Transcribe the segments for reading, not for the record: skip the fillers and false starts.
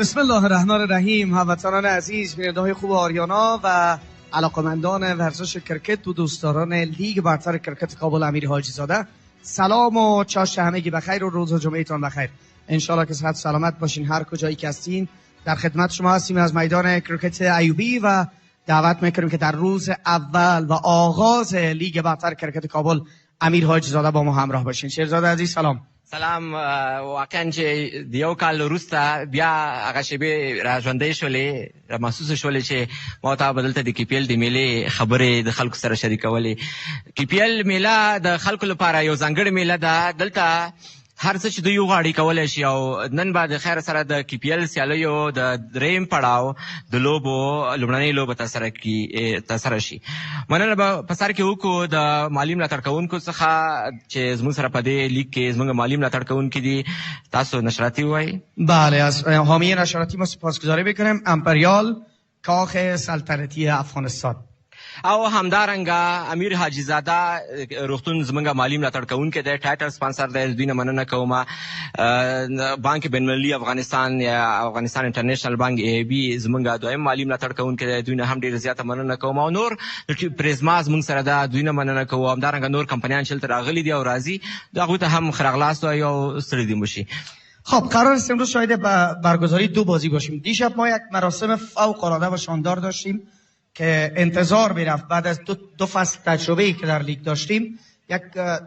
بسم الله الرحمن الرحیم. هموطنان عزیز، بیننده‌های خوب آریانا و علاقمندان ورزش کرکت و دوستداران لیگ برتر کرکت کابل امیر حاجیزاده، سلام و چاشت همگی بخیر و روز جمعهتان بخیر. انشالله که صحت سلامت باشین هر کجایی که هستین. در خدمت شما هستیم از میدان کرکت ایوبی و دعوت میکنیم که در روز اول و آغاز لیگ برتر کرکت کابل امیر حاجیزاده با ما همراه باشین. شیرزاده عزیز سلام. سلام. واقعا چې د یو کال وروسته بیا هغه شیبې را ژوندۍ شولې، را محسوسه شولې چې ما ته به دلته د KPL د میلې خبرې د خلکو سره شریکولې. KPL میله د خلکو لپاره یو ځانګړې میله ده. دلته هر څه چې دوی وغواړي کولی شي، او نن به د خیر سره د KPL سیالیو د درېیم پړاو د لوبو لومړنۍ لوبه ترسره شي. مننه به په سر کې وکړو د مالي ملاتړ کوونکو څخه چې زموږ سره په دې لیگ کې زموږ مالي ملاتړ کوونکي دي. تاسو نشراتی وایي؟ بله، از حامی نشراتی ما سپاسگزاری میکنیم. امپریال کاخ سلطنتی افغانستان او همدارنګه امیر حاجیزاده روغتون زمونږ مالي ملاتړ کوونکی دی، ټایټل سپانسر دی. دوی نه مننه کوم. بانک بین المللي افغانستان یا افغانستان انټرنیشنل بانک AIB زمونږ دویم مالي ملاتړ کوونکی دی. دوی نه هم ډېره زیاته مننه کوم. او نور پریزما زمونږ سره ده، دوی نه مننه کوو. همدارنګه نور کمپنیان چې دلته راغلي دي او راځي، د هغوی ته هم ښه راغلاست وایو او ستړي دې مو شي. خب، قرار است امروز شاهد برگزاری دو بازی باشیم. دیشب ما یک مراسم فوق‌العاده و شاندار داشتیم که انتظار میرفت بعد از دو فصل تجربه‌ای که در لیگ داشتیم یک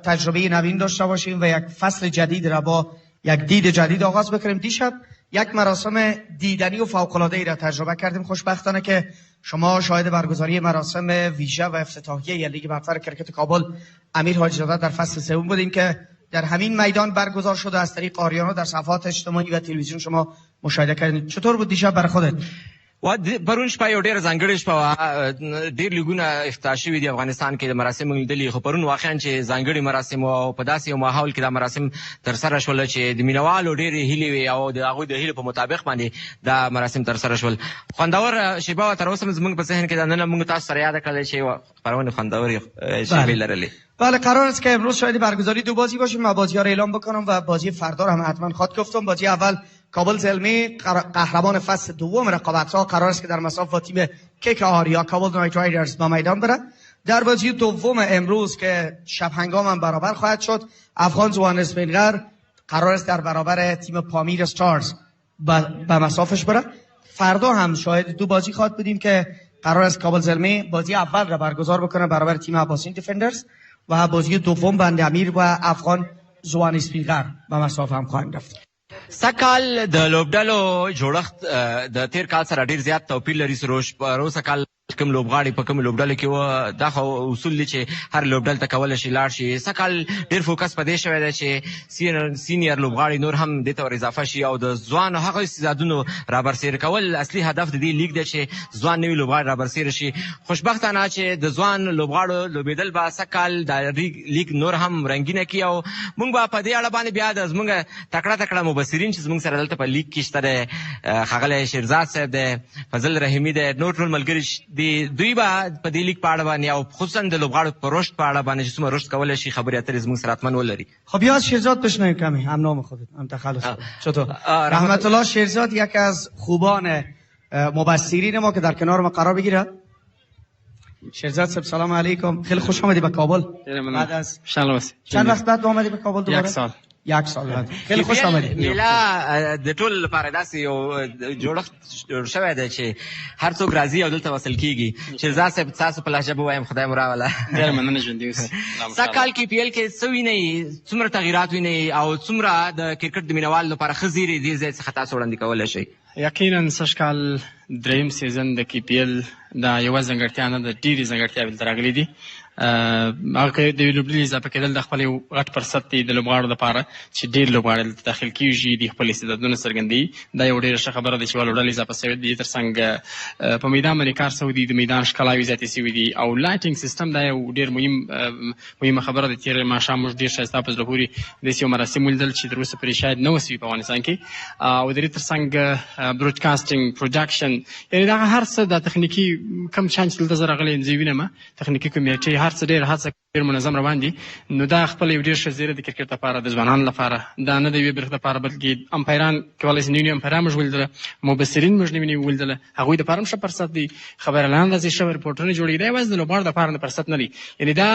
تجربه نوین داشته باشیم و یک فصل جدید را با یک دید جدید آغاز بکنیم. دیشب یک مراسم دیدنی و فوق‌العاده‌ای را تجربه کردیم. خوشبختانه که شما شاهد برگزاری مراسم ویژه و افتتاحیه لیگ برتر کرکت کابل امیر حاجیزاده در فصل سوم بودیم که در همین میدان برگزار شده از طریق آریانا در صفحات اجتماعی و تلویزیون شما مشاهده کردید. چطور بود دیشب برای خودت؟ پرون شپه یو ډېره ځانګړې شپه وه. ډېر لیګونه افتتاح شوي دي افغانستان کې، د مراسم موږ لیدلي، خو پرون واقعا چې ځانګړي مراسم وو او په داسې یو ماحول کې دا مراسم ترسره شول چې د مینوالو ډېرې هیلې وې او د هغوی د هیلو په مطابق باندې دا مراسم ترسره شول. خوندور شیبه وه. تر اوسه زموږ په ذهن کې ده. نن موږ تاسو سره یاده کړلی چې خپرونې خوندورې شیبې لرلې. بله، قرار است که امروز شاید برگزاری دو بازی باشیم. من بازی ها رو اعلام بکنم و بازی فردا رو هم حتما خواهد گفتم. بازی اول کابل زلمی قهرمان فصل دوم رقابت‌ها قرار است که در مساف با تیم کیک آریا کابل نایت رایدرز با میدان بره. در بازی دوم امروز که شب هنگام هم برابر خواهد شد، افغان زوانسپینگر قرار است در برابر تیم پامیر استارز به مسافش بره. فردا هم شاهد دو بازی خواهد بودیم که قرار است کابل زلمی بازی اول را برگزار بکنه برابر تیم عباسین دیفندرز و بازی دوم بند امیر و افغان زوانسپینگر به مساف هم خواهند رفت. سږ د لوبډلو جوړښت د تیر کال سره ډېر زیات توپیر لري. روسه کال کوم لوبغاړي په کوم لوبډلو کې وه، دا خو اصول دي چې هر لوبډل ته کولی شي لاړ شي. سږ کال ډېر فوکس په دې شوی دی چې سینیر لوبغاړي نور هم دې ته ور اضافه شي او د ځوانو هغو استعدادونو رابرسېره کول اصلي هدف د دې لیګ دی چې ځوان نوي لوبغاړي رابرسېره شي. خوشبختانه چې د ځوان لوبغاړو لوبېدل به سږ کال د لیګ نور هم رنګینه کړي او موږ به په دې اړه باندې بیا د زموږ تکړه مبصرین چې زموږ سره دلته په لیګ کې شته دی، ښاغلی شیرزاد صاحب دی، فضل رحیمي دی، نور ټول ملګري دي، دوی به په دې لیګ په اړه باندې او خصوصا د لوبغاړو په رشد په اړه باندې چې څومره رشد کولی شي خبرې اترې زموږ سره حتما ولري. خب یا از شیرزاد بشنویم کمی هم نام خودت هم تخلص. چطور؟ رحمت الله شیرزاد یکی از خوبان مبصرین ما که در کنار ما قرار بگیره. شیرزاد صاحب سلام علیکم، خیلی خوش آمدی به کابل. بعد از چند وقت بعد آمدی به کابل دوباره؟ یک سال بعد. خیلی خوش آمدید. میله د ټول لپاره داسې یو جوړښت جوړ شوی دی چې هر څوک راځي او دلته وصل کېږي. شیرزاد صاحب تاسو په لهجه به وایم، خدای مو راوله. ډېره مننه ژوندي اوسئ. سږ کال KPL کې څه وینئ، څومره تغیرات وینئ او څومره د کرکټ د مینوالو لپاره ښه زیری دې ځای څخه تاسو وړاندې کولی شئ؟ یقینا سږ کال درېیم سیزن د KPL دا یوه ځانګړتیا نه ده، ډېرې ځانګړتیاوې دلته راغلي دي. هغه د یوې لوبډلې اضافه کېدل د خپل یو غټ فرصت دی د لوبغاړو لپاره چې ډېر لوبغاړي دلته داخل کېږي، د خپل استعدادونه څرګندوي. دا یو ډېره ښه خبره ده چې یوه لوبډله اضافه شوې دي. تر څنګ په میدان باندې کار شوی دی، د میدان ښکلاوې زیاتې شوي دي او لایټینګ سیسټم دا یو ډېر مهمه خبره ده. تېر ماښام موږ ډېر ښایسته په زړه پورې داسې یو مراسم ولیدل چې تر اوسه پورې شاید نه وه شوي په افغانستان کې. او د دې تر څنګ برودکاسټینګ، پروډکشن، یعنې دغه هر څه د تخنیکي کم شیان چې دلته زه راغلی یم زه وینم، تخنیکي کمیټې هر څه ډېر هڅه ډېر منظم روان دي نو دا خپل یو ډېر ښه زیری د کرکټ لپاره د ځوانانو لپاره دا نه د یوې برخې لپاره بلکې امپایران کولی شي نوي امپایران موږ ولیدله مبصرین موږ نوي ولیدله هغوی دپاره هم ښه فرصت دی خبرالان راځي ښه رپورټونه جوړوي دا یوازې د لوبغاړو دپاره نه فرصت نه دی یعنې دا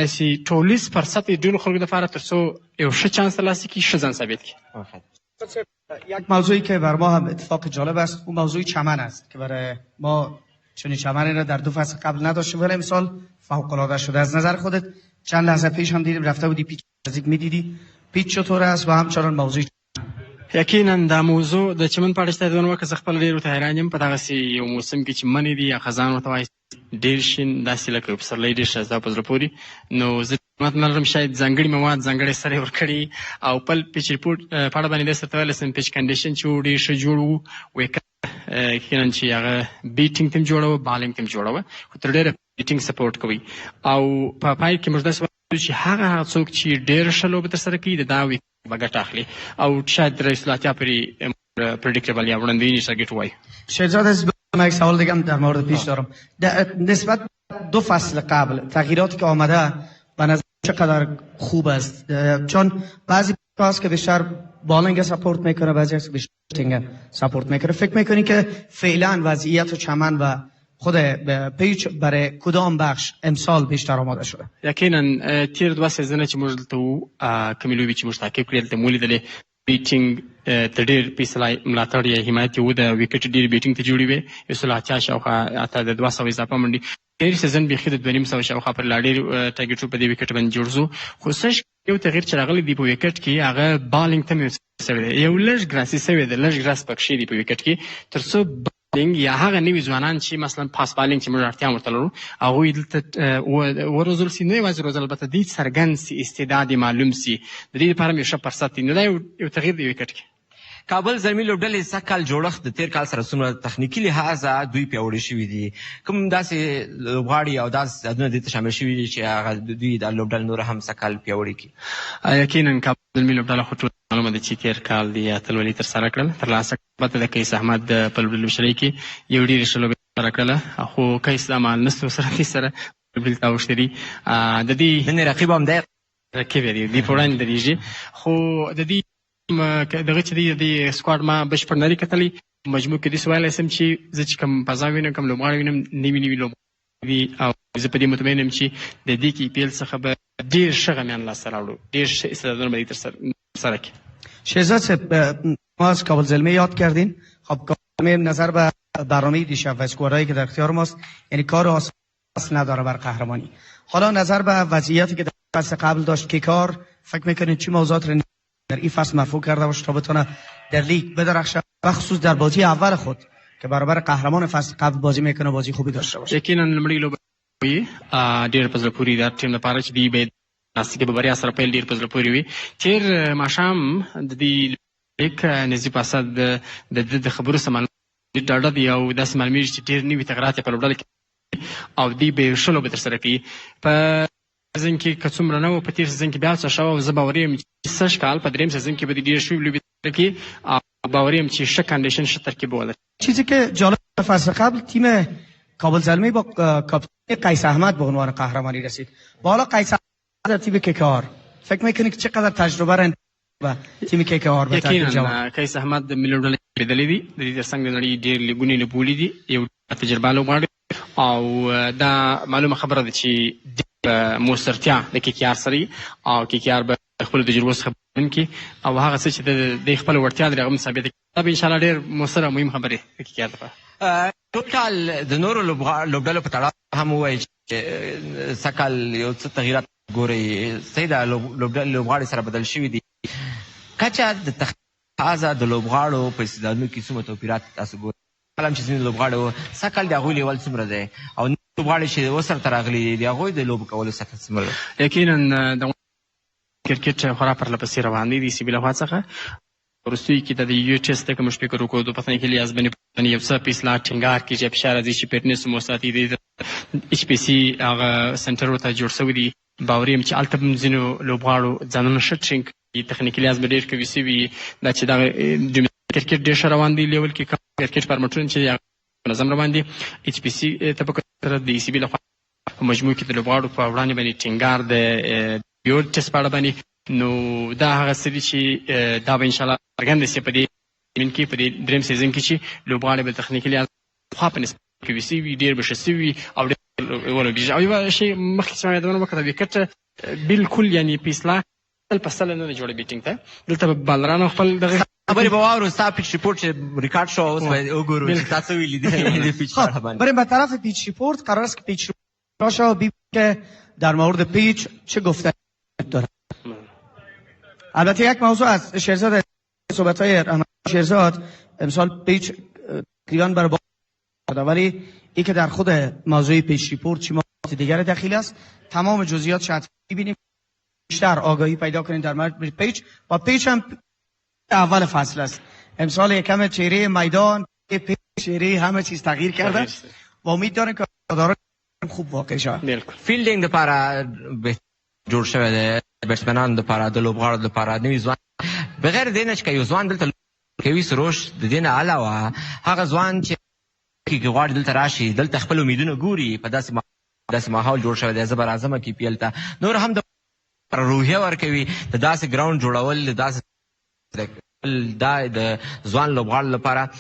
داسې ټولیز فرصت دی ډېرو خلکو دپاره تر څو یو ښه چانس ترلاسه کړي ښه ځان ثابت کړي یک موضوعی که بر ما هم اتفاق جالب است اون موضوع چمن است که برای ما چون چمنی را در 2 فصل قبل نداشتیم ولی امسال فوق‌العاده شده. از نظر خودت چند لحظه پیش هم دیدیم رفته بودی پیچ نزدیک می‌دیدی پیچ چطور است و همچنان موضوع یقینا دا موضوع د چمن په اړه چې تاسو وکړه خپل ډېر ورته حیران یم په دغسې یو موسم کې چې منې دي یا خزان ورته وایي ډېر شین داسې لکه پسرلی ډېر ښایسته په زړه پورې نو زه نه لرم شاید ځانګړي مواد ځانګړی سر یې ورکړي او پل پیچ ریپورټ په اړه باندې داسې ورته ویلی شم پیچ کنډیشن چې و ډېر ښه جوړ و ویکټ یقینا چې هغه بیټینګ ته هم جوړه وه بالینګ ته هم جوړه وه خو تر ډېره بیټینګ سپورټ کوي او په پای کې موږ داسې وایو چې هغه څوک چې ډېره ښه لوبه ترسره کوي د دا ویکټ به ګټه اخلي او شاید رئیس الاتحاد پرې پردیکتبل یا وړاندوینې ټارګټ وایي شهزاد عزیز من یک سوال دیگه در مورد پیش دارم نسبت 2 فصل قبل تغییراتی که آمده به نظر چقدر خوب است چون بعضی هست که بیشتر بالینگ سپورت میکنه بعضی هست که بیشتر بیٹینگ سپورت میکنه فکر میکنی که فعلا وضعیت چمن و خود پیچ برای کدام بخش امسال بیشتر آماده شده یقینا تیر 2 سیزنه چې موږ دلته وو کومې لوبې چې موږ تعقیب کړې دلته مو لیدلې بیټینګ ته ډېر پیسلی ملاتړ یا حمایت یې و د ویکټ ډېرې بیټینګ ته جوړې وې 180 شاوخوا اته د 200 اضافه منډې تېر سیزن بیخي د 2.5 شاوخوا پر لا ډېر ټارګېټ په دې ویکټ باندې جوړ شو خو څه یو تغییر چې راغلی دی په ویکټ کې هغه بالینګ ته مې سوی دی یو لږ ګراسي سوی دی لږ ګراس پکښې دی په ویکټ کې تر څو بالینګ یا هغه نوي ځوانان چې مثلا پاس بالینګ چې موږ اړتیا ورته لرو هغوی دلته وروزل سي نه یوازې روزل البته دوی څرګند سي استعداد معلوم سي د دې لپاره هم یو ښه فرصت دی نو دا یو تغییر دی ویکټ کې کابل زلمي لوبډلې سږکال جوړښت د تېر کال سره څومره تخنیکي لحاظه دوی پیاوړي شوي دي کوم داسې لوبغاړي او داسې عددونه دې ته شامل شوي دي چې هغه دوی د لوبډل نور هم سږکال پیاوړي کړي یقینا کابل زلمي لوبډله خو ټول معلومه ده چې تېر کال د اتلولي ترسره کړل ترلاسه البته د کیس احمد په لوبډلې مشرۍ کې یو ډېرې ښه لوبې ترسره کړله خو کیس دا مال نستو سره دې سره لوبډلې ته اوښتې دي د دې نن رقیب هم دی رقیب یې دی په وړاندې درېږي خو د دې دغه چې دی د سکواډ ما بشپړ نه دی کتلی مجموع کې داسې ویلی شم چې زه چې کوم فضا وینم کوم لوبغاړي وینم نوي لوبغاړي وي او زه په دې مطمئن یم چې د دې کې پیل څخه به ډېر ښه غمیان لاسته راوړو ډېر ښه استعدادونه به دې ترسره کړي شهزاد صاحب ما از کابل زلمی یاد کردین خب کابل زلمی نظر به برنامه دیشب و اسکوادهایی که در اختیار ماست یعنی کار آسان نداره بر قهرمانی حالا نظر به وضعیتی که در فصل قبل داشت که کار فکر میکنید چی موضوعات رو در این فصل مرفوع کرده باشه تا بتونه در لیگ بدرخشه و خصوص در بازی اول خود که برابر قهرمان فصل قبل بازی میکنه بازی خوبی داشته باشه یقینا لومړی لوبه وي ډېر په زړه پورې دا ټیم لپاره چې دوی باید ناستې کې به بریا سره پیل ډېر په زړه پورې وي تېر ماښام د دې لیک نظیف اسد د خبرو څخه معلوم ډاډه دی او داسې معلومېږي چې ډېر نوي تغیرات یې په لوبډله کې او دوی به ښه لوبه ترسره کوي په سیزن کې که څومره نه و په تېر سیزن کې بیا څه شوه او زه باوري یم چې سږ کال په درېیم سیزن کې به دې ډېر ښې لوبې ترسره کړي او باوري یم چې ښه کانډیشن ښه ترکیب ولري چیزی که جالب فصل قبل تیم کابل زلمی با کاپیتان قیس احمد به عنوان قهرمانی رسید با حالا قیس احمد در تیم کیکار فکر میکنید که چقدر تجربه را و تیم کیکار به ترتیب جواب قیس احمد د ملي لوبډلې لیدلی دي د دې ترڅنګ د نړۍ ډېر لیګونه یې لوبولي دي یو تجربه لوبغاړی او دا معلومه خبره ده چې په موثرتیا د کیکیار سره او کیکیار به خپل تجربو څخه بندونکي او هغه څه چې د خپل وړتیا لري هغه ثابته کړي دا به انشاءالله ډېر مؤثره او مهم خبرې د کیکیار لپاره ټول کال د نورو لوبډلو په تړاو هم ووایي چې سږکال یو څه تغییرات ګورئ صحیح ده لوبغاړي سره بدل شوي دي کچه د تخصص د لوبغاړو په استعدادونو کې څومره توپیرات تاسو ګورئ کله هم چې ځینې لوبغاړي سږکال د هغوی لیول څومره دی او لوبغاړي چې اوس ورته راغلي دي د هغوی د لوبو کولو سطحه څومره ده یقینا د کرکټ خورا پرله پسې روان دی د سی بي لخوا څخه وروستیو کې د یو ټیسټ که موږ فکر وکړو د پتنې کې لیاز بنې یو څه په اصلاح ټینګار کې چې فشار راځي چې فټنس مو ساتي د ایچ پی سي هغه سنټر ورته جوړ شوی دی باوري یم چې هلته هم ځینو لوبغاړو ځانونه ښه ټرینګ کوي تخنیکي لیاز به ډېر قوي سوي دا چې دغه کرکټ ډېر ښه روان دی لیول کې کرکټ فارمټونه چې منظم روان دي ایچ پی سي ته په کتر د ای سی بي لخوا په مجموع کې د لوبغاړو په وړاندې باندې ټینګار د یو ټسټ په اړه باندې، نو دا هغه څه دي چې دا به انشاءالله څرګنده شي په دې کې په دې درېیم سیزن کې چې لوبغاړي به تخنیکي لحاظ پخوا په نسبت کې وي سوي ډېر به ښه سوي او ډېر ولوبېږي. او یوه شی مخکې چې ما یادونه وکړه ویکټ بلکل یعنې په اصلاح سل په سله نه ده جوړه بیټینګ ته. دلته به بالرانو خپل دغه خبرې به واورو. ستا پیچ ریپورټ چې ریکارډ شو اوس به وګورو چې تا څه ویلي دي د پیچ په اړه باندې. بریم به طرف پیچ ریپورت. قرار است که پیچ ریپورت شو ببینیم که در مورد پیچ چه گفته داره. البته یک موضوع از شهرزاد صحبت‌های رحمت شهرزاد امسال پیچ تقریبا برابر شده، ولی این که در خود موضوع پیچ ریپورت چه موضوعات دیگر دخیل است تمام جزئیات شاید ببینیم بیشتر آگاهی پیدا کنیم در مورد پیچ. و پیچ هم اول فصل است. امسال یکم چهره میدان پیچ چهره همه چیز تغییر کرده و امید دارم که داره خوب واقع شود. فیلډینګ دپاره جوړ شوی دی، بیټسمنانو دپاره، د لوبغاړو دپاره نوي ځوان بغیر د دې نه چې که یو ځوان دلته کوي سروش د دې نه علاوه هغه ځوان چې غواړي دلته راشي دلته خپل امیدونه ګوري په داسې ماحول جوړ شوی دی. زه به راځم KPL ته. نور هم د روحیه ورکوي د داسې ګراوند جوړول د ځوان لوبغاړو لپاره.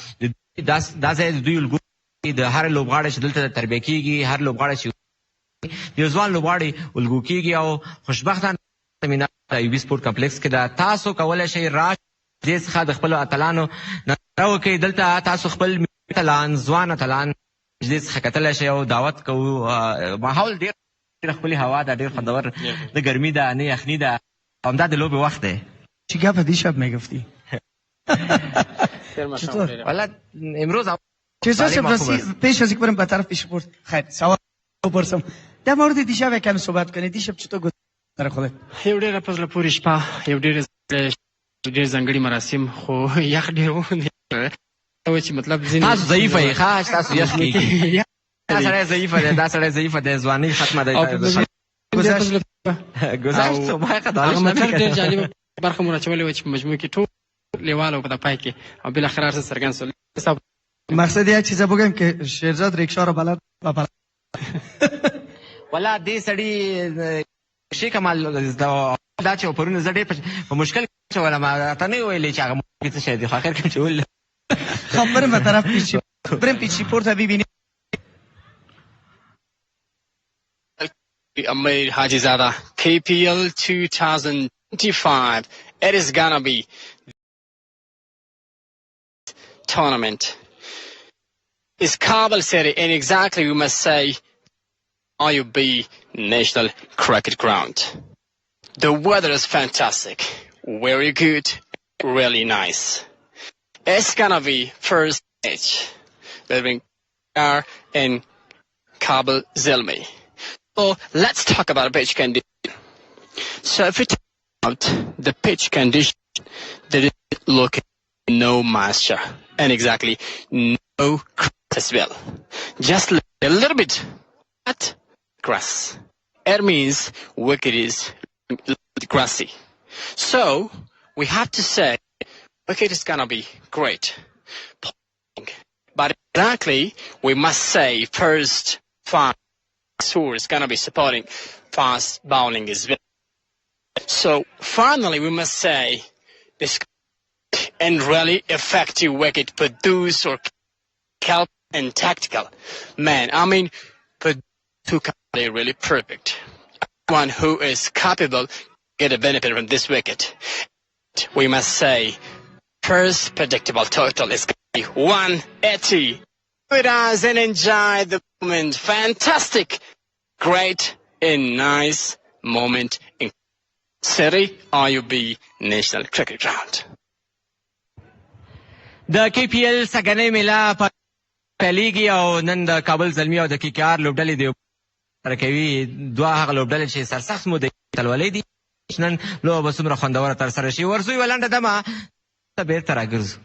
دا ځای د دوی الګو د هر لوبغاړی چې دلته تربیه کېږي، هر لوبغاړی چې د یو ځوان لوبغاړی الګو کېږي او خوشبختانه مینه ایوبي سپورټ کمپلیکس کې ده. تاسو کولی شئ راشئ دې څخه د خپلو اتلانو ننداره وکړئ. دلته تاسو خپل اتلان، ځوان اتلان دې څخه کتلی شئ او دعوت کوو. ماحول ډېر ښکلې هوا ده، ډېر خوندور، نه ګرمي ده نه یخني ده، همدا د لوبې وخت دی. چی گپ دیشب میگفتی؟ والا امروز پیش از اینکه بریم به طرف پیش پورت خیر سوال بپرسم در مورد دیشب یکم صحبت کنید. دیشب چطور گذشت خودت؟ یو ډېره په زړه پورې شپه، یو ډېر ځانګړي مراسم، خو یخ ډېر و چې مطلب تاسو ضعیفه یې ښه تاسو یخ کېږي. دا سړی ضعیفه دی، دا سړی ضعیفه دی، ځواني ختمه ده. گذشت صبح هغه مطلب ډېر جالبه برخه مو راچولې وه چې په مجموع کې ټول لیوال و په پای کې او بالاخره هر څه څرګند شول. مقصد یک چیزه بگم که شیرزاد ریکشا رو بلد والا دې سړي شي کمال دا چې پرونه زه ډېر په مشکل کې شولم. راته نه ویلې چې هغه موږ څه شی دی، خو اخر کې مې چې وویل. خب بریم به طرف پیچ ریپورت ببینیم. Amir Hajizada KPL 2025. It is gonna be tournament. It's Kabul City, and exactly we must say IUB National Cricket Ground. The weather is fantastic, very good, really nice. It's gonna be first match between Burtner and Kabul Zalmi. So let's talk about pitch condition. So if we talk about the pitch condition, there is looking no moisture and exactly no grass as well. Just a little bit at grass. It means wicket is grassy. So we have to say wicket is gonna be great. But exactly we must say first fine. Who is going to be supporting fast bowling as well. So finally we must say this and really effective wicket produce or help and tactical. Man, I mean, two are really perfect. One who is capable get a benefit from this wicket. We must say first predictable total is going to be 180. With us and enjoy the moment. Fantastic, great and nice moment in City IUB National Cricket Ground. د KPL سږنۍ میله پیلېږي او نن د کابل زلمي او د KKR لوبډلې د سره کوي. دوه هغه لوبډلې چې سرسخت مو د اتلولۍ دي. نن لوبه به څومره خوندوره ترسره شي. ورځو یوه لنډه دمه بېرته راګرځو.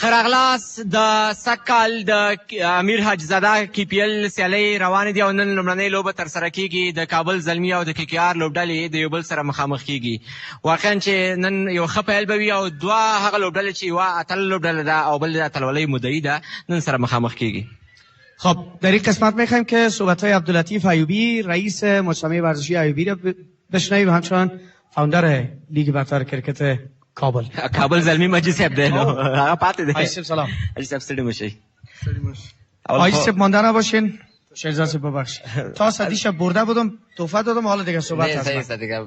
خراغلاس د سکال د امیر حاجزاده KPL سیالۍ روانې دي او نن لومړنۍ لوبه ترسره کیږي د کابل زلمی او د KKR لوبډلې د یو بل سره مخامخ کیږي. واقعا چې نن یو ښه پیل به وي او دوه هغه لوبډلې چې یوه اتل لوبډله ده او بل د اتلولۍ مدعی ده نن سره مخامخ کیږي. خب در این قسمت میخوایم که صحبت‌های عبداللطیف ایوبی رئیس مجتمع ورزشی ایوبی را بشنویم، همچنان فاوندر لیگ برتر کرکت کابل زلمی مجید صاحب ده هغه پاتې ده. حاجی صاحب سلام. حاجی صاحب ستړي مشئ. حاجی صاحب مانده نباشین. شهزاد صاحب ببخشید. تا دیشب برده بودم تحفه دادم، حالا دیگه صحبت هست. نه دیگه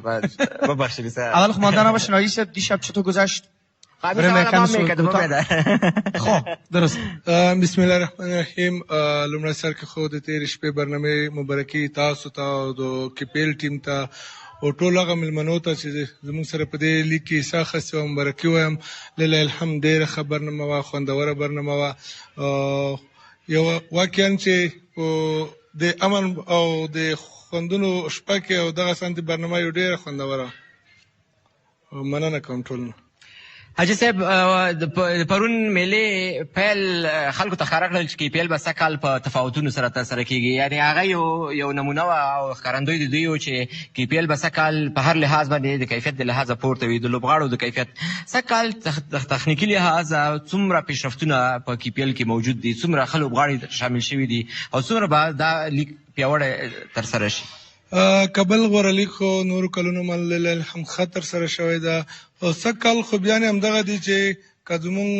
ببخشید. اول مانده نباشین. حاجی صاحب دیشب چطور گذشت؟ خب درست. بسم الله الرحمن الرحیم. لومړی سر کې خو د تېرې شپې برنامه مبارکي تاسو ته او د KPL ټیم ته او ټول هغه مېلمنو ته چې زموږ سره په دې لیګ کې حصه اخیستې وه مبارکي وایم. لله الحمد ډېره ښه برنامه وه، خوندوره برنامه وه. یو واقعا چې د امن او د خوندونو شپه کې او دغه سانتې برنامه یو ډېره خوندوره. مننه کوم ټولو. حاجي صاحب د پرون میلې پیل خلکو ته ښکاره کړل چې KPL به سږ په تفاوتونو سره ترسره کیږي، یعنې هغه یو نمونه وه او ښکارندوی د دوی و چې KPL به سږ په هر لحاظ باندې د کیفیت د لحاظه پورته وي، د لوبغاړو د کیفیت. سږ د تخنیکي لحاظ څومره پیشرفتونه په KPL کې موجود دي، څومره ښه لوبغاړي شامل شوي دي او څومره به دا لیګ پیاوړی ترسره شي؟ کابل غوره لیګ خو نورو کلونو لله الحمد ښه ترسره شوی ده. سږ کال خو بیا همدغه دي چې که زمونږ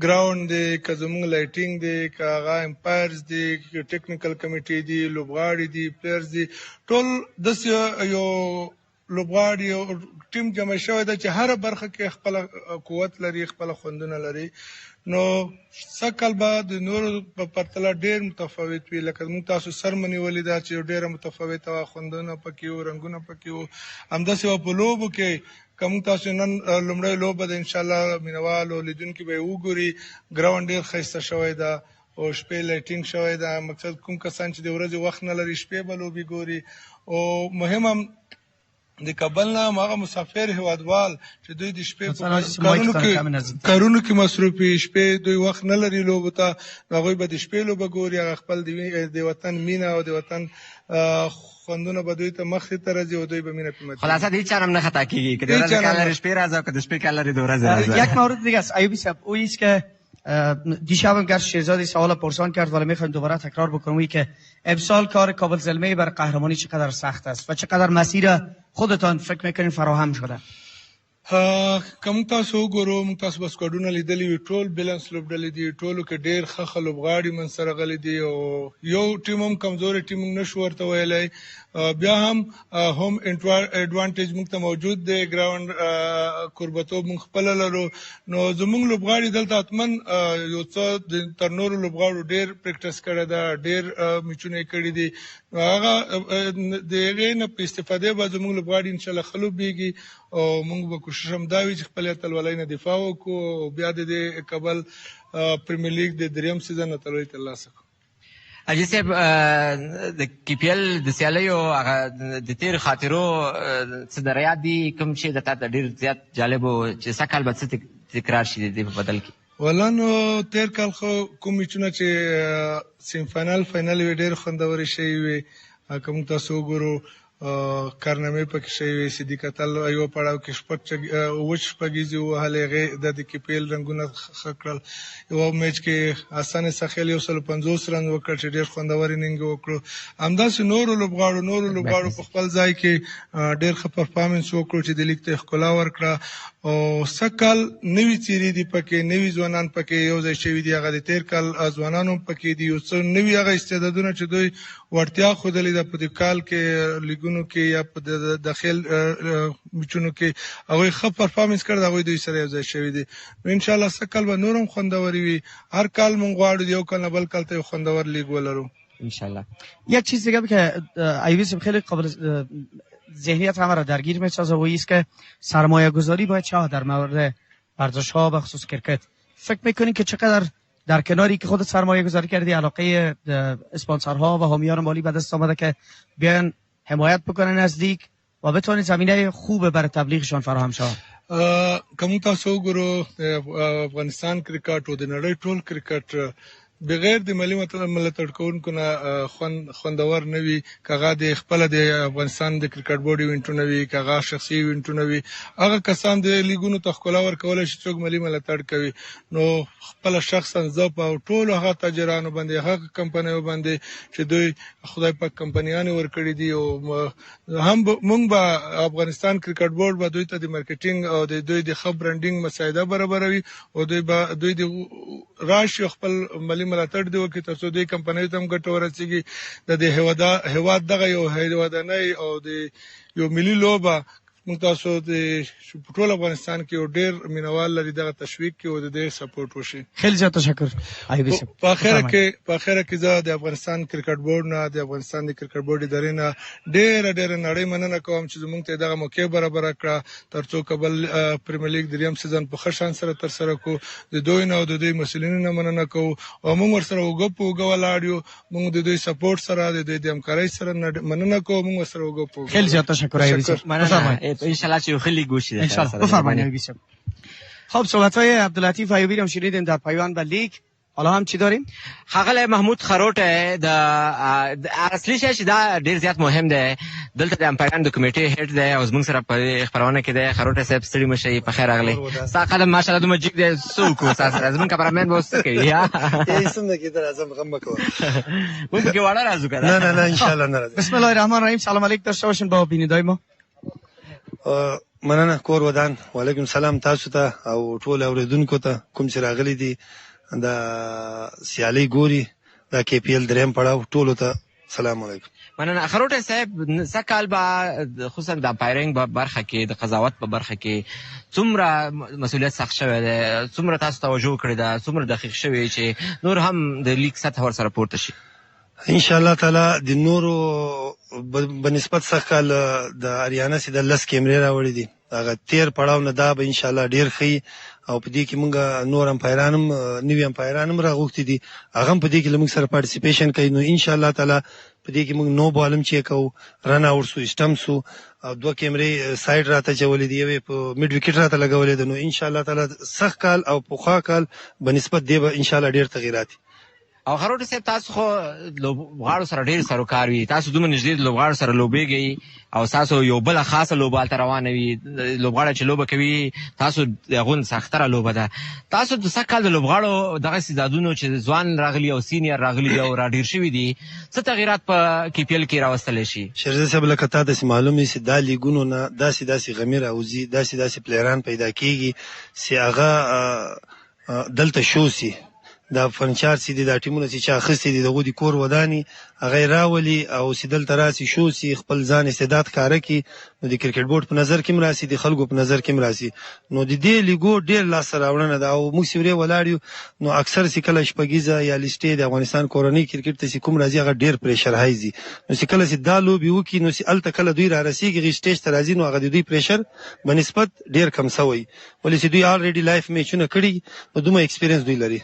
ګراونډ دی، که زمونږ لایټینګ دی، که هغه امپایرز دی، ټیکنیکل کمیټې دي، لوبغاړي دي، پلیرز دي، ټول داسې یو لوبغاړي یو ټیم جمع شوی ده چې هره برخه کې خپله قوت لري، خپله خوندونه لري. نو سږ کال به د نورو په پرتله ډېر متفاوت وي، لکه موږ تاسو سر منیولې ده چې ډېره متفاوته وه، خوندونه پکې وو، رنګونه پکې وو. همداسې به په لوبو کې که موږ تاسو نن لومړی لوبه ده انشاءالله مینوالو لیدونکي به یې وګوري، ګراونډ ډېر ښایسته شوی ده او شپې لایټینګ شوی ده. مقصد کوم کسان چې د ورځې وخت نه لري شپې به لوبې ګوري. او مهم هم د کابل نه هغه مسافر هیوادوال چې دوی د شپې په کارونو کې مصروف وي، شپې دوی وخت نه لري لوبو ته، هغوی به د شپې لوبه ګوري. هغه خپل د وطن مینه او د وطن خوندونه به دوی ته مخې ته راځي او دوی به مینه پرې متوي. خلاصه د هیچ چا هم نه خطا کېږي، که د ورځې کار لري شپې راځه او که د شپې کار لري د ورځې راځه. یک مورد دیگه است ایوبی صاحب، او ایست که دیشب هم گرچه شهزادی سوال پرسان کرد ولی میخوایم دوباره تکرار بکنم که امسال کار کابل زلمی بر قهرمانی چقدر سخت است و چقدر مسیر خودتان فکر میکنین فراهم شده؟ که موږ تاسو وګورو، موږ تاسو به سکواډونه لیدلي وي، ټول بیلنس لوبډلې دي، ټولو کې ډېر ښه لوبغاړي منځته راغلي دي او یو ټیم هم کمزورې ټیم موږ نشو ورته ویلی. بیا هم هوم اډوانټیج موږ ته موجود دی، ګراونډ کوربتوب موږ خپله لرو. نو زموږ لوبغاړي دلته حتما یو څه تر نورو لوبغاړو ډېر پریکټس کړی ده، ډېر میچونه یې کړي دي. هغه د هغې نه په استفادې به زموږ لوبغاړي انشاءالله ښه لوبېږي او موږ به کوشش هم دا وي چې خپلې اتلولۍ نه دفاع وکړو او بیا د دې کابل پریمیر لیګ د درېیم سیزن اتلولۍ ترلاسه کړو. حاجي صاحب د KPL د سیالیو هغه د تېرو خاطرو څه در یاد دي کوم چې د تا ته ډېر زیات جالب و چې سږ کال به څه تکرار شي د دې په بدل کې؟ والله نو تېر کال خو کوم میچونه چې سیم فاینل یې ډېر خوندورې شوي وې. که موږ تاسو وګورو کارنامې پکې شوي وې، صدیق اتل یوه پړاو کې اووه شپږیزې ووهلې، هغې د KPL رنګونه ښه کړل. یوه میچ کې حسن سخیل 150 رن وکړ چې ډېر خوندور انینګ وکړو. همداسې نورو لوبغاړو په خپل ځای کې ډېر ښه پرفارمنس وکړو چې د لیګ ته ښکلا ورکړه. او سږ کال نوي څېرې دي پکې، نوي ځوانان پکې یو ځای شوي دي. هغه د تېر کال ځوانان هم پکې دي، یو څه نوي هغه استعدادونه چې دوی وړتیا ښودلې ده په دې کال کې لیګونو کې یا په داخل میچونو کې، هغوی ښه پرفارمنس کړی، هغوی دوی سره یو ځای شوي دي. نو انشاءالله سږ کال به نور هم خوندورې وي. هر کال موږ غواړو د یو کال نه بل کال ته یو خوندور لیگ ولرو انشالله. یک چیز دیگه که ایوبی صاحب خیلی قابل ذهنیت همه را درگیر می‌سازه و ایست که سرمایه گذاری باید چه در مورد ورزش ها به خصوص کرکت. فکر میکنین که چقدر در کناری که خود سرمایه گذاری کردی علاقه اسپانسرها و حامیان مالی به دست آمده که بیان حمایت بکنن از لیگ و بتونید زمینه خوب برای تبلیغشان فراهم شود؟ که موږ تاسو وګورو د افغانستان کرکټ او د نړۍ ټول کرکټ بغیر د ملي ملاتړ کوونکو نه خوندور نه وي، که هغه د خپله د افغانستان د کرکټ بورډ ایونټونه وي، که هغه شخصي ایونټونه وي. هغه کسان د لیګونو ته ښکلا ورکولی شي څوک ملي ملاتړ کوي. نو خپله شخصا زه په ټولو هغه تاجرانو باندې، هغه کمپنیو باندې چې دوی خدای پاک کمپنیانې ورکړي دي، او هم موږ به افغانستان کرکټ بورډ به دوی ته د مارکیټینګ او د دوی د ښه برانډینګ مساعده برابروي، او دوی د راشي خپل ملي ملاتړ دی وکړي تر څو دوی کمپنیو ته هم ګټه ورسېږي. د دې هېواد دغه یو هېوادنۍ او د یو ملي لوبه موږ تاسو د ټول افغانستان کې یو ډېر مینوال لري، دغه تشویق کې او د دې سپورټ وشي. خیلی زیات تشکر ایوبی صاحب. په اخره کې زه د افغانستان کرکټ بورډ نه، د افغانستان د کرکټ بورډ ادارې نه ډېره نړۍ مننه کوم چې زموږ ته دغه موقع برابره کړه تر څو کابل پریمیر لیګ درېیم سیزن په ښه شان سره ترسره کړو. د دوی نه او د دوی مسؤلینو نه مننه کوو، او موږ ورسره اوږه په اوږه ولاړ یو. موږ د دوی سپورټ سره، د دوی د همکارۍ سره مننه کوو. موږ ورسره اوږه په اوږه. خیلی زیات تشکر ایوبی صاحب. انشالله چې خیلی گوشی ان شاء الله. بفرمایید ایوبی صاحب. خب صحبت‌های عبداللطیف ایوبی رو شنیدیم در پایان به لیگ. حالا هم چی داریم؟ ښاغلی محمود خروټ د اصلي شی چې دا ډېر زیات مهم دی، دلته د امپایرانو د کمیټې هیډ دی او زموږ سره په خپرونه کې دی. خروټ صاحب ستړي مه شئ، په خیر راغلی. ستا قدم ماشاءالله دومره جګ دی، څه وکړو ستا سره؟ زموږ کمرامین به اوس څه کوي؟ څنګه کېدل اعظم غم مه کوه. موږ پکې واړه راځو که نه انشاءالله نه راځو. بسم الله الرحمن الرحیم. سلام علیک داشته باشین با بیننده‌های ما. مننه کور ودان. وعلیکم سلام تاسو ته او ټول اوریدونکو ته کوم چې راغلي دي د سیالۍ ګوري د KPL درېیم پړاو، ټولو ته سلام علیکم. مننه. خروټ صاحب سږ کال به خصوصا د امپایرینګ په برخه کې، د قضاوت په برخه کې څومره مسؤلیت سخت شوی دی، څومره تاسو توجه کړې ده، څومره دقیق شوی چې نور هم د لیګ سطح ورسره پورته شي؟ ان شاء الله تعالی د نورو بنسبت څخه کال د اریانا سي د 10 کیمرې راوړې دي. هغه 13 پړاو نه دا به ان شاء الله ډیر ښه، او په دې کې موږ نور امپایرانم نوی امپایرانم راغوښتي دي، هغه په دې کې موږ سره پارټیسیپیشن کوي. نو ان شاء الله تعالی په دې کې موږ نو بالم چیک کوو، رن اوټ سو، سټم سو، او 2 کیمرې سایډ راته چولې دي، یوې په میډ وکټ راته لګولې ده. نو ان شاء الله تعالی سخت کال او پوخا کال بنسبت دی به ان شاء الله ډیر تغیرات. او خروټ صاحب تاسو خو لوبغاړو سره ډېر سروکار وي، تاسو دومره نږدې د لوبغاړو سره لوبېږئ او تاسو یو بله خاصه لوبه هلته روانه وي. لوبغاړی چې لوبه کوي تاسو د هغو سختره لوبه ده. تاسو د سږ کال د لوبغاړو دغسې تعدادونو چې ځوان راغلي او سینیر راغلي دي او راډېر شوي دي، څه تغیرات په KPL کې راوستلی شي؟ شیرزاد صاحب لکه تا داسې معلوم وي چې دا لیګونو نه داسې غمې راوځي، داسې پلیران پیدا کېږي چې هغه دلته شو سي، دا فرنچار سي دي، دا ټیمونه چې چا اخیستي دي دغو د کور وداني هغه یې راولي او چې دلته راسي شو سي، خپل ځان استعداد ښکاره کړي. نو د کرکټ بورډ په نظر کې هم راسي، د خلکو په نظر کې هم راسي. نو د دې لیګو ډېر لاسته راوړنه ده او موږ چې ورې ولاړ یو نو اکثر چې کله شپږیزه یا لیسټې د افغانستان کورنۍ کرکټ ته چې کوم راځي هغه ډېر پریشر هایزي. نو چې کله چې دا لوبې وکړي نو چې هلته کله دوی را رسېږي هغې سټیج ته راځي، نو هغه د دوی پریشر بنسبت ډېر کم سوی، ولې چې دوی آلریډي لایف میچونه کړي نو دومره اکسپیرینس دوی لري.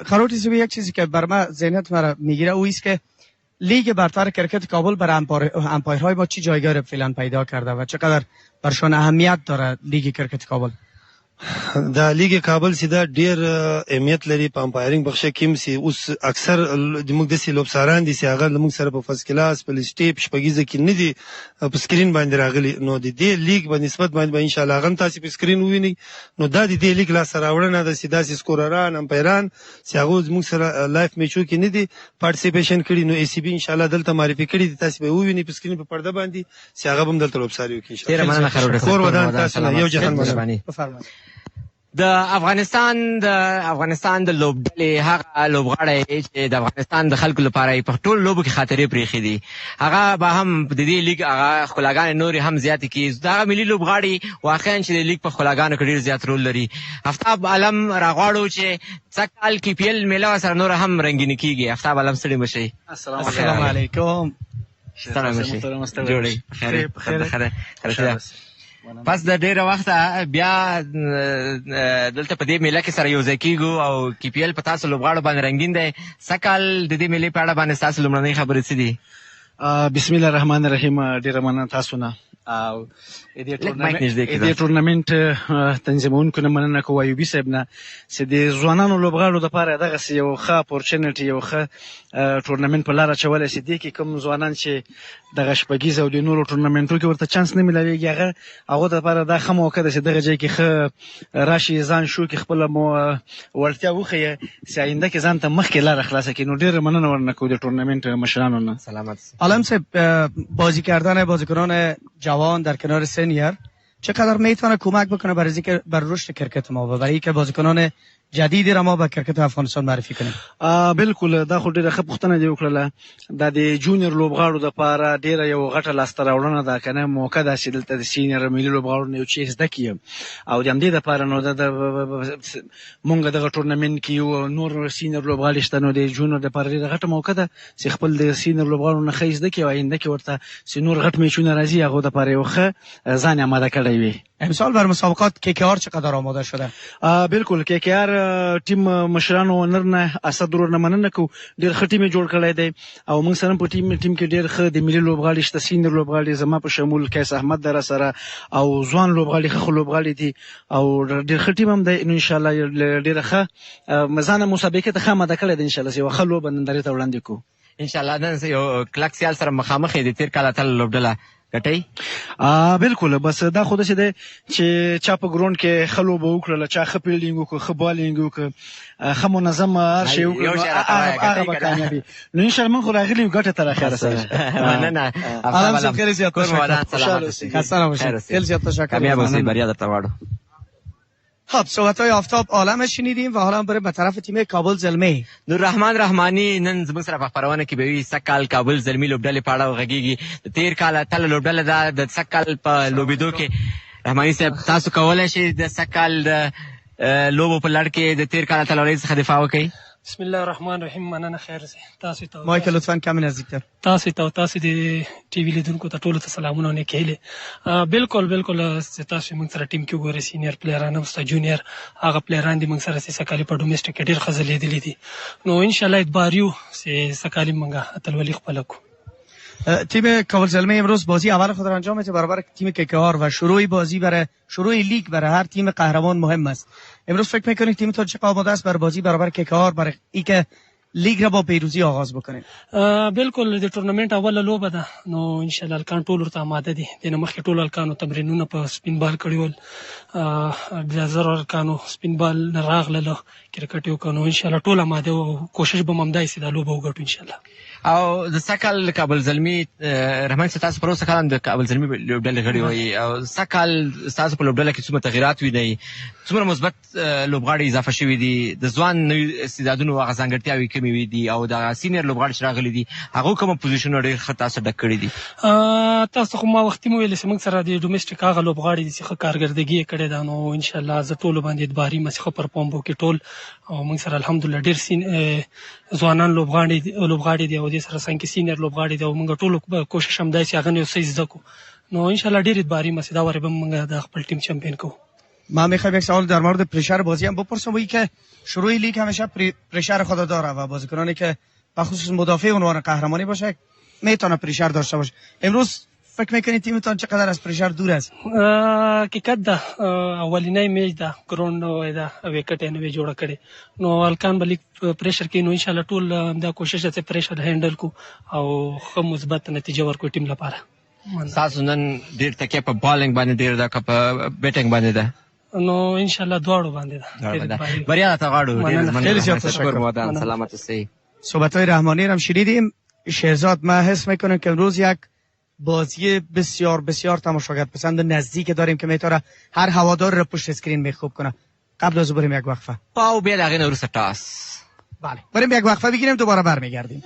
خروٹی صاحب یک چیزی که بر من ذهنیت مرا میگیره او است که لیگ برتر کرکت کابل برای امپایرهای ما چی جایگاه فعلا پیدا کرده و چقدر برشان اهمیت داره لیگ کرکت کابل؟ دا لیگ کابل سي دا ډیر اهمیت لري په امپایرینګ بخښه کې هم سي. اوس اکثر د موږ داسې لوبساران دي چې هغه له موږ سره په فرست کلاس په لیسټې په شپږیزه کې نه دي په سکرین باندې راغلي. نو د دې لیگ په نسبت باندې ان شاء الله هغه هم تاسې په سکرین ووینئ. نو دا د دې لیگ لاسته راوړنه ده چې داسې سکورران امپایران چې هغه موږ سره لایف میچو کې نه دي پارټیسیپیشن کړي. نو ACB ان شاء الله دلته معرفي کړي دي، تاسې به ووینئ په سکرین په پرده باندې چې هغه هم دلته لوبساري وکړي ان شاء الله. کور ودان تاسو یو جهان مهرباني. د افغانستان د لوبډلې هغه لوبغاړی چې د افغانستان د خلکو لپاره په ټول لوبو کې خاطرې پرېښې دي، هغه به هم د دې لیګ هغه ښکلاګانې نورې هم زیاتې کړي. دغه ملي لوبغاړي واقعا چې د لیګ په ښکلاګانو کې ډېر زیات رول لري. افتاب عالم راغواړو چې سږ کال KPL میله سره نور هم رنګینې کېږي. افتاب عالم ستړي مه شئ. السلام علیکم. ستړی مه شئ، جوړئ خیر. پس د ډېره وخته بیا دلته په دې میله کې سره یو ځای کېږو او KPL په تاسو لوبغاړو باندې رنګین دی. سږ کال د دې میلې په اړه باندې ستاسو لومړنۍ خبرې څه دي؟ بسم الله الرحمن الرحیم. ډېره مننه تاسو نه. او دې ټورنمنت تنظیمونکو نه مننه کوو ایوبي صاحب نه چې د ځوانانو لوبغاړو دپاره دغسې یو ښه اپورچونټي یو ښه ټورنمنت په لاره اچولی چې دې کې کوم ځوانان چې دغه شپږیز او د نورو ټورنمنټو کې ورته چانس نه میلاویږي هغو دپاره دا ښه موقع ده چې دغه ځای کې ښه راشي ځان شو کې خپله وړتیا وښیه چې آینده کې ځان ته مخکې لاره خلاصه کړي. نو ډېره مننه ورنه کوو د ټورنمنت مشرانو نه. سلامت. عالم صاحب، بازی کردن بازیکنان جوان در کنار سنیر چقدر میتونه کمک بکنه بر رشد کرکت ما و برای اینکه بازیکنان جدیدی را ما به کرکت افغانستان معرفی کنیم؟ بالکل، دا خو ډېره ښه پوښتنه دې وکړله. دا د جونیور لوبغاړو دپاره ډېره یو غټه لاسته راوړنه ده که نه، موقع ده چې دلته د سینیر ملي لوبغاړو نه یو څه زده کړي. او د همدې دپاره نو مونږ دغه ټورنمنټ کې یو نور سینیر لوبغاړي شته، نو د جونیور دپاره ډېره غټه موقع ده چې خپل د سینیر لوبغاړو نه ښه زده کړي او آینده کې ورته چې نور غټ میچونه راځي هغو دپاره یو ښه ځان آماده کړی وي. امسال بر مسابقات KKR چقدر آماده شده؟ بالکل، KKR ټیم مشرانو نر نه اسد ورور نه مننه کوو، ډېر ښه ټیم یې جوړ کړی دی او موږ سره په ټیم کې ډېر ښه د ملي لوبغاړي شته، سینیر لوبغاړي زما په شمول کیس احمد در سره او ځوان لوبغاړي ښه لوبغاړي دي او ډېر ښه ټیم هم دی. نو انشاءالله ډېره ښه ځان مسابقې ته ښه آماده کړی دی. انشاءالله یوه ښه لوبه نندارې ته وړاندې کوو. انشاءالله نن یو کلک سیال سره مخامخ یې د تېر کال اتله لوبډله ګټئ. بالکل، بس دا خو داسې دی چې چا په ګراونډ کې ښه لوبه وکړله، چا ښه فیلډینګ وکړو، ښه بالینګ وکړو، ښه منظم هر شی وکړو، هغه به کامیابي. نو انشاءالله موږ خو راغلي یو ګټې ته راخیره سره. مننه. عالم صاحب خیلی زیاد تشکر. کامیاب اوسئ، بریا درته غواړو. خب صحبت‌های آفتاب عالم شنیدیم و حالا بریم به طرف تیم کابل زلمی. نوررحمان رحمانی نن زموږ سره په خپرونه کې به وي. سږ کابل زلمی لوبډلې په اړه غږیږي. د تېر کال اتله لوبډله ده. د سږ کال په لوبېدو کې رحماني صاحب تاسو کولی شئ د سږ کال د لوبو په لړ کې د تېر کال اتلولۍ څخه دفاع وکړئ؟ بسم الله الرحمن الرحیم. مننه. خیر زه تاسو ته مایک لطفا کم نزدیکتر. تاسو د ټي وي لیدونکو ته ټولو ته سلامونه او نیکې هیلې. بالکل تاسو موږ سره ټیم کې وګورئ، سینیر پلیران هم شته، جونیر هغه پلیران دي موږ سره چې سږکال په ډومېسټک کې ډېر ښه ځلېدلي دي. نو انشاءالله اعتبار یو چې سږکال موږ اتلولي خپله کړو. تیم کابل زلمی امروز بازی اول خود را انجام میده برابر تیم KKR و شروع لیگ برای هر تیم قهرمان مهم است. امروز فکر میکنید تیمتون چقدر آماده است بر بازی برابر KKR برای اینکه لیگ را با پیروزی آغاز بکنید؟ بالکل، د ټورنمنت اوله لوبه ده، نو انشاءالله الکان ټول ورته آماده دي. دنه مخکې ټول الکانو تمرینونه په سپین بال کړي ول، د زرو الکانو سپین بال راغله کرکټ یو کنو. انشاءالله ټول آماده او کوشش به ممدای سي د لوبه وګټو انشاءالله. او د سږ کال کابل زلمی رحمان صاحب تاسو پروسه کال د کابل زلمی لوبډلې غړي وایي او سږ کال تاسو په لوبډله کې څومره تغیرات وینئ، څومره مثبت لوبغاړي اضافه شوي دي، د ځوان نوي استعدادونو هغه ځانګړتیاوې کومې دي او د سینیر لوبغاړي چې راغلي دي هغو کومه پوزیشنونه ډېر ښه تاسو ډک کړي دي؟ تاسو خو ما وختي مو ویلې چې موږ سره د ډومېسټک هغه لوبغاړي دي چې ښه کارګردګي یې کړې ده. نو انشاءالله زه ټولو باندې اعتباري یم چې ښه پرفارم به وکړي ټول. او موږ سره الحمدلله ډېر ځوانان لوبغاړي دي او دې سره څنګه سینیر لوبغاړي دي او موږ ټولو کوشش هم دی چې هغه یو څه زده کړو. نو انشاءالله ډېر اعتباري یم چې دا وارې به موږ د خپل ټیم چمپیون کوو. من میخوام یک سوال در مورد پرشر بازی هم بپرسم. وی که شروع لیگ همیشه پرشر خود داره و بازیکنانی که بخصوص مدافع عنوان قهرمانی باشه میتونه پرشر داشته باشه. امروز فکر میکنید تیمتون چقدر از پرشر دور است؟ حقیقت ده اولینی میچ ده ګراوند ده وکټ یې نوې جوړه کړې، نو الکان به لیګ پریشر کې. نو انشاءالله ټول دا کوشش ده چې پریشر هینډل کو او ښه مثبت نتیجه ورکړو ټیم لپاره. تاسو نن ډېر تکیه په بالینګ باندې ډېر ده که په بیټینګ باندې ده؟ نو انشاءالله دواړو باندې ده. بریا ته غواړو. خیلی زیاد تشکر. سلامت اوسئ. صحبت‌های رحمانی هم شنیدیم. شهرزاد، من حس میکنم که امروز یک بازی بسیار بسیار تماشاگر پسند و نزدیک داریم که میتونه هر هوادار رو پشت اسکرین میخوب کنه. قبل از بریم یک وقفه. پاو بیا دقیقه نورو ستاس. بله، بریم یک وقفه بگیریم، دوباره برمیگردیم.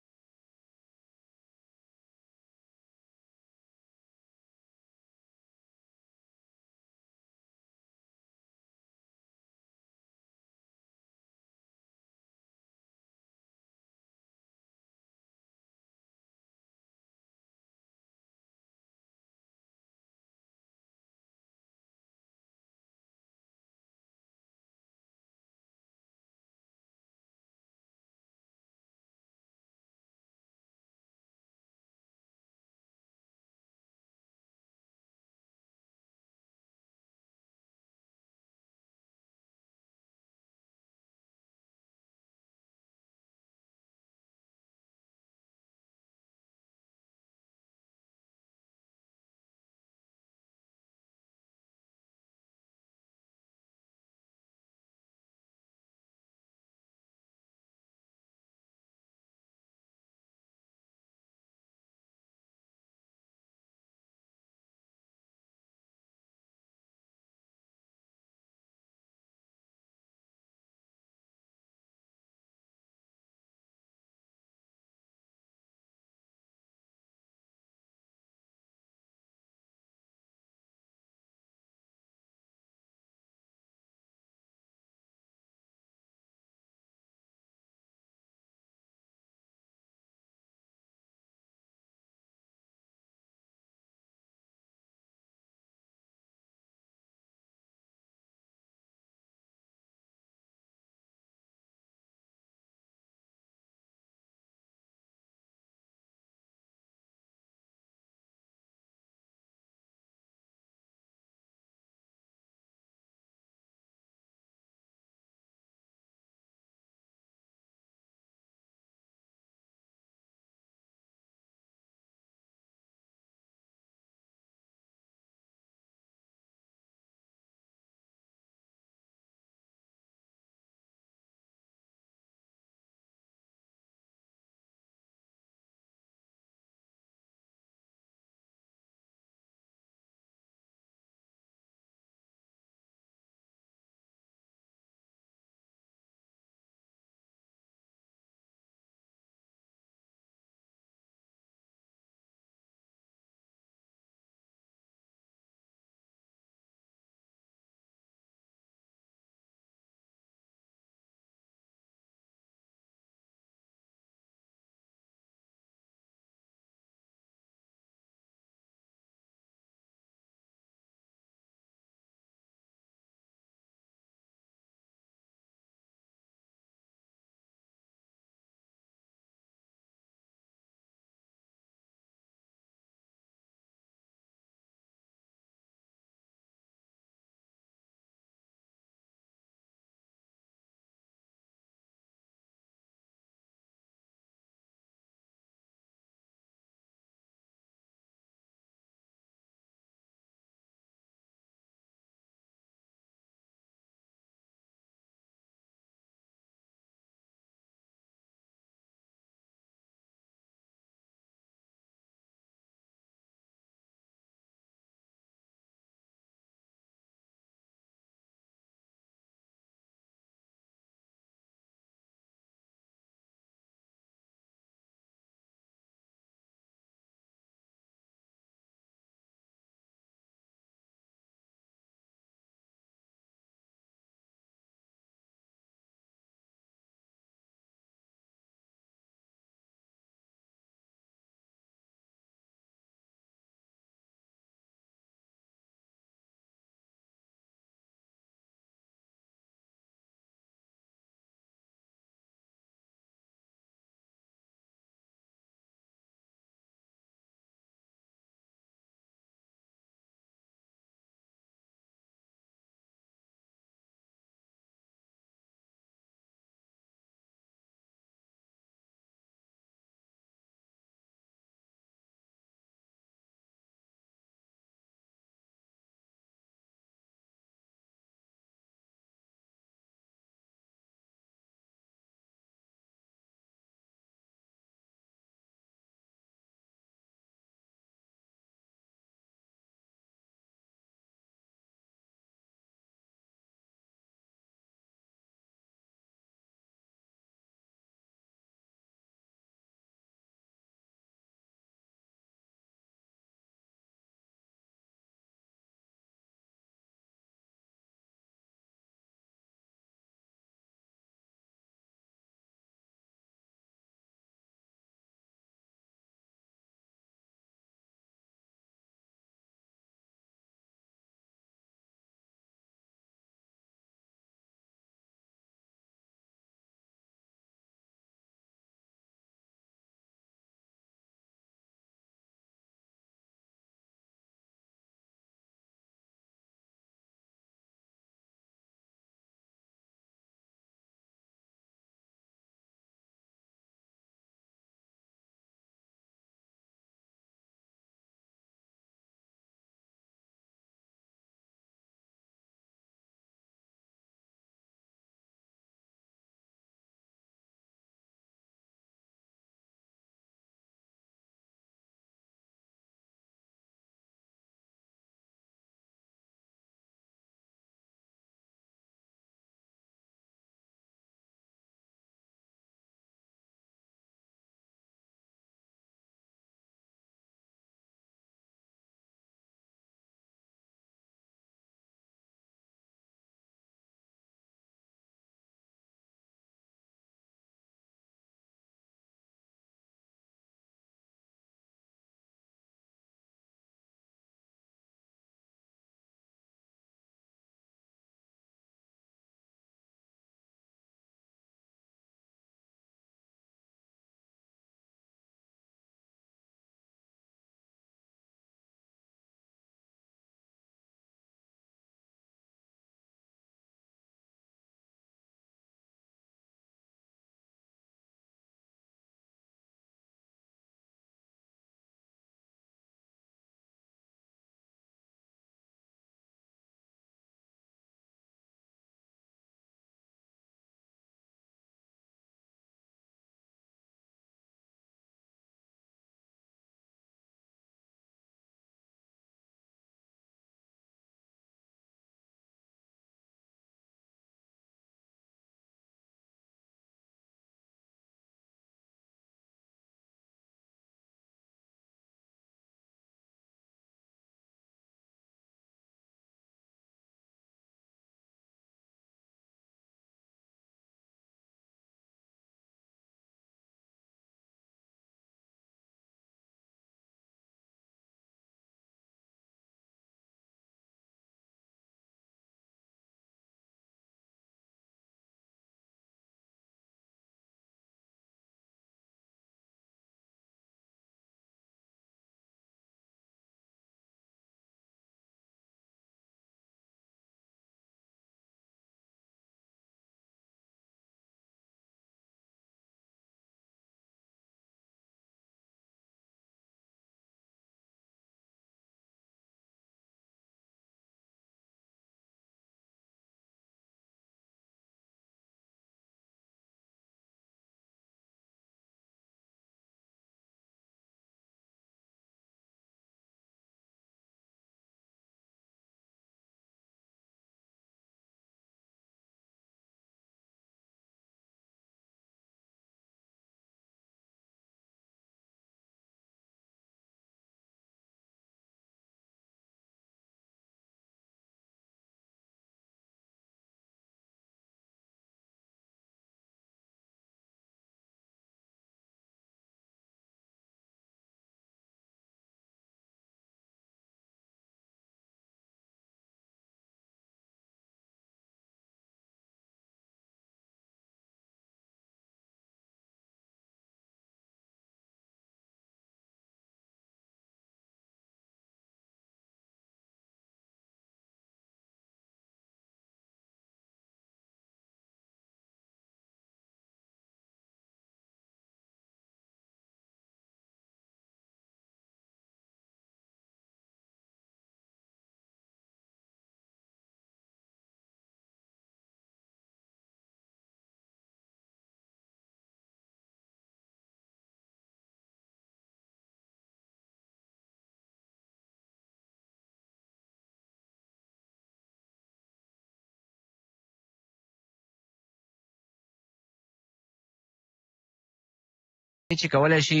چې کولی شي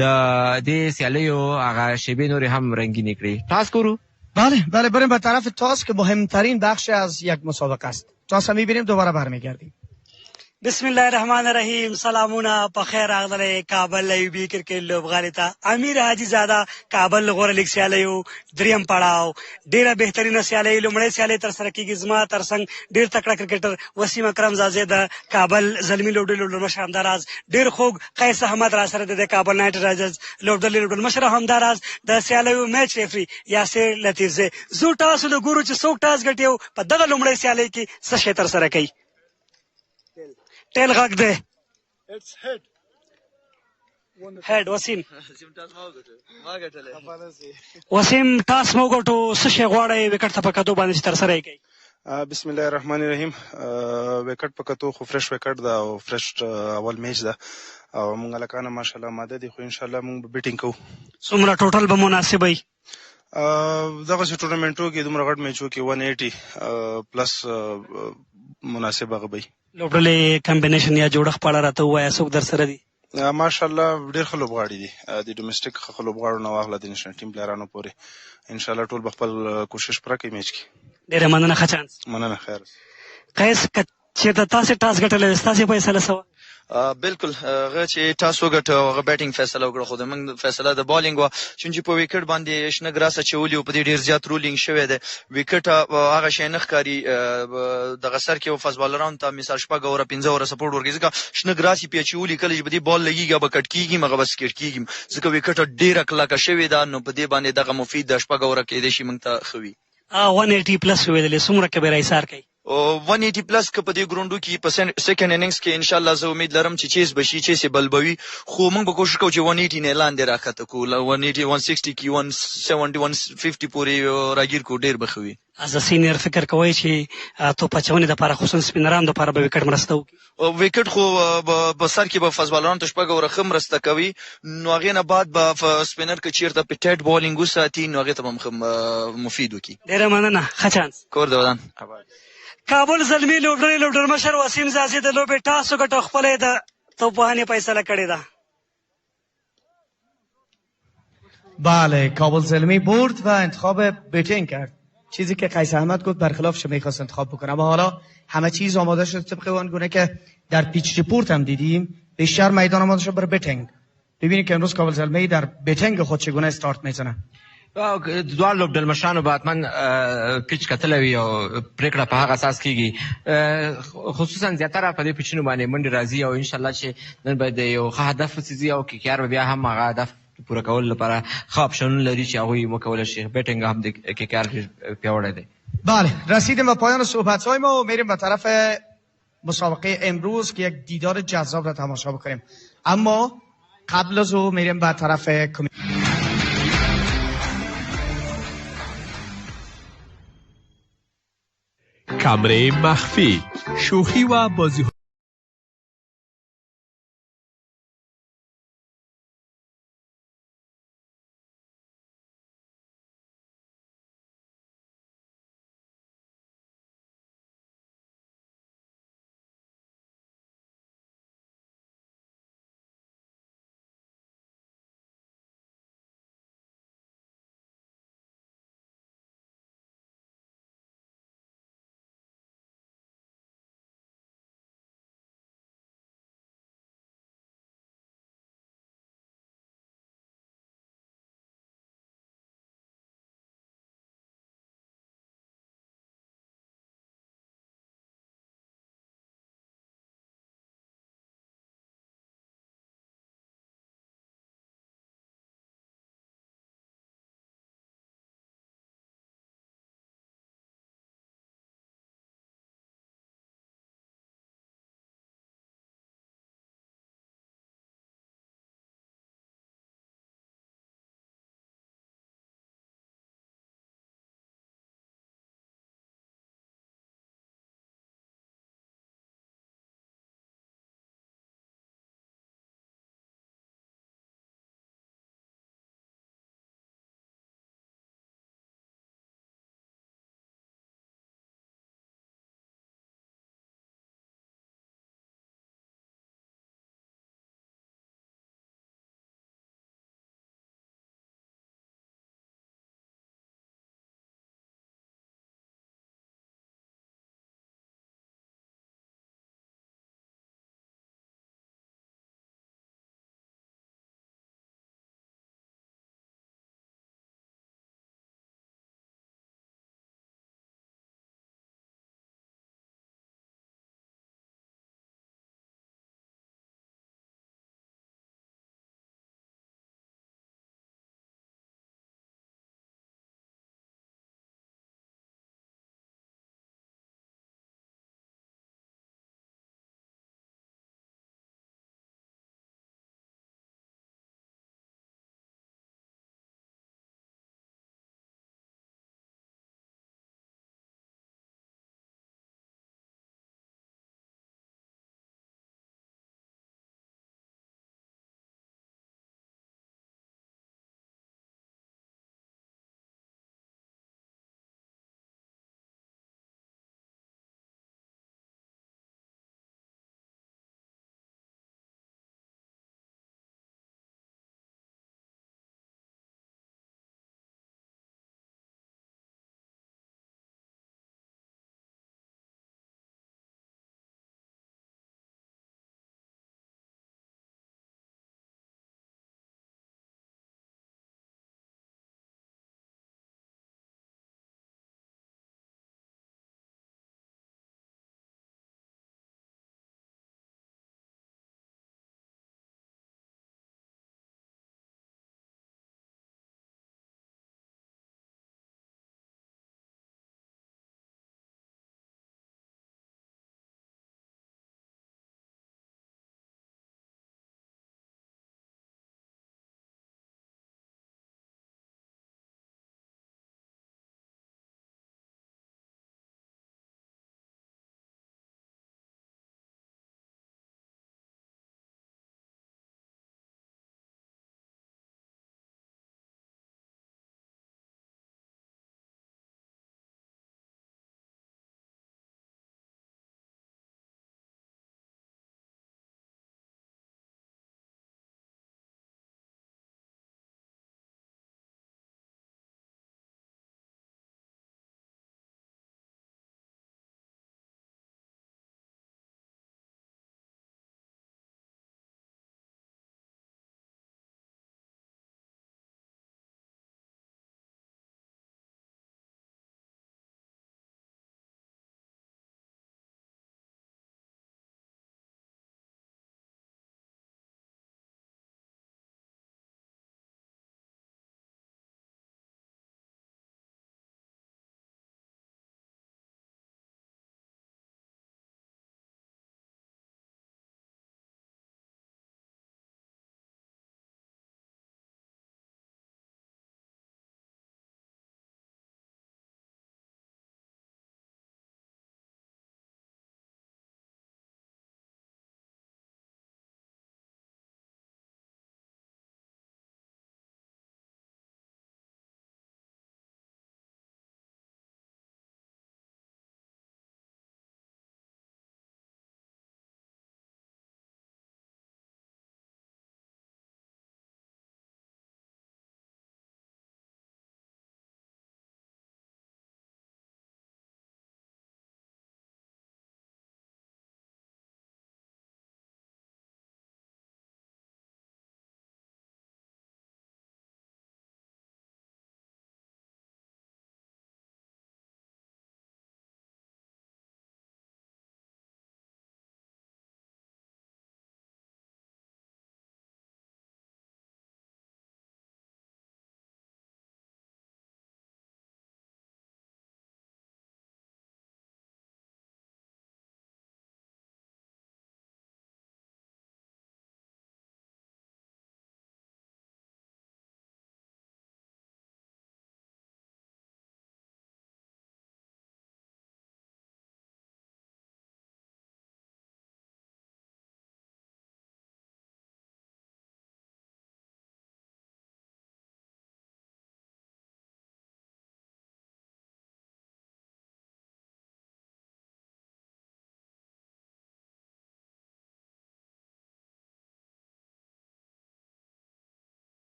د دې سیالیو هغه شیبې نورې هم رنگینې کړي. تاس کرو؟ بله بریم به طرف تاس که مهمترین بخش از یک مسابقه است. تاس هم میبینیم دوباره برمیگردیم. بسم الله الرحمن الرحیم. سلامونه په خیر راغلی کابل لوبی کرکټ لوبغالي ته. امیر حاجیزاده کابل غوره لیګ سیالیو درېیم پړاو ډېره بهترینه سیالۍ لومړی سیالۍ ترسره کېږي. زما تر څنګ ډېر تکړه کرکټر وسیم اکرم زاده د کابل زلمي لوبډلې لوبډلمشر همداراز ډېر خوږ قیس احمد را سره د کابل نایټ رایډرز لوبډلې لوبډلمشر همداراز د سیالیو میچ ریفري یاسر لطیفزی. زو ټاسو د ګورو چې څوک ټاس ګټي او په دغه لومړی سیالۍ کې څه شی ترسره کوي. ټیل غږ دی. هیډ وسیم ټاس مو ګټو څه شی غواړئ وکټ ته په کتو باندې چې ترسره یې کوي؟ بسم الله الرحمن الرحیم. وکټ په کتو خو فرش وکټ ده او فرش اول میچ ده او موږ هلکان ماشاءالله ماده دي خو انشاءالله موږ به بیټینګ کوو. څومره ټوټل به مناسب وي؟ دغسې ټورنمنټو کې دومره غټ میچو کې 180 پلس مناسب هغه به لوبډلې کمبینیشن یا جوړښت په اړه راته ووایه. څوک در سره دي؟ ماشاءالله ډېر ښه لوبغاړي دي د ډومسټیک ښه لوبغاړو نه واخله د نېشنل ټیم پلیرانو پورې. انشاءالله ټول به خپل کوشش پوره کوي میچ کې. ډېره مننه. ښه چانس. مننه. خیر. قیس که چېرته تاسې ټاس ګټلی ستاسې فیصله څه وه؟ بالکل هغه چې ټاس وګټه هغه بیټینګ فیصله وکړه خو زموږ فیصله د بالینګ وه چونکې په ویکټ باندې شنه ګراس اچولي و په دې ډېر زیات رولینګ شوی دی. ویکټ هغه شی نه ښکاري دغه سر کې فاست بالرانو ته مثال 6 اوره 15 اوره سپورټ ورکوي ځکه شنه ګراس یې پې اچولي کله چې په دې بال لګېږي به کټ کېږي هغه به سکېټ کېږي ځکه ویکټ ډېره کلکه شوې ده نو په دې باندې دغه مفید د 6 اوره کېدای شي موږ ته ښه وي. 180 پلس ویلې څومره کې به رایسار کوي؟ 180 پلس که په دې ګروندو کې په سیکنډ اننګز کې انشاءالله زه امید لرم چې چیس بشي چیس یې بلبوي خو موږ به کوشش کوو چې 180 نه لاندې راښکته کړو 180 160 کې 170 150 پورې راګیر کړو ډېر به ښه وي. از سینیر فکر کوئ چې توپ اچونې دپاره خصوصا سپینرانو دپاره به ویکټ مرسته وکړي؟ ویکټ خو په سر کې به فاست بالرانو ته 6 اوره ښه مرسته کوي نو هغې نه بعد به سپینر که چېرته په ټیټ بالینګ وساتي نو هغې ته به هم مفید وکړي. ډېره مننه. ښه چانس. کور د ودان. کابل زلمي لوبډلې لوبډلمشر وسیم زاده د لوبې ټاس وګټه خپله یې د توپوهنې فیصله کړې ده. بله کابل زلمی برد و انتخاب بیتینگ کرد چیزی که قیس احمد گفت برخلافش میخواست انتخاب بکنه و حالا همه چیز آماده شد طبق اون گونه که در پیچ ریپورت هم دیدیم بیشتر میدان آماده شد برای بیتینگ. ببینید که امروز کابل زلمی در بیتینگ خود چگونه استارت میزنه. دوه لوبډلمشرانو به حتما پیچ کتلی وي او پرېکړه په هغه اساس کېږي خصوصا زیاتره په دې پیچونو باندې منډې راځي او انشاءالله چې نن به د یو ښه هدف وڅېځي او کیکیار به بیا هم هغه هدف پوره کولو لپاره ښه آپشنونه لري چې هغوی وکولی شي. بیټینګ هم د کیکیار پیاوړی دی. بله رسیدیم به پایان صحبت‌های ما و میریم به طرف مسابقه امروز که یک دیدار جذاب را تماشا بکنیم اما قبل از او میریم به طرف کمره مخفی شوخی و بازی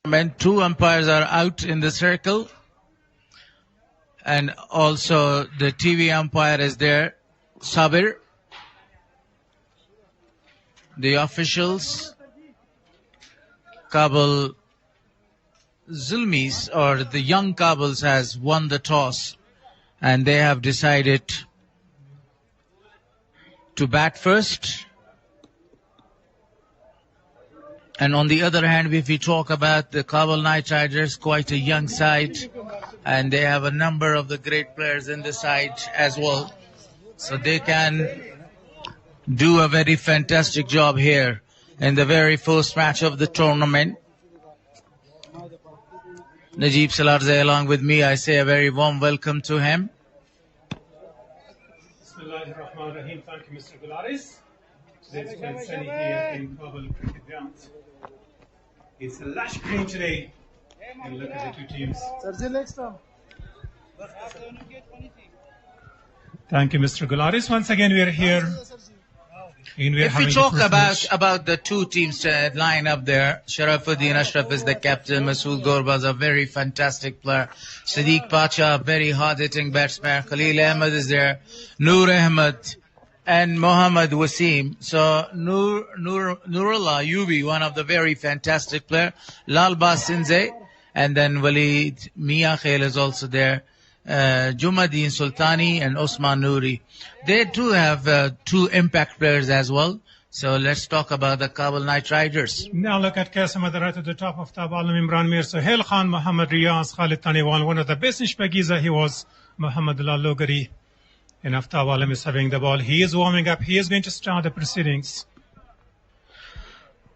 2 umpires are out in the circle. And also the TV umpire is there, Sabir. The officials, Kabul Zalmi, or the young Kabuls, has won the toss, and they have decided to bat first. And on the other hand, if we talk about the Kabul Knight Riders, quite a young side, and they have a number of the great players in the side as well. So they can do a very fantastic job here in the very first match of the tournament. Najib Salarze along with me, I say a very warm welcome to him. Bismillahirrahmanirrahim. Thank you, Mr. Gularis. Today it's quite sunny here in Kabul cricket grounds. It's a lush green today. And look at the two teams. Thank you, Mr. Gularis. Once again, we are here. If we talk about the two teams line up there, Sharafuddin Ashraf is the captain. Masood Gorbaz is a very fantastic player. Sadiq Pacha, very hard-hitting batsman. Khalil Ahmed is there. Noor Ahmed and Mohammad Wasim. So Nurullah Yubi, one of the very fantastic players. Lal Basinze, and then Walid Mia Khail is also there. Jumadin Sultani and Osman Nouri. They too have 2 impact players as well. So let's talk about the Kabul Knight Riders. Now look at Kasim right at the top of Tabalam, Imran Mir, Sohail Khan, Muhammad Riyaz, Khalid Taniwal. One of the best in Shpagiza, he was Muhammad Allah Logari. And Aftab Alam is having the ball. He is warming up. He is going to start the proceedings.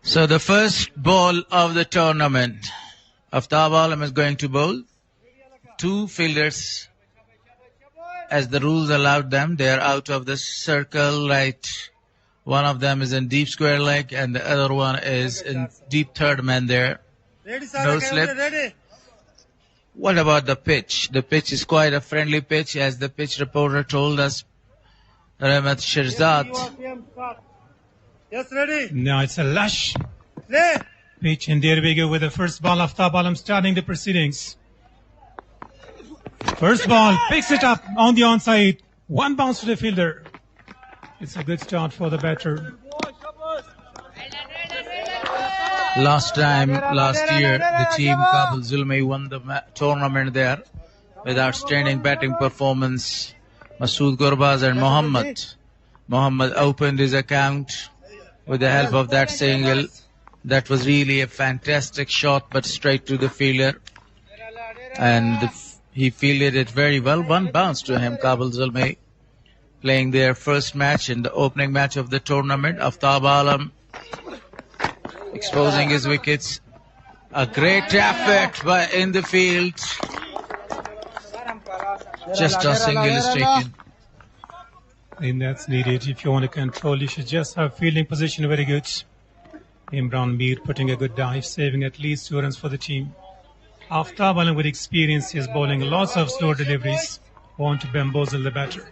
So the first ball of the tournament. Aftab Alam is going to bowl. 2 fielders, as the rules allowed them. They are out of the circle, right? One of them is in deep square leg, and the other one is in deep third man there. No slip. What about the pitch? The pitch is quite a friendly pitch, as the pitch reporter told us. Rahmat Shirzad. Yes, ready. Now it's a lush pitch, and there we go with the first ball of Tabalam starting the proceedings. First ball, picks it up on the onside. 1 bounce to the fielder. It's a good start for the batter. Last year, the team Kabul Zalmi won the tournament there with outstanding batting performance. Masood Gorbaz and Mohammad opened his account with the help of that single. That was really a fantastic shot, but straight to the fielder. And he fielded it very well. 1 bounce to him. Kabul Zalmi playing their first match in the opening match of the tournament. Aftab Alam exposing his wickets. A great effort in the field. Just a single is taken. And that's needed. If you want to control, you should just have fielding position very good. Imran Mir putting a good dive, saving at least 2 runs for the team. Aftab Alam with experience is bowling lots of slow deliveries. Want to bamboozle the batter.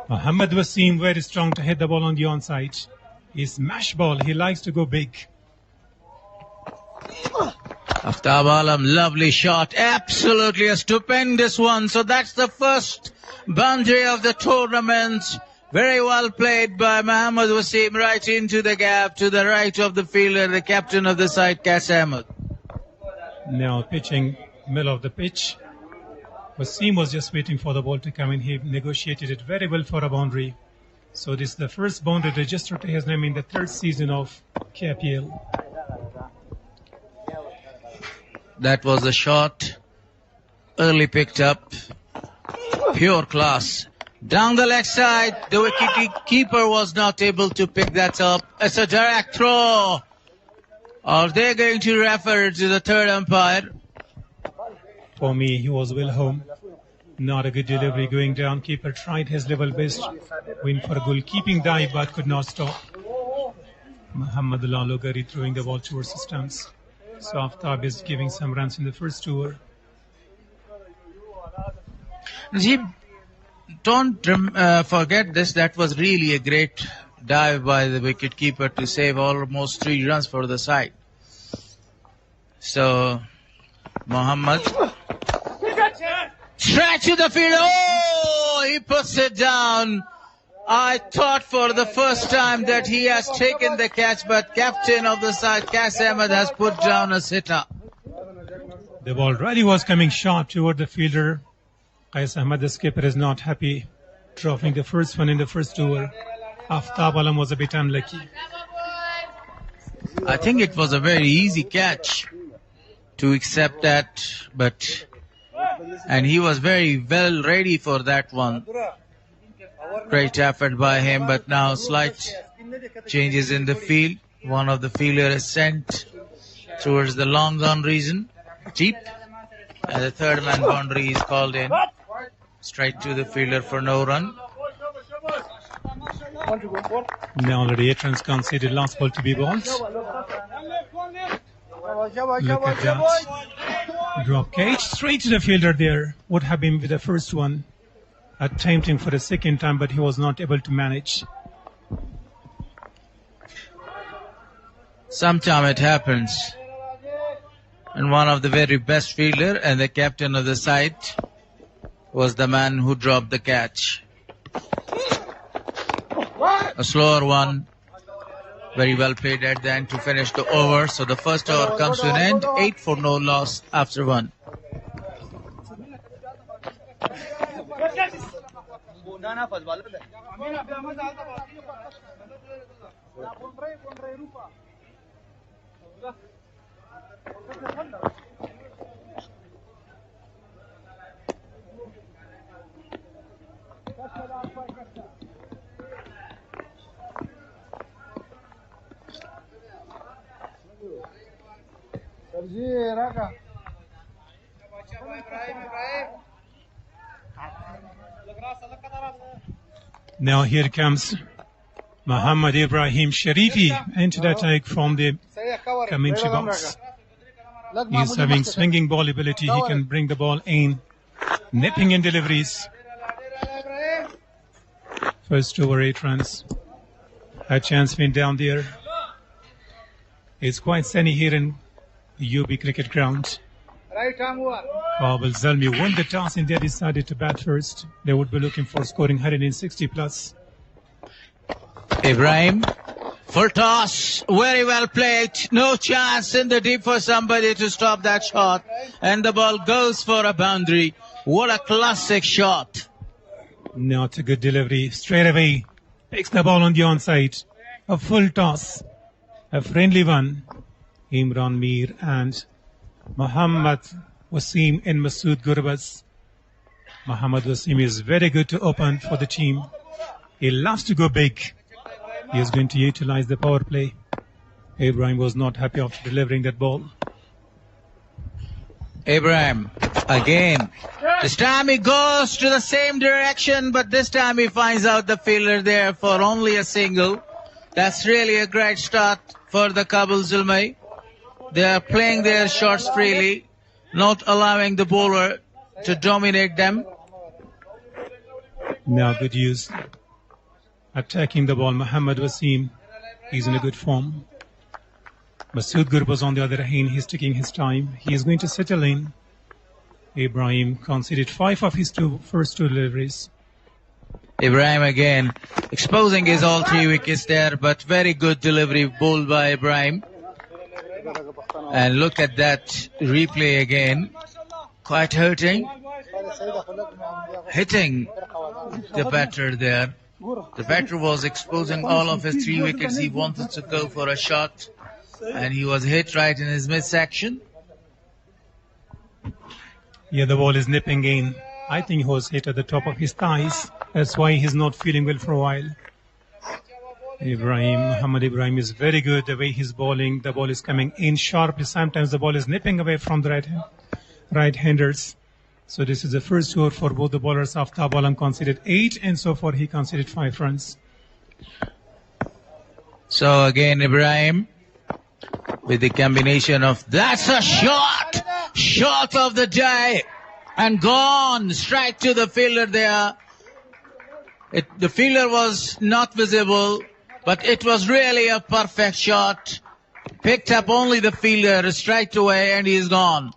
Muhammad Wasim very strong to hit the ball on the onside. His smash ball, he likes to go big. Aftab Alam, lovely shot. Absolutely a stupendous one. So that's the first boundary of the tournament. Very well played by Muhammad Wasim right into the gap to the right of the fielder, the captain of the side, Qais Ahmed. Now pitching middle of the pitch. Wasim was just waiting for the ball to come in. He negotiated it very well for a boundary. So this is the first boundary registered to his name in the 3rd season of AHKPL. That was a shot. Early picked up. Pure class. Down the leg side. The wicket keeper was not able to pick that up. It's a direct throw. Are they going to refer to the 3rd umpire? For me, he was well home. Not a good delivery going down. Keeper tried his level best. Went for a goalkeeping dive but could not stop. Muhammad Logari throwing the ball towards the stumps. So Aftab is giving some runs in the first over. Najib, don't forget this. That was really a great dive by the wicketkeeper to save almost 3 runs for the side. So, Mohammed. Straight to the field. Oh, he puts it down. I thought for the first time that he has taken the catch, but captain of the side, Qais Ahmed, has put down a sitter. The ball really was coming sharp toward the fielder. Qais Ahmed, the skipper, is not happy, dropping the first one in the first over. Aftab Alam was a bit unlucky. I think it was a very easy catch to accept that, and he was very well ready for that one. Great effort by him, but now slight changes in the field. One of the fielders is sent towards the long on region, deep, and the third man boundary is called in. Straight to the fielder for no run. Now already 8 runs conceded, last ball to be bowled. Look at that. Drop cage straight to the fielder there. Would have been with the first one. Attempting for the second time, but he was not able to manage. Sometimes it happens. And one of the very best fielder and the captain of the side was the man who dropped the catch. A slower one. Very well played at the end to finish the over. So the first over comes to an end. 8 for no loss after 1. Now here comes Muhammad Ibrahim Sharifi into the attack from the commentary box. He's having swinging ball ability. He can bring the ball in, nipping in deliveries. First over 8 runs. A chance went down there. It's quite sunny here in UB cricket ground. Kabul Zalmi won the toss and they decided to bat first. They would be looking for scoring 160 plus. Ibrahim, full toss, very well played. No chance in the deep for somebody to stop that shot. And the ball goes for a boundary. What a classic shot. Not a good delivery. Straight away, picks the ball on the onside. A full toss. A friendly one. Imran Mir and Muhammad Wasim and Masood Gurbaz. Muhammad Wasim is very good to open for the team. He loves to go big. He is going to utilize the power play. Ibrahim was not happy after delivering that ball. Ibrahim again. This time he goes to the same direction, but this time he finds out the fielder there for only a single. That's really a great start for the Kabul Zalmi. They are playing their shots freely, not allowing the bowler to dominate them. Now good use. Attacking the ball, Muhammad Wasim. He's in a good form. Masood Gurbaz on the other hand, he's taking his time. He is going to settle in. Ibrahim conceded 5 of his first two deliveries. Ibrahim again exposing his all 3 wickets there, but very good delivery bowled by Ibrahim. And look at that replay again. Quite hurting. Hitting the batter there. The batter was exposing all of his 3 wickets. He wanted to go for a shot and he was hit right in his midsection. Yeah, the ball is nipping in. I think he was hit at the top of his thighs. That's why he's not feeling well for a while. Muhammad Ibrahim is very good the way he's bowling. The ball is coming in sharply. Sometimes the ball is nipping away from the right-handers. So this is the first over for both the bowlers. Aftab Alam conceded 8 and so far he conceded 5 runs. So again Ibrahim with the combination of that's a shot of the day and gone straight to the fielder there. The fielder was not visible, but it was really a perfect shot. picked up only the fielder, striked away, and he is gone.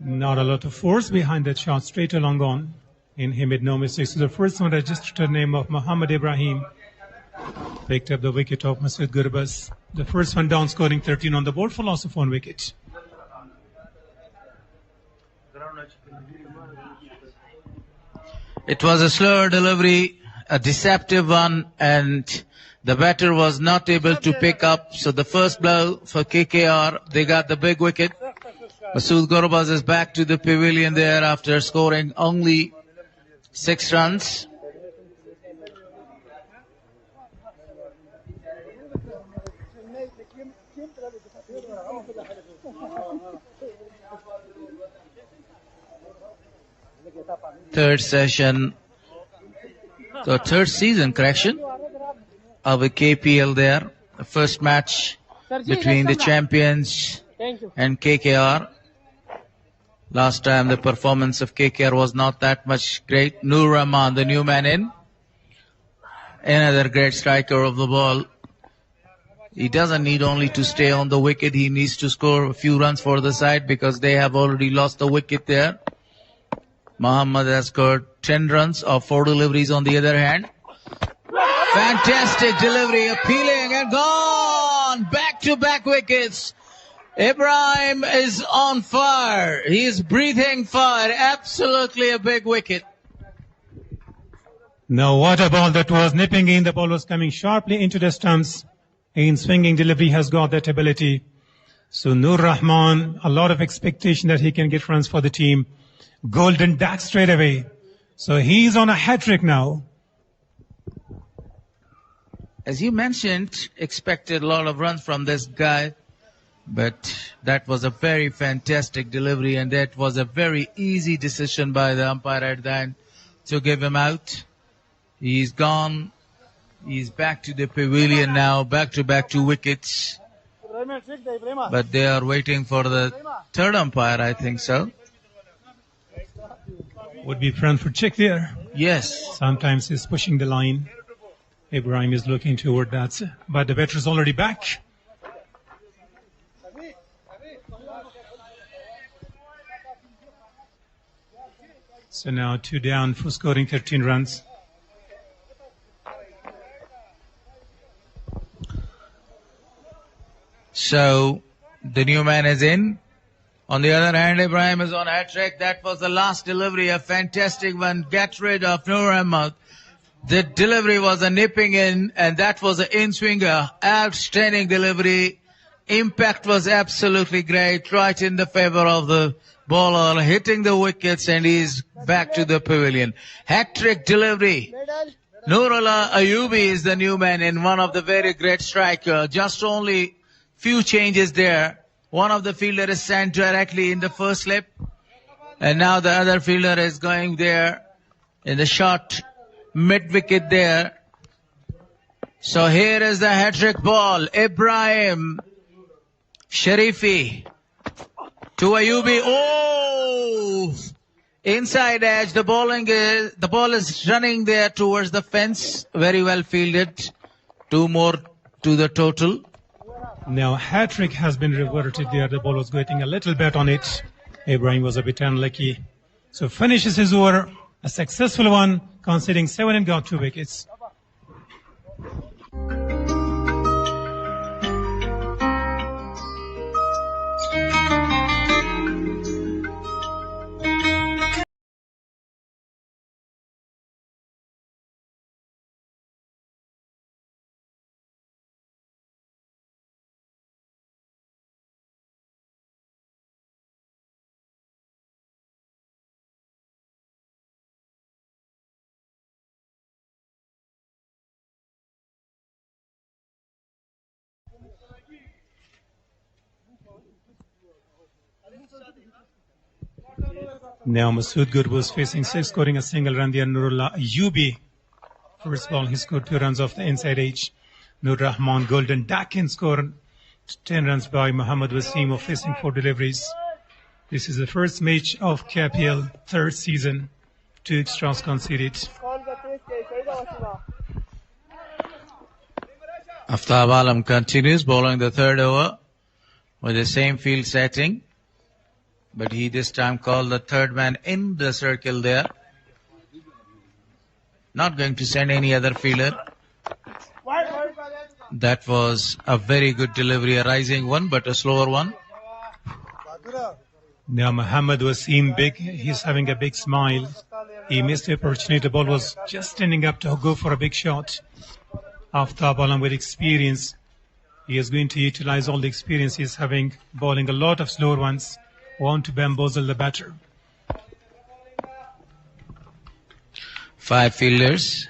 Not a lot of force behind that shot, straight along on. And he made no mistakes. So the first one registered the name of Muhammad Ibrahim. Picked up the wicket of Masood Gurbaz. The first one down, scoring 13 on the board for loss of 1 wicket. It was a slower delivery, a deceptive one, and the batter was not able to pick up. So the first blow for KKR, they got the big wicket. Masood Gurbaz is back to the pavilion there after scoring only 6 runs. Third season, correction, of a KPL there. The first match between the champions and KKR. Last time the performance of KKR was not that much great. Nur Rahman, the new man in. Another great striker of the ball. He doesn't need only to stay on the wicket. He needs to score a few runs for the side because they have already lost the wicket there. Muhammad has scored 10 runs of 4 deliveries on the other hand. Fantastic delivery, appealing and gone. Back-to-back wickets. Ibrahim is on fire. He is breathing fire. Absolutely a big wicket. Now what a ball that was, nipping in. The ball was coming sharply into the stumps. In swinging delivery has got that ability. So Nur Rahman, a lot of expectation that he can get runs for the team. Golden duck straight away. So he's on a hat-trick now. As you mentioned, expected a lot of runs from this guy. But that was a very fantastic delivery, and that was a very easy decision by the umpire at the end to give him out. He's gone. He's back to the pavilion now, back-to-back 2 wickets. But they are waiting for the third umpire, I think so. Would be front for check there. Yes. Sometimes he's pushing the line. Ibrahim is looking toward that. But the batter is already back. So now 2 down for scoring 13 runs. So the new man is in. On the other hand, Ibrahim is on hat-trick. That was the last delivery, a fantastic one. Get rid of Nur Ahmad. The delivery was a nipping in, and that was an in-swinger. Outstanding delivery. Impact was absolutely great, right in the favor of the bowler, hitting the wickets, and he's back to the pavilion. Hat-trick delivery. Nurullah Ayubi is the new man in, one of the very great striker. Just only few changes there. One of the fielder is sent directly in the first slip, and now the other fielder is going there in the short mid-wicket there. So here is the hat-trick ball. Ibrahim Sharifi to Ayubi. Oh! Inside edge. The ball is running there towards the fence. Very well fielded. 2 more to the total. Now hat-trick has been reverted there. The ball was getting a little bit on it. Ibrahim was a bit unlucky. So finishes his over. A successful one, conceding 7 and got 2 wickets. Now Masood Gurbaz was facing 6, scoring a single run there. Nurullah Ayubi. First ball, he scored 2 runs off the inside edge. Nur Rahman golden duck and scored 10 runs by Muhammad Wasim of facing 4 deliveries. This is the first match of KPL, 3rd season. 2 extras conceded. Aftab Alam continues bowling the third over with the same field setting. But he this time called the third man in the circle there. Not going to send any other fielder. That was a very good delivery, a rising one, but a slower one. Now Muhammad was seen big. He's having a big smile. He missed the opportunity. The ball was just standing up to go for a big shot. Aftab Alam with experience. He is going to utilize all the experience he's having, bowling a lot of slower ones. Want to bamboozle the batter. 5 fielders.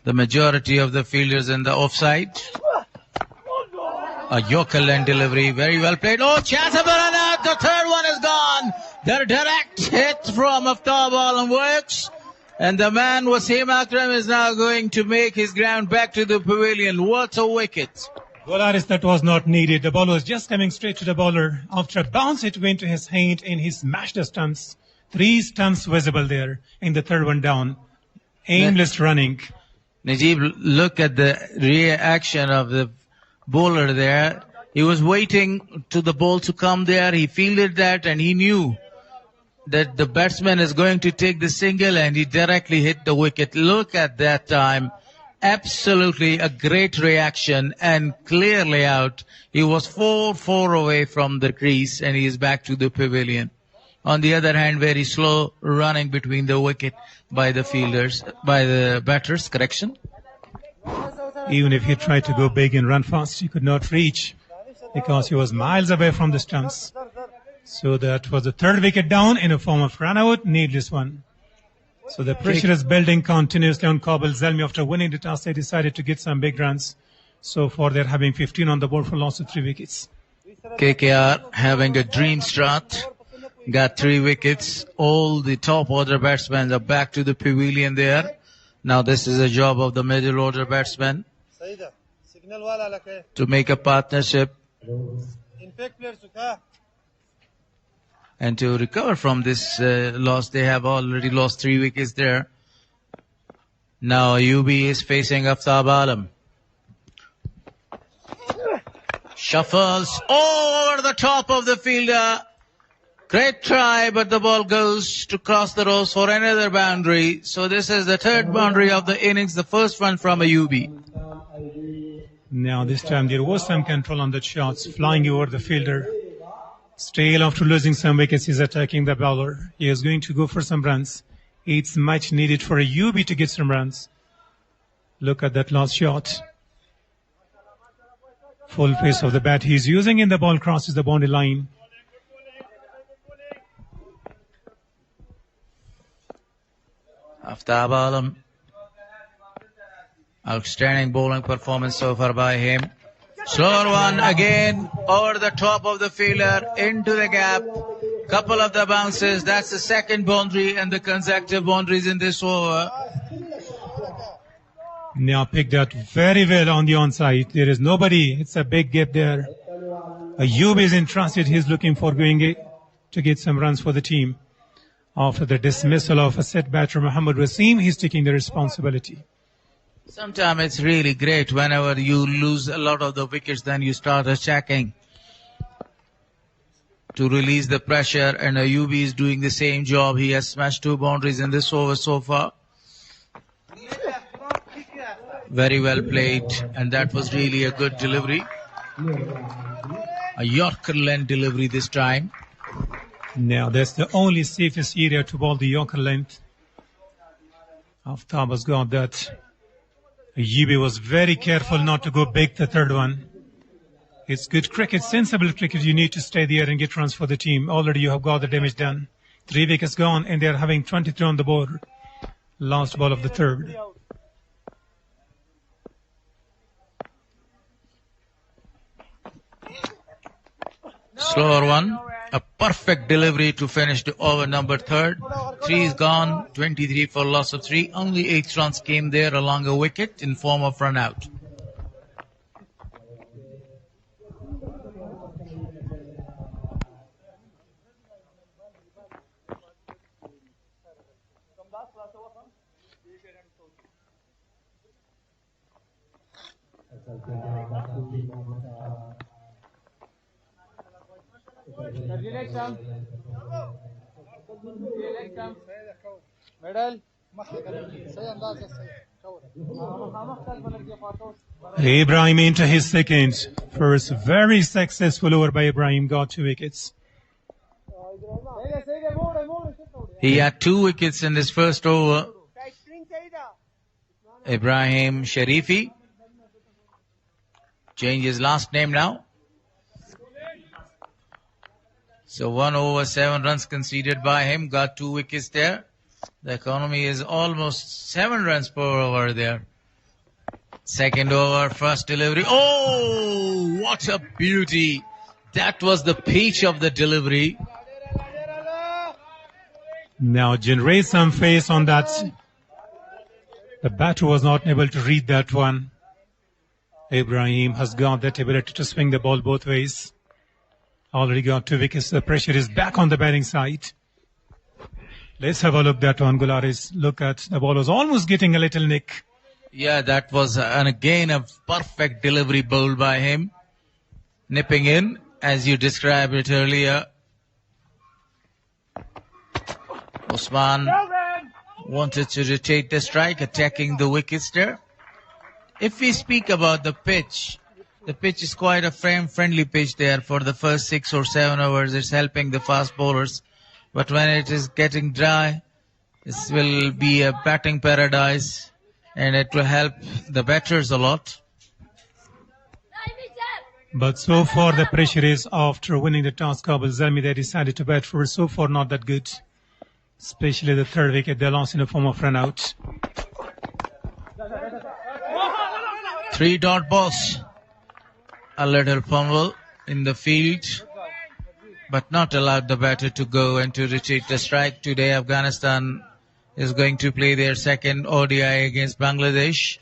The majority of the fielders in the offside. A Yorker length delivery. Very well played. Oh, chance of a run out. The third one is gone. The direct hit from Aftab Alam works. And the man Wasim Akram is now going to make his ground back to the pavilion. What a wicket. Golaris, that was not needed. The ball was just coming straight to the bowler. After a bounce, it went to his hand and he smashed the stumps. 3 stumps visible there in the third one down. Aimless running. Najib, look at the reaction of the bowler there. He was waiting to the ball to come there. He fielded that and he knew that the batsman is going to take the single and he directly hit the wicket. Look at that time. Absolutely a great reaction and clearly out. He was 4 away from the crease and he is back to the pavilion. On the other hand, very slow running between the wicket by the fielders, by the batters, correction. Even if he tried to go big and run fast, he could not reach because he was miles away from the stumps. So that was the third wicket down in a form of run out, needless one. So the pressure is building continuously on Kabul Zalmi. After winning the toss, they decided to get some big runs. So far, they're having 15 on the board for loss of 3 wickets. KKR having a dream start. Got 3 wickets. All the top order batsmen are back to the pavilion there. Now this is a job of the middle order batsmen to make a partnership and to recover from this loss. They have already lost 3 wickets there. Now Ayubi is facing Aftab Alam. Shuffles over the top of the fielder. Great try, but the ball goes to cross the rows for another boundary. So this is the third boundary of the innings, the first one from Ayubi. Now this time there was some control on the shots, flying over the fielder. Still, after losing some wickets, he's attacking the bowler. He is going to go for some runs. It's much needed for Ayubi to get some runs. Look at that last shot. Full face of the bat he's using, and the ball crosses the boundary line. Aftab Alam. Outstanding bowling performance so far by him. Slower one again over the top of the fielder into the gap. Couple of the bounces. That's the second boundary and the consecutive boundaries in this over. Now picked that very well on the onside. There is nobody. It's a big gap there. Ayub is interested. He's looking for going to get some runs for the team. After the dismissal of a set batter, Muhammad Wasim, he's taking the responsibility. Sometimes it's really great whenever you lose a lot of the wickets, then you start attacking to release the pressure, and Ayubi is doing the same job. He has smashed 2 boundaries in this over so far. Very well played, and that was really a good delivery. A Yorker length delivery this time. Now that's the only safest area to bowl the Yorker length. Aftab has got that. Ayubi was very careful not to go big the third one. It's good cricket, sensible cricket. You need to stay there and get runs for the team. Already you have got the damage done. 3 wickets gone and they're having 23 on the board. Last ball of the third. Slower one. A perfect delivery to finish the over number 3rd. 3 is gone, 23 for loss of 3. Only 8 runs came there along a wicket in form of run out. Ibrahim into his second. First very successful over by Ibrahim, got 2 wickets. He had 2 wickets in his first over. Ibrahim Sharifi. Change his last name now. So 1 over 7 runs conceded by him. Got 2 wickets there. The economy is almost 7 runs per over there. Second over, first delivery. Oh, what a beauty. That was the pitch of the delivery. Now generate some face on that. The batter was not able to read that one. Ibrahim has got that ability to swing the ball both ways. Already got 2 wickets. The pressure is back on the batting side. Let's have a look at that one, Gularis. Look at the ball was almost getting a little nick. Yeah, that was again a perfect delivery bowled by him. Nipping in, as you described it earlier. Usman wanted to rotate the strike, attacking the wickets there. If we speak about the pitch is quite a frame-friendly pitch there for the first 6 or 7 overs. It's helping the fast bowlers. But when it is getting dry, this will be a batting paradise, and it will help the batters a lot. But so far the pressure is after winning the toss. Kabul Zalmi, they decided to bat first. So far not that good. Especially the 3rd wicket they lost in the form of run out. 3 dot balls. A little fumble in the field, but not allowed the batter to go and to retreat the strike. Today Afghanistan is going to play their second ODI against Bangladesh.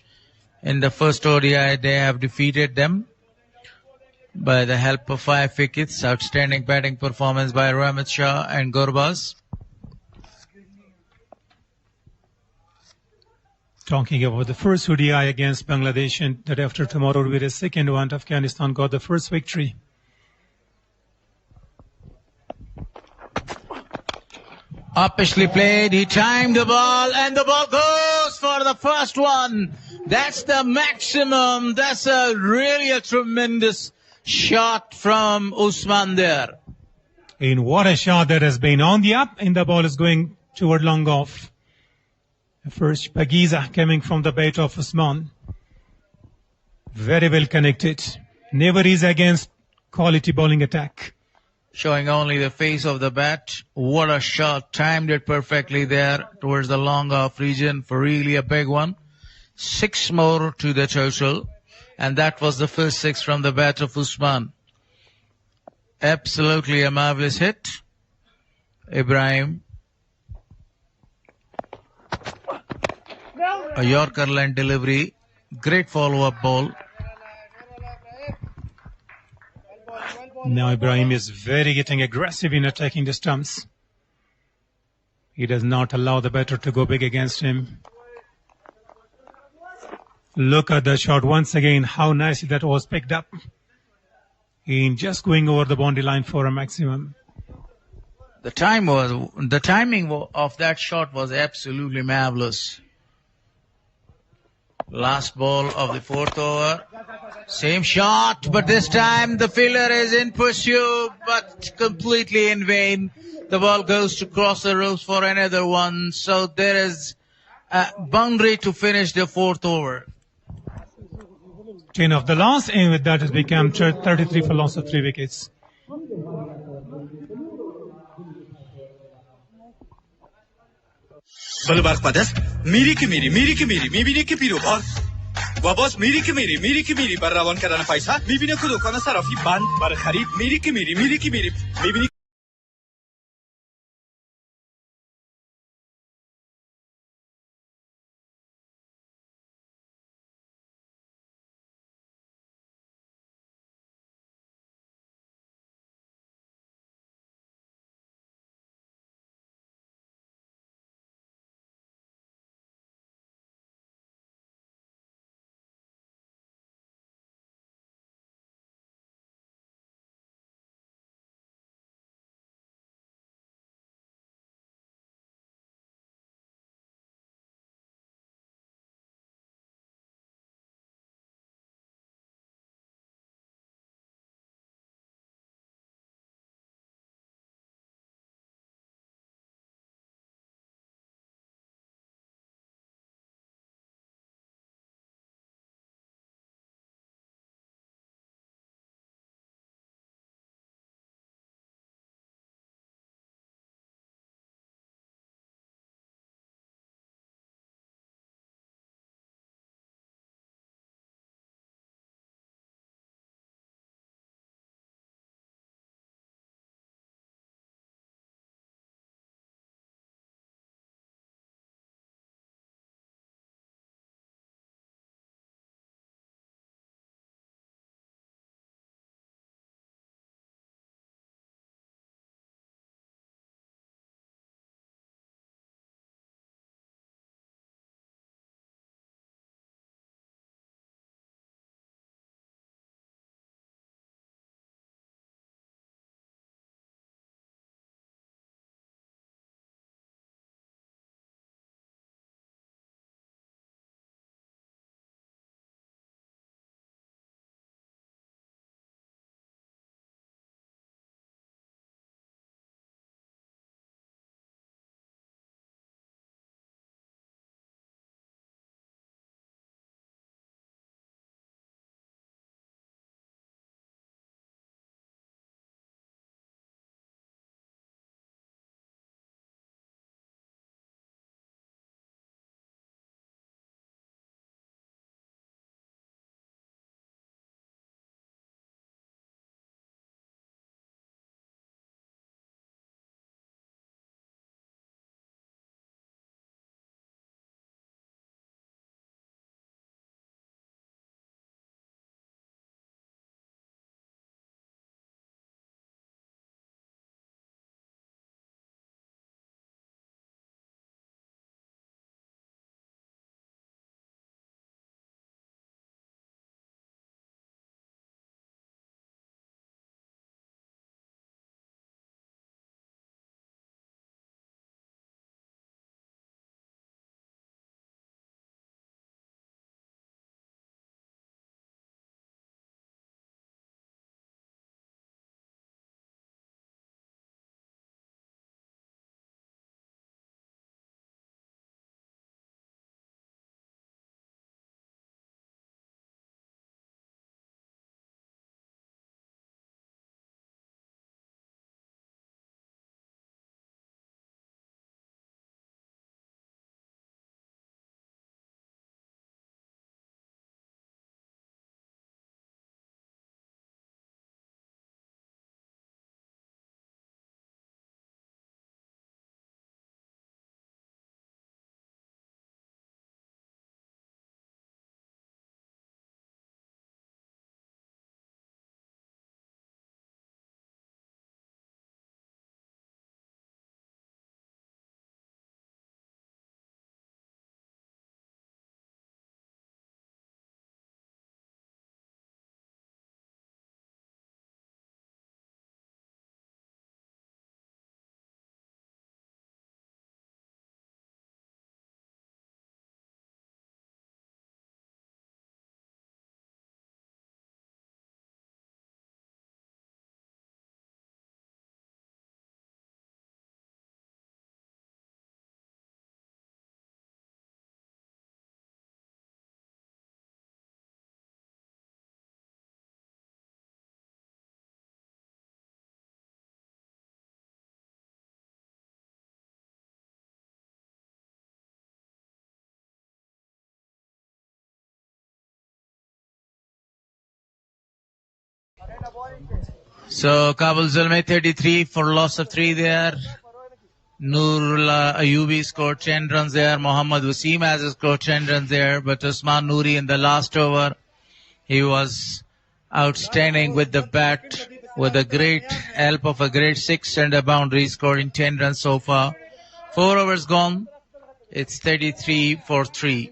In the first ODI they have defeated them by the help of 5 wickets. Outstanding batting performance by Rahmat Shah and Gurbaz. Talking about the first ODI against Bangladesh, and that after tomorrow will be the second one. Afghanistan got the first victory. Uppishly played, he timed the ball, and the ball goes for the first one. That's the maximum. That's really a tremendous shot from Usman there. And what a shot that has been on the up, and the ball is going toward long off. First Pagiza coming from the bat of Usman. Very well connected. Never is against quality bowling attack. Showing only the face of the bat. What a shot. Timed it perfectly there towards the long off region for really a big one. 6 more to the total. And that was the first 6 from the bat of Usman. Absolutely a marvelous hit. Ibrahim. A Yorker land delivery. Great follow-up ball. Now Ibrahim is very getting aggressive in attacking the stumps. He does not allow the batter to go big against him. Look at the shot once again, how nicely that was picked up. In just going over the boundary line for a maximum. The timing of that shot was absolutely marvelous. Last ball of the 4th over. Same shot, but this time the fielder is in pursuit, but completely in vain. The ball goes to cross the ropes for another one. So there is a boundary to finish the 4th over. 10 of the last, and with that has become 33 for loss of 3 wickets. بل برخوادست میری که میری میبینی که پیروکار و باز میری که میری بر روان کردن پیسه میبینی که دکان صرافی بند بر خرید میری که میری میبینی So Kabul Zalmi 33 for loss of 3 there. Nurullah Ayubi scored 10 runs there. Mohammad Wasim has scored 10 runs there. But Usman Noori in the last over, he was outstanding with the bat, with a great help of a great 6 and a boundary, scoring 10 runs so far. 4 overs gone. It's 33 for 3.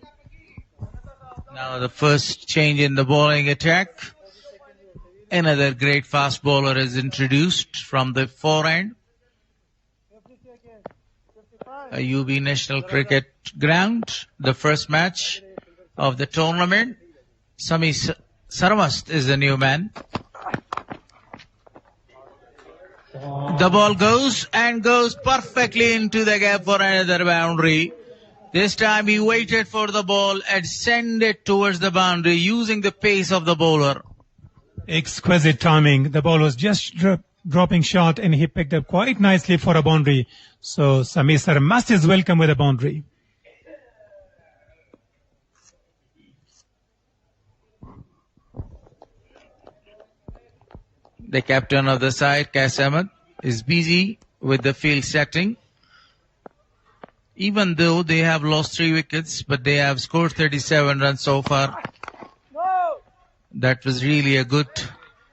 Now the first change in the bowling attack. Another great fast bowler is introduced from the forehand. UB National Cricket Ground, the first match of the tournament. Sami Sarmast is the new man. The ball goes and goes perfectly into the gap for another boundary. This time he waited for the ball and sent it towards the boundary using the pace of the bowler. Exquisite timing. The ball was just dropping short and he picked up quite nicely for a boundary. So Sami Sarmast is welcome with a boundary. The captain of the side, Qais Ahmed, is busy with the field setting. Even though they have lost 3 wickets, but they have scored 37 runs so far. That was really a good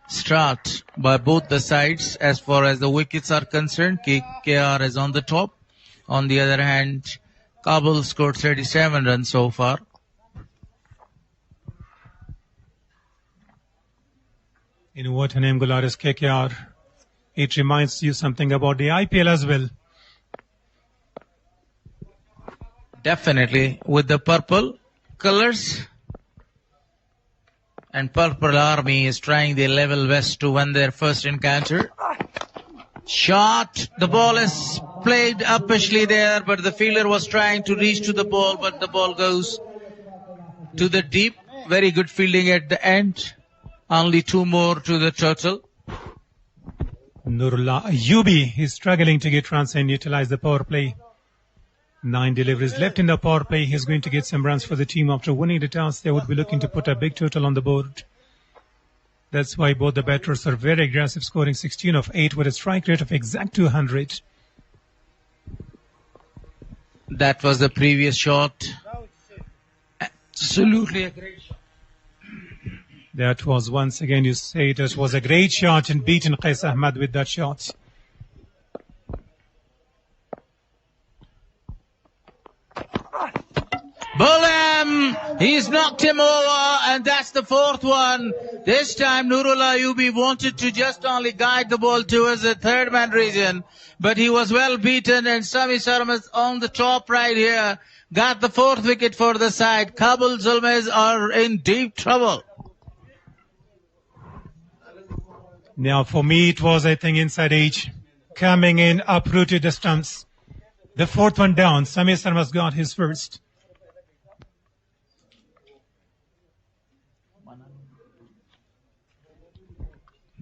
start by both the sides as far as the wickets are concerned. KKR is on the top. On the other hand, Kabul scored 37 runs so far. You know what, her name Gular is KKR. It reminds you something about the IPL as well. Definitely, with the purple colors. And Purple Army is trying their level best to win their first encounter. Shot. The ball is played uppishly there, but the fielder was trying to reach to the ball, but the ball goes to the deep. Very good fielding at the end. Only 2 more to the total. Nurullah Ayubi is struggling to get runs and utilize the power play. 9 deliveries left in the power play. He's going to get some runs for the team. After winning the toss, they would be looking to put a big total on the board. That's why both the batters are very aggressive, scoring 16 of 8 with a strike rate of exact 200. That was the previous shot. Absolutely a great shot. That was, once again, you say it was a great shot and beaten Qais Ahmed with that shot. Bulham! He's knocked him over, and that's the 4th one. This time Nurullah Ayubi wanted to just only guide the ball towards the 3rd man region, but he was well beaten, and Sami Sarmast on the top right here got the 4th wicket for the side. Kabul Zalmi are in deep trouble. Now for me it was, I think, inside edge. Coming in, uprooted the stumps. The 4th one down. Sami Sarmast got his first.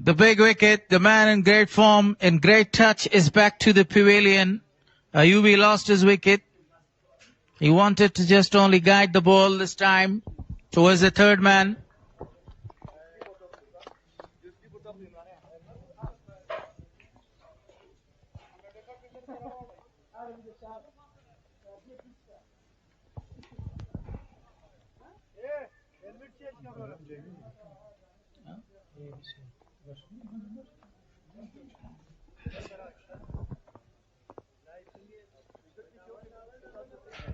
The big wicket, the man in great form, in great touch, is back to the pavilion. Ayubi lost his wicket. He wanted to just only guide the ball this time towards the 3rd man.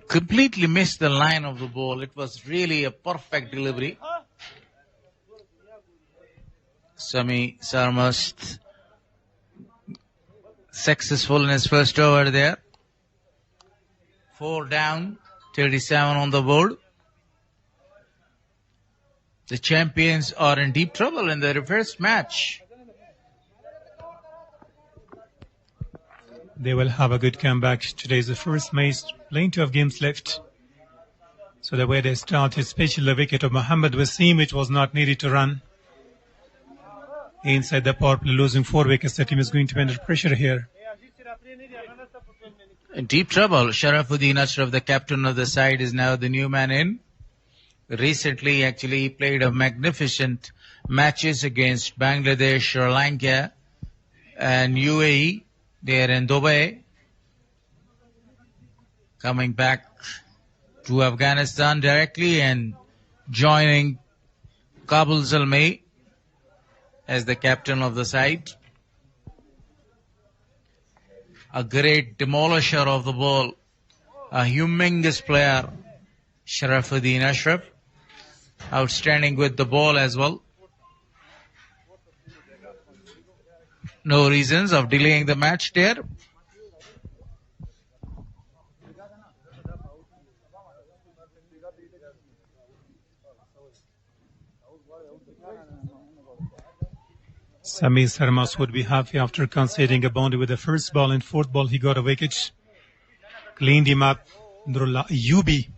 Completely missed the line of the ball. It was really a perfect delivery. Sami Sarmast successful in his first over there. 4 down, 37 on the board. The champions are in deep trouble in their first match. They will have a good comeback. Today is the first match. Plenty of games left. So the way they start, especially the wicket of Mohammad Wasim, which was not needed to run. Inside the power play, losing 4 wickets. The team is going to be under pressure here. In deep trouble. Sharafuddin Ashraf, the captain of the side, is now the new man in. Recently, actually, he played a magnificent matches against Bangladesh, Sri Lanka and UAE. They are in Dubai. Coming back to Afghanistan directly and joining Kabul Zalmi as the captain of the side. A great demolisher of the ball, a humongous player, Sharafuddin Ashraf, outstanding with the ball as well. No reasons of delaying the match there. Samir Sarmas would be happy after conceding a boundary with the first ball. In fourth ball, he got a wicket. Cleaned him up. Yubi.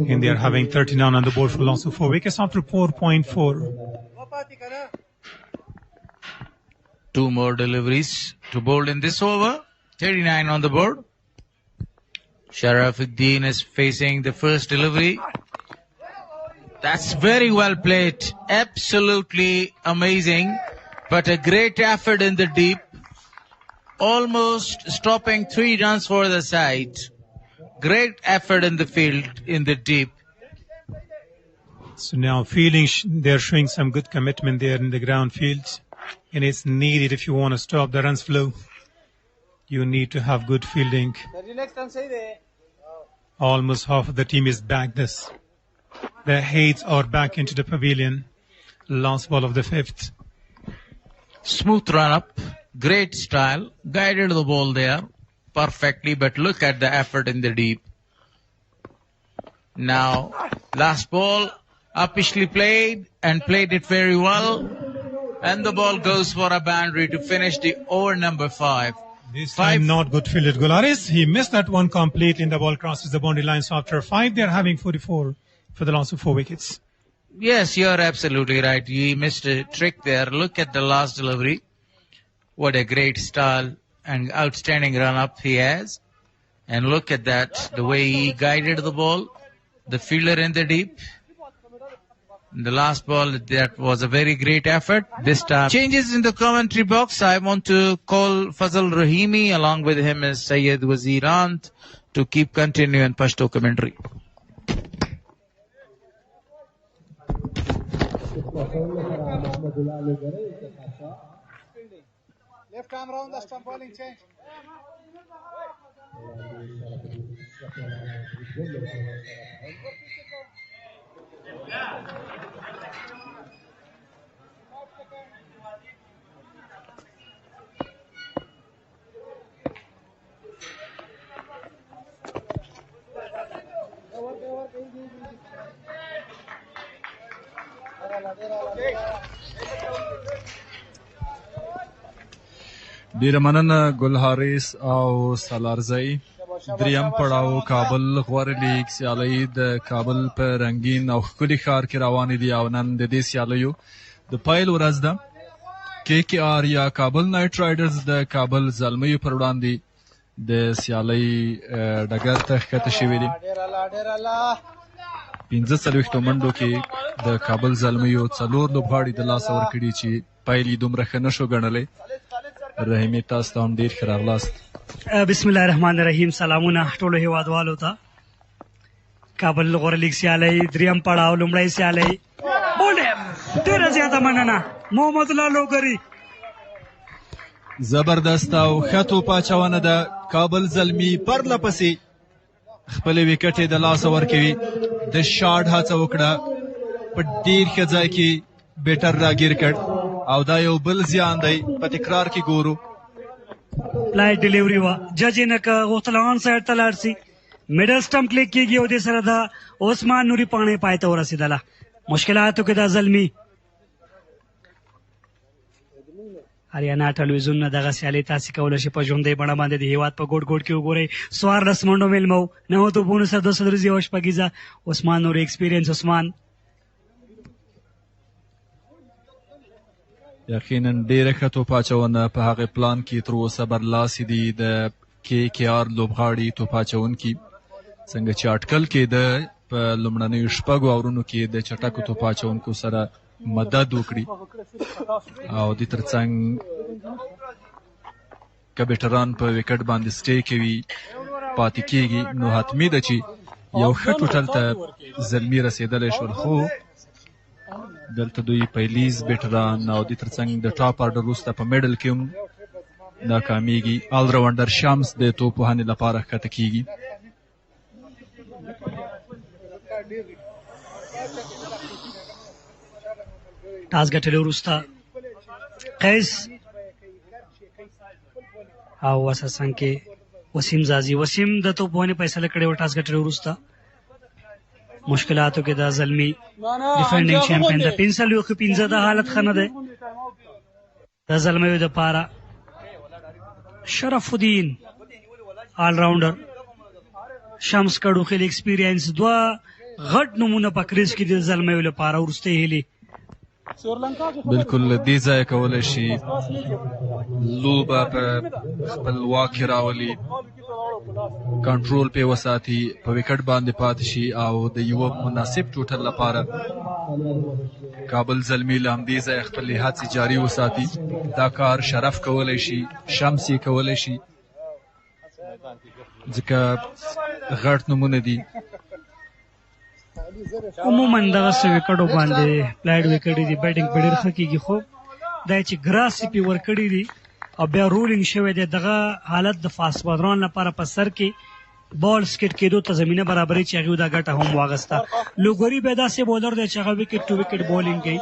And they are having 39 on the board for loss of 4 wickets after 4.4. 2 more deliveries to bowl in this over. 39 on the board. Sharafuddin is facing the first delivery. That's very well played. Absolutely amazing. But a great effort in the deep. Almost stopping 3 runs for the side. Great effort in the field, in the deep. So now they're showing some good commitment there in the ground field. And it's needed if you want to stop the runs flow. You need to have good fielding. Almost half of the team is back this. The Haids are back into the pavilion. Last ball of the 5th. Smooth run up. Great style. Guided the ball there perfectly, but look at the effort in the deep. Now, last ball, uppishly played and played it very well. And the ball goes for a boundary to finish the over number 5. This time not good fielded Gularis. He missed that one completely and the ball crosses the boundary line. So after 5, they're having 44 for the loss of 4 wickets. Yes, you're absolutely right. He missed a trick there. Look at the last delivery. What a great style and outstanding run-up he has. And look at that, the way he guided the ball, the fielder in the deep. The last ball, that was a very great effort. This time, changes in the commentary box. I want to call Fazal Rahimi, along with him is Syed Waziran, to keep continuing Pashto commentary. Left arm round the stump, bowling change. ډیره مننه ګل حارث او سالارزی. درېیم پړاو کابل غوره لیګ سیالۍ د کابل په رنګین او ښکلي ښار کې روانې دي او نن د دې سیالیو د پیل ورځ ده. KKR یا کابل نایټ رایډرز د کابل زلمیو پر وړاندې د سیالۍ ډګر ته ښکته شوي دي. 45 منډو کې د کابل زلمیو 4 لوبغاړي د لاسه ورکړي چې پیل یې دومره ښه نشو ګڼلی. رحیمي تاسو ته هم ډېر ښه راغلاست. بسم الله الرحمن الرحیم. سلامونه ټولو هیوادوالو ته. کابل غوره لیګ سیالۍ درېیم پړاو لومړی سیالۍ بولډ ډېره زیاته مننه محمد الله لوګري. زبردست او ښه توپ اچونه ده. کابل زلمي پرله پسې خپلې ویکټې د لاسه ورکوي. د شاټ هڅه وکړه په ډېر ښه ځای کې بیټر راګیر کړ او دا یو بل زیان دی. په تکرار کې ګورو لایټ ډیلیوري وه. جج یې نه که غوښتل آن سایډ ته لاړ سي. میډل سټمپ کلیک کېږي او دې سره د عثمان نوري پاڼې پای ته ورسېدله. مشکلاتو کې دا زلمي اریانا ټلویزیون نه دغه سیالۍ تاسې کولی شئ په ژوندۍ بڼه باندې د هېواد په ګوټ ګوټ کې وګورئ. 14 منډو میلمه و 9 توپونو سره 200 درزي او شپږیزه. عثمان نوري ایکسپیرینس عثمان یقینا ډېره ښه توپ اچونه په هغې پلان کې تر اوسه برلاسي دي د KKR لوبغاړي توپ اچونکي. څنګه چې اټکل کېده په لومړنیو شپږو اورونو کې د چټکو توپ اچوونکو سره مدد وکړي او د ترڅنګ که بیټران په وکټ باندې سټې کوي پاتې کېږي نو حتمي ده چې یو ښه ټوټل ته زلمي رسېدلی شول خو دلته دوی پیلیز بیټران او د ترڅنګ د ټاپ آرډر وروسته په میډل کې هم ناکامیږي آلراونډر شمس د توپ وهنې لپاره ښکته کېږي ټاس ګټلو وروسته قیس او اساساً کې وسیم زازي وسیم د توپ وهنې فیصله کړې وه ټاس ګټلو وروسته مشکلاتو کې دا زلمي ډیفینډینګ چیمپئن د 515 د حالت ښه نه دی د زلمیو دپاره شرف الدین آل راونډر شمس کډوخیل ایکسپیرینس دوه غټ نمونه په کریز کې د زلمیو لپاره وروستۍ هیلې بالکل دې ځای کولی شي لوبه په خپل واک کې راولي کنټرول پې وساتي په وکټ باندې پاتې شي او د یوه مناسب ټوټل لپاره کابل زلمي له همدې ځایه خپلې هڅې جاري وساتي دا کار شرف کولی شي شمس یې کولی شي ځکه غټ نومونه دي عموما دغسې وکټو باندې پلاید وکټې دي بیټینګ په ډېر ښه کېږي خو دا چې ګراس یې پې ورکړي دي او بیا رولینګ شوی دی دغه حالت د فاست بولرانو لپاره په سر کې بال سکټ کېدو ته زمینه برابري چې هغوی دا ګټه هم واخیسته لوګوري بیا داسې بولر دی چې هغه وکټ ټو وکټ بولینګ کوي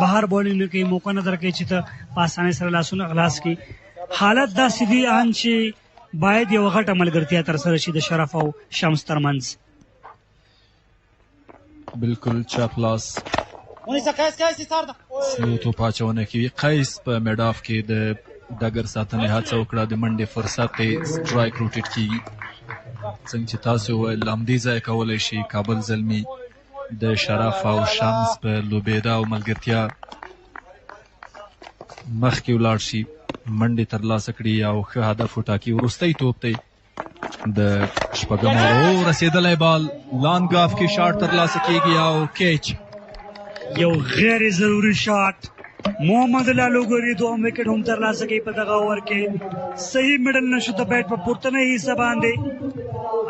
بهر بولینګ نه کوي موقع نه درکوي چې ته په اسانۍ سره لاسونه خلاص کړي حالت داسې دي ان چې باید یوه غټه ملګرتیا ترسره شي د شرف او شمس ترمنځ بالکل چپ لاس سلو توپ اچونه کوي قیس په میډاف کې د ډګر ساتنې هڅه وکړه د منډې فرصت یې سټرایک روټیټ کېږي څنګه چې تاسو وویل همدې ځای کولی شي کابل زلمي د شرف او شمس په لوبېدا او ملګرتیا مخکې ولاړ شي منډې ترلاسه کړي او ښه هدف وټاکي وروستی توپ دی د شپږم اوور رسېدلی بال لانګ آف کې شاټ ترلاسه کېږي او کیچ یو غیر ضروري شاټ محمد الله لوګوري دوهم وکټ هم ترلاسه کوي په دغه اوور کې صحیح میډل نشو د بیټ په پورتنۍ حصه باندې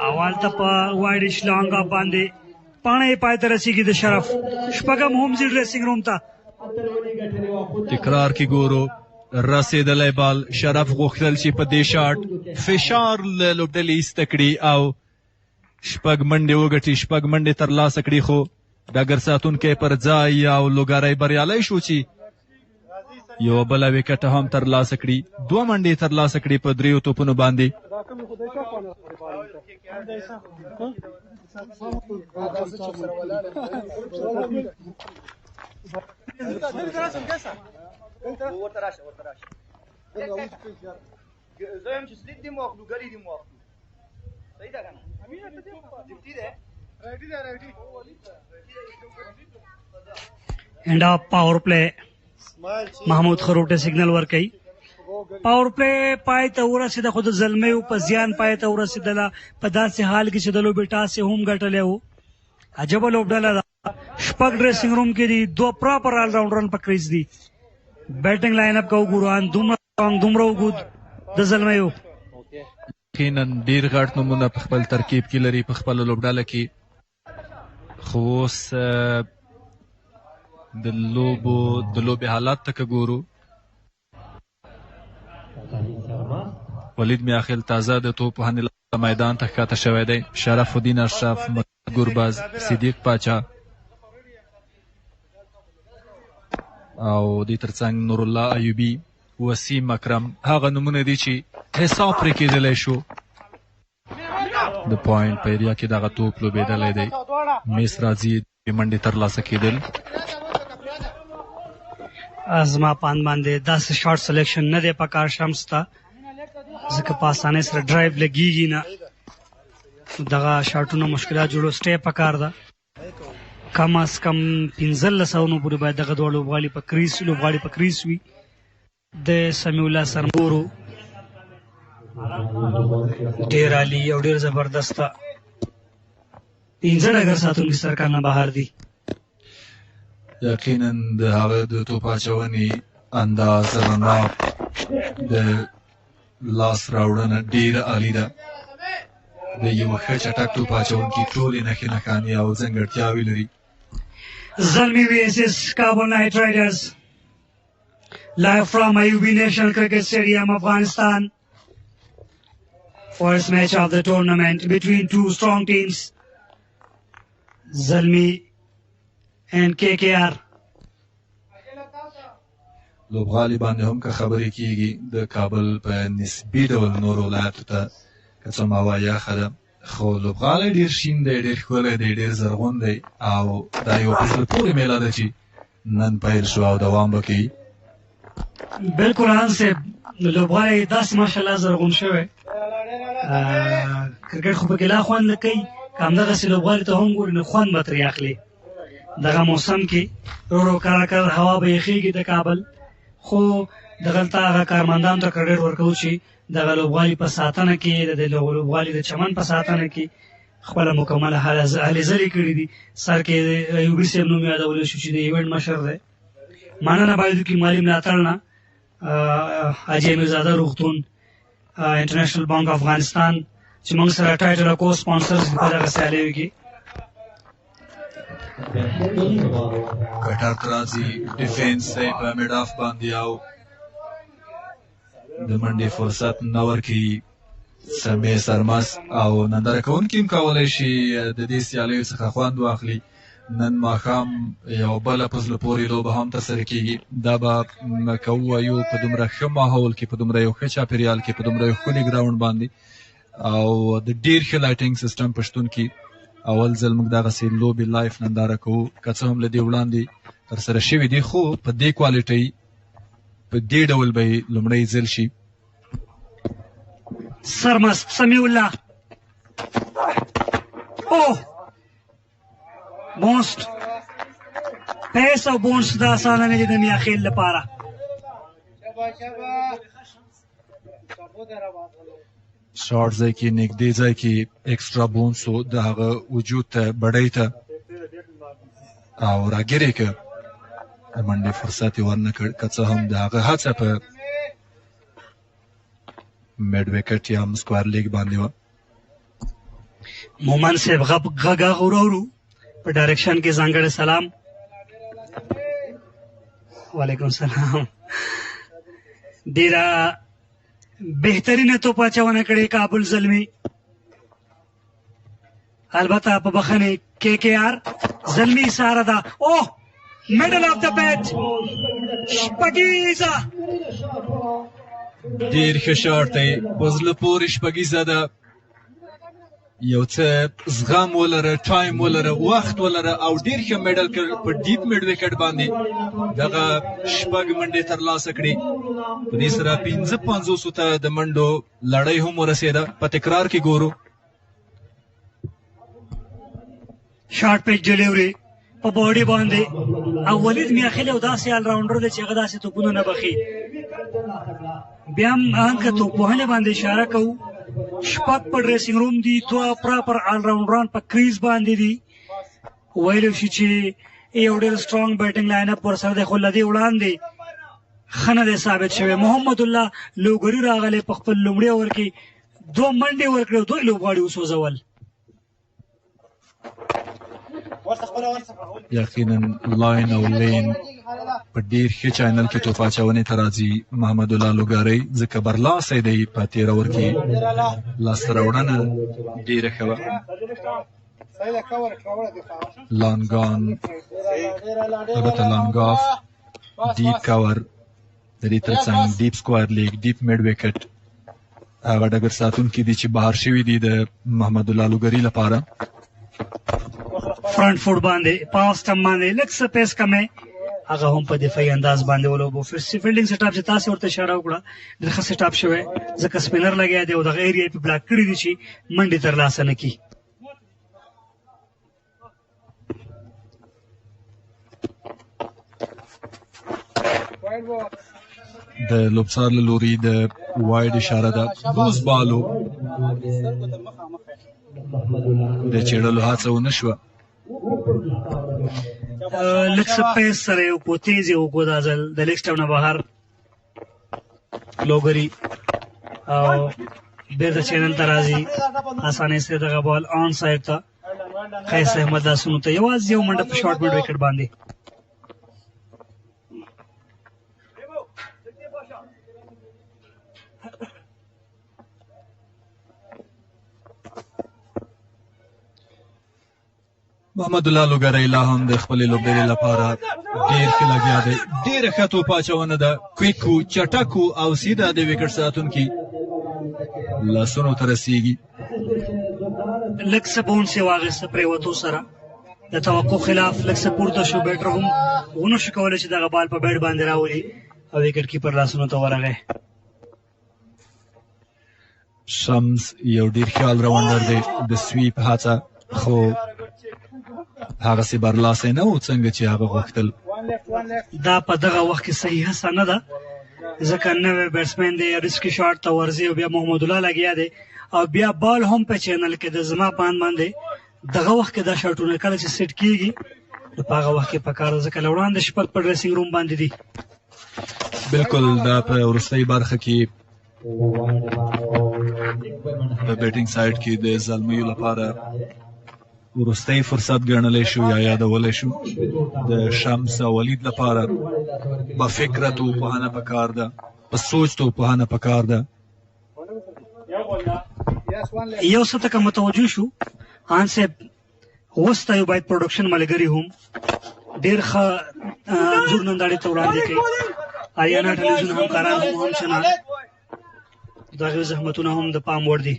او هلته په وایډش لانګ آف باندې پاڼه یې پای ته رسېږي د شرف شپږم هم ځي ډریسنګ روم ته تکرار کې ګورو رسېدلی بال شرف غوښتل چې په دې شاټ فشار له لوبډلې ایسته کړي او شپږ منډې وګټي شپږ منډې ترلاسه کړي خو ډګر ساتونکی پر ځای او لوګری بریالی شو چې یوه بله وکټه هم ترلاسه کړي دوه منډې ترلاسه کړي په دریو توپونو باندې اینڈ آف پاور پلے محمود خروټه سیګنل ورکوي پاور پلے پای ته ورسېده خو د زلمیو په زیان پای ته ورسېدله په داسې حال کې چې د لوبې ټاس یې هم ګټلی و عجبه لوبډله ده شپږ ډریسنګ روم کې دي دوه پراپر آل راونډران په کریز دي بیټنګ لاین اپ که وګورو ان دومره اوږد د زلمیو یقینا ډېر غټ نومونه په خپل ترکیب کې لري په خپله لوبډله کې خو اوس د لوبې حالات ته که ګورو ولید میاخیل تازه د توپ وهنې میدان ته ښکته شوی دی شرف الدین اشرف ګورباز صدیق پاچا او دې ترڅنګ نور الله ایوبي وسیم اکرم هغه نومونه دي چې حساب پرې کېدلی شو د پوینټ په ایریا کې دغه توپ لوبېدلی دی میس راځي منډې ترلاسه کېدل زما پاند باندې داسې شارټ سلیکشن نه دی پکار شمس ته ځکه په اسانۍ سره ډرایو لګېږي نه دغه شاټونه مشکلات جوړو سټی پکار ده کم از کم 15 ساونو پورې باید دغه دوه لوبغاړي په کریس وي د سمیع الله سرمورو ډېر عالي او ډېر زبردسته پنځه ډګر ساتونکي سرکال نه بهر دي. یقینا د هغه د توپ اچونې انداز رڼا د لاس راوړنه ډېره عالي ده. د یو ښه چټک توپ اچونکي ټولې نښې نښانې او ځانګړتیاوې لري. Zalmi vs Kabul Knight Riders, live from AHKPL National Cricket Stadium, Afghanistan. First match of the tournament between two strong teams, Zalmi and KKR. لوبغالي باندې هم که خبرې کېږي د کابل په نسبي ډول نورو ولایاتو ته که څه هوا یخه ده، خو لوبغالی ډېر شین دی، ډېر ښکلی دی، ډېر زرغون دی او دا یو په زړه پورې میله ده چې نن پیل شو او دوام به کوي. بلکل ان صاحب لوبغالی داسې ماشاءالله زرغون شوی، کرکټ خو پکې لا خوند نه کوي، که همدغسې لوبغالي ته هم ګوري نو خوند به ترې اخلي. دغه موسم کې ورو کله کله هوا به یخېږي د کابل، خو دغلته هغه کارمندانو ته کریډټ ورکوو چې دغه لوبغالي په ساتنه کې د لوبغالي د چمن په ساتنه کې خپله مکمله هلې ځلې کړي دي. سر کې ایوبي صاحب نوم یادولی شو چې د ایونټ مشر دی. مننه باید وکړي مالي ملاتړ نه، حاجي امیر زاده روغتون، انټرنیشنل بانک افغانستان چې موږ سره ټایټل او کو سپانسرز دي په دغه سیالیو کې. کټر ته راځي، ډیفینس دی په میډ آف باندې او د منډې فرصت نه ورکوي. سمې سرمس او ننداره کوونکي هم کولی شي د دې سیالیو څخه خوند واخلي. نن ماښام یو بله په زړه پورې لوبه هم ترسره کېږي. دا به که ووایو په دومره ښه ماحول کې، په دومره یو ښه چاپېریال کې، په دومره یو ښکلي ګراونډ باندې او د ډېر ښه لایټینګ سیسټم په شتون کې اول ځل موږ دغسې لوبې لایف ننداره کوو. که څه هم له دې وړاندې ترسره شوي دي، خو په دې کوالټۍ په دې ډول به یې لومړی ځل شي. سرمست سمیع الله بونسټ پیس او بونس دا اسانه نه دي د میاخیل لپاره. شارټ ځای کې، نږدې ځای کې ایکسټرا بونس و د هغه وجود ته، بډۍ ته او راګیرې که د منډې فرصت یې ورنه کړ. که څه هم د هغه هڅه په میډ ویکټ یا هم سکوار لیګ باندې وه. مومن صاحب غږ اورو په ډایرکشن کې ځانګړی سلام. وعلیکم سلام. ډېره بهترینه توپ اچونه کړې کابل زلمي، البته په بخښنې KKR. زلمي ساره ده، اوه میډل اف د بیټ شپږیزه، ډېر ښه شاټ دی، په زړه پورې شپږیزه ده. یو څه زغم ولره، ټایم ولره، وخت ولره او ډېر ښه میډل په ډیپ میډ ویکټ باندې دغه شپږ منډې ترلاسه کړي. په دې سره 55 ته د منډو لړۍ هم ورسېده. په تکرار کې ګورو شارټ پیچ ډیلیوري په باډي باندې او ولید میاخیل یو داسې آل راونډر دی چې هغه داسې توپونه نه بخي. بیا هم هغه توپوهنې باندې اشاره کوو، شپږ په ډریسنګ روم دي، دوه پراپر آل راونډران په کریز باندې دي. ویلی شي چې یو ډېر سټرانګ بیټنګ لاین اپ ورسره دی، خو له دې وړاندې ښه نه دی ثابت شوی. محمد الله لوګري راغلی، په خپل لومړي اوور کې دوه منډې ورکړې او دوه لوبغاړي وسوځول. یقینا لاین او لین په ډېر ښه چینل کې توپ اچونې ته راځي محمد الله لوګری، ځکه برلاسی دی په تېره اوور کې لاسته راوړنه ډېره ښه وه. لانګان البته لانګاف ډیپ کور، د دې ترڅنګ ډیپ سکوار لیګ، ډیپ میډ ویکټ هغه ډګر ساتونکي دي چې بهر شوي دي د محمد الله لوګري لپاره. فرنٹ فوټ باندې پاس ټم باندې لږ څه پیس کمې، هغه هم په دفاعي انداز باندې ولوبو. فیلډینګ سیټاپ چې تاسې ورته اشاره وکړه ډېر ښه سیټاپ شوی، ځکه سپینر لګیا دی او دغه ایریا یې په بلاک کړي دي چې منډې ترلاسه نه کړي. د لوبسار له لوري د وايډ اشاره ده لوز بالو د چېړلو هڅه ونه شوه لږ څه پیس سره یو کو تیز یې وکړو دا ځل د لیګ سټمپ نه بهر لوګري او بیرته چینل ته راځي اسانۍ سره دغه بال آن سایډ ته قیس احمد لاسونو ته یوازې یو منډه په شارټ میډ وکټ باندې محمد الله لوګری لا هم د خپلې لوبډلې لپاره ډېر ښه لګیا دی ډېره ښه توپ اچونه ده کویکو چټکو او سیده د وکټ ساتونکي لاسونو ته رسېږي لږ څه بونس یې واخیسته پرېوتو سره د توقع خلاف لږ څه پورته شو بیټر هم ونه شو کولی چې دغه بال په بیټ باندې راولي او وکټ کیپر لاسونو ته ورغی شمس یو ډېر ښه آلراونډر دی د سویپ هڅه خو هغسې برلاسی نه و څنګه چې هغه غوښتل دا په دغه وخت کې صحیح هڅه نه ده ځکه نوی بیټسمین دی ریسکي شاټ ته ورځي او بیا محمد الله لګیا دی او بیا بال هم په چینل کې د زما پان باندې دغه وخت کې دا شاټونه کله چې سیټ کېږي نو په هغه وخت کې پکار ده ځکه له وړاندې شپږ په ډریسینګ روم باندې دي بلکل دا په وروستۍ برخه کې په بیټینګ سایډ کې د زلمیو لپاره وروستی فرصت ګڼلی شو یا یادولی شو د شمس او ولید لپاره با فکره توپوهنه پکار ده په سوچ توپوهنه پکار ده یو څه ته که متوجه شو خان صاحب وسته یو باید پروډکشن ملګري هم ډېر ښه انځور نندارې ته وړاندې کوي آریانا ټلویزیون همکاران هم چنان د هغوی زحمتونه هم د پام وړ دي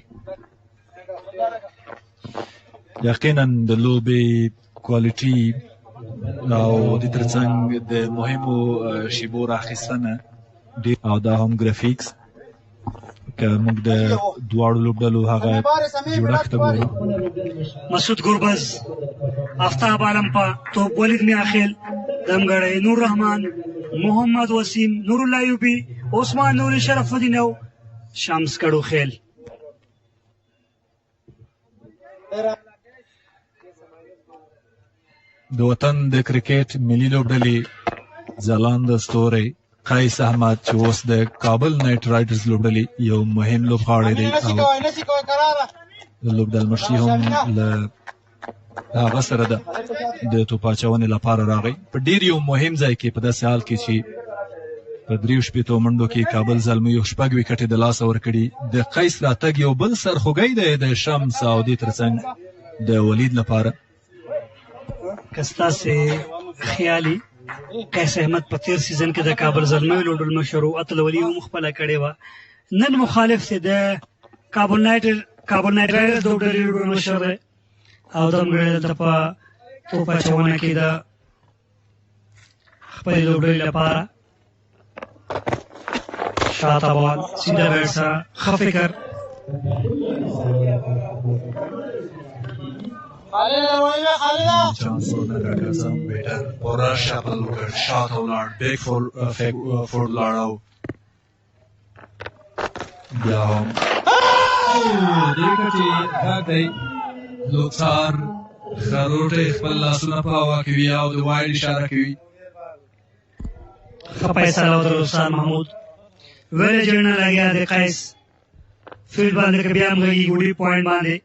یقینا د لوبې کوالټي او د ترڅنګ د مهمو شیبو راخیستنه او دا هم ګرافیکس که موږ د دواړو لوبډلو هغه جوړښت ته ګورو مسعود ګربز آفتاب عالم په توپ ولید میاخیل دمګړی نور رحمان محمد وسیم نور الله ایوبي عثمان نور شرف الدین او شمس کړو خیل د وطن د کرکټ ملي لوبډلې ځلانده ستوری قیس احمد چې اوس د کابل نایټ رایډرز لوبډلې یو مهم لوبغاړی دی او د لوبډل مشري هم له هغه سره ده د توپ اچونې لپاره راغی په ډېر یو مهم ځای کې په داسې حال کې چې په 63 منډو کې کابل زلمیو شپږ وکټې د لاسه ورکړي د قیس راتګ یو بل سرخوږی دی د شمس او دې ترڅنګ د ولید لپاره که ستاسې خیالي قیس احمد په تیر سیزن کې د کابل زلمیو لوبډل مشر و اتلولي هم خپله کړې وه نن مخالف دی د کابل نایټ رایډرز لوبډلې لوبډل مشر دی او دمګړی دلته په توپ اچونه کې د خپلې لوبډلې لپاره شاته بال سیده بیټ سره ښه فکر Johnson got some better. Pora shuffle got shot out. Big for Laro. Yeah. دیکھتی هغه لوکسار خروټه خپل لاسونه په هوا کې وی او د وایډ اشاره کوي خپایسه او درستان محمود ویل جن لګیا د قیس فیلډ باندې کې بیا موږ ګوډي پوینټ باندې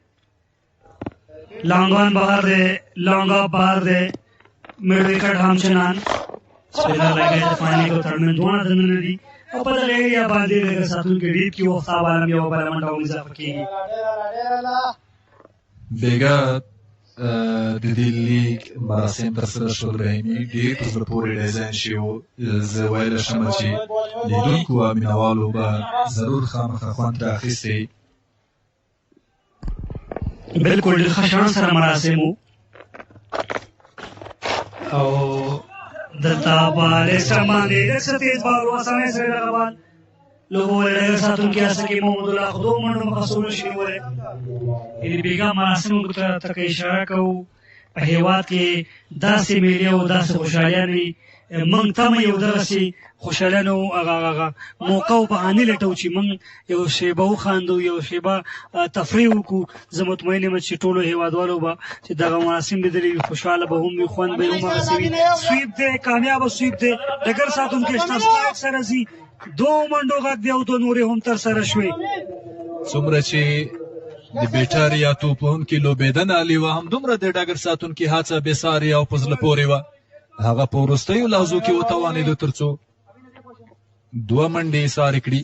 لانګ آن بهر دی لانګ اپ بهر دی میډ وکټ هم چنان سپیلا لګیا د پانی کو ترمن دوه دنه دي او په دغه ایریا باندې د ساتونکو ډیپ کې وخت عالم یو بل منډه اضافه کیږي بیګا د دې لیګ مراسم ترسره شول رحیمي ډېر په زړه پورې ډیزاین شوي وو زه ویلی شم چې لیدونکو او مینوالو به ضرور خامخا خوند ترې اخیستی بلکل ډېر ښه شان سره مراسم وو او دلته په لیسټر باندې ډېر ښه تیز بال و اسانۍ سره دغه بال لوبولی ډېر ساتونکي هڅه کوي محمد الله خو دوو منډو مقصرونه شوي ولی یعنې بېګا مراسمو ته که اشاره کوو په هېواد کې داسې میلې او داسې خوشحالیانې موږ تمه یو دغسې خوشحالانو هغه موقع او بهانې لټو چې موږ یو شیبه وخاندو یو شیبه تفریح وکړو. زه مطمئن یم چې ټولو هېوادوالو به چې دغه مراسم لیدلي وي خوشحاله به هم وي خوند به یې هماغسې وي. سویپ دی کامیابه سویپ دی ډګر ساتونکی شته سټرایک سره ځي 2 منډو غږ دی او 2 نورې هم ترسره شوې. څومره چې د بیټر یا توپوهونکي لوبېدنه علي وه همدومره د ډګر ساتونکي هڅه بېسارې او په زړه پورې وه. هغه په وروستیو لحظو کې وتوانېدو تر څو 2 منډې یې سارې کړي.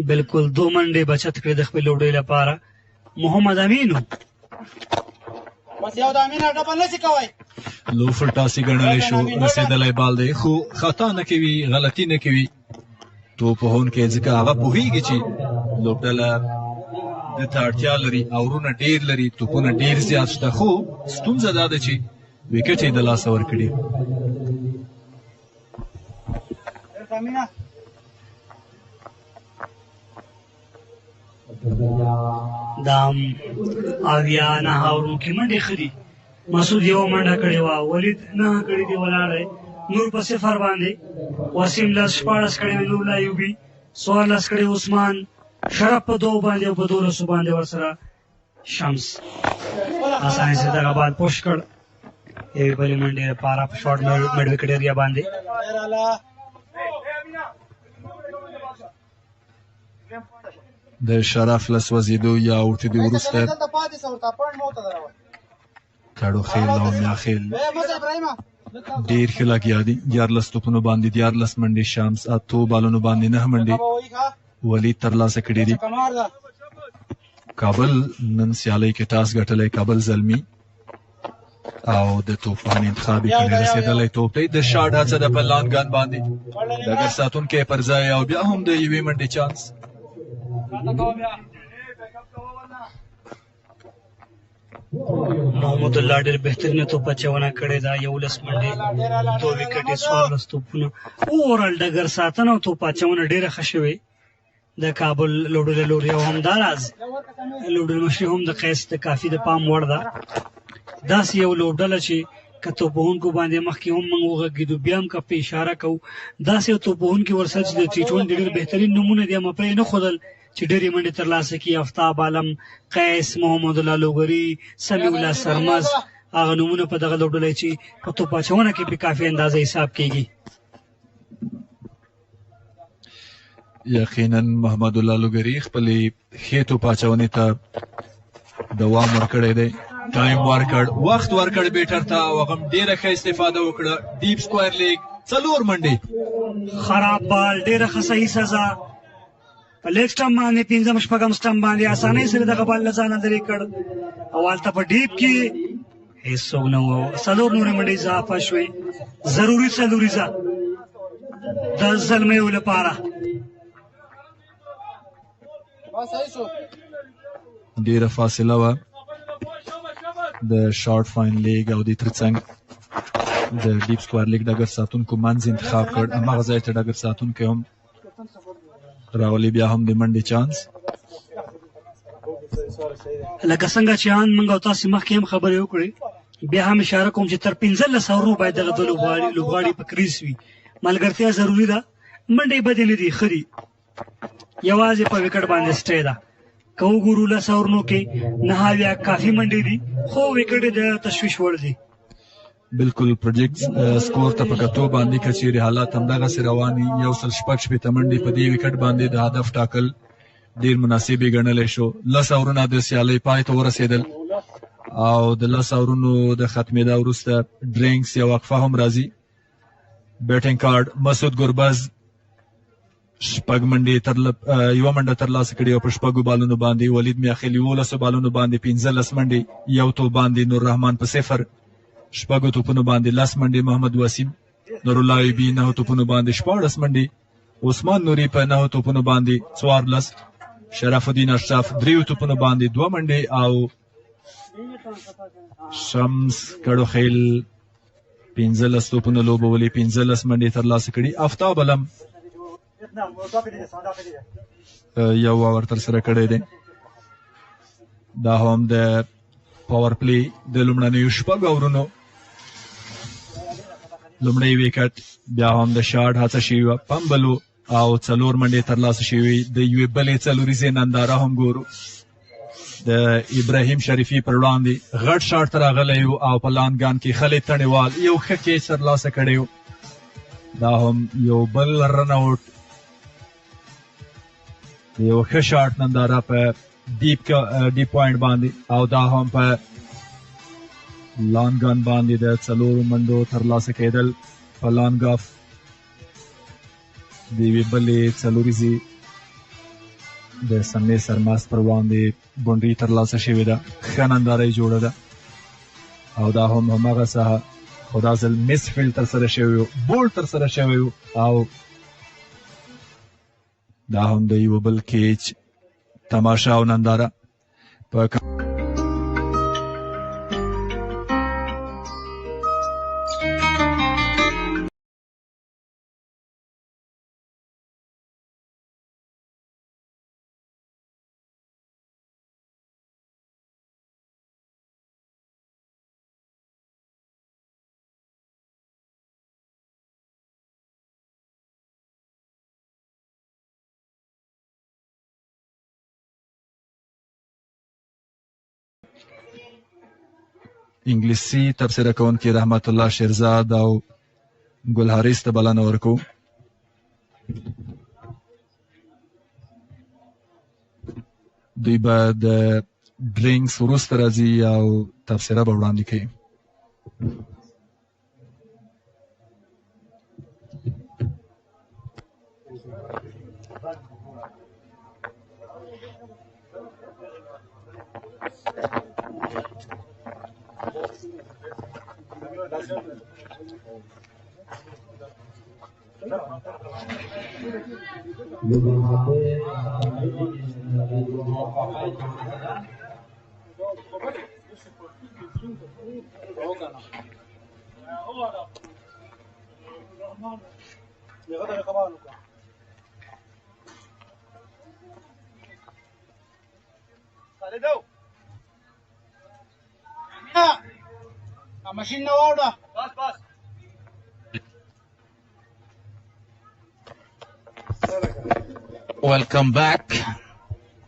بلکل 2 منډې بچت کړې د خپل لوبډلې لپاره. محمد امینو لوفر ټاسي ګڼلی شو رسېدلی بال دی خو خطا نه کوي غلطي نه کوي توپوهونکی ځکه هغه پوهېږي چې لوبډله د ته اړتیا لري اورونه ډېر لري توپونه ډېر زیات شته خو ستونزه دا ده چې ویکټ یې د لاسه ورکړي. دا اویا نه اورونو کې منډې ښه دي. مسعود یوه منډه کړې وه ولید نه کړې دي ولاړ دی نور په 0 باندې وسیم 14 کړې وې نور ایوبي 14 کړې عثمان شرف په 2 باندې او په 12 باندې ورسره شمس اسانه سره دغه بال پوش کړ یوې بلې منډې لپاره په شارټ مډ وکټ ایریا باندې. د شرف له سوځېدو یا ورتېدو وروسته کاړو خیل او میاخیل ډېر ښه لګیا دي 14 توپونو باندې 14 منډې شمس 8 بالونو باندې 9 منډې ولید ترلاسه کړي دي. کابل نن سیالۍ کې ټاس ګټلی کابل زلمی او د توپان انتخاب یې کړی رسېدلی توپ دی د شاټ هڅه ده په لانګ ګن باندې ډګر ساتونکی پر ځای او بیا هم د یوې منډې چانس. محمد الله ډېر بهترینه توپ اچونه کړې ده 11 منډې 2 وکټې 14 توپونه اوورال ډګر ساتنه او توپ اچونه ډېره ښه شوې د کابل لوبډلې لوري او همداراز لوبډلې مشري هم د قیس د کافي د پام وړ ده. داسې یو لوبډله چې که توپوهونکو باندې مخکې هم موږ وغږېدو بیا هم که په اشاره کوو داسې یو توپوهونکي ورسره چې د T20 ډېر بهترین نومونه دي اما پرې نه ښودل چې ډېرې منډې ترلاسه کړي. افتاب عالم قیس محمد الله لوګري سمیع الله سرمز هغه نومونه په دغه لوبډله چې په توپ اچونه کې په کافي اندازه حساب کېږي. یقینا محمد الله لوګري خپلې ښې توپ اچونې ته دوام ورکړی دی ټایم ورکړ وخت ورکړ بیټر ته او هغه ډېره ښه استفاده وکړه. ډیپ سکوائر لیګ 4 منډې خراب بال ډېره ښه صحیح سزا په لیګ سټمپ باندې 5 شپږم سټمپ باندې اسانۍ سره دغه بال له ځانه لرې کړ او هلته په ډیپ کې هېڅوک نه و. 4 نورې منډې اضافه شوې ضروري څلوریزه د زلمیو لپاره. ډېره فاصله وه د شارټ فاین لیګ او د ترڅنګ د ډیپ سکوائر لیګ ډګر ساتونکو منځ انتخاب کړ هماغه ځای ته ډګر ساتونکی هم راولي بیا هم د منډې چانس. لکه څنګه چې موږ او تاسې مخکې هم خبرې وکړې بیا هم اشاره کوم چې تر 15 اورونو باید دغه 2 لوبغاړي په کریز وي. ملګرتیا ضروري ده منډې بدې نه دي ښه دي یوازې په وکټ باندې سټې ده که وګورو 10 اورونو کې 9 کافي منډې دي خو وکټ د تشویش وړ دي. بالکل پروجیکټ سکور ته په کتو باندې که چیرې حالات همدغسې روان وي 106 منډې په دې وکټ باندې د هدف ټاکل ډېر مناسب یې ګڼلی شو. 10 اورونه د سیالۍ پای ته ورسېدل او د 10 اورونو د ختمېدا وروسته ډرینکس یا وقفه هم راځي. بیټینګ کارډ مسعود ګربز 6 منډې یوه منډه ترلاسه کړې او په 6 بالونو باندې ولید میاخیل 11 بالونو باندې 15 منډې یو توپ باندې نور رحمان په 0 6 توپونو باندې 10 منډې محمد وسیم نور الله ایوبي 9 توپونو باندې 14 منډې عثمان نوري په 9 توپونو باندې 14 شرف الدین اشرف 3 توپونو باندې 2 منډې او شمس کړو خیل 15 توپونو لوبولې 15 منډې ترلاسه کړي. افتاب علم یو اوور ترسره کړی دی دا هم د پاور پلی د لومړنیو 6 اورونو لومړی ویکټ بیا هم د شاټ هڅه شوې وه پمبلو او 4 منډې ترلاسه شوې د یوې بلې څلوریزې ننداره هم ګورو د ابراهیم شریفي پر وړاندې غټ شاټ ته راغلی و او په لانګان کې خالد تڼیوال یو ښه کیچ ترلاسه کړی و دا هم یو بل رن آوټ یو ښه شاټ ننداره په ډیپ پوینټ باندې او دا هم په لانګان باندې د 4 منډو ترلاسه کېدل په لانګ اف د یوې بلې څلوریزې د سمې سرماست پر وړاندې بونډري ترلاسه شوې ده ښه ننداره یې جوړه ده او دا هم هماغه ساحه خو دا ځل مس فیلډ ترسره شوی و بولډ ترسره شوی و او دا هم د یوه بل کیچ تماشا او ننداره په انګلیسي تبصره کوونکي رحمت الله شیرزاد او ګل حارث ته بلنه ورکوو دوی به د ډرینکس وروسته راځي او تبصره به وړاندې کوي Welcome back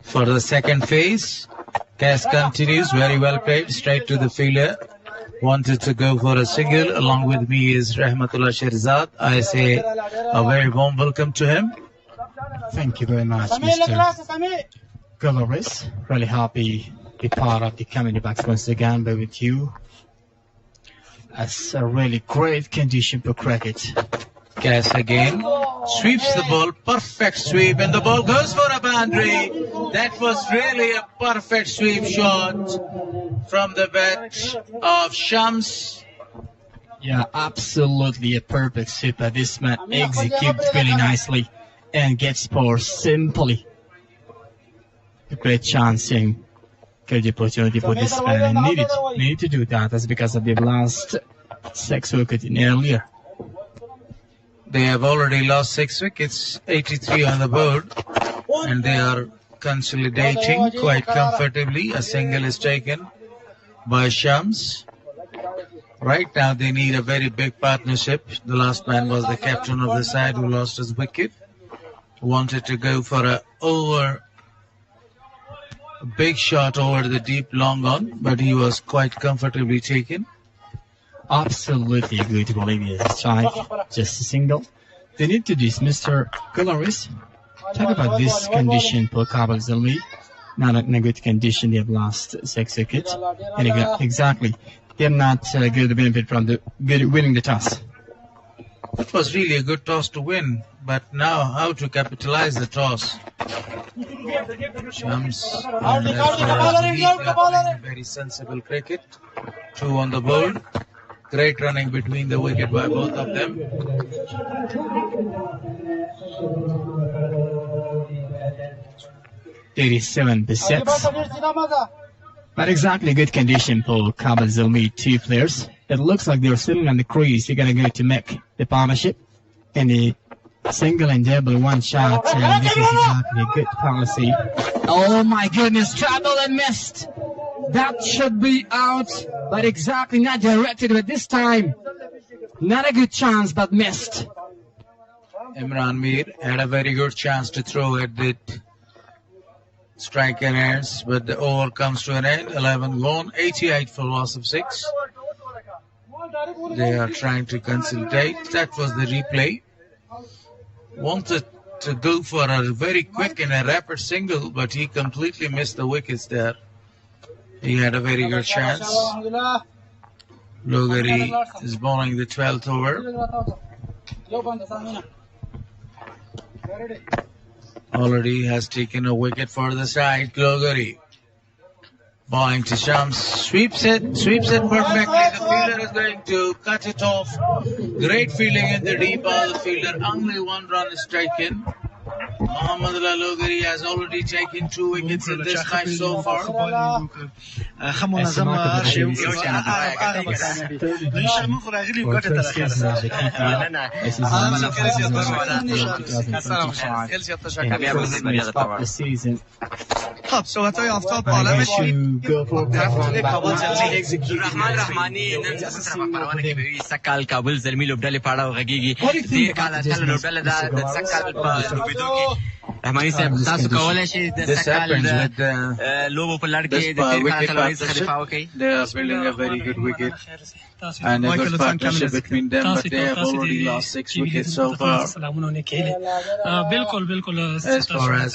for the second phase. Cast continues, very well played, straight to the fielder. Wanted to go for a single. Along with me is Rahmatullah Shirzad. I say a very warm welcome to him. Thank you very much, Mr. Gularis. Really happy to be part of the community box once again, but with you. That's a really great condition for cricket. Cast again, sweeps the ball, perfect sweep, and the ball goes for a boundary. That was really a perfect sweep shot from the bat of Shams. Yeah, absolutely a perfect sweep. This man executes really nicely and gets power simply. A great chancing. Good opportunity for this man and needed to do that. That's because of the last 6 wickets in earlier. They have already lost 6 wickets, 83 on the board, and they are consolidating quite comfortably. A single is taken by Shams. Right now they need a very big partnership. The last man was the captain of the side who lost his wicket. Wanted to go for a big shot over the deep long on, but he was quite comfortably taken. Absolutely good Bolivia strike, just a single. They need to dismiss Mr. Gularis. Talk about this condition for Kabul Zalmi. Not in a good condition, they have lost 6 wickets. And exactly, they're not going to benefit from the winning the toss. It was really a good toss to win, but now how to capitalize the toss? Shams very sensible cricket. 2 on the board. Great running between the wicket by both of them. Not exactly good condition for Kabul Zalmi 2 players. It looks like they're sitting on the crease. They're going to go to make the partnership. And the single and double one shot. This is exactly a good policy. Oh my goodness, travel and missed. That should be out, but exactly not directed. But this time, Not a good chance, but missed. Imran Mir had a very good chance to throw at the strike and ends, but the over comes to an end. 11 gone, 88 for loss of 6. They are trying to consolidate. That was the replay. Wanted to go for a very quick and a rapid single, but he completely missed the wickets there. He had a very good chance. Logari is bowling the 12th over. Already has taken a wicket for the side. Logari bowling to Shams, sweeps it perfectly. The fielder is going to cut it off. Great fielding in the deep ball. The fielder, only one run is taken. Mohammedullah Logari has already taken 2 wickets in this match so far. خب صحبت‌های آفتاب عالم شیم طرف کابل زلمی رحمان رحمانی نن سره پروانه کې وی سکال کابل زلمی لوبډلې پاړاو غږیږي دې کال ټل لوبډلې د سکال په لوبیدو کې رحمانی صاحب تاسو کولای شئ د سکال لوبو په لړ کې د تیر کال وایي څخه دفاع وکړئ. They are building a very good wicket and a good partnership between them, but they have already lost 6 wickets so far. As far as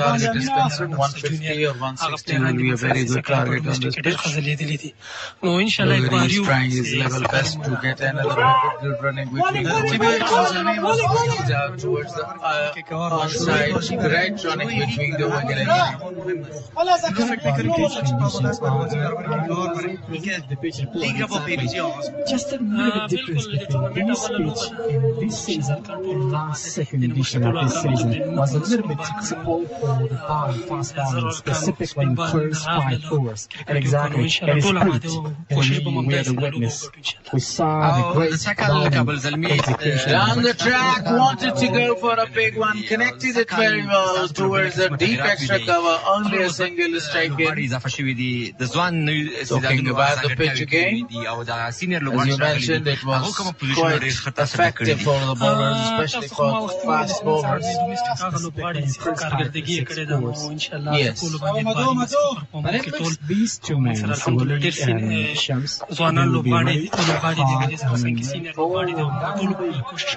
target is concerned, 150 or 160 will be a very good target on this pitch. Logari is trying his level best to get another wicket. Good running between the wickets out towards the onside. Great running between the wicket and Just a little bit difference between this pitch and this season and last second edition of this season was a little bit too for the fast bowling, specifically in the first 5 overs. And exactly, and it's proved, and we are the witness. We saw the great bowling execution. Down the track, wanted to go for a big one, connected it very well towards the deep extra cover, only a single is taken. Talking about the pitch again, as you mentioned, it was quite effective for the bowlers, especially for fast bowlers. Yes. But it looks these two men, Lوبی and Shams, will be ready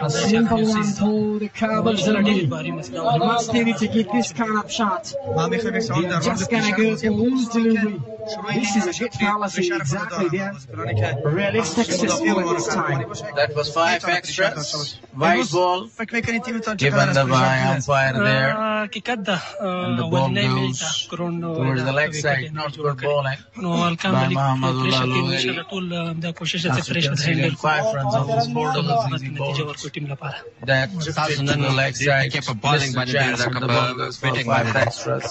a simple one for the Kabul Zalmi. They must need to get this kind of shot. They're just going to go for loose delivery. This is a good policy exactly there. Realistic system at this time. That was 5 extras. White ball given the by umpire there. And the ball goes towards the leg side. Not good bowling by Mohammedullah Logari. After conceding 5 runs on this board of the easy ball, that drifted to the leg side. Missed the chance and the ball goes for 5 extras.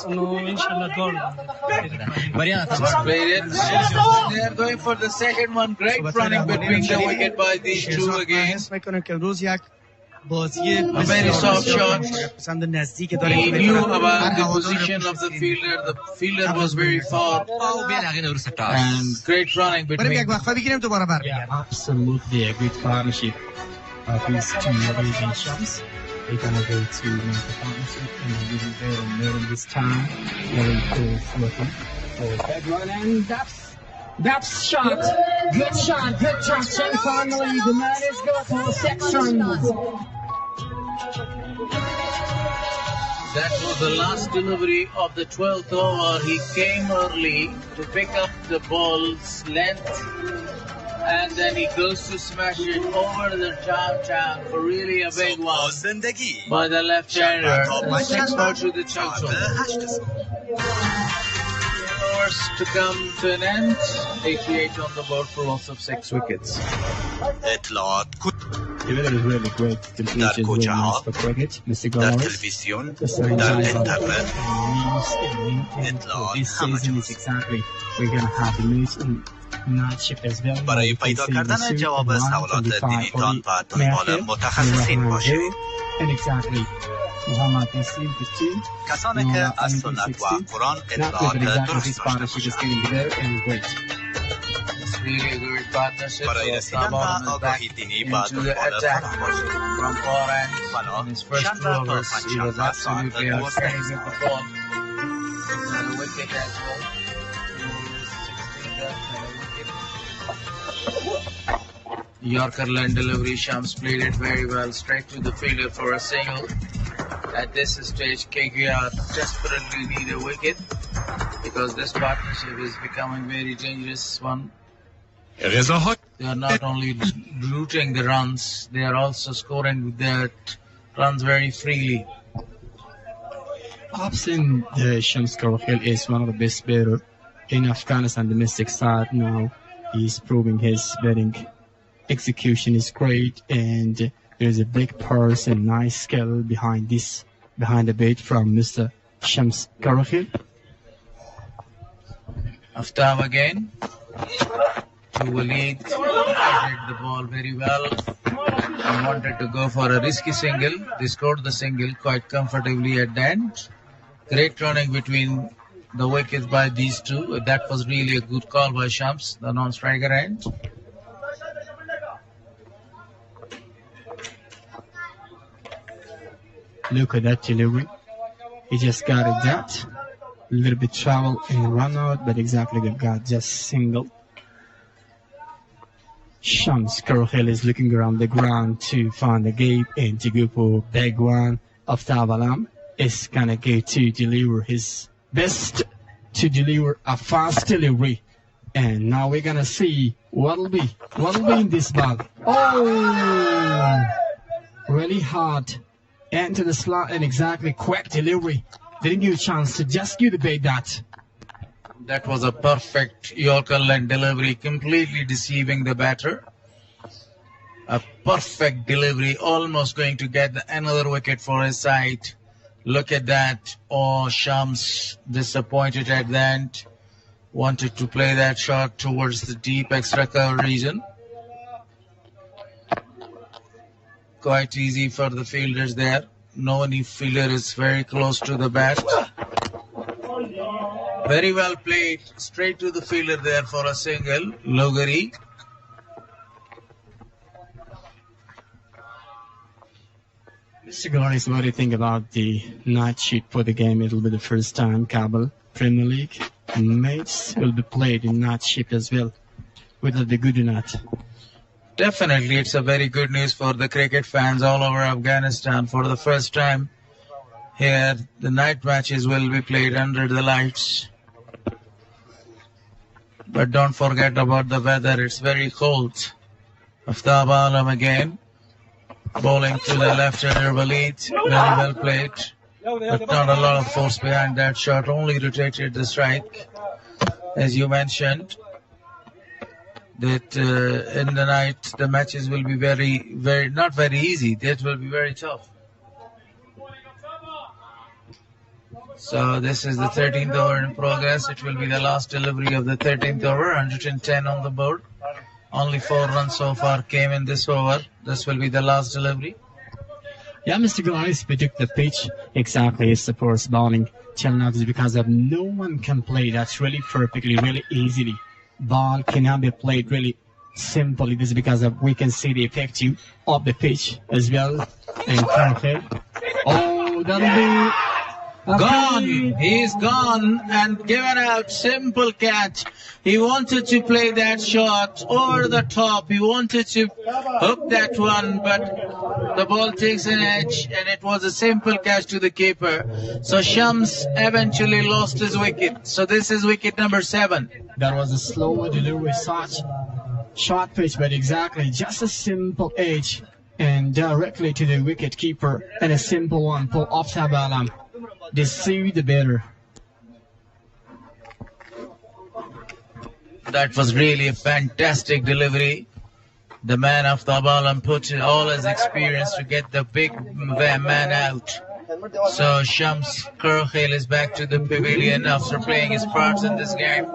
Played it. They are going for the second one. Great running between the wicket by these two again. A very soft shot. He knew about the position of the fielder. The fielder was very far. And great running between them. Yeah, absolutely a good partnership of these two amazing shots. They're going to go to make the partnership and they're getting better and better this time. Very cool looking. Big run and that's shot. Good shot, good traction. Finally, the man is going for 6 runs. That was the last delivery of the 12th over. He came early to pick up the ball's length, and then he goes to smash it over the downtown for really a big one by the left-hander. And 6 more to the total. Hours to come to an end. 88 on the board for loss of 6 wickets. It was really great completion for cricket. Mr. Gomez, the this season is exactly we're going to have the news matchup as well. برای پیدا کردن جواب سوالات دینیتان و دنبال متخصصین باشید. کسانی که از سنت و قرآن اطلاعات درست داشته باشند. really a great partnership. برای رسیدن به آگاهی دینی با دنبال from far and in his first two overs he was absolutely outstanding with the ball. And a wicket as well. Yorker line delivery, Shams played it very well, straight to the fielder for a single. At this stage, KKR desperately need a wicket because this partnership is becoming very dangerous one. They are not only looting the runs, they are also scoring their runs very freely. Option Shams Karakhil is one of the best batter in Afghanistan domestic side now. He's proving his batting execution is great, and there's a big purse and nice skill behind the bat from Mr. Shams Karakhil. Aftab again to Walid, hit the ball very well and wanted to go for a risky single. They scored the single quite comfortably at the end. Great running between the wickets by these two. That was really a good call by Shams, the non-striker end. Look at that delivery. He just got it that. A little bit travel and run out, but exactly got just single. Shams Karakhil is looking around the ground to find the gap and to go for big one. Aftab Alam is gonna go to deliver his best to deliver a fast delivery. And now we're gonna see what'll be in this ball. Oh, really hard. Into the slot and exactly quick delivery. Didn't give a chance to just give the bait that. That was a perfect Yorker line delivery, completely deceiving the batter. A perfect delivery, almost going to get another wicket for his side. Look at that. Oh, Shams disappointed at the end. Wanted to play that shot towards the deep extra cover region. Quite easy for the fielders there. No any fielder is very close to the bat. Very well played. Straight to the fielder there for a single. Logari. Mr. Garis, what do you think about the night sheet for the game? It'll be the first time Kabul Premier League matches will be played in night shift as well. Whether they're good or not. Definitely, it's a very good news for the cricket fans all over Afghanistan. For the first time here, the night matches will be played under the lights. But don't forget about the weather, it's very cold. Aftab Alam again, bowling to the left-hander Walid, very well played. But not a lot of force behind that shot, only rotated the strike. As you mentioned, that in the night the matches will be not very easy. That will be very tough. So this is the 13th over in progress. It will be the last delivery of the 13th over. 110 on the board. Only 4 runs so far came in this over. This will be the last delivery. Yeah, Mr. Glaris predict the pitch exactly. It's the first bowling challenge because of no one can play that's really perfectly, really easily. Ball cannot be played really simply. This is because of we can see the effective of the pitch as well. And oh, that'll be gone. He's gone and given out. Simple catch. He wanted to play that shot over the top. He wanted to hook that one, but the ball takes an edge and it was a simple catch to the keeper. So Shams eventually lost his wicket. So this is wicket number 7. That was a slower delivery, such short pitch, but exactly just a simple edge and directly to the wicket keeper, and a simple one for Aftab Alam. Deceive the batter. That was really a fantastic delivery. The man of Alam put in all his experience to get the big man out. So Shams Karakhil is back to the pavilion after playing his parts in this game.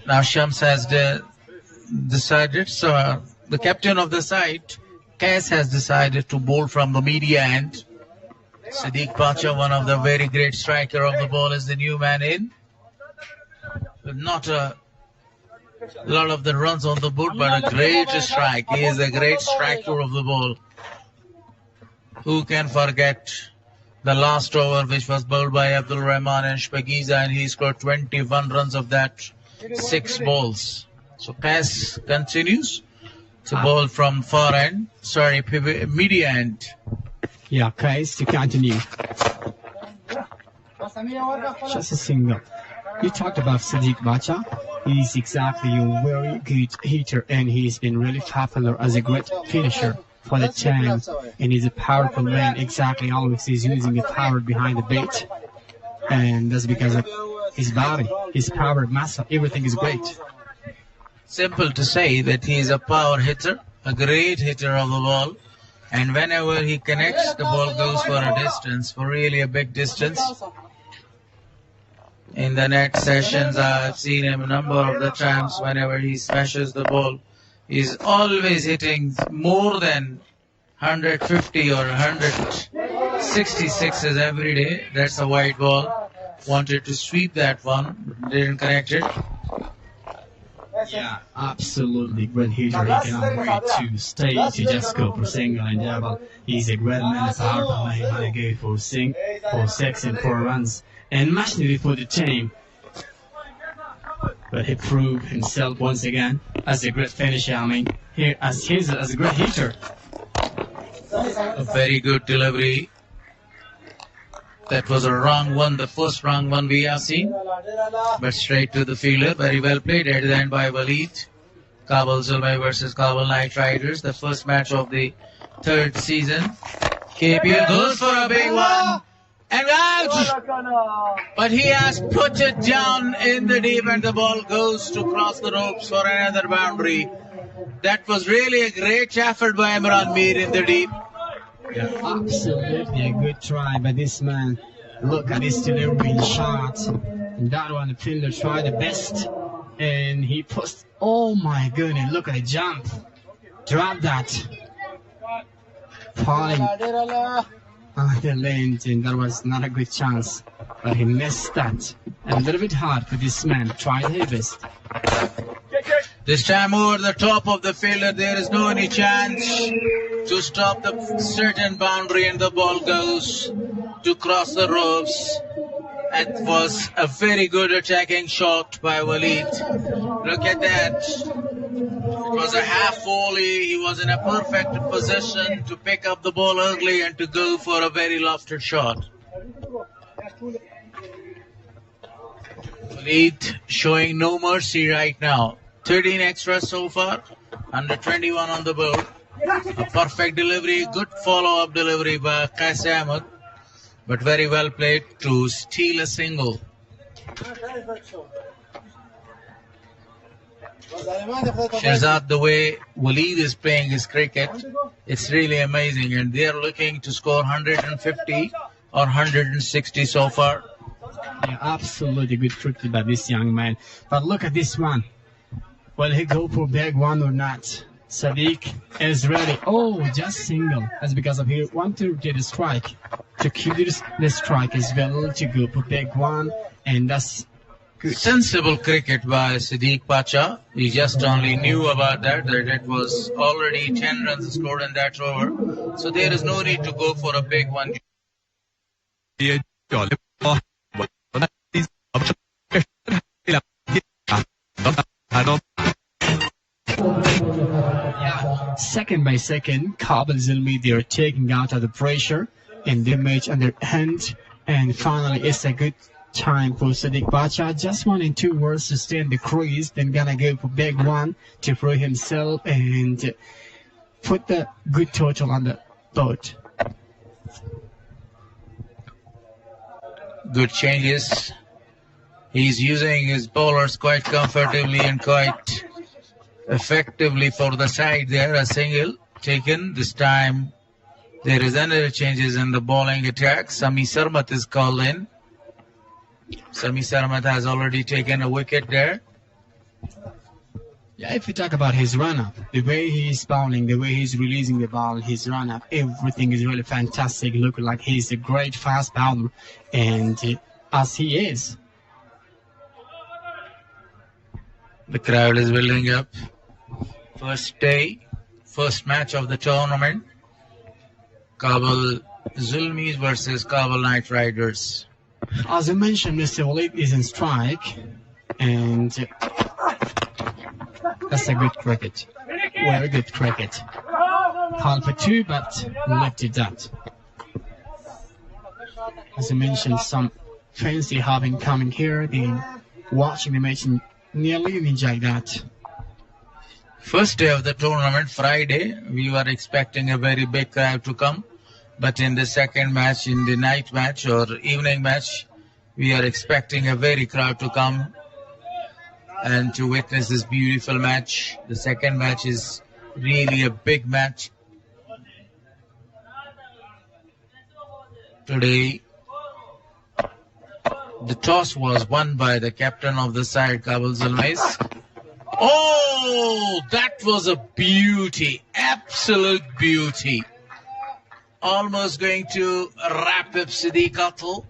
Now Shams has decided, so the captain of the side, Cass, has decided to bowl from the media end. Sadiq Pacha, one of the very great striker of the ball, is the new man in. But not a lot of the runs on the board, but a great strike. He is a great striker of the ball. Who can forget the last over, which was bowled by Abdul Rahman and Shpagiza, and he scored 21 runs of that 6 balls. So Cass continues to bowl from far end, media end. Yeah, Cass to continue. Just a single. You talked about Sadiq Bacha. He's exactly a very good hitter, and he's been really popular as a great finisher for the team, and he's a powerful man. Exactly, always he's using the power behind the bait, and that's because of his body, his power, muscle, everything is great. Simple to say that he is a power hitter, a great hitter of the ball, and whenever he connects, the ball goes for a distance, for really a big distance. In the net sessions, I've seen him a number of the times. Whenever he smashes the ball, he's always hitting more than 150 or 166s every day. That's a wide ball. Wanted to sweep that one, didn't connect it. Yeah, absolutely great hitter. He cannot wait to stay to just go for single and double. He's a great man, a powerful man. He want to go for 6 and 4 runs, and much needed for the team. But he proved himself once again as a great finisher. I mean, here as a great hitter. A very good delivery. That was a wrong one, the first wrong one we have seen. But straight to the fielder, very well played at the end by Waleed. Kabul Zalmi versus Kabul Knight Riders, the first match of the 3rd season. KPL goes for a big one. And out! But he has put it down in the deep, and the ball goes to cross the ropes for another boundary. That was really a great effort by Amir in the deep. Yeah, absolutely a good try by this man. Look at this delivery shot. And that one, the fielder tried the best. And he pushed. Oh my goodness, look at the jump. Drop that. Falling on the lane, and that was not a good chance. But he missed that. And a little bit hard for this man. Tried his best. This time over the top of the fielder, there is no any chance to stop the certain boundary, and the ball goes to cross the ropes. It was a very good attacking shot by Waleed. Look at that. It was a half volley. He was in a perfect position to pick up the ball early and to go for a very lofted shot. Waleed showing no mercy right now. 13 extras so far, under 21 on the board. A perfect delivery, good follow-up delivery by Qais Ahmed, but very well played to steal a single. Shahzad, the way Waleed is playing his cricket, it's really amazing, and they are looking to score 150 or 160 so far. Yeah, absolutely good cricket by this young man. But look at this one. Will he go for big one or not? Sadiq is ready. Oh, just single. That's because of he want to get a strike. To keep the strike as well, to go for big one, and that's good. Sensible cricket by Sadiq Pacha. He just only knew about that it was already 10 runs scored in that over. So there is no need to go for a big one. Second by second, Kabul Zalmi, they're taking out of the pressure in their match on their hand, and finally it's a good time for Sadiq Pacha. Just 1 and 2 words to stay in the crease, then gonna go for big one to prove himself and put the good total on the board. Good changes. He's using his bowlers quite comfortably and quite effectively for the side there. A single taken. This time there is another changes in the bowling attack. Sami Sarmat is called in. Sami Sarmat has already taken a wicket there. Yeah, if you talk about his run-up, the way he's bowling, the way he's releasing the ball, his run-up, everything is really fantastic. Looking like he's a great fast bowler, and as he is. The crowd is building up. First day, first match of the tournament. Kabul Zalmi versus Kabul Knight Riders. As I mentioned, Mr. Walid is in strike, and that's a good cricket. Very good cricket. Called for 2, but lifted that. As I mentioned, some fans they have been coming here, been watching the match and nearly enjoy that. First day of the tournament, Friday, we were expecting a very big crowd to come. But in the second match, in the night match or evening match, we are expecting a very crowd to come and to witness this beautiful match. The second match is really a big match. Today, the toss was won by the captain of the side, Kabul Zalmi. Oh, that was a beauty, absolute beauty. Almost going to wrap up Siddiq Atul.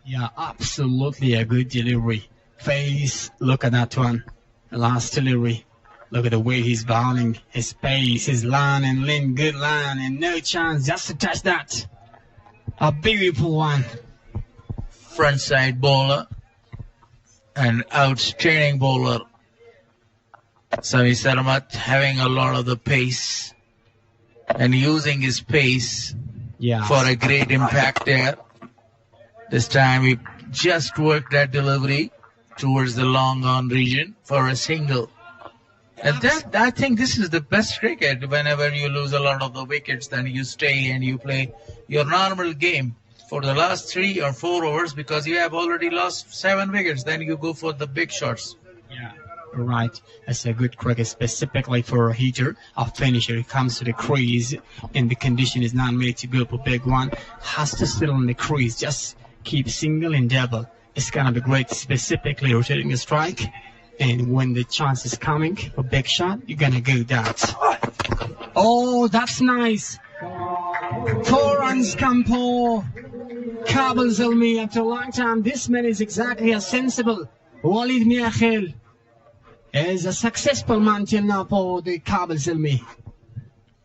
Yeah, absolutely a good delivery. Face, look at that one. The last delivery. Look at the way he's bowling. His pace, his line and limb, good line and no chance just to touch that. A beautiful one. Front side bowler and outstanding bowler. Sami Sarmat having a lot of the pace and using his pace for a great impact there. This time he just worked that delivery towards the long on region for a single. And that, I think this is the best cricket. Whenever you lose a lot of the wickets, then you stay and you play your normal game for the last 3 or 4 overs because you have already lost 7 wickets. Then you go for the big shots. Yeah. Right, that's a good cricket specifically for a hitter, a finisher. He comes to the crease and the condition is not made to go for big one. Has to sit on the crease, just keep single and double. It's gonna be great, specifically rotating the strike. And when the chance is coming for big shot, you're gonna go that. Oh, that's nice. 4 runs come for Kabul Zalmi after a long time. This man is exactly as sensible. Walid Miakhil is a successful man till now for the Kabul Zalmi.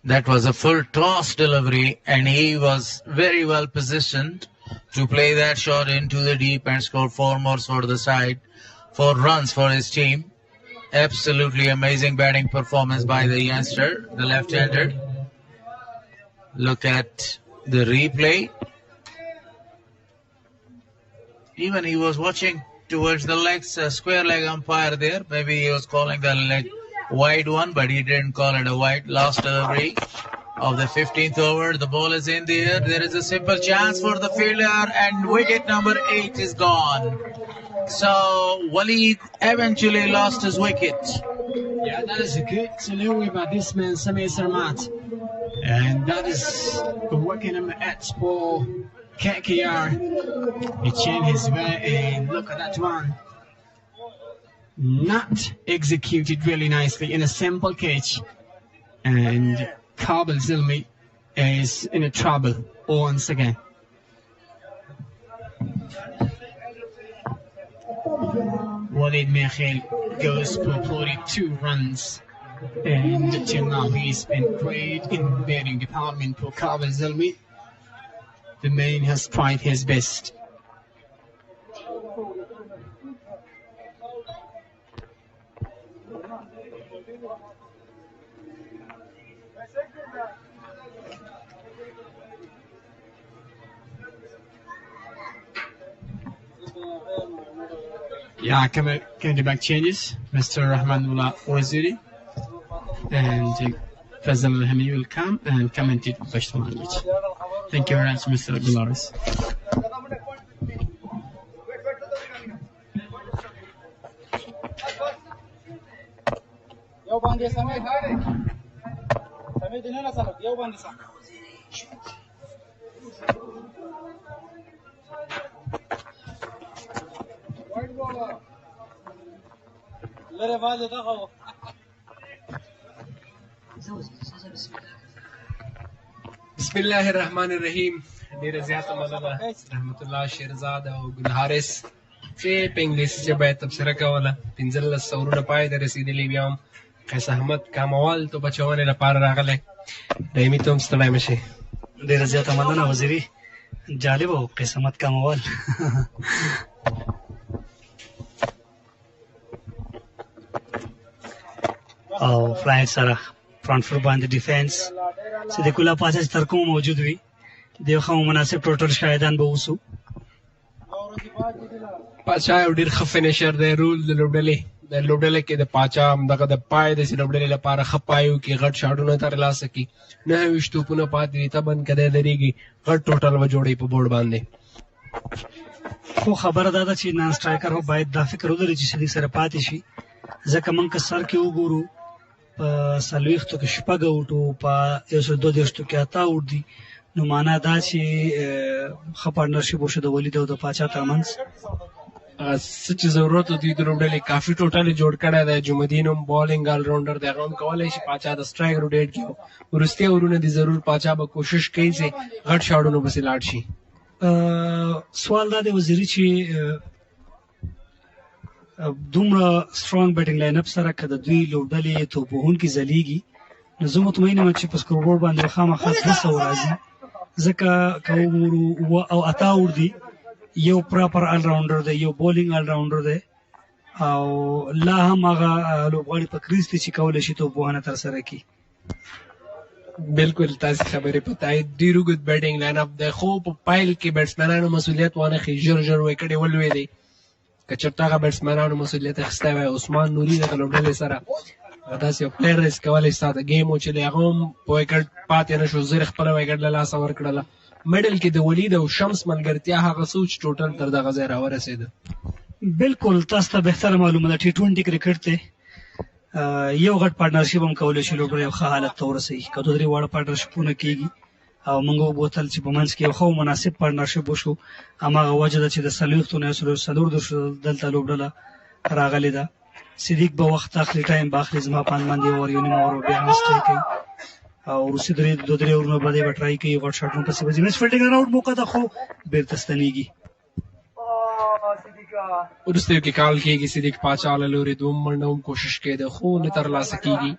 That was a full toss delivery and he was very well positioned to play that shot into the deep and score 4 more for the side. 4 runs for his team. Absolutely amazing batting performance by the youngster, the left-hander. Look at the replay. Even he was watching towards the legs, square leg umpire there. Maybe he was calling the leg wide one, but he didn't call it a wide. Last delivery of the 15th over. The ball is in the air. There is a simple chance for the fielder, and wicket number 8 is gone. So Walid eventually lost his wicket. Yeah, that is a good delivery by this man, Samir Sarmat. And that is the wicket number 8 for KKR. He changed his way and look at that one. Not executed really nicely in a simple catch. And Kabul Zalmi is in a trouble once again. Walid Miakhil goes for 42 runs. And till now he's been great in the batting department for Kabul Zalmi. The man has tried his best. Yeah, coming to back changes. Mr. Rahmanullah Waziri and Fazal Al-Hami will come and comment it in Pashto language. Thank you very much, Mr. Gularis. بسم الله الرحمن الرحیم. ډیره زیاته مننه رحمت الله شیرزاد او ګل حارث چې په انګلیسي ژبه یې تبصره کوله. 15 اورونه پای ته رسېدلي. بیا هم قیس احمد کاموال تو بچونې لپاره راغلی. دایمي ته هم ستړی مه شي. ډیره زیاته مننه وزیري. جالب و قیس احمد کاموال. او فلایټ سره فرانټ فور باندې ډیفنس صدیق الله پاچا چې تر کومه موجود وي د یو ښه مناسب ټوټل شاهدان به اوسو. پاچا یو ډېر ښه فینیشر دی. رول د لوبډلې کې د پاچا همدغه د پای داسې لوبډلې لپاره ښه پایو کې غټ شاټونه ترلاسه کړي. 9 توپونه پاتې دي. تبن که دی درېږي غټ ټوټل به جوړوي په بورډ باندې. خو خبره دا ده چې نان سټرایکر هم باید دا فکر ولري چې صدیق سره پاتې شي، ځکه موږ که سر کې وګورو په 40 کې 6 اوټ او په 132 کې 8 اوټ دي، نو معنا دا چې ښه پارټنرشپ وشو د ولید او د پاچا ترمنځ. څه چې ضرورت دی د لوبډلې کافي ټوټل جوړ کړی دی. جمعدین هم بالینګ آل راونډر دی، هغه هم کولی شي پاچا د سټرایک روټیټ کړي. وروستي اورونه دي ضرور پاچا به کوشش کوي چې غټ شاټونو پسې لاړ شي. سوال دا دی وزیري چې دومره سترونګ بیټینګ لاین اپ سره که د دوی لوبډلې توپوهونکي ځلیږي، نو زه مطمئن یم چې په سکوربورډ باندې به خامخا 200 راځي، ځکه که وګورو 7 او 8 اوټ دي، یو پراپر آل راونډر دی، یو بولینګ آل راونډر دی، او لا هم هغه لوبغاړي په کریز دی چې کولی شي توپوهنه ترسره کړي. بالکل تاسې خبرې په تایید. ډېر اوږد بیټینګ لاین اپ دی، خو په پایل کې بیټسمنانو مسؤلیت وانخلي. ژر وکټې ولوېدې. که چېرته هغه بیټسمنانو مسؤلیت اخیستی وی عثمان نوري دغه لوبډلې سره داسې یو پلیر دی چې کولی شي ساته ګیم وچلي، هغه هم په وکټ پاتې نه شو. زر خپله وکټ له لاسه ورکړله. میډل کې د ولید او شمس ملګرتیا هغه څه چې ټوټل تر دغه ځای راورسېده. بالکل تاسو ته بهتره معلومه ده T20 کرکټ دی، یو غټ پارټنرشپ هم کولی شي لوبډلې یو ښه حالت ته ورسوي. که 2-3 واړه پارټنرشپونه کېږي او موږ وبوتل چې په منځ کې یو ښه مناسب پارټنرشپ وشو، هماغه وجه ده چې د 40 نه 44 دلته لوبډله راغلې ده. صدیق به وخت اخلي، ټایم به اخلي، زما په اند باندې یو نیم اور بیا هم سټرایک کوي او وروستي 2-3 اورونه به دی به ټرای کوي، غټ شاټونه پسې به ځي. مس فیلډینګ راوټ موقع ده خو بېرته ستنېږي. وروستیو کې کال کېږي صدیق پاچا له لورې 2 منډه هم کوشش کېده خو نه ترلاسه کېږي.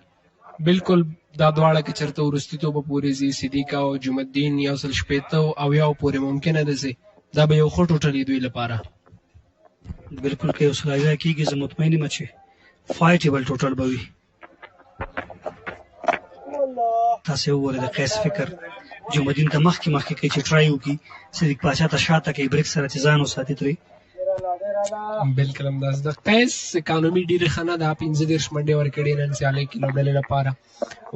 بالکل دا دواړه که چېرته وروستي توبه پورې ځي، صدیق او جمعالدین 180 او یو پورې ممکنه ده ځي، دا به یو ښه ټوټل دوی لپاره. بالکل که یو سلاجه کېږي زه مطمئن یم چې فایټیبل ټوټل به وي. تاسې وګورئ د قیس فکر جمعالدین ته مخکې کوي چې ټرای وکړي، صدیق پاچا ته شاته کوي بریک سره چې ځان وساتي ترې. بالکل همداسې ده. قیس اکانومي ډېرې ښه نه ده. 15 منډې ورکړې نن سیالۍ کې لوبډلې لپاره.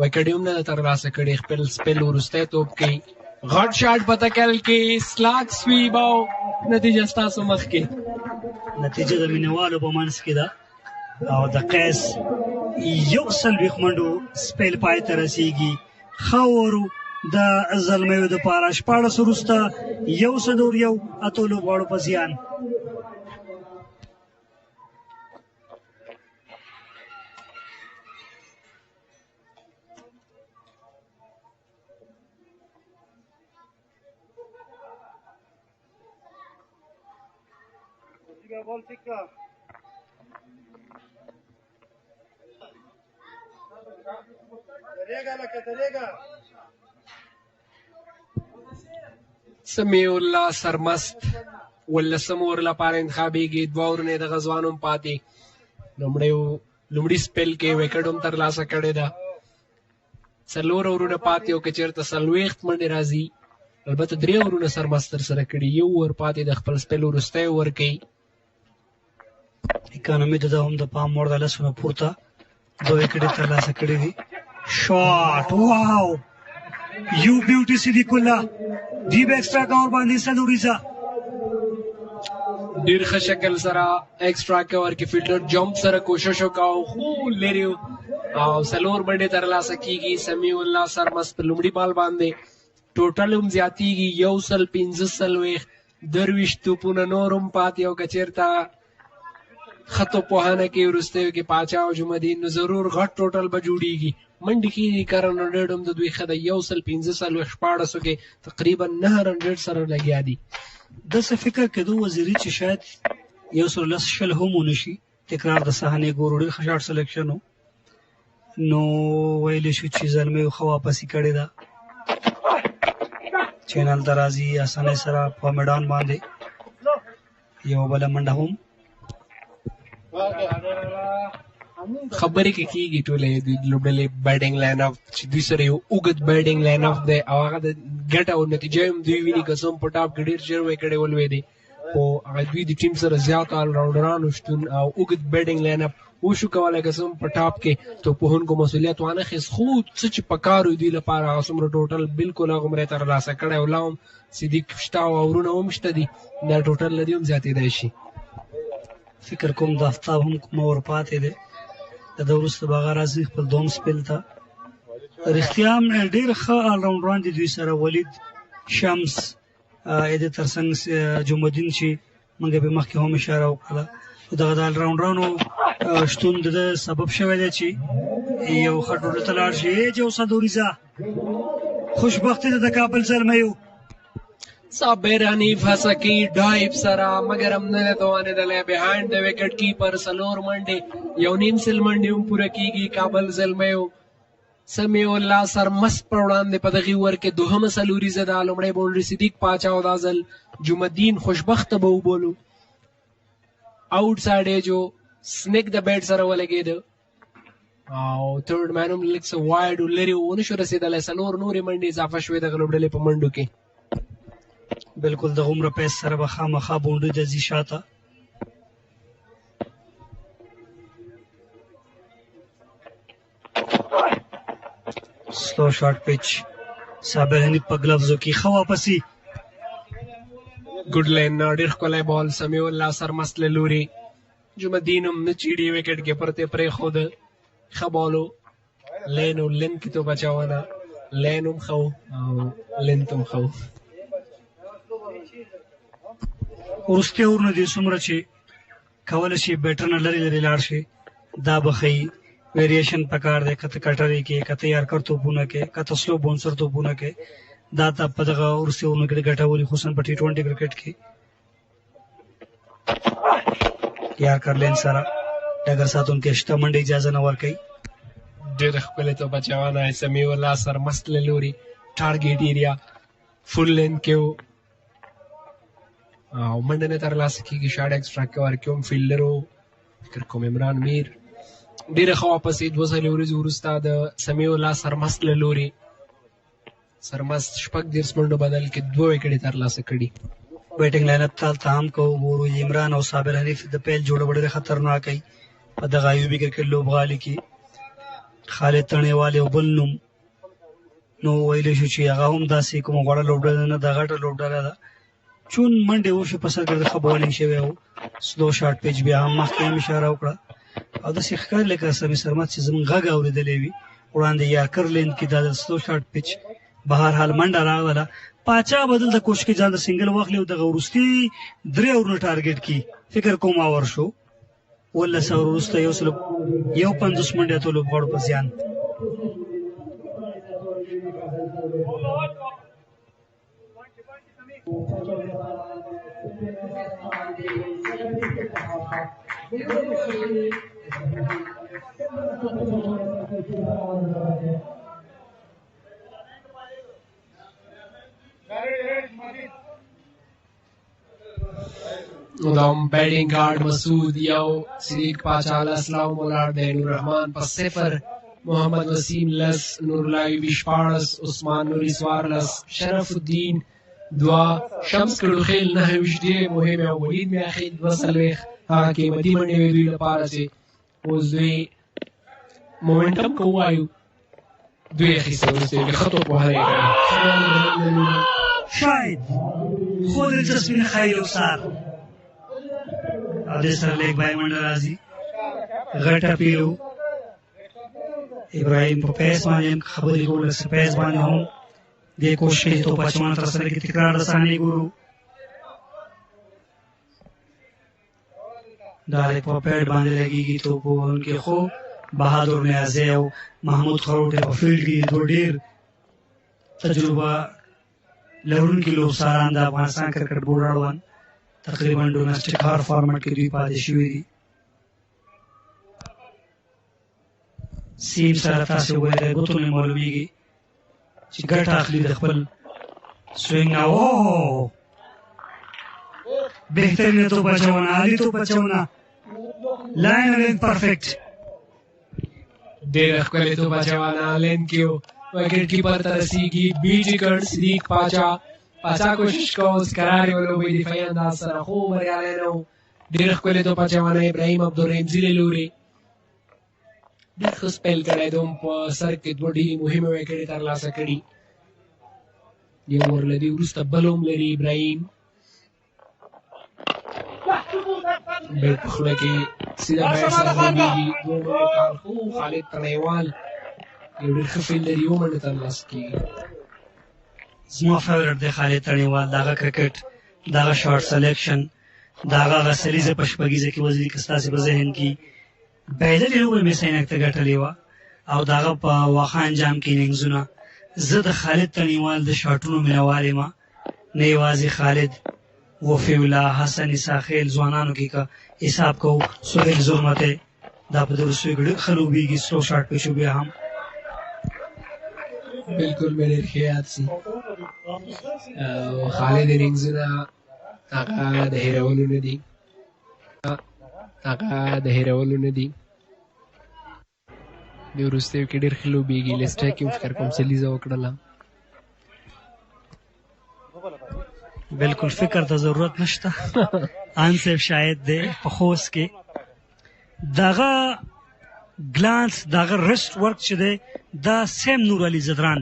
وکټ هم نه ده ترلاسه کړې. خپل سپیل وروستی توپ کوي. غټ شاټ په تکل کې سلاک سویپ او نتیجه ستاسو مخکې. نتیجه د مینهوالو په منځ کې ده او د قیس 140 منډو سپیل پای ته رسېږي. ښه ورو د زلمیو دپاره 14 وروسته 101 اتو لوبغاړو په زیان. سمیع الله سرمست 18 اور لپاره انتخابېږي. 2 اورونه د غزوان هم پاتې. لومړي سپیل کې وکټ هم ترلاسه کړې ده. 4 اورونه پاتې او که چېرته 40 منډې راځي، البته 3 اورونه سرمست ترسره کړي، 1 اور پاتې د خپل سپیل وروستی اور کوي. اکانومي د ده هم د پام وړ د 10 نه پورته 2 وکټې ترلاسه کړي دي. شاټ واو یو بیوټي صدیق الله ډیپ ایکسټرا کور باندې سلوریزا ډیر ښه شکل سره ایکسټرا کور کې فیلډر جمپ سره کوشش وکاو خو لري او سلور باندې ترلاسه کیږي. سمیع الله سرمست په لومړي بال باندې ټوټل هم زیاتیږي 115 درویش توپونه نور هم پاتې او که چېرته خطو پوهانه کې وروستیو کې پاچا او جمعالدین نو ضرور غټ ټوټل به جوړیږي. منډې کېږي که رن ریټ هم د دوی ښه دی 115 کې تقریبا 9 رن ریټ سره لګیا دي. داسې فکر کېدو وزیري چې شاید 110 هم ونشي تکرار د صحنې ګورو ډېر ښه شاټ سلیکشن و نو ویلی شو چې زلمی ښه واپسي کړې ده چینل ته راځي اسانۍ سره په میدان باندې یو بله منډه هم خبرې کې کېږي ټولې د لوبډلې بیټینګ لاین اپ چې دوی سره یو اوږد بیټینګ لاین اپ دی او هغه د ګټه او نتیجه هم دوی ویني که څه هم په ټاپ کې ډېر ژر وکړې ولوېدې خو هغه دوی د ټیم سره زیات آل راونډرانو شتون او اوږد بیټینګ لاین اپ وشو کولی که څه هم په ټاپ کې توپوهونکو مسؤلیت وانخیست خو څه چې په کار وي دوی لپاره هغه څومره ټوټل بلکل هغومره یې ترلاسه کړی او لا هم صدیق شته او اورونه هم شته دي دا ټوټل له دې هم زیاتېدی شي. فکر کوم د افتاب هم کومه ورپاتې دی د ده وروسته به هغه راځي خپل دوم سپیل ته رښتیا هم ډېر ښه آلراونډران دي دوی سره ولید شمس د ترڅنګ جمعدین چې موږ به مخکې هم اشاره وکړله دغه د آلراونډرانو شتون د ده سبب شوی دی چې یو ښه ټوټل ته لاړ شي جوسه دوریزه خوشبختي ده د کابل زلمیو صابر حنیف هڅه کوي ډایو سره مګر هم نه دی توانېدلی بهایند د وکټ کیپر 4 منډې 1.5 سل منډې هم پوره کېږي کابل زلمیو سمیع الله سرمست پر وړاندې په دغې اوور کې دوهمه څلوریزه ده لومړی باونډري صدیق پاچا او دا ځل جمعدین خوشبخته به وبولو آوټ سایډ جو سنیک د بیټ سره ولګېده او تھرډ مین هم لږ څه وایډ لرې ونه شو رسېدلی 4 نورې منډې اضافه شوې دغه لوبډلې په منډو کې بالکل د غومره پیس سره به خامخا باونډري ته ځي شاته سلو شارټ پیچ صابر حنیف په ګلفزو کې ښه واپسي ګډ لاین ډېر ښکلی بال سمیع الله سرمست له لورې جمعدین هم نه چیړي وکټ کې پرته پرېښود ښه بالو لین او لین کې تو بچاونه لین هم ښه او لینت هم ښه وروستي اورونه دي څومره چې کولی شي بیټر نه لرې لرې لاړ شي دا به ښیي ویریشن پکار دی که ته کټرې کې که ته یارکر توپونه کې که ته سلو بونسر توپونه کې دا ته په دغه وروستي اورونو کې ګټولي خصوصا په T20 کرکټ کې یارکر لین سره ډګر ساتونکي شته منډې اجازه نه ورکوي ډېره ښکلې تو بچاونه سمیع الله سرمست له لورې ټارګېټ ایریا فل لین کې او منډه نه ترلاسه کېږي شاټ ایکسټرا کې ورکړي هم فیلډر و فکر کوم عمران میر ډېره ښه واپسې 2 څلې ورځې وروسته د سمیع الله سرمست له لورې سرمست 30 منډو بدل کې 2 وکټې ترلاسه کړي بیټینګ لاین اپ ته هم کو ګورو عمران او صابر حنیف د پیل جوړه ډېره خطرناکه وي په دغه ایوبي کرکټ لوبغالي کې خالد تڼیوال یو بل نوم نو ویلی شو چې هغه هم داسې کومه غوړه لوبډله نه ده غټه لوبډله ده چون منډې وشو په سرګرد ښه بولینګ شوی و سلو شارټ پیچ بیا هم مخکې هم اشاره وکړه او داسې ښکاري لکه سمې سرمت چې زموږ غږ اورېدلی وي وړاندې یارکر لین کې دا د سلو شارټ پیچ بهرحال منډه راغله پاچا بدل د کوچ کې ځان د سنګل واخلي او دغه وروستي 3 اورونه ټارګېټ کړي فکر کوم اور شو 19 اور وروسته 150 منډې اتو لوبغاړو په زیان دا بیټینګ ګارډ مسعود یو صدیق پاچا السلام ولاړ دی نور رحمان په 0 محمد وسیم لس نور الله ایوبي 14 عثمان نوري 14 شرف الدین 2 شمس کړوخیل 9 دی مهم او ولید میاخیل 2 سلويخ هغه قیمتي منډې وی دوی لپاره چې اوس دوی مومنټم کوایو دوی اخیسته ورسته به خطو په هره شاید خود دلچسپي نه ښایي یو سار او دې سره لیک بای منډه راځي غټه پیلو ابراهیم په پیس باندې خبرې کول سه پیس باندې هم دې کوشش ته پچمان تر سره کې تکرار د ثاني ګورو دا لیک په پیډ باندې لګيږي تو په انکه خو بهادر نیازی او محمود خروټ په فیلډ کې دوه ډېر تجربه لرونکي لوبساران د افغانستان کرکټ بورډ اړوند تقریبا ډومسټیک هر فارمټ کې دوی پاتې شوي دي. سیم سره تاسې وګورئ د ګوتو نه معلومیږي چې ګټه اخلي د خپل سوینګ نه. او بهترینه توپ اچونه، عالي توپ اچونه، لاین لین پرفیکټ، ډېره ښکلې توپ اچونه لین کې و، وکټ کیپر ته رسېږي. بیټ وکټ صدیق پاچا کوشش کوه اوس کرارې ولوبوي دفاعي انداز سره، خو بریالی نه و. ډېره ښکلې توپ اچونه ابراهیم عبدالرحیمزي له لورې ډېر ښه سپیل کړی دی، هم په سر کې دوه ډېرې مهمې وکټې ترلاسه کړي. یو اوور له دې وروسته بل هم لري ابراهیم، بیټ په خوله کې سیده بیټ سره لوبېږي. دوه منډې کال خو خالد تڼیوال یو ډېر ښه فیلډر یو منډه ترلاسه کېږي. زما فیورټ دی خالد تڼیوال، د هغه کرکټ، د هغه شارټ سلیکشن، د هغه سلیزه په شپږیزه کې وزري که ستاسې په ذهن کې بایللې لوبه مې سینک ته ګټلې وه او د هغه په واښه انجام کې اننګزونه. زه د خالد تڼیوال د شاټونو مینوال یم، نه یوازې خالد، وفي الله، حسن اساخیل ځوانانو کې که حساب کوو، سهیل زرمتی دا په دغه سوی کې ډېر ښه لوبېږي، سلو شاټ پیشو بیا هم بلکل مې ډېر ښه یاد سي. خالد اننګزونه هغه د هېرولو نه دي. د وروستیو کې ډېر ښه لوبېږي، لیسټر کې هم فکر کوم سلیزه وکړله. بلکل فکر ته ضرورت نشته. ان صاحب شاید دی په خوست کې دغه ګلانس، دغه رسټ ورک چې دی دا سیم نور علي زدران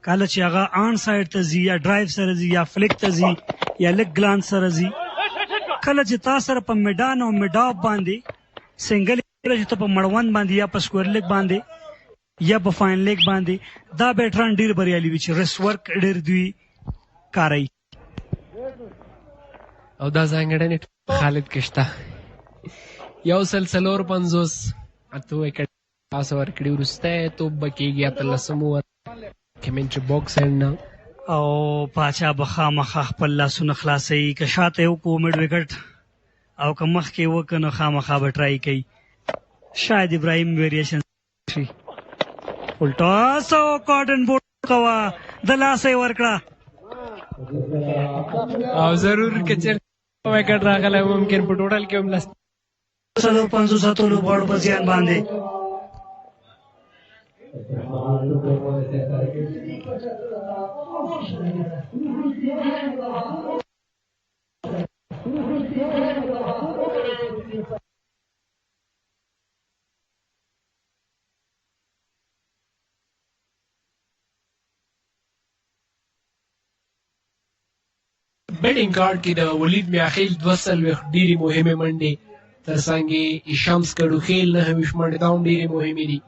کله چې هغه آن سایډ ته ځي یا ډرایو سره ځي یا فلیک ته ځي یا لږ ګلانس سره ځي، کله چې تا سره په میډان او میډاپ باندې سنګل کله چې ته په مړوند باندې یا په سکویر لیګ باندې یا په فاین لیګ باندې دا بیټران ډېر بریالي وي چې رسټ ورک ډېر دوی کاروي. او دا ځانګړنې خالد کې شته. 150 اته وکټ پاس ورکړي، وروستی توپ به کېږي 18 اوور کمنټري باکس نه، او پاچا به خامخا خپل لاسونه خلاصوي، که شاته یې وکړو مډ وکټ او که مخکې یې وکړو نو خامخا به ټرای کوي. شاید ابراهیم ویریشن شي. الټاس او کاټن بورډ کوه، د لاسه یې ورکړه او ضرور که چېرته وکټ راغلی ممکن په ټوټل کې هم 50 لوبغاړو په زیان باندې. بیټینګ کارډ کې د ولید میاخیل 240 ډېرې مهمې منډې، ترڅنګ یې شمس کډوخیل 9 منډې دا هم ډېرې مهمې دي.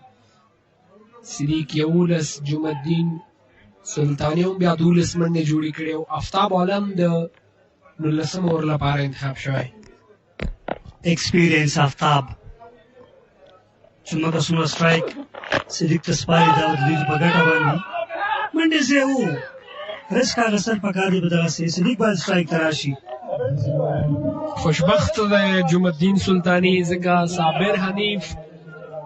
صدیق 11، جمعالدین سلطاني هم بیا 12 منډې جوړې کړې او افتاب عالم د 19 اوور لپاره انتخاب شوی. ایکسپیرینس افتاب څومره څومره سټرایک صدیق ته سپاري دا د دوی په ګټه باندې منډې زه وو رسک اخیستل پکار دی. په دغسې صدیق باید سټرایک ته راشي. خوشبخت دی جمعالدین سلطاني، ځکه صابر حنیف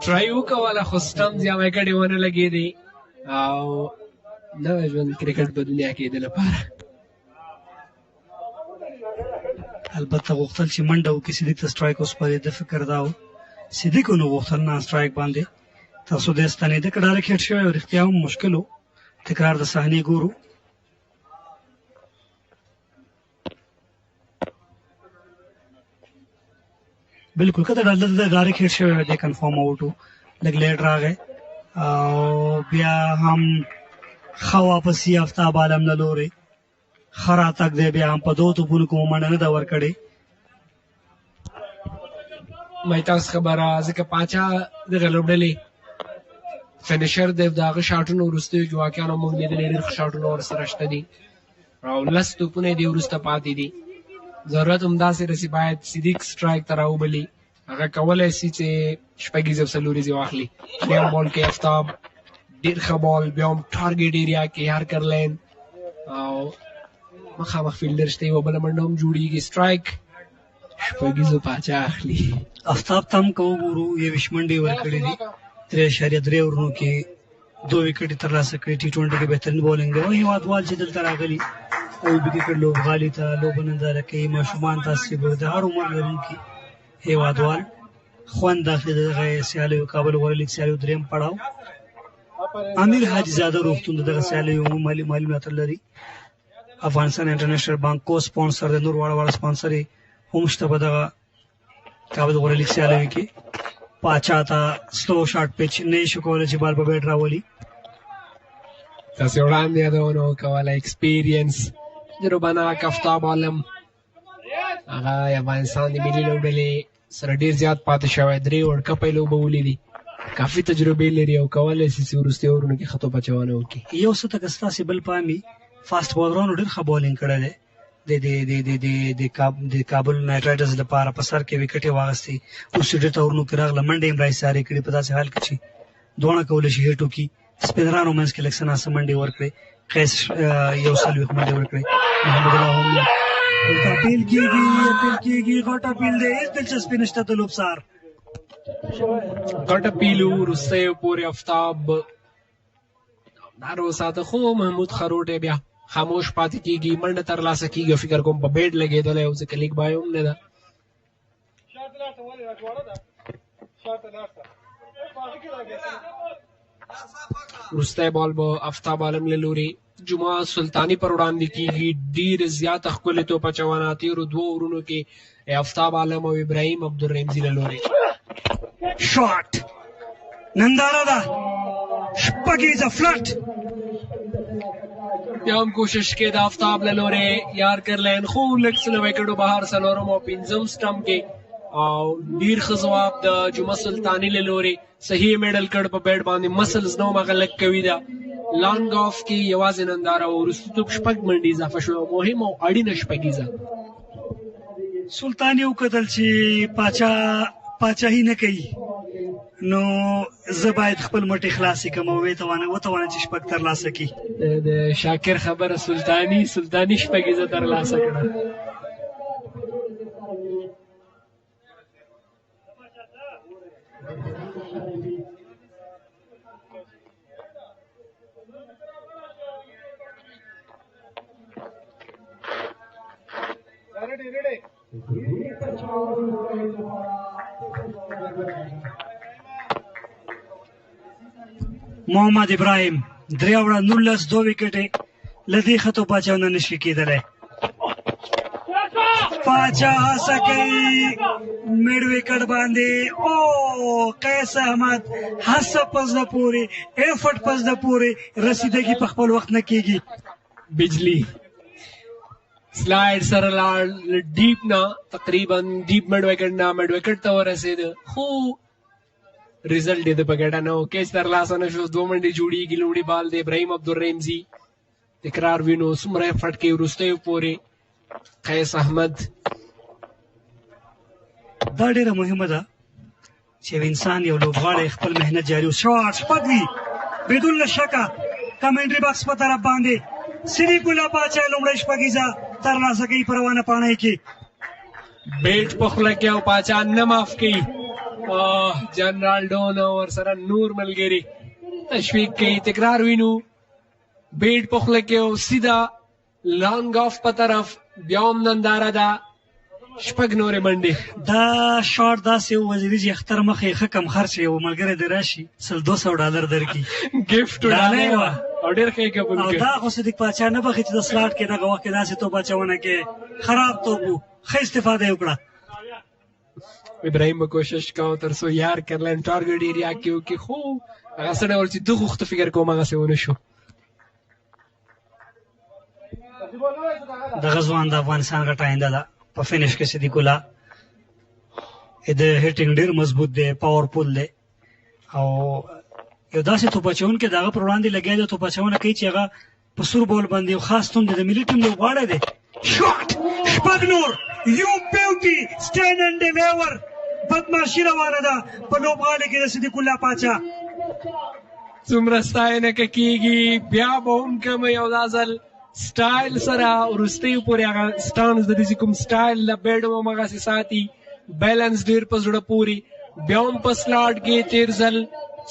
ټرای وکوله خو سټمز یا وکټ یې ونه لګېدې او نوی ژوند کرکټ په دنیا کې د لپاره البته غوښتل چې منډه وکړي صدیق ته سټرایک وسپاري. د فکر دا و صدیق ونه غوښتل نه سټرایک باندې تاسو د ستنېده که ډایرکټ هیټ شوی او رښتیا هم مشکل و. تکرار د صحنې ګورو. بلکل که د ډایرکټ هیټ شوی دی کنفارم آوټ و، لږ لیټ راغی او بیا هم ښه واپسي افتاب عالم له لورې ښه راتګ دی. بیا هم په 2 توپونو کې مو منډه نه ده ورکړې. مې تاسو خبره ځکه پاچا دغه لوبډلې فینیشر دی، د هغه شاټونو وروستیو کې واقعا موږ لیدلي ډېر ښه شاټونه ورسره شته دي او 10 توپونه یې دې وروسته پاتې دي. ضرورت همداسې رسي باید صدیق سټرایک ته راوبلي هغه کولی شي چې شپږیزې او څلوریزې واخلي. درېیم بال کې افتاب ډېر ښه بال، بیا هم ټارګېټ ایریا کې یارکر لین او مخامخ فیلډر شته، یوه بله منډه هم جوړېږي. سټرایک شپږیزو پاچا اخلي. افتاب ته هم که وګورو 21 منډې ورکړې دي، 3.3 اورونو کې 2 وکټې ترلاسه کړي. ټي 20 کې بهترین بولنګ دی او هیوادوال چې دلته راغلي او وکټ لوبغالي ته لوبه ننداره کوي، ماشومان تاسې به د هر عمر لرونکي هیوادوال خوند اخلي د دغه سیالیو کابل غوره لیګ سیالیو درېیم پړاو. امیر حاجزاده روغتون د دغه سیالیو مالي ملاتړ لري. افغانستان انټرنیشنل بانک کو سپانسر دی، نور واړه سپانسر یې هم شته په دغه کابل غوره لیګ سیالیو کې. پاچا ته سلو شارټ پچ نه شو کولی چې بال په بیټ راولي. تاسې وړاندې یادونه وکوله ایکسپیرینس تجربهناک افتاب عالم، هغه افغانستان د ملي لوبډلې سره ډېر زیات پاتې شوی، 3 ورلډ کپ یې لوبه ولیدي، کافي تجربې لري او کولی شي چې وروستي اورونو کې ښه توپچونه وکړي. یو څه ته که ستاسې بل پامي فاست بالرانو ډېر ښه بالینګ کړی دی. د کابل نایټ رایډرز لپاره په سر کې وکټ یې واخیستې، وروستي ډېر اورونو کې راغله، منډې یې هم راایسارې کړي په داسې حال کې چې دواړه کولی شي هیټ وکړي. سپینرانو منځ کې لږ څه ناڅه منډې ورکړې، قیس 140 منډې ورکړې. محمد الله هم اپیل کېږي غټ اپیل دی، هېڅ دلچسپي نشته د لوبسار. غټ اپیل وروستیو پورې افتاب دار وساته، خو محمود خروټ بیا خاموش پاتې کېږي، منډه ترلاسه کېږي. فکر کوم په بیټ لګېدلی او ځکه لیګ بای هم نه ده. وروستی بال به افتاب عالم له لوري جمعه سلطاني پر وړاندې کېږي. ډېر زیاته ښکلې توپچونه تېرو 2 اورونو کې افتاب عالم او ابراهیم عبدالرحمزي له لوري. شاټ ننداره ده، شپږیزه فلټ. بیا هم کوشش کې د افتاب له لورې یارکر لین، خو لږ څه له وکټو بهر 4 او 5 سټمپ کې او ډېر ښه ځواب د جمعه سلطاني له لورې. صحیح میډل کړ په بیټ باندې، مسلز نو هغه لږ کوي ده. لانګ آف کې یوازې ننداره او وروستي توپ 6 منډې اضافه شوی، مهم او اړینه شپږیزه. سلطاني وکتل چې پاچاهي نه کوي، نو زه باید خپل مټې خلاصې کړم او وتوانم چې 6 ترلاسه کړي. د شاکر خبره سلطاني شپږیزه ترلاسه کړه. محمد ابراهیم 3 2 وکټې له دې ښه توپچونه نه شي کېدلی. پاچا هڅه کوي میډ وکټ باندې، او قیس احمد هڅه په زړه پورې، ایفرټ په زړه پورې، رسیدګي په خپل وخت نه کېږي. بجلی سلایډ سره لاړ ډیپ نه، تقریبا ډیپ میډ وکټ نه میډ وکټ ته ورسېده، خو ریزلټ یې د په ګټه نه و. کیچ ترلاسه نه شو، 2 منډې جوړېږي. لومړي بال د ابراهیم عبدالرحمزي، تکرار وینو څومره ایفرټ کوي وروستیو پورې قیس احمد. دا ډېره مهمه ده چې یو انسان یو لوبغاړی خپل محنت جاري شاټ شپږ وي بدون شکه. کمنټري باکس په طرف باندې صدیق الله پاچا لومړی شپږیزه ترلاسه کوي په روانه پاڼۍ کې. بیټ په خوله کې او پاچا نه معاف کوي. جنرال ډون او ورسره نور ملګري تشویق کوي. تکرار وینو، بیټ په خوله کې او سیده لانګ آف په طرف. بیا هم ننداره ده، 6 نورې منډې. دا شاټ داسې وزیري چې اختر مخې ښه کم خرچ یو ملګری دې راشي $200 درکړي، ګفټ ډالۍ وه او ډېر ښه یې قبول کړ. او دا خو صدیق پاچا نه بخي چې د سلاټ کې دغه وخت کې داسې توپچونه کې خراب توپ و، ښه استفاده یې وکړه. ابراهیم به کوشش کوو تر څو یار کرلین ټارګټ ایریا کې وکړي، خو هغه څه ډول چې ده غوښته فکر کوم هغسې ونه شو. دغه ځوان د افغانستان غټه آینده ده. په فینش کې صدیق الله د هیټینګ ډېر مضبوط دی، پاورفول دی او یو داسې توپچونکی د هغه پر وړاندې لګیا دی، توپچونه کوي چې هغه په سور بول باندې یو خاص توند د ملي ټیم لوبغاړی دی. شاټ 6 نور، یو بیوټي، سټینډ اینډ ډیلیور. بدماشي روانه ده په لوبغالي کې د صدیق الله پاچا. څومره ستاینه کېږي بیا به هم کوم یو دا ځل سټایل سره وروستیو پورې هغه سټانس د دې چې کوم سټایل له بیډ هم همغسې ساتي بیلنس ډېر په زړه پورې بیا هم په سلاټ کې تېر ځل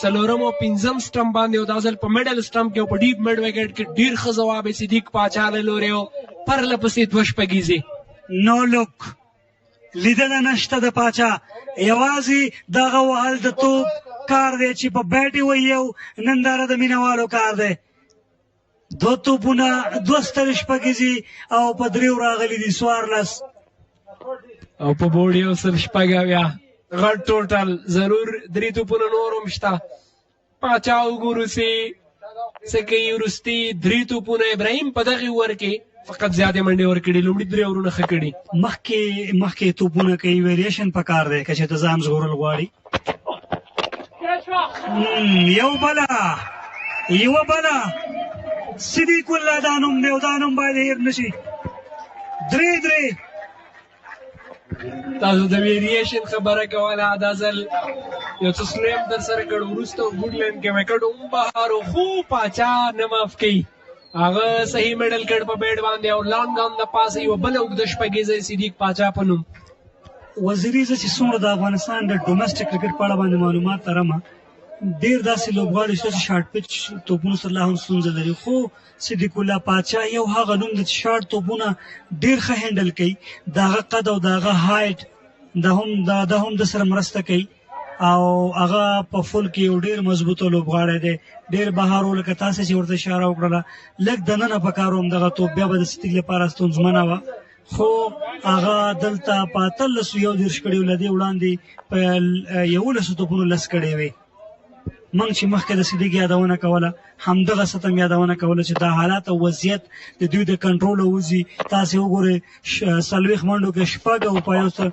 څلورم او پنځم سټمپ باندې او دا ځل په میډل سټمپ کې او په ډیپ میډ وکټ کې ډېر ښه ځواب یې صدیق پاچا له لورې او پرله پسې دوه شپږیزې. نو لوک لیدنه نشته د پاچا یوازې دغه وهل د توپ کار دی چې په بیټ یې وایي او ننداره د مینهوالو کار دی. دوه توپونه دوه سترې شپږیزې او په دریو راغلي دي 14 او په بورډ یو سل شپږ اویا غټ ټوټل ضرور درې توپونه نور هم شته. پاچا وګورو چې څه کوي وروستي درې توپونه ابراهیم په دغې اوور کې فقط زیاتې منډې ورکړي لومړي درې اورونه ښه کړي مخکې توپونه کوي ویریشن پکار دی که چېرته ځان ژغورل غواړي. یوه بله صدیق الله دا نوم دی او دا نوم باید هېر نه شي. درې تاسو د ویریشن خبره کوله دا ځل یو څه سلیم در سره کړ وروسته ګوډلینډ کې وکټ هم بهر خو پاچا نه معاف کوي هغه صحیح میډل کړ په بیډ باندې او لانګ آن د پاسه یوه بله اوږده شپږیزه صدیق پاچا په نوم. وزیري زه چې څومره د افغانستان د ډومسټک کرکټ په اړه باندې معلومات لرم ډېر داسې لوبغاړي شته چې شارټ پچ توپونو سره لا هم ستونزه لري خو صدیق الله پاچا یو هغه نوم دی چې شارټ توپونه ډېر ښه هینډل کوي د هغه قد او د هغه هایټ دا هم د سره مرسته کوي او هغه په فول کې یو ډېر مضبوطه لوبغاړی دی ډېر بهر و لکه تاسې چې ورته اشاره وکړله لږ دننه په کار هم دغه توپ بیا به د صدیق لپاره ستونزمنه وه خو هغه دلته په 1821 کړي له دې وړاندې په 11 توپونو 10 کړی وی. موږ چې مخکې د صدیق یادونه کوله همدغه ستم یادونه کوله چې دا حالات او وضعیت د دوی د کنټروله وځي. تاسې وګورئ 40 منډو کې شپږ او په یو سل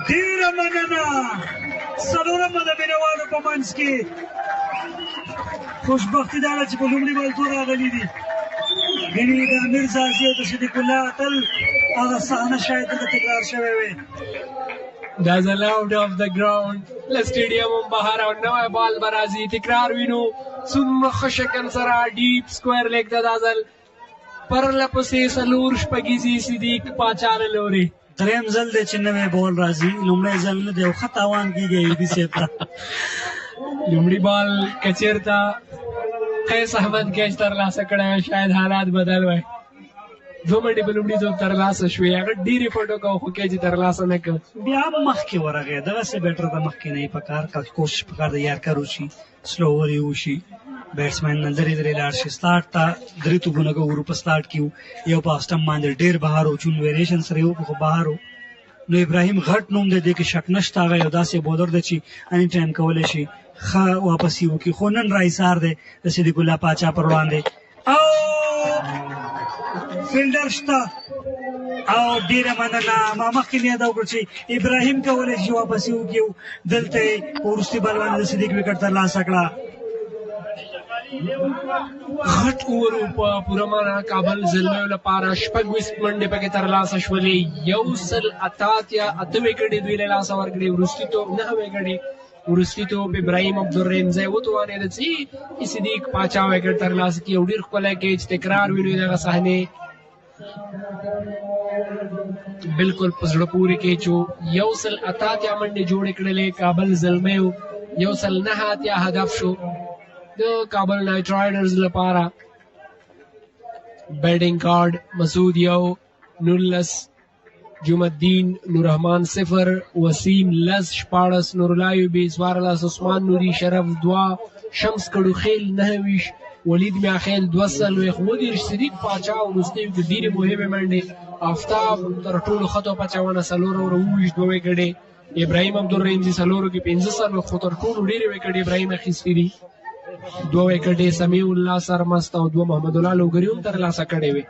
ډېره مننه څلورمه د مینهوالو په منځ کې خوشبختي دا ده چې په لومړي بال دوه راغلي دي. ګینې د امیر زازي او د صدیق الله تل هغه صحنه شاید دلته تکرار شوی وی. دا ځل آوټ اف د ګراوند له سټیډیم هم بهر او نوی بال به راځي تکرار وینو څومره ښه شکل سره ډیپ سکویر لیګ ته دا ځل پرله پسې څلور شپږیزې صدیق پاچا له لورې. درېیم ځل دی چې نوی بال راځي لومړی ځل نه دی او ښه تاوان کېږي ایوبي صاحب ته. لومړي بال که چېرته قیس احمد کیچ ترلاسه کړی وی شاید حالات بدل وی. دوه منډې په لومړي ځل ترلاسه شوې هغه ډېرې پټو کوو خو کیچ یې ترلاسه نه کړ. بیا هم مخکې ورغی دغسې بیټر ته مخکې نه یې پکار کوشش پکار د یارکر وشي سلو اوور یې وشي بیټسمین نه لرې لاړ شي. سلاټ ته درې توپونه ګورو په سلاټ کې یو په اسټم باندې ډېر بهر و چون ویریشن سره یو خو بهر و. نو ابراهیم غټ نوم دی دې کې شک نشته هغه یو داسې بولر دی چې اني ټایم کولی شي ښه واپسي وکړي خو نن راایثار دی د صدیق الله پاچا پر وړاندې او فیلډر شته او ډېره مننه ما مخکې مې یاده وکړه چې ابراهیم کولی شي واپسي وکړي دلته یې په وروستي بال باندې د صدیق وکټ ترلاسه کړه. غټ اوور په پوره معنا کابل زلمیو لپاره 26 منډې پکې ترلاسه شولې 188 وکټې دوی له لاسه ورکړې وروستي توپ 9 وکټې وروستي توپ ابراهیم عبدالرحیم ځای وتوانېده چې صدیق پاچا وکټ ترلاسه کړي او ډېر ښکلی کیچ تکرار وینو دغه صحنې بالکل په زړه پورې کیچ و 188 منډې جوړې کړلې کابل زلمیو 189 هدف شو د کابل نایټ رایډرز لپاره. بیټنګ کارډ مسعود 1 19 جمعالدین نوررحمان 0 وسیم 10 14 نورالله ایوبي 14 عثمان نوري شرف 2 شمس کډوخیل 29 ولید میاخیل 2 خودیر صدیق پاچا وروستیو کې ډېرې مهمې منډې آفتاب تر ټولو ښه توپ اچونه 4 اوره وویشت 2 وکټې ابراهیم عبدالرحیم چې 4 کې 15 خو تر ټولو ډېرې وکټې ابراهیم اخیستې دي 2 وکټې سمیع الله سرمست او 2 محمد الله لوګري هم ترلاسه کړې وې.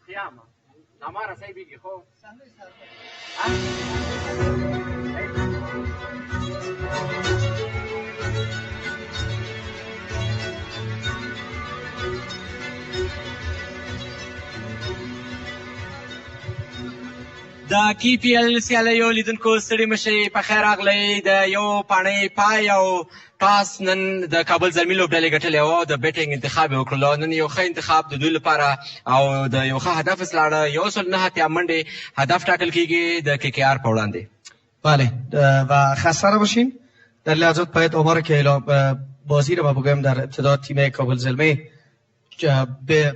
قیامه نامارا سعی بگی خوب د کی پی ال سیالیو لیدونکو ستړي مشئ په خیر راغلی د یو پاڼۍ پای او ټاس نن د کابل زلمي لوبډلې ګټلې وه د بیټینګ انتخاب یې وکړلو نن یو ښه انتخاب د دوی لپاره او د یو ښه هدف لاړه 109 اتیا منډې هدف ټاکل کیږي د کی کی آر په وړاندې. بله و خسته نباشین. در لحظات باید آمار که بازی رو ما بگویم در ابتدا تیم کابل زلمی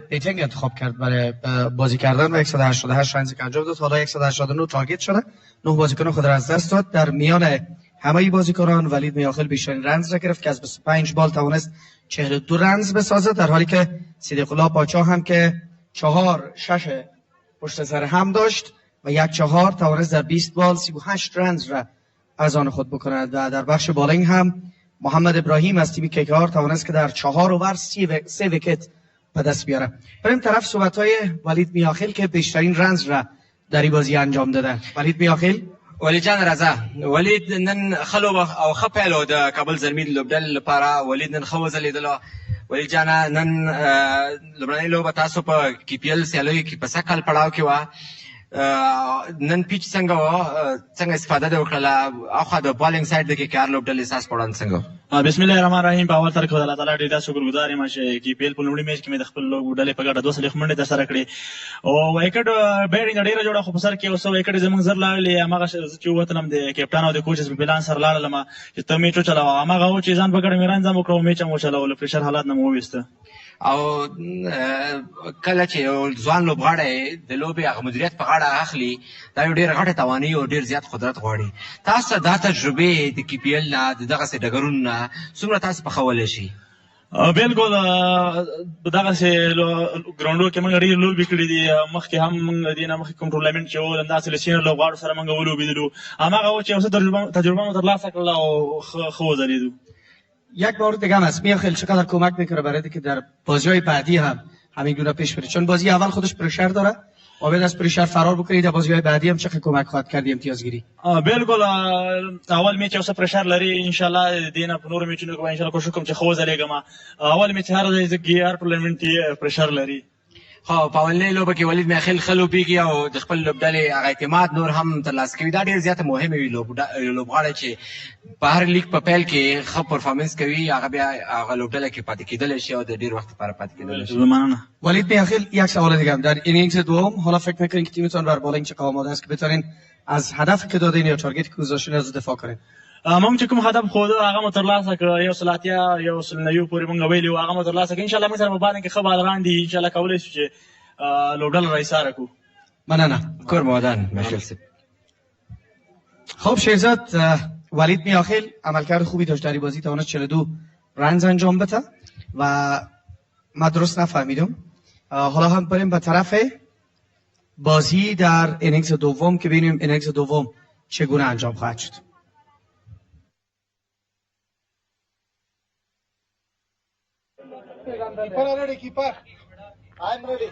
بیتینگ انتخاب کرد برای بازی کردن و 188 رنز که انجام داد. حالا 189 تارگت شده. 9 بازیکن خود را از دست داد. در میان همه بازیکنان ولید میاخیل بیشترین رنز را گرفت که از 25 بال توانست 42 رنز بسازد، در حالی که صدیق الله پاچا هم که 4-6 پشت سر هم داشت و 1-4 توانست در 20 بال 38 رنز را از آن خود بکند. و در بخش بالینگ هم محمد ابراهیم از تیم KKR توانست که در 4 اوور 3 ویکت به دست بیاره. بریم طرف صحبت‌های ولید میاخیل که بیشترین رنز را در این بازی انجام داده. ولید میاخیل ولید جان رضا، ولید نن خلو او خپلو د کابل زلمی لوبډل لپاره ولید نن خو زلیدلو. ولید جان نن لومړنۍ لوبه تاسو په KPL سیالیو کې په سکل پړاو کې و. نن پیچ څنګه و، څنګه استفاده ده وکړه اخو د بالینګ سایډ د KKR لوبډل اساس پړاند څنګه؟ بسم الله الرحمن الرحیم. په اول تر کې الله تعالی ډیر شکرګزار یم چې KPL په لومړي میچ کې مې د خپل لوبډل په ګډه 200 منډه تر سره کړې او وایکټ بیټینګ ډیره جوړه خو په سر کې اوسه وایکټ زمونږ زر لاړلې. هغه چې وته د کپټان او د کوچز په پلان سره لاړل چې ته میچ چلاو. هغه چې ځان په ګډه میران زمو کړو میچ هم چلاو، پرشر حالات نه مو وسته. او کله چې ځوان لوبغاړی د لوبې هغه مدیریت په غاړه اخلي، دا یو ډېر غټه توانایي او ډېر زیات قدرت غواړي. تاسو دا تجربې د KPL نه د دغسې ډګرونو نه څومره تاسو پخولی شي؟ بالکل په دغسې ګراونډونو کې موږ ډېرې لوبې کړې دي. مخکې هم موږ د دې نه مخکې کوم ټورنمنټ چې و همداسې له سینر لوبغاړو سره موږ ولوبېدلو. هماغه و چې یو څه تجربه مو ترلاسه کړله او ښه وځلېدو. یک بار دیگه هم است میاخیل چقدر کمک میکنه برای اینکه در بازی‌های بعدی هم همین گونه پیش بره، چون بازی اول خودش پرشر داره و بعد از پرشر فرار بکنید در بازی‌های بعدی هم چقدر کمک خواهد کرد امتیازگیری. بالکل اول میچ اوسه پرشر لري ان شاء الله دینه په نور میچونو کې ان شاء الله کوشش کوم چې خو ځلېږم. اول میچ هر ځای هر ټورنمنټ پرشر لري. خو په اولنۍ لوبه کې ولید میاخیل ښه لوبېږي او د خپل لوبډلې هغه اعتماد نور هم ترلاسه کوي. دا ډېر زیاته مهمه وي لوبغاړی چې په هر لیګ په پیل کې ښه پرفارمنس کوي، هغه بیا هغه لوبډله کې پاتې کېدلی شي او د ډېر وخت لپاره پاتې کېدلی شي. ولید میاخیل یک سوال دیگه هم در اینینگز دوم حالا فکر میکنین که تیمتون بر بالینگ چه آماده است که بتونین از هدفی که دادین یا تارگتی که گذاشتین از دفاع کنین؟ موږ چې کوم هدف خو هغه مو ترلاسه کړ، یو سلاتیا یو سلنیو پورې موږ ویلي وو هغه مو ترلاسه کړ. ان شاء الله موږ سره په بالینګ کې ښه بالران دي، ان شاء الله کولی شو چې لوبډل را ایساره کو. مننه کور مادن مشکل سید. خب شهزاد، ولید میاخیل عملکرد خوبی داشت در این بازی، توانست 42 رنز انجام بده و من درست نفهمیدم. حالا هم بریم به طرف بازی در اینینگز دوم که ببینیم اینینگز دوم چگونه انجام خواهد شد. I'm ready.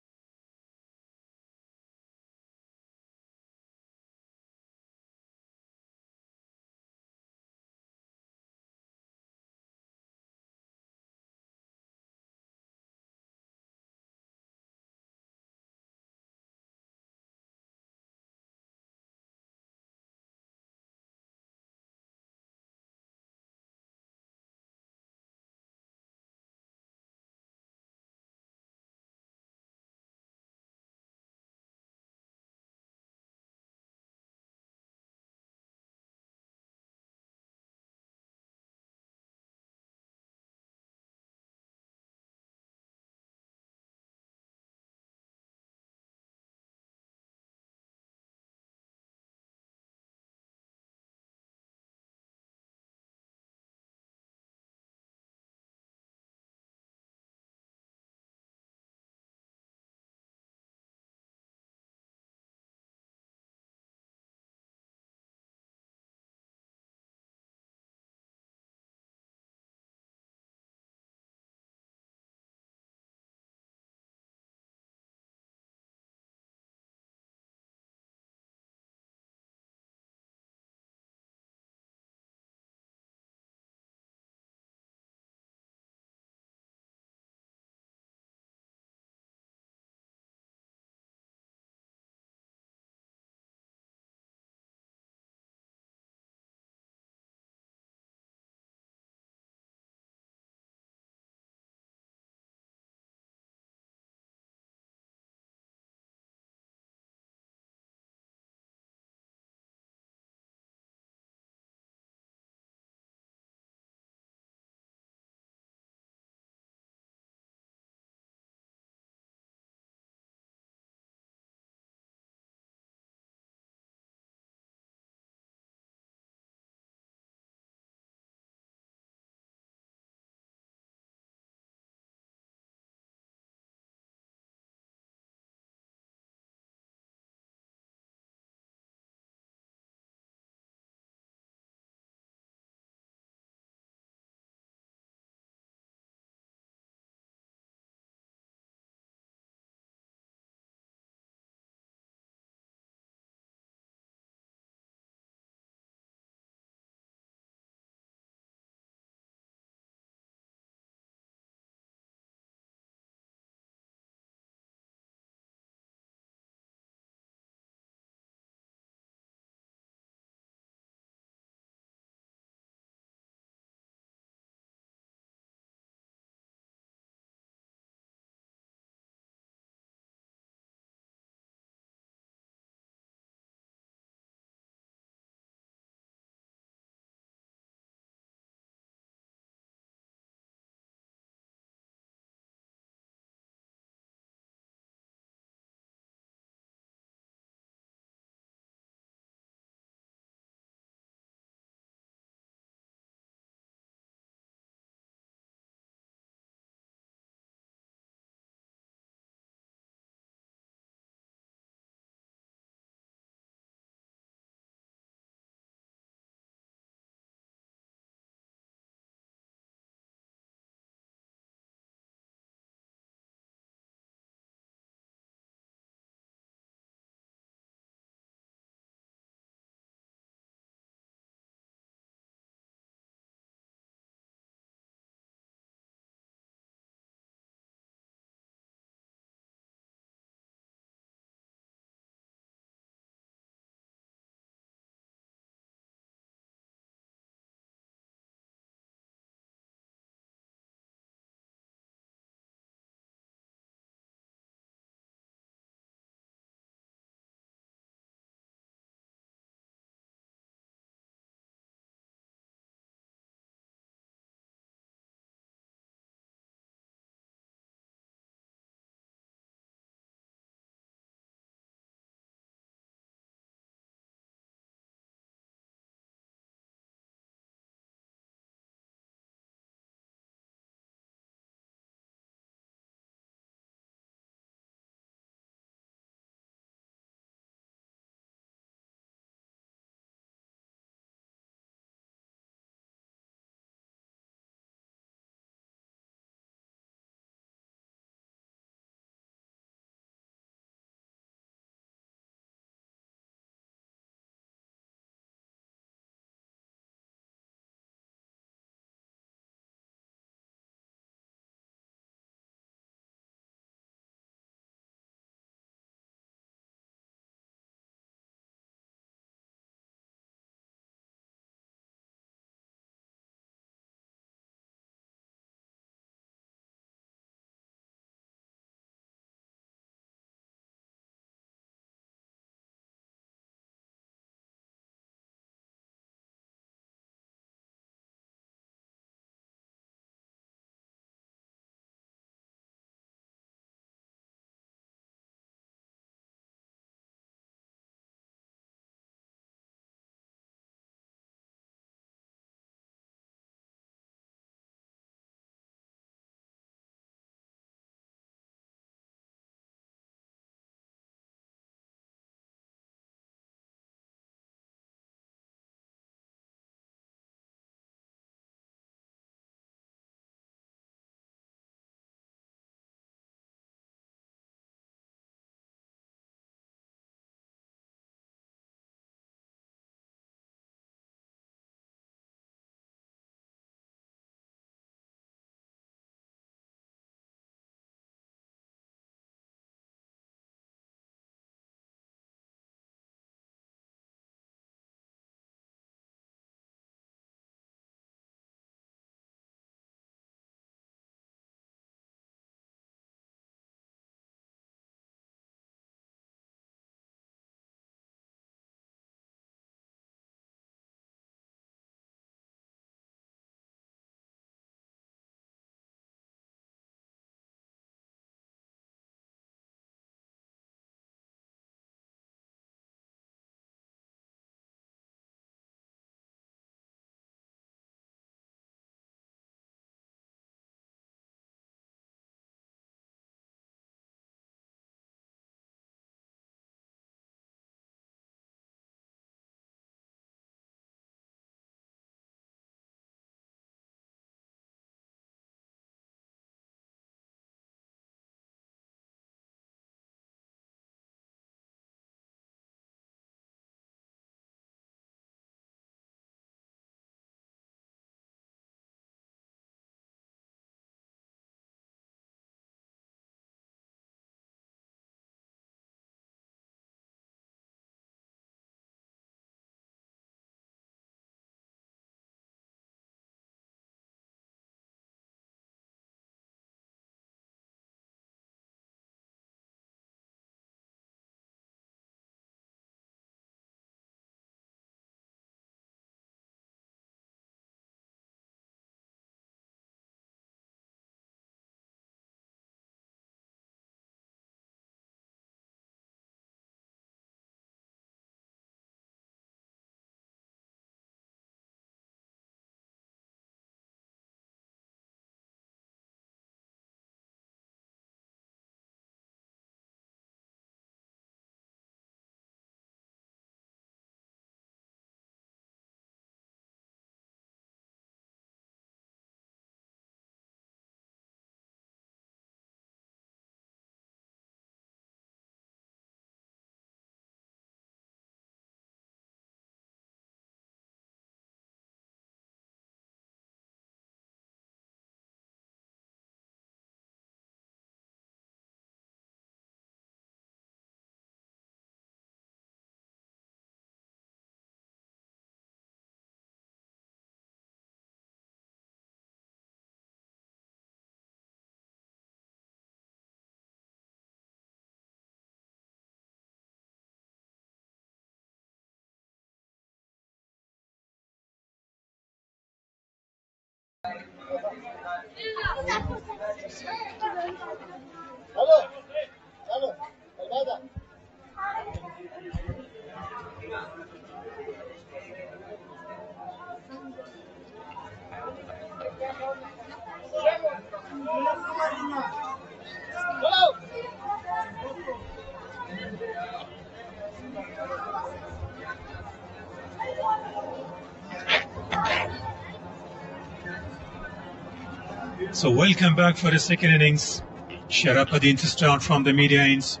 So welcome back for the second innings. Sharafuddin to start from the media ends.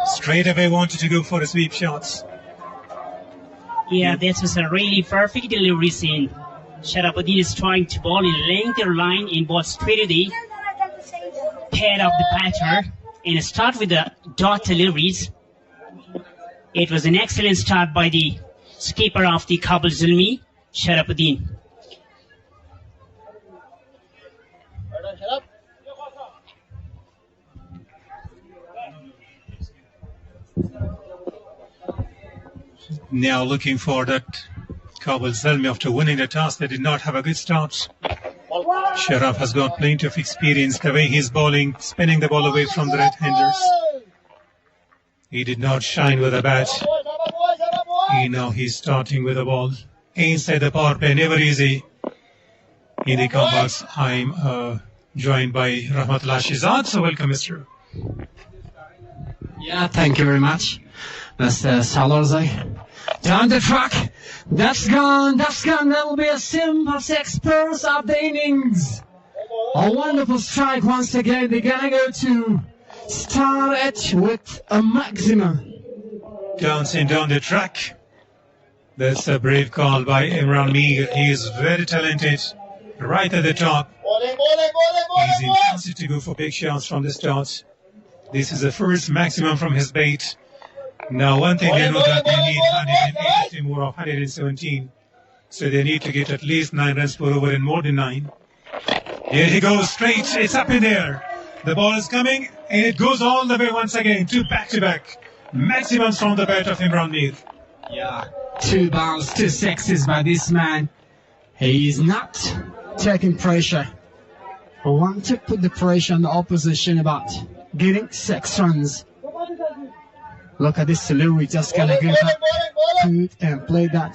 Straight away wanted to go for the sweep shots. Yeah, that was a really perfect delivery scene. Sharafuddin is trying to bowl in lengthier line in ball straight to the head of the batter and start with the dot deliveries. It was an excellent start by the skipper of the Kabul Zalmi, Sharafuddin. Now looking for that Kabul Zalmi after winning the toss. They did not have a good start. Sharaf has got plenty of experience the way he's bowling, spinning the ball away from the right-handers. He did not shine with a bat. Now he's starting with a ball inside the power play, never easy. In the comebacks, I'm joined by Rahmatullah Shizad. So welcome, Mr. Yeah, thank you very much. That's Salarzai. Down the track. That's gone. That will be a simple 6 pairs of the innings. A wonderful strike once again. They're going to go to start it with a maximum. Dancing down the track. That's a brave call by Imran Mir. He is very talented. Right at the top. He's intended to go for big shots from the start. This is the first maximum from his bait. Now, one thing they know that they need 180 more of 117. So they need to get at least 9 runs per over and more than 9. Here he goes straight. It's up in there. The ball is coming and it goes all the way once again. 2 back-to-back. Maximums from the bat of Imran Mir. Yeah. 2 balls, 2 sixes by this man. He is not taking pressure. I want to put the pressure on the opposition about getting 6 runs. Look at this delivery, just gonna get that good and play that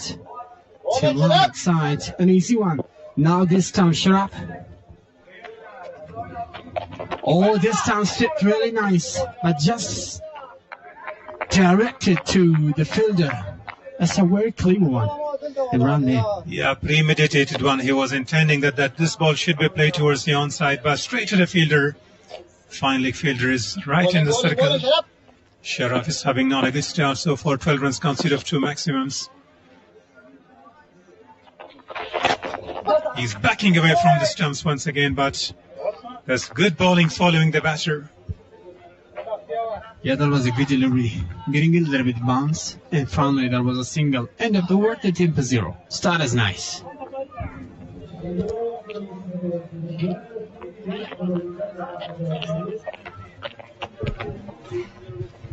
to right side. An easy one. Now this time, Sharaf. Oh, this time fit really nice, but just directed to the fielder. That's a very clean one. And run there. Yeah, premeditated one. He was intending that this ball should be played towards the onside, but straight to the fielder. Finally, fielder is right in the circle. Sharaf is having not a good start so far. 12 runs consist of 2 maximums. He's backing away from the stumps once again, but there's good bowling following the batter. Yeah, that was a good delivery. Getting a little bit bounce, and finally there was a single. End of the word, 13-0. Start is nice.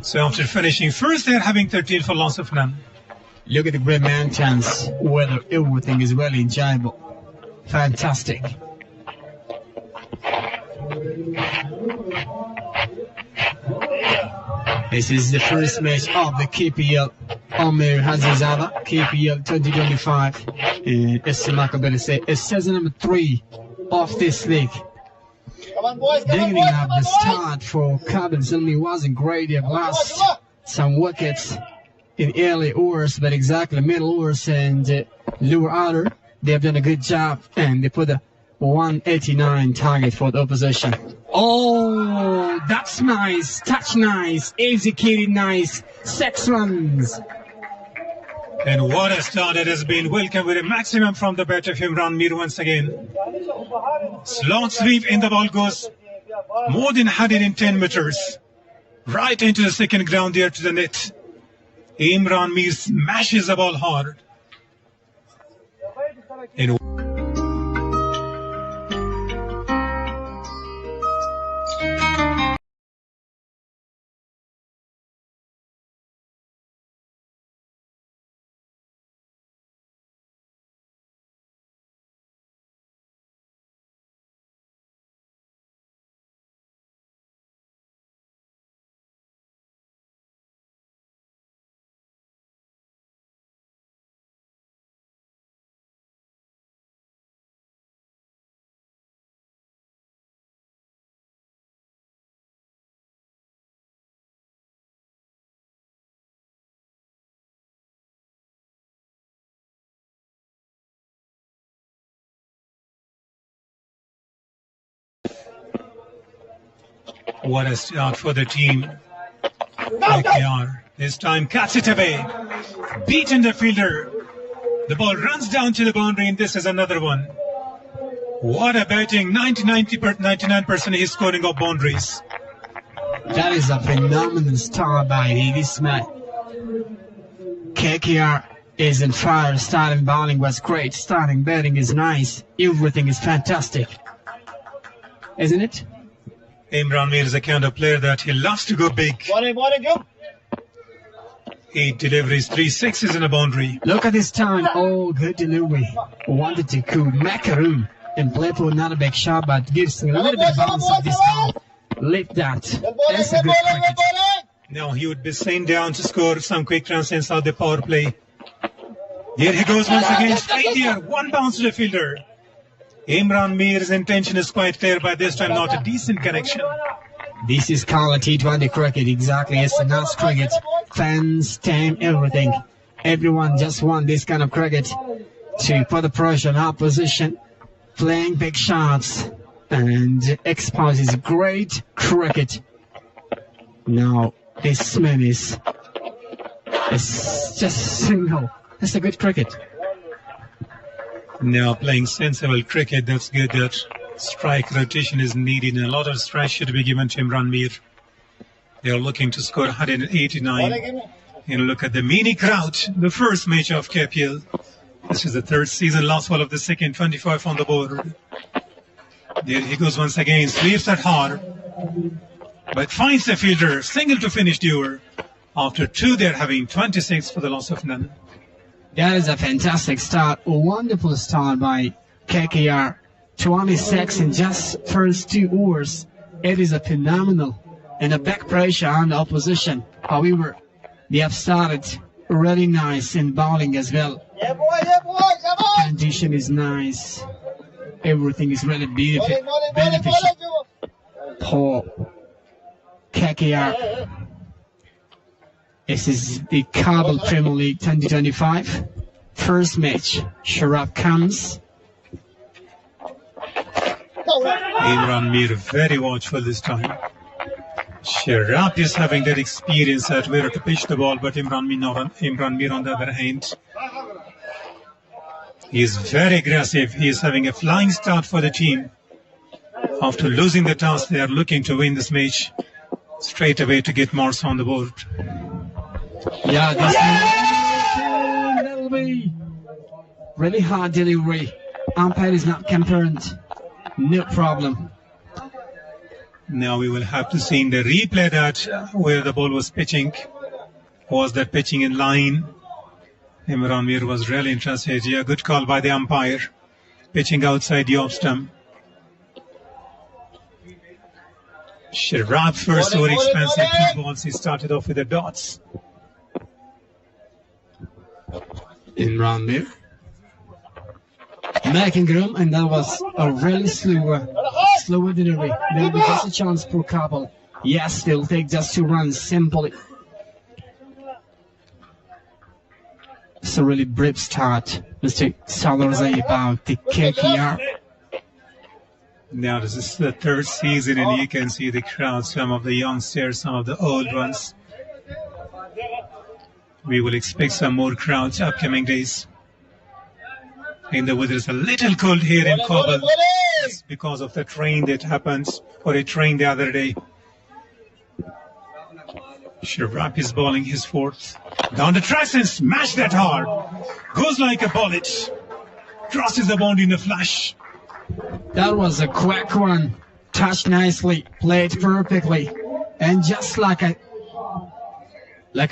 So after finishing first, they're having 13 for loss of none. Look at the great mountains, weather, everything is really enjoyable. Fantastic. This is the first match of the KPL. Amir Hajizada KPL 2025. It's season number 3 of this league. Beginning of the start for Kabul Zalmi wasn't great. They've lost some wickets in early overs, but exactly middle overs and lower order. They've done a good job, and they put a 189 target for the opposition. Oh, that's nice. Touch nice. Executed nice. 6 runs. And what a start it has been. Welcome with a maximum from the bat of Imran Mir once again. Slot sweep in the ball goes more than 110 meters. Right into the second ground there to the net. Imran Mir smashes the ball hard. And What a start for the team. KKR this time cuts it away. Beaten the fielder. The ball runs down to the boundary, and this is another one. What a batting. 99% he's scoring off boundaries. That is a phenomenal start by this man. KKR is in fire. Starting bowling was great. Starting batting is nice. Everything is fantastic. Isn't it? Imran Mir is a kind of player that he loves to go big. 8 deliveries, 3 sixes in a boundary. Look at this time. Oh, good delivery. Wanted to cool macaroon and play for another big shot, but gives a little bit of bounce of this ball. Lift that. That's a good cricket. Now he would be sent down to score some quick runs inside the power play. Here he goes once again, straight here. One bounce to the fielder. Imran Mir's intention is quite clear, but this time not a decent connection. This is called T20 cricket, exactly. It's a nice cricket. Fans, team, everything. Everyone just want this kind of cricket to put the pressure on opposition, playing big shots, and exposes great cricket. Now, this man is just single. That's a good cricket. Now playing sensible cricket, that's good. That strike rotation is needed, and a lot of strikes should be given to Imran Mir. They are looking to score 189. And look at the mini crowd, the first match of KPL. This is the third season, last ball of the second, 25 on the board. There he goes once again, sweeps that hard, but finds the fielder, single to finish the over. After 2, they're having 26 for the loss of none. That is a fantastic start, a wonderful start by KKR. 26 in just first 2 overs. It is a phenomenal and a back pressure on the opposition. However, they have started really nice in bowling as well. Condition is nice. Everything is really beneficial for KKR. This is the Kabul Premier League 2025. First match. Sharaf comes. Imran Mir very watchful this time. Sharaf is having that experience at where to pitch the ball, but Imran Mir on the other hand, he is very aggressive. He is having a flying start for the team. After losing the toss, they are looking to win this match straight away to get Morse on the board. Yeah, this will be really hard delivery. Umpire is not concerned. No problem. Now we will have to see in the replay that where the ball was pitching. Was that pitching in line? Imran Mir was really interested. Yeah, good call by the umpire. Pitching outside the off stump. Sharaf first over expensive 2 balls. He started off with the dots. Imran Mir making room, and that was a really slower delivery. Maybe just a chance for Kabul. Yes, they'll take just 2 runs simply. It's a really brief start, Mr. Salarzai, about the KKR. Now this is the 3rd season, and you can see the crowd, some of the youngsters, some of the old ones. We will expect some more crowds upcoming days. And the weather is a little cold here in Kabul because of the train that happens, or a train the other day. Sharaf is bowling his 4th. Down the tracks and smash that hard. Goes like a bullet. Crosses the boundary in a flash. That was a quick one. Touched nicely, played perfectly, and just like a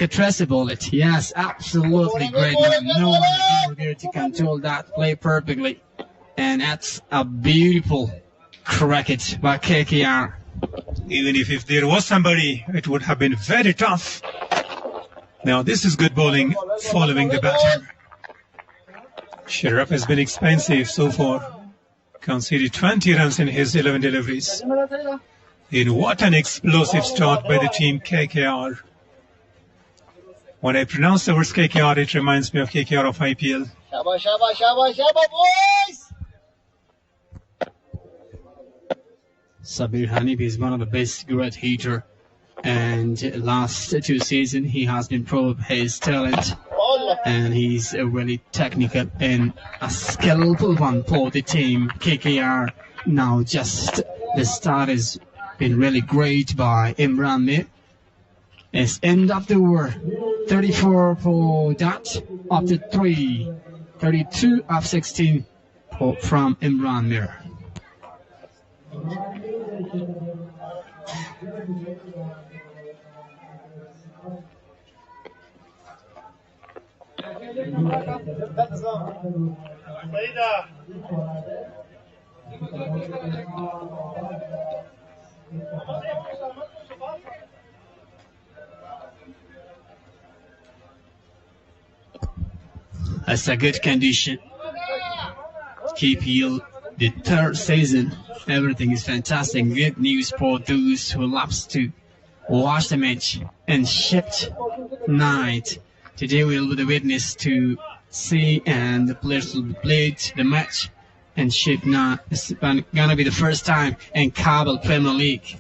tracer bullet. Yes, absolutely great. No one over there to control that play perfectly. And that's a beautiful cricket by KKR. Even if there was somebody, it would have been very tough. Now this is good bowling following the batter. Sharaf has been expensive so far. Conceded 20 runs in his 11 deliveries. And what an explosive start by the team KKR. When I pronounce the words KKR, it reminds me of KKR of IPL. Shabba, shabba, shabba, shabba, boys! Sabir Hanif is one of the best great hitter, and last 2 seasons he has been proved his talent, and he's a really technical and a skillful one for the team. KKR now just the start has been really great by Imran Mir. It's end of the over, 34 for that, after 3, 32 of 16 from Imran Mir. That's a good condition. KPL, the 3rd season, everything is fantastic. Good news for those who loves to watch the match and shift night. Today we'll be the witness to see, and the players will play the match and shift night. It's gonna be the first time in Kabul Premier League.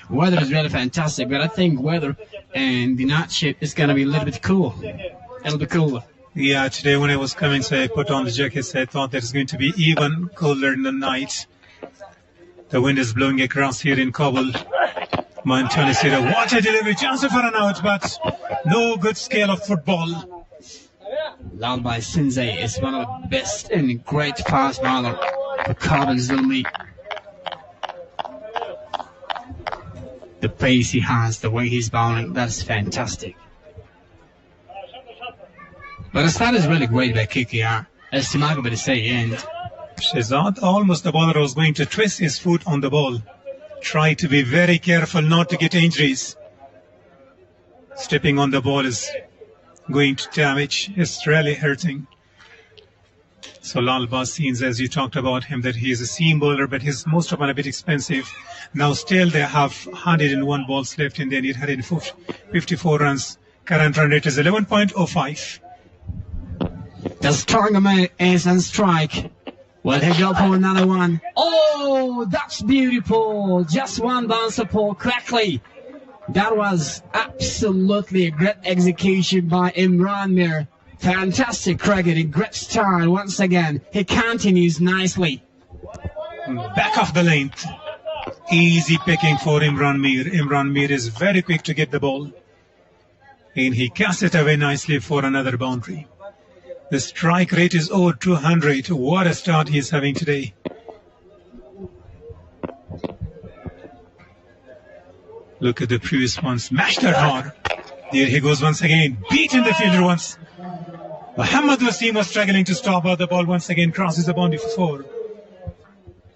Weather is really fantastic, but I think weather and the night shift is gonna be a little bit cool. It'll be cooler. Yeah, today when I was coming, so I put on the jacket, I thought that it's going to be even colder in the night. The wind is blowing across here in Kabul. Montana said, what a delivery, chance for an out, but no good scale of football. Lalbai Sinzai is one of the best and great fast bowler for Kabul Zalmi. The pace he has, the way he's bowling, that's fantastic. But the start is really great by KKR, as Timagaba to say, and Shehzad, almost the bowler was going to twist his foot on the ball. Try to be very careful not to get injuries. Stepping on the ball is going to damage. It's really hurting. So Lal Basins, as you talked about him, that he is a seam bowler, but he's most often a bit expensive. Now still they have 101 balls left and they need 154 runs. Current run rate is 11.05. The stronger man is on strike. Will he go for another one? Oh, that's beautiful. Just one bouncer for correctly. That was absolutely a great execution by Imran Mir. Fantastic cricket in great style once again. He continues nicely. Back of the length. Easy picking for Imran Mir. Imran Mir is very quick to get the ball. And he casts it away nicely for another boundary. The strike rate is over 200. What a start he is having today. Look at the previous one. Smashed that hard. There he goes once again. Beaten the fielder once. Muhammad Wasim was struggling to stop out the ball once again. Crosses the boundary for 4.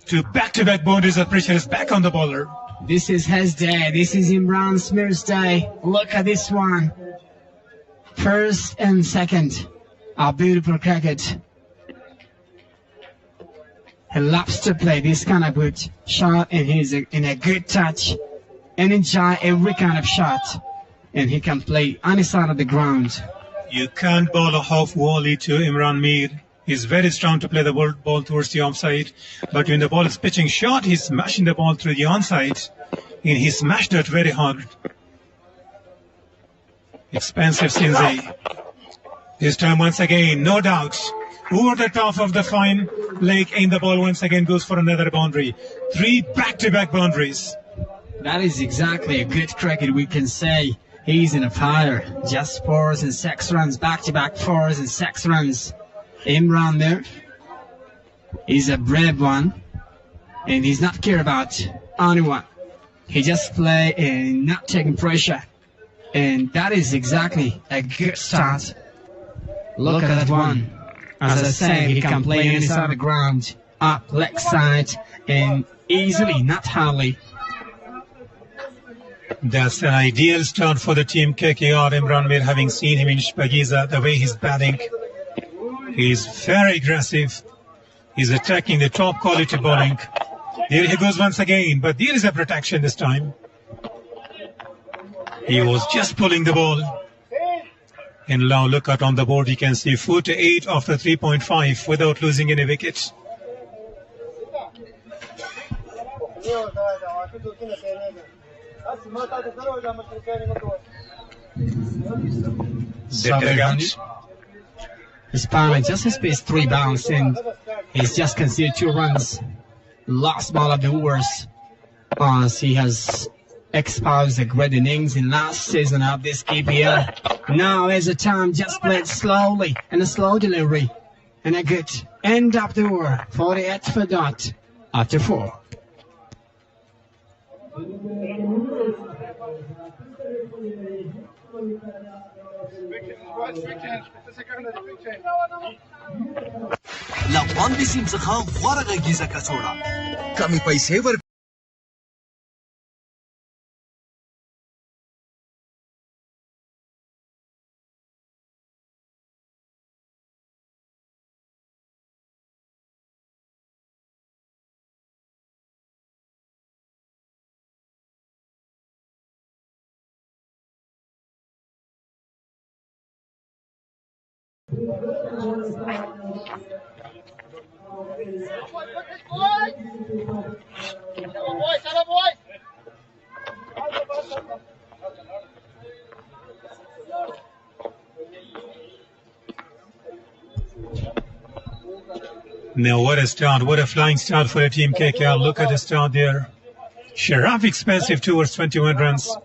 2 back-to-back boundaries. The pressure is back on the bowler. This is his day. This is Imran Mir's day. Look at this one. First and second. A beautiful cricket. He loves to play this kind of good shot, and he's in a good touch and enjoy every kind of shot. And he can play any side of the ground. You can't bowl a half volley to Imran Mir. He's very strong to play the ball towards the offside. But when the ball is pitching short, he's smashing the ball through the onside. And he smashed it very hard. Expensive Sinzai. This time once again, no doubt, over the top of the fine leg, and the ball once again goes for another boundary. 3 back-to-back boundaries. That is exactly a good cricket, we can say. He's in a fire. Just 4s and 6 runs, back-to-back 4s and 6 runs. Imran there. He's a brave one, and he's not care about anyone. He just play and not taking pressure. And that is exactly a good start. Look at that one. As I said, he can play any side of the ground, up, leg side, and easily, not hardly. That's an ideal start for the team KKR. Imran Mir, having seen him in Shpagiza, the way he's batting, he's very aggressive. He's attacking the top quality bowling. Here he goes once again, but there is a protection this time. He was just pulling the ball. And now look out on the board, you can see 48 after 3.5 without losing any wicket. His partner just has spaced 3 balls and he's just conceded 2 runs. Last ball of the overs as he has exposed a great innings in last season of this KPL. Now as the time just played slowly and a slow delivery and a good end of the over 48 for dot after 4. لافغان بسیم څخه غوره غږیزه کڅوړه کمې پیسې ور Now what a start, what a flying start for the team KKR. Look at the start there. Sharaf expensive towards 21 runs.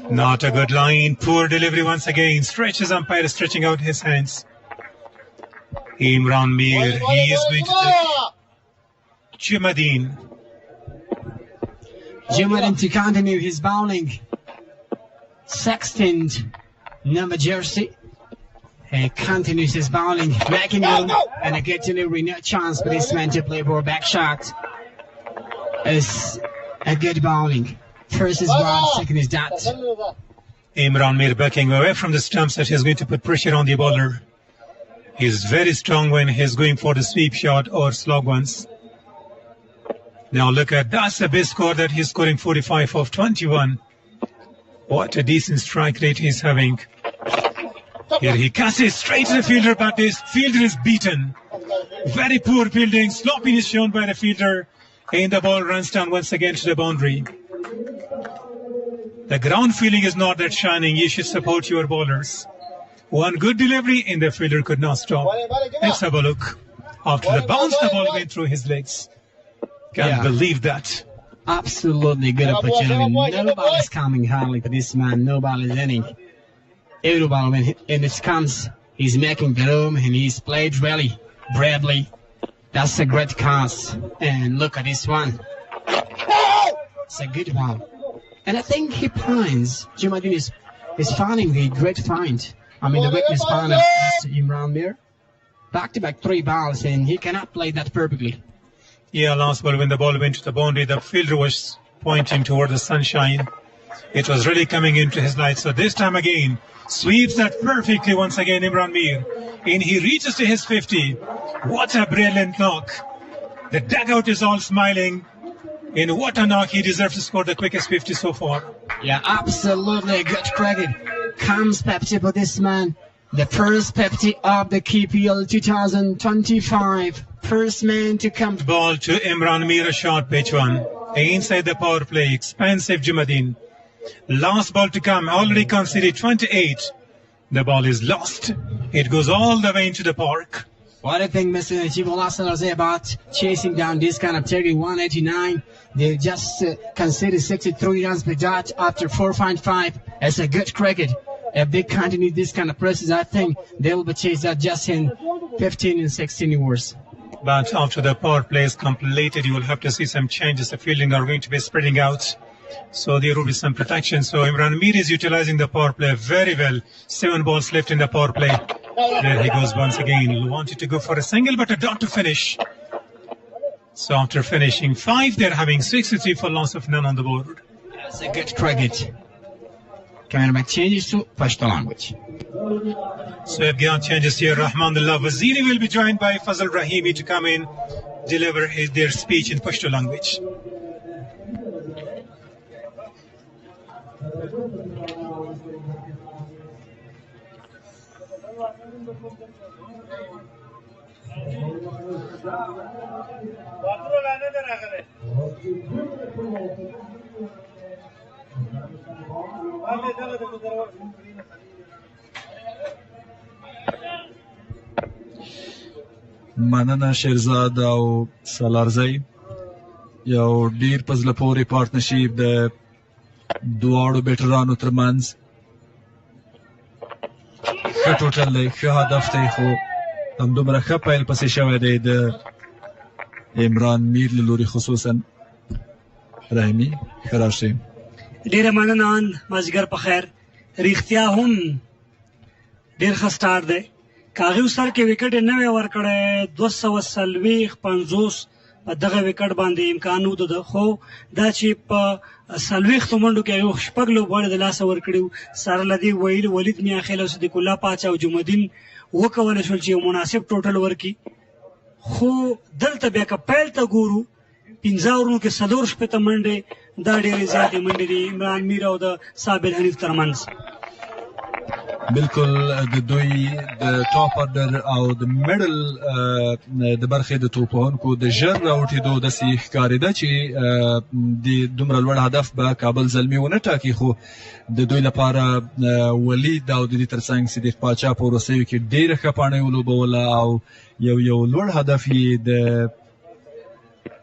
Not a good line, poor delivery once again. Stretches umpire stretching out his hands. Imran Mir, he is going to take Jumadin. Jumadin to continue his bowling. Sexton, number jersey. He continues his bowling, making room, and a good delivery, no chance for this man to play for a back shot. It's a good bowling. First is one, second is that. Imran Mir backing away from the stumps that he's going to put pressure on the bowler. He's very strong when he's going for the sweep shot or slog ones. Now look at that's the best score that he's scoring 45 of 21. What a decent strike rate he's having. Here he passes straight to the fielder, but this fielder is beaten. Very poor fielding. Sloppiness shown by the fielder. And the ball runs down once again to the boundary. The ground feeling is not that shining. You should support your bowlers. One good delivery and the fielder could not stop. Let's have a look. After the bounce, the ball went through his legs. Can't believe that. Absolutely good opportunity. No ball is coming hardly for this man. No ball is ending. Every ball when it comes, he's making the room and he's played really bravely. That's a great cast. And look at this one. It's a good one. And I think he finds, Jumadin is finding the great find. I mean, the witness find of Imran Mir. Back-to-back 3 balls, and he cannot play that perfectly. Yeah, last ball when the ball went to the boundary, the fielder was pointing toward the sunshine. It was really coming into his light. So this time again, sweeps that perfectly once again, Imran Mir. And he reaches to his 50. What a brilliant knock. The dugout is all smiling. And what a knock. He deserves to score the quickest 50 so far. Yeah, absolutely. Good credit. Comes Pepsi for this man. The first Pepsi of the KPL 2025. First man to come. Ball to Imran Mir, a short pitch one. Inside the power play. Expensive Jumadin. Last ball to come. Already conceded 28. The ball is lost. It goes all the way into the park. What do you think, Mr. Chibola say about chasing down this kind of target 189? They just conceded 63 runs per dot after 4.5. It's a good cricket. If they continue this kind of presses, I think they will be chased out just in 15 and 16 overs. But after the power play is completed, you will have to see some changes. The fielding are going to be spreading out. So there will be some protection. So Imran Mir is utilizing the power play very well. 7 balls left in the power play. There he goes once again. He wanted to go for a single, but a dot to finish. So after finishing 5, they're having 63 for loss of none on the board. That's a good cricket. Cameraman changes to Pashto language. So Afghan changes here. Rahmanullah Waziri will be joined by Fazal Rahimi to come in, deliver their speech in Pashto language. مننه شیرزاد او سالارزی یو ډیر په زړه پورې پارتنرشیپ د دواړو بیټرانو ترمنځ ښه ټوټل دی ښه هدف دی خو همدومره ښه پیل پسې شوی دی د عمران میر له لوري خصوصا رحیمي ښه راشئ ډېره مننه مازدیګر په خیر رښتیا هم ډېر ښه سټارټ دی که هغې سر کې وکټ یې نه وی ورکړی 240-50 په دغه وکټ باندې امکان وده خو دا چې په 40 منډو کې هغه 6 لوبغاړي د لاسه ورکړي سره له دې ویل ولید میاخیل او صدیق الله پاچا او جمعالدین وکولی شول چې یو مناسب ټوټل ورکړي خو دلته بیا که پیل ته ګورو 15 اورونو کې 4 شپېته منډې دا ډېرې زیاتې منډې دي عمران میر او د صابر حنیف ترمنځ بالکل د دوی د ټاپ اورډر او د میډل د برخې د توپوهونکو د ژر راوټېدو داسې ښکارېده چې د دومره لوړ هدف به کابل زلمي ونه ټاکي خو د دوی لپاره ولید او د دې ترڅنګ صدیق پاچا په وروستیو کې ډېره ښه پاڼۍ ولوبوله او یو لوړ هدف یې د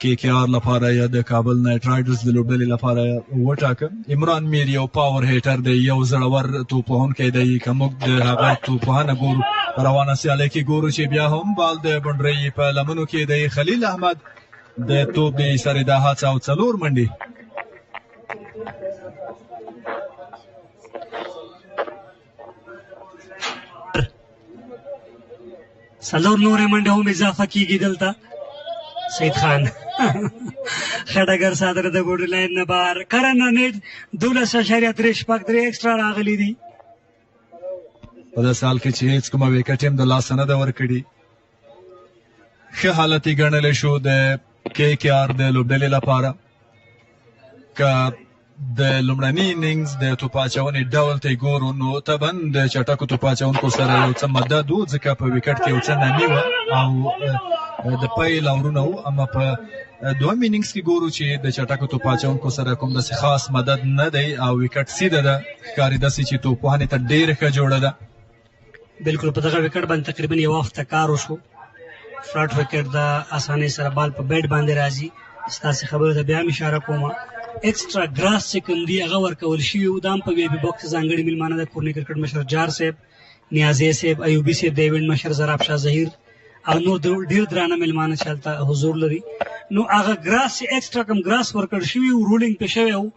KKR لپاره یا د کابل نایټ رایډرز د لوبډلې لپاره وټاکه عمران میر یو پاور هیټر دی یو زړور توپوهونکی دی که موږ د هغه توپوهنه ګورو په روانه سیالۍ کې ګورو چې بیا هم بال د بونډرۍ په لمنو کې دی خلیل احمد د توپ د ایسارې دا هڅه او 4 منډې څلور نورې منډې هم اضافه کېږي دلته سید خان خټګر صادر د بورډر لاین نه بهر کرن نیټ 12.3 ایکسټرا راغلی دي په داسې حال کې چې هېڅ کومه ویکټ هم د لاسه نه ده ورکړي ښه حالت یې ګڼلی شو د KKR د لوبډلې لپاره که د لومړني اننګز د توپ اچونې ډول ته یې ګورو نو طبعا د چټکو توپ اچونکو سره یو څه مدد و ځکه په ویکټ کې یو څه نرمي وه او د پیل اورونه وو اما په دویم اننګز کې ګورو چې د چټکو توپ اچونکو سره کوم داسې خاص مدد نه دی او ویکټ سیده ده ښکاري داسې چې توپوهنې ته ډېره ښه جوړه ده بالکل په دغه ویکټ باندې تقریبا یو هفته کار وشو فلاټ ویکټ د اسانۍ سره بال په بیټ باندې راځي ستاسې خبرو ته بیا هم اشاره کوم ایکسټرا ګراس چې کوم دي هغه ورکول شوي وو دا هم په وی پي بوکس ځانګړي میلمانه د کورنۍ کرکټ مشر جار صاحب نیازی صاحب ایوبي صاحب د ایونټ مشر زراب شاه ظهیر او نور ډېر درانه میلمانه چې هلته حضور لري نو هغه ګراس چې ایکسټرا کم ګراس ورکړ شوي وو رولینګ پې شوی وو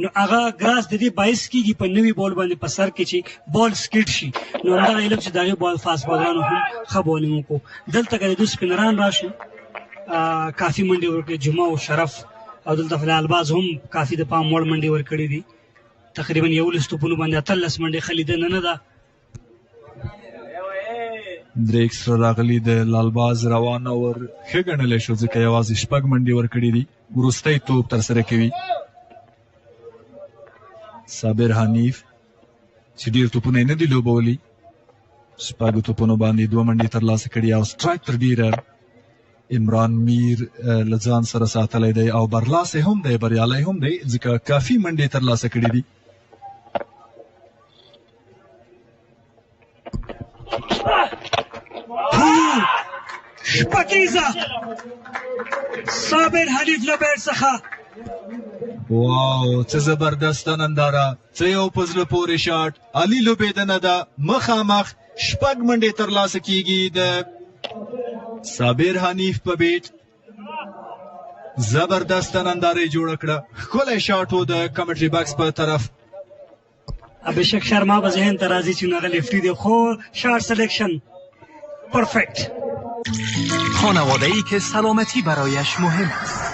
نو هغه ګراس د دې باعث کېږي په نوي بال باندې په سر کې چې بال سکیټ شي نو همدغه علم چې د هغې بال فاست بالرانو هم ښه بالینګ وکړو دلته که د دوی سپینران راشي کافي منډې ورکړي جمعه او شرف او دلته فلحال باز هم کافي د پام وړ منډې ورکړي دي تقریبا 11 توپونو باندې 18 منډې ښه لیدنه نه ده 3 ایکسټرا راغلي د لالباز روان اور ښه ګڼلی شو ځکه یوازې 6 منډې ورکړي دي وروستی توپ ترسره کوي صابر حنیف چې ډېر توپونه یې نه دي لوبولي 6 توپونو باندې 2 منډې ترلاسه کړي او سټرایک تر ډېره عمران میر له ځان سره ساتلی دی او برلاسی هم دی بریالی هم دی ځکه کافي منډې ترلاسه کړي دي شپکیزه صابر حنیف له بیټ څخه واو څه زبردسته ننداره څه یو په زړه پورې شاټ علي لوبېدنه ده مخامخ 6 منډې ترلاسه کېږي د صابر حنیف په بیټ زبردسته ننداره یې جوړه کړه ښکلی شاټ و د کمنټري باکس په طرف ابهشک شرما به ذهن ته راځي چې هغه لیفټي دی خو شارت سلیکشن پرفکت خانواده‌ای که سلامتی برایش مهم است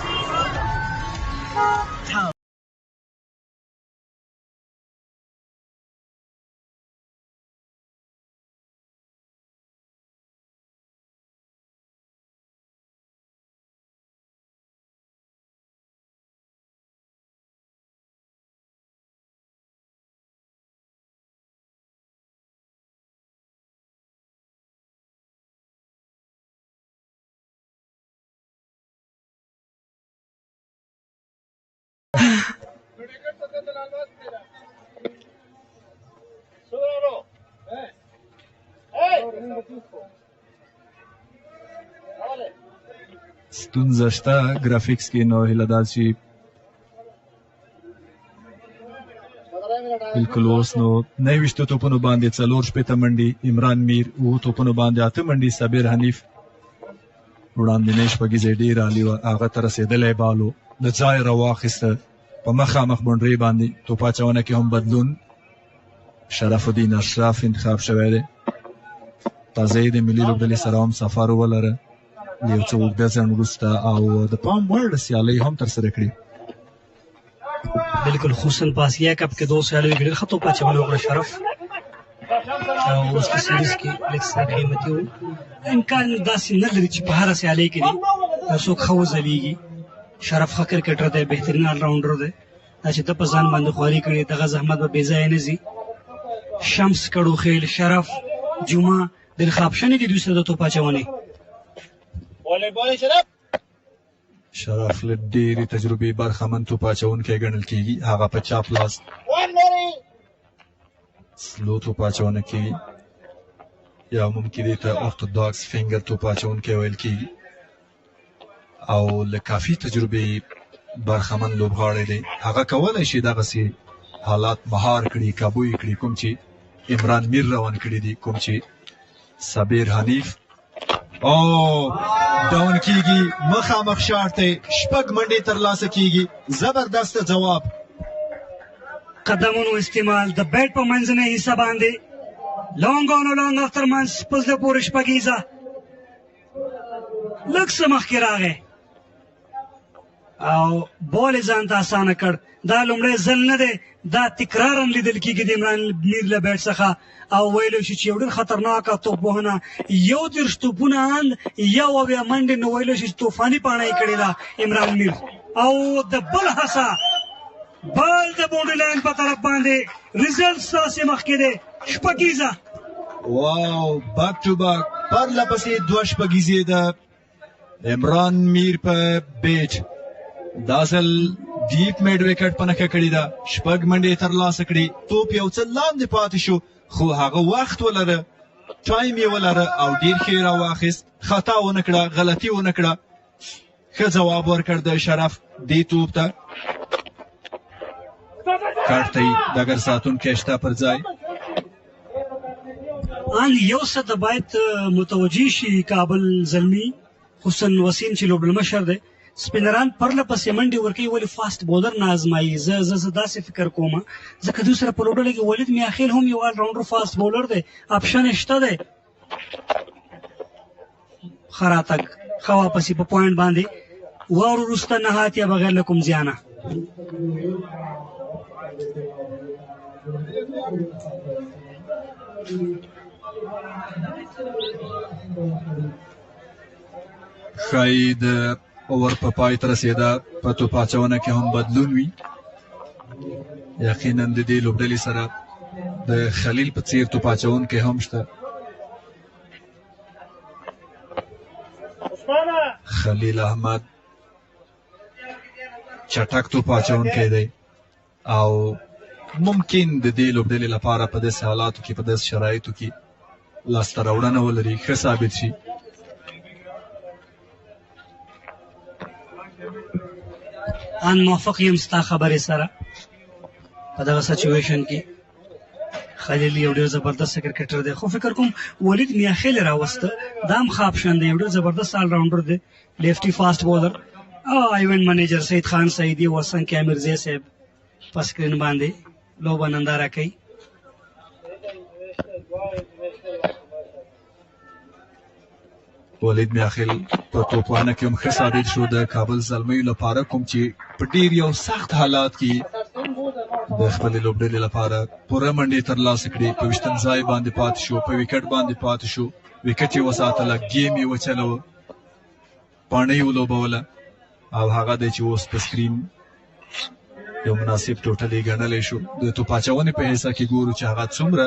ستونزه شته ګرافیکس کې، نو هیله ده چې بالکل اوس نو 29 توپونو باندې 4 شپېته منډې عمران میر، 7 توپونو باندې 8 منډې صابر حنیف، وړاندینۍ شپږیزه ډېره عالي وه، هغه ته رسېدلی بال و، د ځای راواخیسته په مخامخ بونډرۍ باندې. توپ اچونه کې هم بدلون، شرف الدین اشرف انتخاب شوی دی. تازه یې د ملي لوبډلې سره هم سفر ولره یو څه اوږده ځنډ وروسته، او د پام وړ سیالۍ هم ترسره کړي. بالکل خصوصا په اسیا کپ کې 2 سیالیو کې ډېر ښه توپ اچول وکړه شرف، او اوس په سیریز کې لږ څه قیمتي و. امکان داسې نه لري چې په هره سیالۍ کې دې یو څوک ښه وځلیږي. شرف ښه کرکټر دی، بهترین آلراونډر دی. دا چې ته په ځان باندې خواري کړې، دغه زحمت به بې ځایه نه ځي. شمس کړوخیل، شرف، جمعه دلخابشنې دي دوی سره د توپ اچونې. شرف له ډېرې تجربې برخمن توپ اچوونکی ګڼل کېږي، هغه په چاپ لاس سلو توپ اچونه کېږي، یا ممکن دې ته ارتوداکس فینګر توپ اچوونکی ویل کېږي، او له کافي تجربې برخمن لوبغاړی دی. هغه کولی شي دغسې حالات مهار کړي، کابو یې کړي، کوم چې عمران میر روان کړي دي، کوم چې صابر حنیف ډاون کېږي، مخامخ شاټ دی، 6 منډې ترلاسه کېږي. زبردست جواب. قدمونو استعمال د بیټ په منځنۍ حصه باندې، لانګ آن او لانګ افتر منځ په زړه پورې شپږیزه لږ څه مخکې راغی او بال یې ځان ته اسانه کړ. دا لومړی ځل نه دی، دا تکرارا لیدل کېږي د عمران میر له بیټ څخه، او ویلی شي چې یو ډېر خطرناکه توپ وهنه، 31 توپونه اند، 1 منډې، نو ویلی شي چې طوفاني پاڼه یې کړې ده عمران میر. او د بل هڅه بال د باونډري لاین په طرف باندې، ریزلټ ستاسې مخکې دی، شپږیزه. واو، باک ټو باک، پرله پسې 2 شپږیزې ده. عمران میر په بیټ دا ځل ډیپ میډ وکټ په نښه کړې ده، 6 منډې ترلاسه کړي. توپ یو څه لاندې پاتې شو، خو هغه وخت ولره، ټایم یې ولره، او ډېر ښه یې راواخیست. خطا ونه کړه، غلطي ونه کړه، ښه ځواب ورکړ د شرف دې توپ ته. کارت ته یې ډګر ساتونکی شته پر ځای. ان یو څه ته باید متوجه شي کابل زلمی، خصوصا وسیم چې لوبډل مشر دی. سپینران پرله پسې منډې ورکوي، ولې فاسټ بولر نه ازمایي؟ زه داسې فکر کوم، ځکه دوی سره په لوبډله کې ولید میاخیل هم یو آلراونډر فاسټ بولر دی، آپشن یې شته دی. ښه راتګ، ښه واپسي په پوینټ باندې، واور وروسته نهایت یا بغیر له کوم زیانه. ښایي د اوور په پای ته رسېده، په توپ اچونه کې هم بدلون وي. یقینا د دې لوبډلې سره د خلیل په څېر توپ اچوونکی هم شته. خلیل احمد چټک توپ اچوونکی دی، او ممکن د دې لوبډلې لپاره په داسې حالاتو کې، په داسې شرایطو کې لاسته راوړنه ولري، ښه ثابت شي. ان موافق یم ستا خبرې سره. په دغه سچویشن کې خلیل یو ډېر زبردست کرکټر دی، خو فکر کوم ولید میاخیل راوسته، دا هم ښه آپشن دی، یو ډېر زبردست آلراونډر دی، لیفټي فاسټ بولر. ایونټ منیجر سید خان سعیدي ورسنګ کې امیر زی صاحب په سکرین باندې لوبه ننداره کوي. ولید میاخیل په توپوانه کې هم ښه ثابت شو د کابل زلمیو لپاره، کوم چې په ډېر یو سخت حالات کې د خپلې لوبډلې لپاره پوره منډې ترلاسه کړي. په 20م ځای باندې پاتې شو، په وکټ باندې پاتې شو، وکټ یې وساتله، ګیم یې وچلوه، پاڼۍ یې ولوبوله، او هغه دی چې اوس په سکرین یو مناسب ټوټل یې ګڼلی شو. د توپ اچونې په حصه کې ګورو چې هغه څومره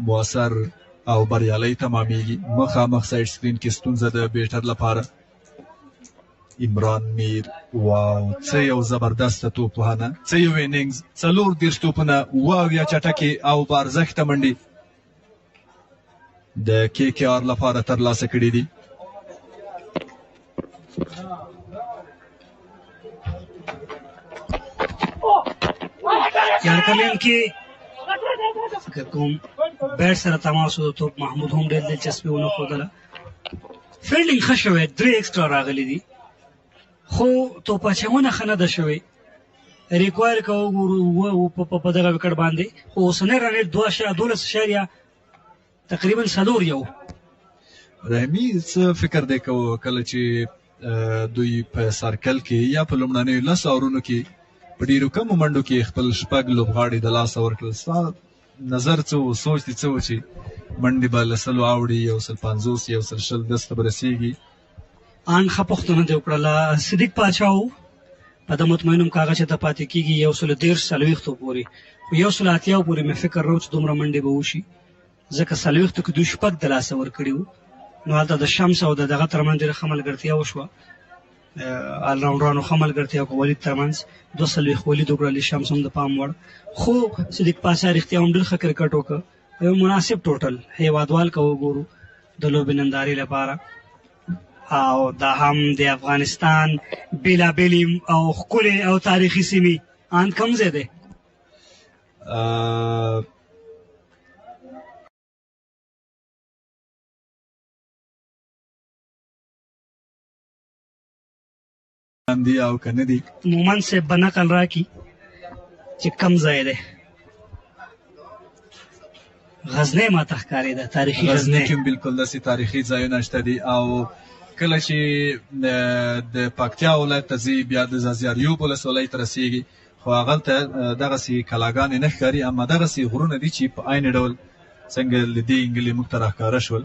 مؤثر او بریالی تمامیږي. مخامخ سایډ سکرین کې ستونزه د بیټر لپاره. عمران میر واو څه یو زبردسته توپ وهنه څه یو انینګز 34 توپونه واویا چټکې او بارزښته منډې د KKR لپاره ترلاسه کړي دي. یارکمین کې فکر کوم بیټ سره تماس و توپ محمود هم ډېر دلچسپي ونه ښودله. فیلډینګ ښه شوی 3 ایکسټرا راغلي دي خو توپ اچونه ښه نه ده شوې. ریکوایر که وګورو په دغه وکټ باندې خو اوسنی رن ریټ 12.12 تقریبا 4 رحمي څه فکر دی کله چې دوی په سرکل کې یا په لومړنیو 10 اورونو کې په ډېرو کمو منډو کې خپل شپږ لوبغاړي د لاسه ورکړل. ستا نظر څه و سوچ دې څه و چې منډې به له 100 اوړي 150 120 10 ته به رسېږي؟ ان ښه پوښتنه دې وکړله. صدیق پاچا و په د مطمئنم کاغه چې ته پاتې کېږي 113 پورې خو 180 پورې مې فکر راو چې دومره منډې به وشي ځکه 40 کې دوی شپږ د لاسه ورکړي وو. نو هلته د شمس او د دغه ترمنځ ډېره ښه ملګرتیا وشوه. آلراونډرانو ښه ملګرتیا وکړه ولید ترمنځ 240 ولید وکړل شمس هم د پام وړ خو صدیق پاچا رښتیا هم ډېر ښه کرکټ وکړه. یو مناسب ټوټل هیوادوال که وګورو د لوبې نندارې لپاره او دا هم د افغانستان بېلابېلې او ښکلې او تاریخي سیمې ان کوم ځای دی؟ دی او که نه دي مومن صاحب به نقل راکړي چې کوم ځای دی. غزنی ماته ښکارېده تاریخي غزنی کې بالکل داسې تاریخي ځایونه شته دي او کله چې د پکتیا ولایت ته ځي بیا د زازیاریوب ولسوالۍ ته رسېږي خو هغلته دغسې کلاګانې نه ښکاري اما دغسې غرونه دي چې په عین ډول څنګه له دې انګلې موږ ته راښکاره شول.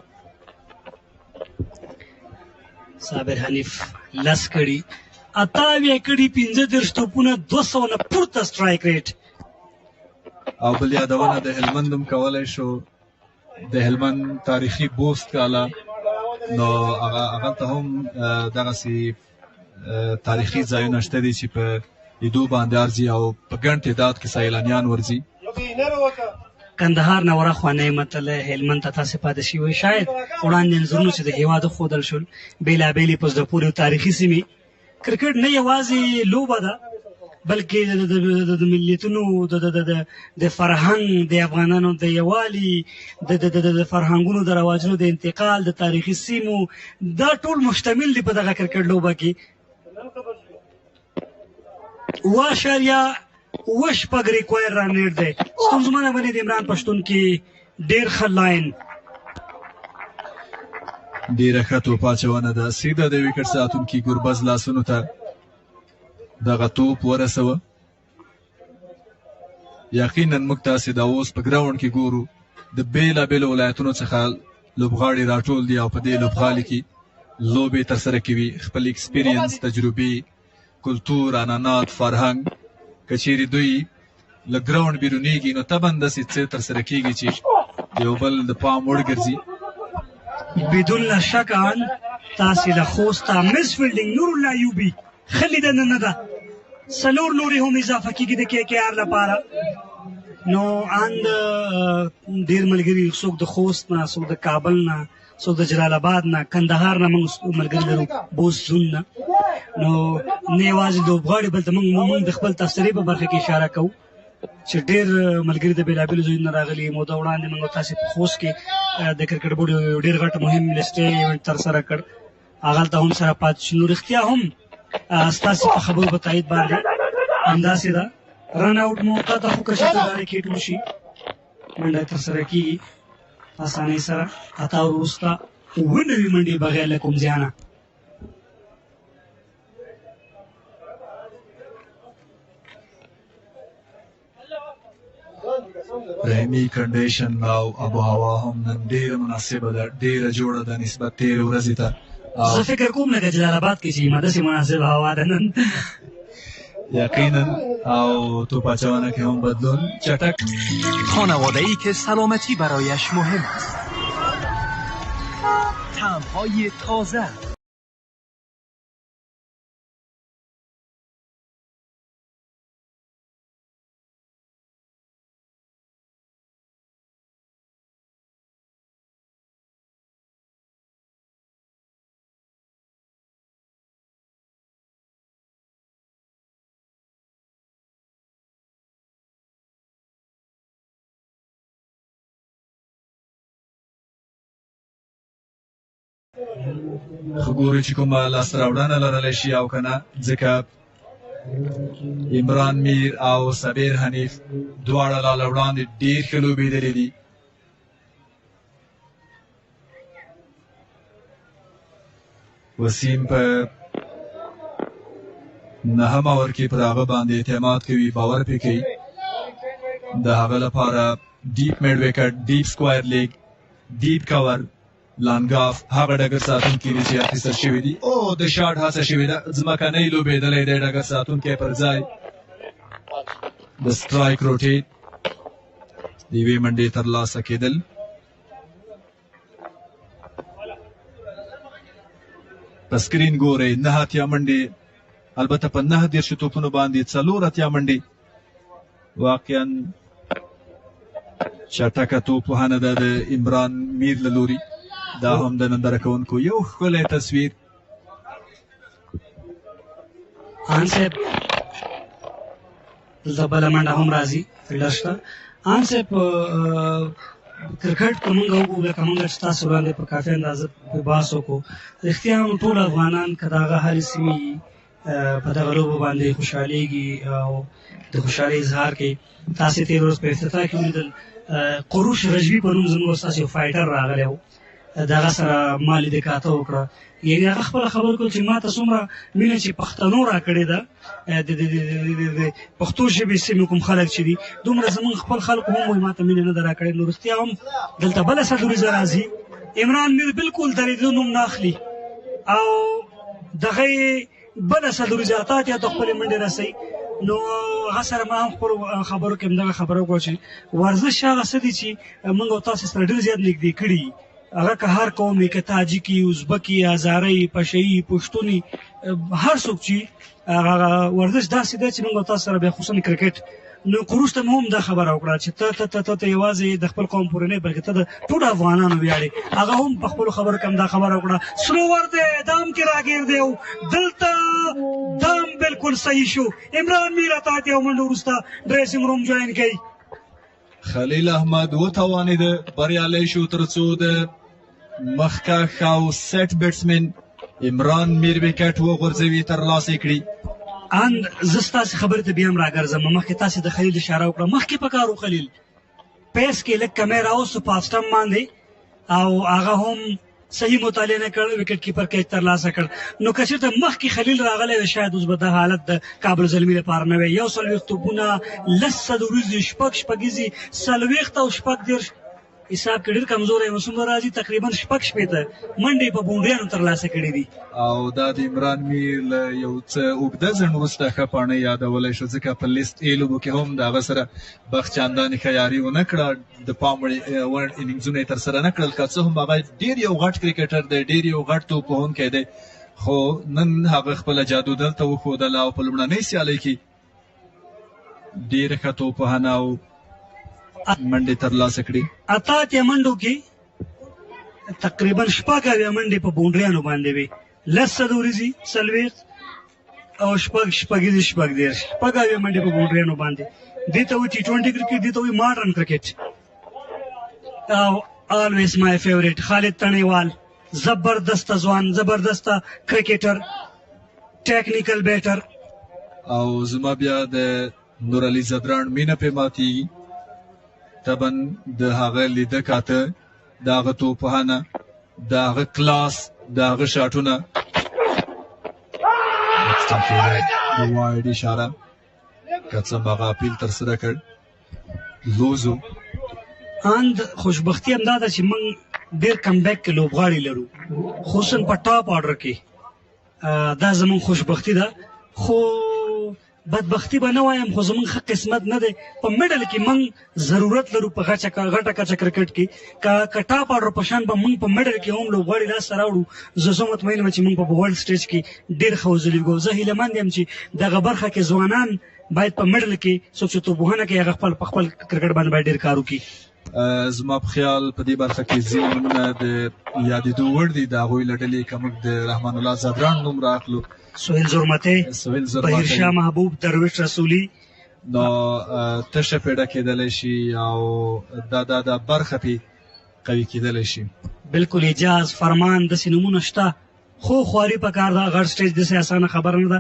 صابر حنیف 10 کړي 28 کړي 15 توپونه 200 نه پورته سټرایک ریټ او بل یادونه د هلمند هم کولی شو. د هلمند تاریخي بوست کاله نو هغلته هم دغسې تاریخي ځایونه شته دي چې په لیدو باندې ارځي او په ګڼ تعداد کې سیلانیان ورځي. کندهار نه ورخوا نعمت الله هلمند ته تاسې پاتې شوي شاید وړاندې انځورونه چې د هېواد وښودل شول بېلابېلې په زړه پورې تاریخي سیمې. کرکټ نه یوازې لوبه ده بلکې د ملیتونو د فرهنګ د افغانانو د یووالي د فرهنګونو د رواجونو د انتقال د تاریخي سیمو دا ټول مشتمل دي په دغه کرکټ لوبه کې. 7.8 ریکوایر رن ریټ دی. ستونزمنه بنې د عمران پښتون کې ډېر ښه لاین ډېره ښه توپ اچونه ده سیده د وکټ ساتونکي ګربز لاسونو ته دغه توپ ورسوه. یقینا موږ تاسې دا اوس په ګراونډ کې ګورو د بېلابېلو ولایتونو څخه لوبغاړي راټول دي او په دې لوبغالي کې لوبې ترسره کوي خپل ایکسپیرینس تجربې کلتور عنعنات فرهنګ. که چیرې دوی له ګراونډ بیرونیږي نو طبعا داسې څه ترسره کېږي چې یو بل د پام وړ ګرځي. بدون لا شک ان تاسې له خوسته مس فیلډینګ نور الله ایوبي ښه لیدنه نه ده. 4 نورې هم اضافه کېږي د KKR لپاره. نو ان ډېر ملګري څوک د خوست نه څوک د کابل نه څوک د جلال آباد نه کندهار نه موږ ملګري لرو بوس زون نه. نو نه یوازې لوبغاړي بلته موږ د خپل تبصرې په برخه کې اشاره کوو چې ډېر ملګري د بېلابېلو ځایونو نه راغلي. موده وړاندې موږ تاسې په خوست کې د کرکټ بورډ یو ډېر غټ مهم لیسټې ایونټ ترسره کړ هغلته هم سره پاتې شو. نو رښتیا هم ستاسې په خبرو په تایید باندې همداسې ده. رن آوټ مو تا ته خو که چېرته دا ریکټ وشي منډه ترسره کېږي په اسانۍ سره اته وروسته 9 منډې بغیر له کوم زیانه. رحمي کنډیشن او ابو هوا هم نن ډېره مناسبه ده ډېره جوړه ده نسبت تېرې ورځې ته. زه فکر کوم لکه جلال آباد کې چې داسې مناسبه هوا ده نن. یقینا او توپ اچونه کې هم بدلون چټک. خانواده‌ای که سلامتی برایش مهم است. طعم‌های تازه خو ګورو چې کومه لاسته راوړنه لرلی شي او که نه، ځکه عمران میر او صبیر حنیف دواړه لا له وړاندې ډېر ښه لوبېدلي دي. وسیم په نهم اوور کې پر هغه باندې اعتماد کوي، باور پرې کوي. د هغه لپاره ډیپ میډ وکټ، ډیپ سکوایر لیګ، ډیپ کور، لانګ آف هغه ډګر ساتونکي دي چې اخیستل شوي دي. او د شاټ هڅه شوې ده، ځمکنۍ لوبېدلی دی ډګر ساتونکی پر ځای. د سټرایک روټیټ د یوې منډې ترلاسه کېدل. په سکرین ګورئ 9 اتیا منډې، البته په 9 توپونو باندې 4 اتیا منډې. واقعا چټکه توپ وهنه ده د عمران میر له لوري. دا هم د ننداره کوونکو یو ښکلی تصویر. ان صاحب دلته بله منډه هم راځي فیلډر شته. ان صاحب کرکټ که موږ وګورو لکه موږ چې تاسو وړاندې په کافي اندازه پرې بحث وکړو، رښتیا هم ټول افغانان که د هغه هرې سیمې په دغه لوبو باندې خوشحالېږي او د خوشحالۍ اظهار کوي. تاسې تېر ورځ په افتتاح کې ولیدل قروش رجبي په نوم زموږ ستاسې یو فایټر راغلی و، د هغه سره ما لیدې کاته وکړه. یعنې هغه خپله خبر کړل چې ما ته څومره مینه چې پښتنو را کړې ده د پښتو ژبې سیمې کوم خلک چې دي، دومره زموږ خپل خلکو هم وایي ما ته مینه نه ده را کړې. نو رښتیا هم دلته بله سدوریزه راځي. عمران میر بالکل د لیدلو نوم نه اخلي او دغه یې بله سدوریزه اته اتیا ته خپلې منډې رسوي. نو هغه سره ما هم خپلو خبرو کې همدغه خبره وکړه چې ورزش هغه څه دي چې موږ او تاسو سره ډېر زیات نږدې کړي. هغه که هر قوم وي، که تاجکي، ازبکي، هزاري، پشهي، پښتوني، هر څوک چې هغه ورزش داسې دی چې موږ او تاسو سره بیا خصوصا کرکټ. نو قروش ته مې هم دا خبره وکړه چې ته یوازې د خپل قوم پورې نه بلکې ته د ټولو افغانانو ویاړې. هغه هم په خپلو خبرو کې هم دا خبره وکړه سلوور دی دام کې راګیر دی او دلته دام بالکل صحیح شو. عمران میر اته اتیا منډو وروسته ډریسینګ روم جوین کوي. خلیل احمد وتوانېده بریالی شو تر څو د مخکښ او سیټ بیټسمن عمران میر وکټ وغورځوي ترلاسه کړي. ان زه ستاسې خبرې ته بیا هم راګرځم. مخکې تاسې د خلیل اشاره وکړه، مخکې په کار و خلیل پیس کې لږ کمی راوستو په سټم باندې او هغه هم صحیح مطالعه نه کړ، وکټ کیپر کیچ ترلاسه کړ. نو که چېرته مخکې خلیل راغلی وی شاید اوس به د حالت د کابل زلمي لپاره نه وی. 140 توپونه، 10 ورځې، شپږیزې، 40 او 10 حساب کې ډېر کمزوری موسم راځي. تقریبا 6 منډې په بونډریانو ترلاسه کړي دي او دا د عمران میر له یو څه اوږده ځنډ وروسته ښه پاڼه یادولی شو، ځکه په لیست ای لوبو کې هم د هغه سره بخت چندانې ښه یاري ونه کړه، د پام وړ انینګزونه یې ترسره نه کړل. که څه هم هغه ډېر یو غټ کرکټر دی، ډېر یو غټ توپ وهونکی دی، خو نن هغه خپله جادو دلته وښودله او په لومړنۍ سیالۍ کې ډېره ښه توپ وهنه او منډې ترلاسه کړي. اته اتیا منډو کې تقریبا 6 منډې په بونډریانو باندې وي، 10 ورځې، 40 او 6 منډې په بونډریانو باندې. دې ته وایي T20 کرکټ، دې ته وایي ماډرن کرکټ. او آلویز مای فیوریټ خالد تڼیوال، زبردست ځوان، زبردست کرکټر، ټیکنیکل بیټر. او زما بیا د نور علي زدران مینه پې ماتېږي. طبعا د هغه لیده کاته، د هغه توپ وهنه، د هغه کلاس، د هغه شاټونه. د واید اشاره که څه هغه اپیل ترسره کړ. لوزو اند خوشبختي همدا ده چې موږ ډېر کم بیک کې لوبغاړي لرو، خصوصا په ټاپ آرډر کې. دا زموږ خوشبختي ده، خو بدبختی به نه وایم، خو زموږ ښه قسمت نه دی. په میډل کې موږ ضرورت لرو په غټه کچه کرکټ کې. که ټاپ آرډر په شان به موږ په میډل کې هم لوبغاړي لاسته راوړو، زه مطمئن یم چې موږ په ورلډ سټیج کې ډېر ښه وځلیږو. زه هیلهمند یم چې دغه برخه کې ځوانان باید په میډل کې څوک چې توپوهنه کوي هغه په خپل کرکټ باندې باید ډېر کار وکړي. زما په خیال په دې برخه کې ځینې نومونه د یادېدو وړ دي. د هغوی له ډلې که موږ د رحمان الله زدران نوم رااخلو، سهیل زرمتی، بهیر شاه محبوب، درویش رسولي، نو تشه پیډه کېدلی شي او دا برخه پې قوي کېدلی شي. بالکل اجاز فرمان داسې نومونه شته خو خواري پکار ده غټ سټیج داسې اسانه خبره نه ده.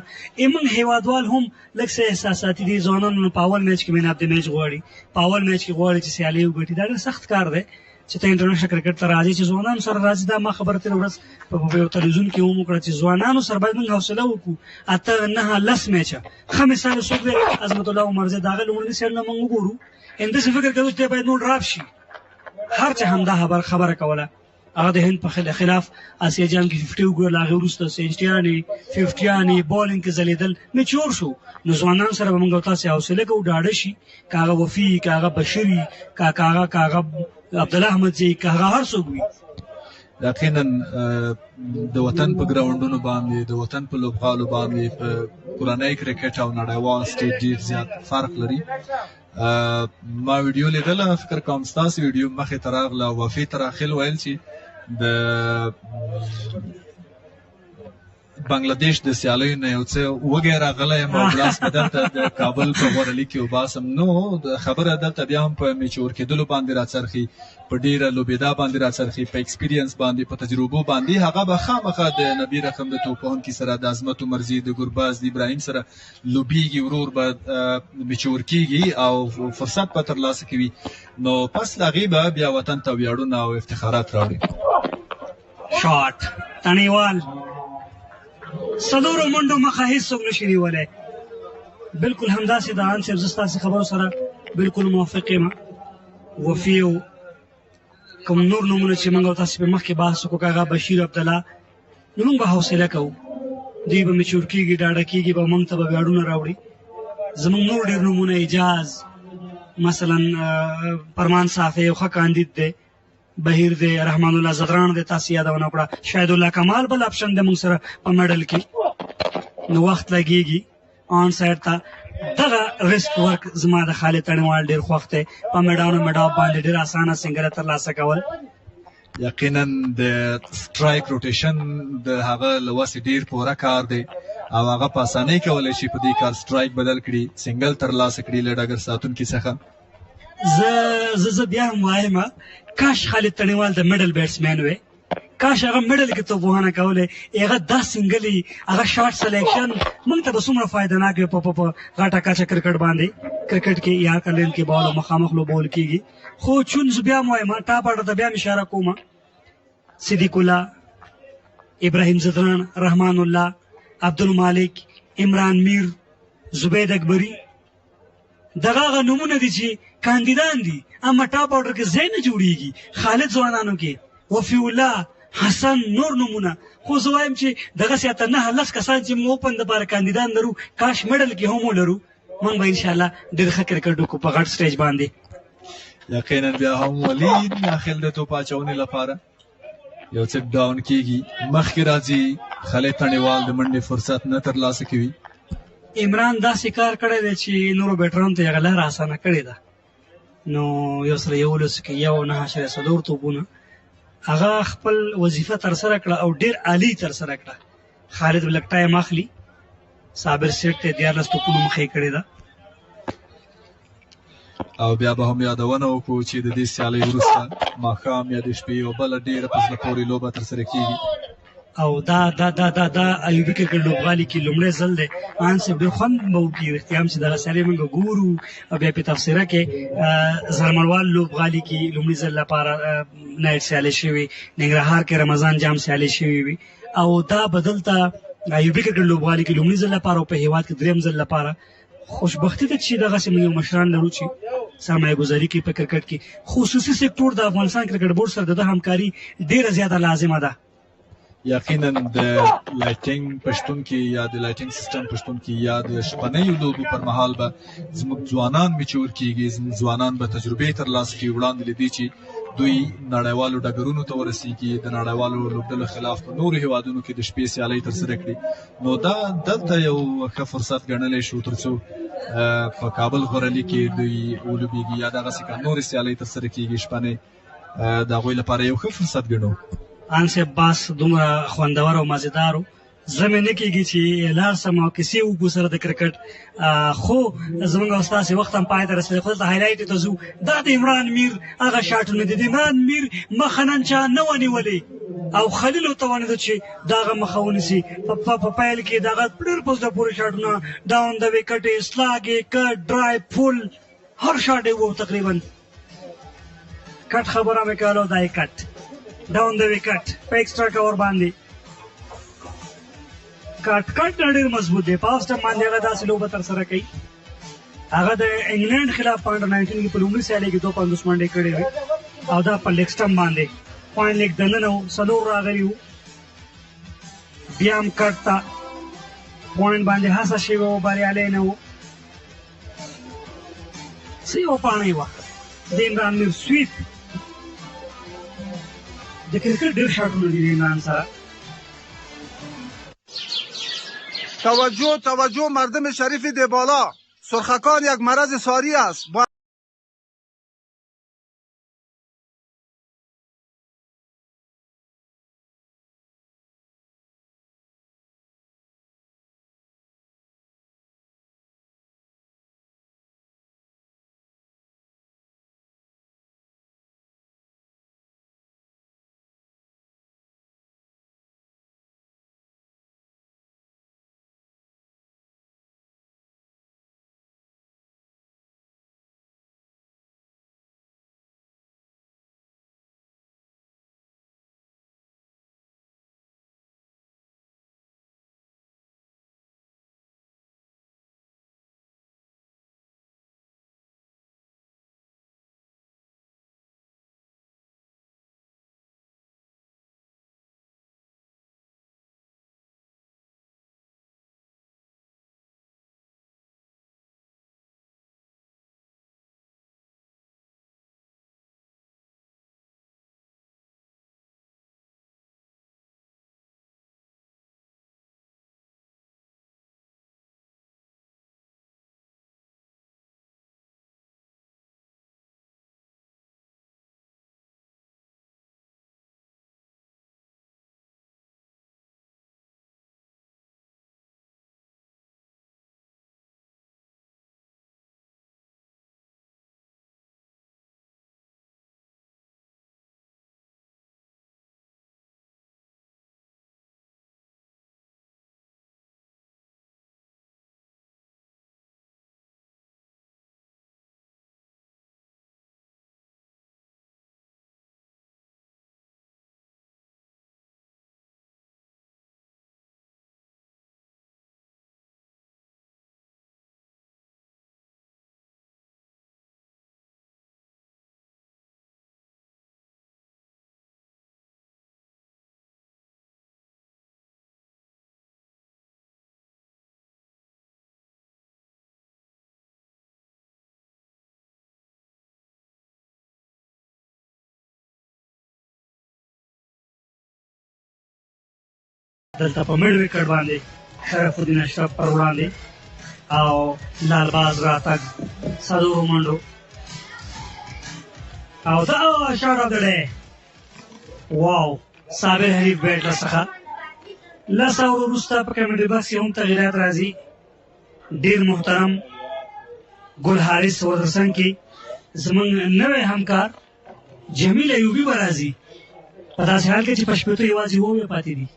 موږ هیوادوال هم لږ څه احساساتي دي ځوانانو نه په اول میچ کې مین اف د میچ غواړي په اول میچ کې غواړي چې سیالي وګټي. دا ډېر سخت کار دی چې ته انټرنیشنل کرکټ ته راځي چې ځوانانو سره راځي. دا ما خبره تېره ورځ په یو تلویزیون کې هم وکړه چې ځوانانو سره باید موږ حوصله وکړو. 8 9 10 میچه ښه مثال څوک دی عظمت الله عمرزی د هغه لومړني سیال نه موږ وګورو همداسې فکر کوو چې باید نور ډراپ شي. هر چا همدا خبره کوله. هغه د هند په خلاف اسیا جام کې 50 وګورل هغه وروسته سنچریانې 50 بالینګ کې ځلیدل میچور شو. نو ځوانان سره به موږ تاسې حوصله کوو ډاډه شي که هغه وفي که هغه بشري که هغه عبدالله احمدزی که هغه هر څوک وي. یقینا د وطن په ګراونډونو باندې د وطن په لوبغالو باندې په کورنۍ کرکټ او نړیوال سټیج ډېر زیات فرق لري. ما ویډیو لیدله فکر کوم ستاسو ویډیو مخې ته راغله او وفي تراخیل ویل چې د بنگلاديش د سیالیو نه یو څه وږی راغلی یم او بلاس به دلته د کابل په غوره لیګ کې وباسم. نو خبره دلته بیا هم په میچور کېدلو باندې راڅرخي په ډېره لوبېدا باندې راڅرخي په ایکسپیرینس باندې په تجربو باندې. هغه به خامخا د نبي رقم د توپوهونکي سره د عظمت عمرزي د ګرباز د ابراهیم سره لوبیږي ورور به میچور کېږي او فرصت به ترلاسه کوي. نو پس له هغې به بیا وطن ته ویاړونه او افتخارات راوړي. شاټ تڼیوال څلورو منډو مخه هېڅوک نشي نیولی. بلکل همداسې د ان صاحب زه ستاسې خبرو سره بلکل موافق یم. وفي او کوم نور نومونه چې موږ او تاسې په مخکې بحث وکړو که هغه بشیر عبدالله نو موږ به حوصله کوو. دوی به میچور کېږي ډاډه کېږي به موږ ته به ویاړونه راوړي. زموږ نور ډېر نومونه اجاز مثلا فرمان صافی یو ښه کاندید دی بهیر دی رحمان الله زدران دی تاسې یادونه وکړه شاهد الله کمال بل اپشن دی موږ سره په میډل کې. نو وخت لګېږي آن سایډ ته دغه ریسک ورک زما د خالد تڼیوال ډېر خوښ دی په میډاپ باندې ډېر اسانه سنګله ترلاسه کول. یقینا د سټرایک روټیشن د هغه له وسې ډېر پوره کار دی او هغه په اسانۍ کولی شي په دې کار سټرایک بدل کړي سنګل ترلاسه کړي له ډګر ساتونکي څخه. زه بیا هم وایم کاش خالد تڼیوال د میډل بیټسمین وی کاش هغه میډل کې توپوهنه کولی هغه دا سنګلي هغه شارټ سلیکشن موږ ته به څومره فایدهناک وي په غټه کچه کرکټ باندې کرکټ کې یا کلین کې بال او مخامخ لوبول کېږي. خو چون زه بیا هم وایم ټاپ آرډر ته بیا هم اشاره کوم صدیق الله ابراهیم زدران رحمان الله عبدالمالک عمران میر زبید اکبري دغه هغه نومونه دي چې کاندیدان دي اما ټاپ آرډر کې ځای نه جوړېږي. خالد ځوانانو کې وفي الله حسن نور نومونه خو زه وایم چې دغسې 8 کسان چې موږ اوپن دپاره کاندیدان لرو کاش میډل کې هم ولرو موږ به انشاءالله ډېر ښه کرکټ وکړو په غټ سټیج باندې. یقینا بیا هم ولید داخل د توپ اچونې لپاره یو څه ډاون کېږي مخکې راځي خالد تڼیوال د منډې فرصت نه ترلاسه کوي. عمران داسې کار کړی دی چې نورو بیټرانو ته یې هغه لاره اسانه کړې ده. نو یو سره 11 کې 9.4 توپونه هغه خپل وظیفه ترسره کړه او ډېر عالي ترسره کړه. خالد لږ ټایم اخلي صابر سیټ ته 14 توپونو مخې کړې ده. او بیا به هم یادونه وکړو چې د دې سیالۍ وروسته ماښام یا د شپې یو بله ډېره په زړه پورې لوبه ترسره کېږي او دا ایوبي کرکټ لوبغالي کې لومړی ځل دی ان صاحب ډېر خوند به وکړي رښتیا هم چې دغه سیالۍ موږ ګورو او بیا په تفسیره کې زرمړوال لوبغالي کې لومړي ځل لپاره نایټ سیالۍ شوې ننګرهار کې رمضان جام سیالۍ شوې وي او دا به دلته ایوبي کرکټ لوبغالي کې لومړي ځل لپاره او په هېواد کې درېیم ځل لپاره خوشبختي ده چې دغسې موږ یو مشران لرو چې سرمایه ګذاري کوي په کرکټ کې. خصوصي سکتور د افغانستان کرکټ بورډ سره د ده همکاري ډېره زیاته لازمه ده. یقینا د لایټینګ په شتون کې یا د لایټینګ سیستم په شتون کې یا د شپنیو لوبو پر مهال به زموږ ځوانان میچور کېږي زموږ ځوانان به تجربې ترلاسه کړي وړاندې له دې چې دوی نړیوالو ډګرونو ته ورسېږي د نړیوالو لوبډلو خلاف په نورو هیوادونو کې د شپې سیالۍ ترسره کړي. نو دا دلته یو ښه فرصت ګڼلی شو تر څو په کابل غوره لیګ کې دوی ولوبېږي یا دغسې که نورې سیالۍ ترسره کېږي شپنۍ د هغوی لپاره یو ښه فرصت ګڼو. ان صاحب باس دومره خوندور او مزیدار زمې نه کېږي چې لاړ سم او کیسې وکړو سره د کرکټ خو زموږ او ستاسې وخت هم پای ته رسېدی خو دلته هایلایټ ته ځو دا د عمران میر هغه شاټونه دي د عمران میر مخه نن چا نه وه نیولې او خلیل ورته وانهده چې د هغه مخه ونیسي په پیل کې د هغه ډېر په زړه پورې شاټونه ډاون د وکټ یې سلاګ یې کټ ډرایو فول هر شاټ یې و تقریبا کټ خبره مې کوله دا یې کټ ډاون د وکټ په ایکسټرا کور باندې کټ ډېر مضبوط دی په هاف سټمپ باندې هغه داسې لوبه ترسره کوي هغه د انګلینډ خلاف په انډر 19 کې په لومړي سیالۍ کې 250 منډې کړې وې او دا په لیګ سټمپ باندې پوینټ لیګ دننه و څلور راغلي وو بیا هم کټ ته پوینټ باندې هڅه شوې وه بریالی نه و څه یوه پاڼۍ وه د عمران میر سویپ د کرکټ ډېر شاټونه دي د عمران سره توجه مردم شریف ده بالا سرخکان یک مرض ساری است دلته په میډ وکټ باندې شرف الدین اشرف پر وړاندې او لالباز راتګ څلورو منډو او دا شاټ اف د ډے واو صابر حریف بیټر څخه لس اوور وروسته په کمنټري باکس کې هم تغیرات راځي ډېر محترم ګل حارث ورسنګ کې زموږ نوی همکار جمیل ایوبي به راځي په داسې حال کې چې په شپېتو یوازې اووه پاتې دي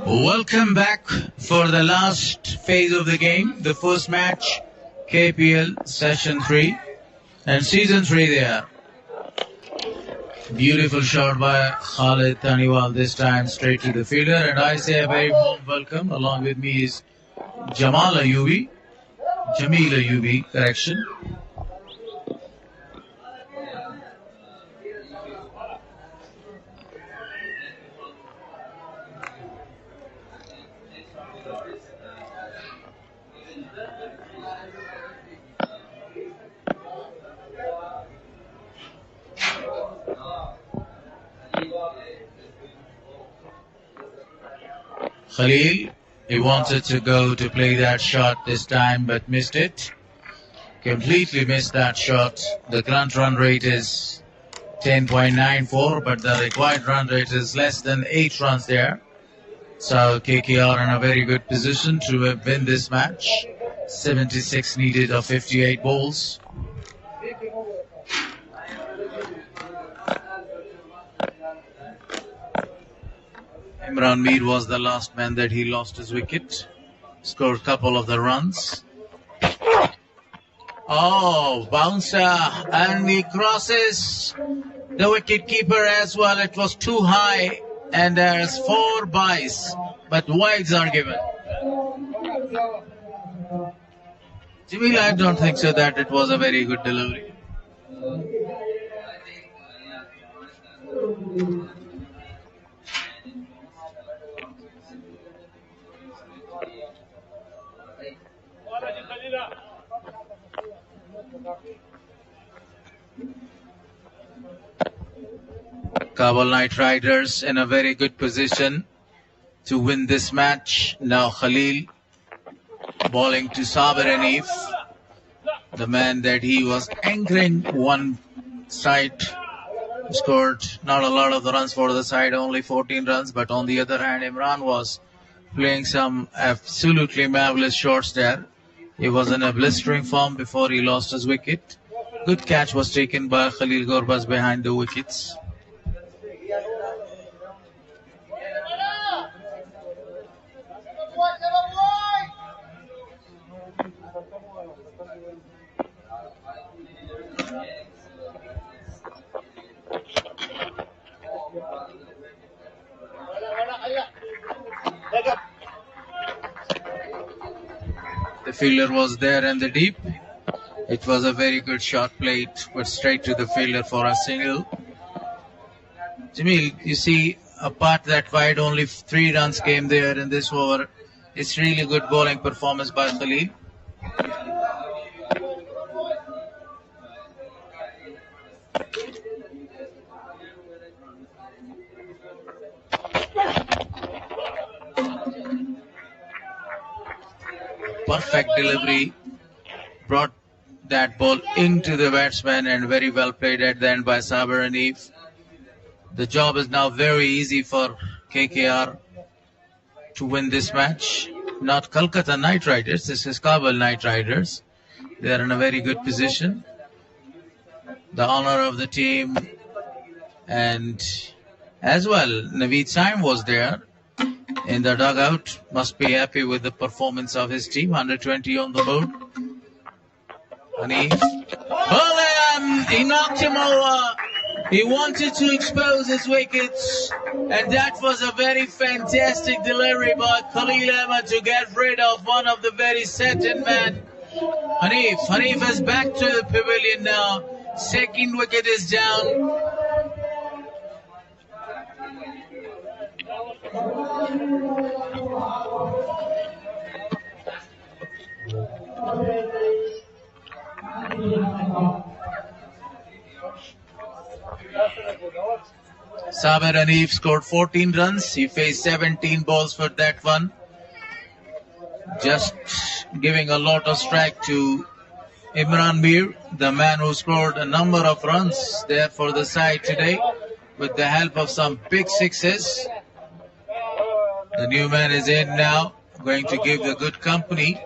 Welcome back for the last phase of the game, the first match, KPL Session 3 and Season 3 there. Beautiful shot by Khalid Taniwal, this time straight to the fielder, and I say a very warm welcome. Along with me is Jamila Yubi, correction. Khalil, he wanted to go to play that shot this time but missed it. Completely missed that shot. The current run rate is 10.94, but the required run rate is less than 8 runs there. So KKR in a very good position to win this match. 76 needed of 58 balls. Imran Mir was the last man that he lost his wicket. Scored a couple of the runs. Oh, bouncer, and he crosses the wicket keeper as well. It was too high, and there's 4 byes, but wides are given. Jamil, I don't think so that it was a very good delivery. Kabul Knight Riders in a very good position to win this match. Now Khalil bowling to Sabir Hanif, the man that he was anchoring one side, scored not a lot of the runs for the side, only 14 runs, but on the other hand Imran was playing some absolutely marvelous shots there. He was in a blistering form before he lost his wicket. Good catch was taken by Khalil Gorbaz behind the wickets. The fielder was there in the deep. It was a very good shot played, but straight to the fielder for a single. Jamil, you see, apart that wide, only 3 runs came there in this over. It's really good bowling performance by Khalil. Perfect delivery, brought that ball into the batsman, and very well played at the end by Sabir Hanif. The job is now very easy for KKR to win this match. Not Kolkata Knight Riders, this is Kabul Knight Riders. They are in a very good position. The owner of the team and as well Naveed Saim was there in the dugout. Must be happy with the performance of his team. 120 on the board. Hanif. Well, he knocked him over. He wanted to expose his wickets, and that was a very fantastic delivery by Khalil Ahmed to get rid of one of the very certain men. Hanif is back to the pavilion now. Second wicket is down. Sabir Hanif scored 14 runs. He faced 17 balls for that one. Just giving a lot of strike to Imran Mir, the man who scored a number of runs there for the side today with the help of some big sixes. The new man is in now, going to give the good company.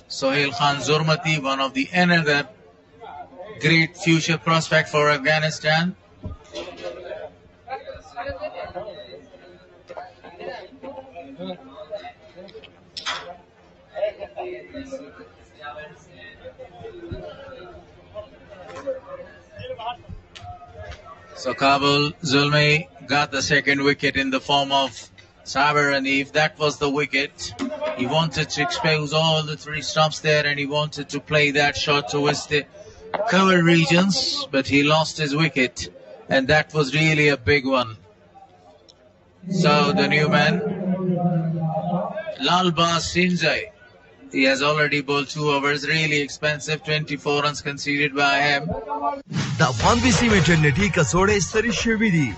Sohail Khan Zurmati, one of the another great future prospect for Afghanistan. So Kabul Zalmi got the second wicket in the form of Saber, and if that was the wicket, he wanted to expose all the three stumps there, and he wanted to play that shot towards the cover regions, but he lost his wicket, and that was really a big one. So the new man, Lalba Sinjai, he has already bowled 2 overs, really expensive, 24 runs conceded by him. د افغان بیسي میټرنیټي کڅوړې سترې شوي دي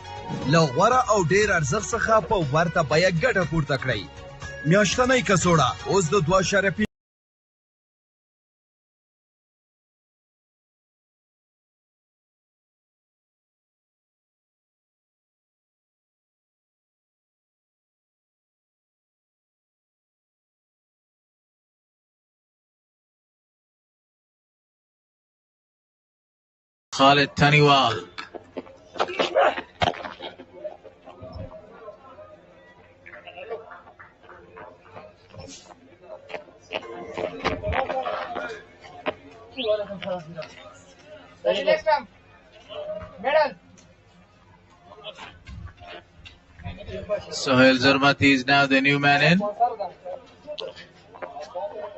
له غوره او ډېر ارزښت څخه په ورته بیه ګټه پورته کړئ. میاشتنۍ کڅوړه اوس د 2.5 Khalid Taniwal. Sohail Zarmati is now the new man in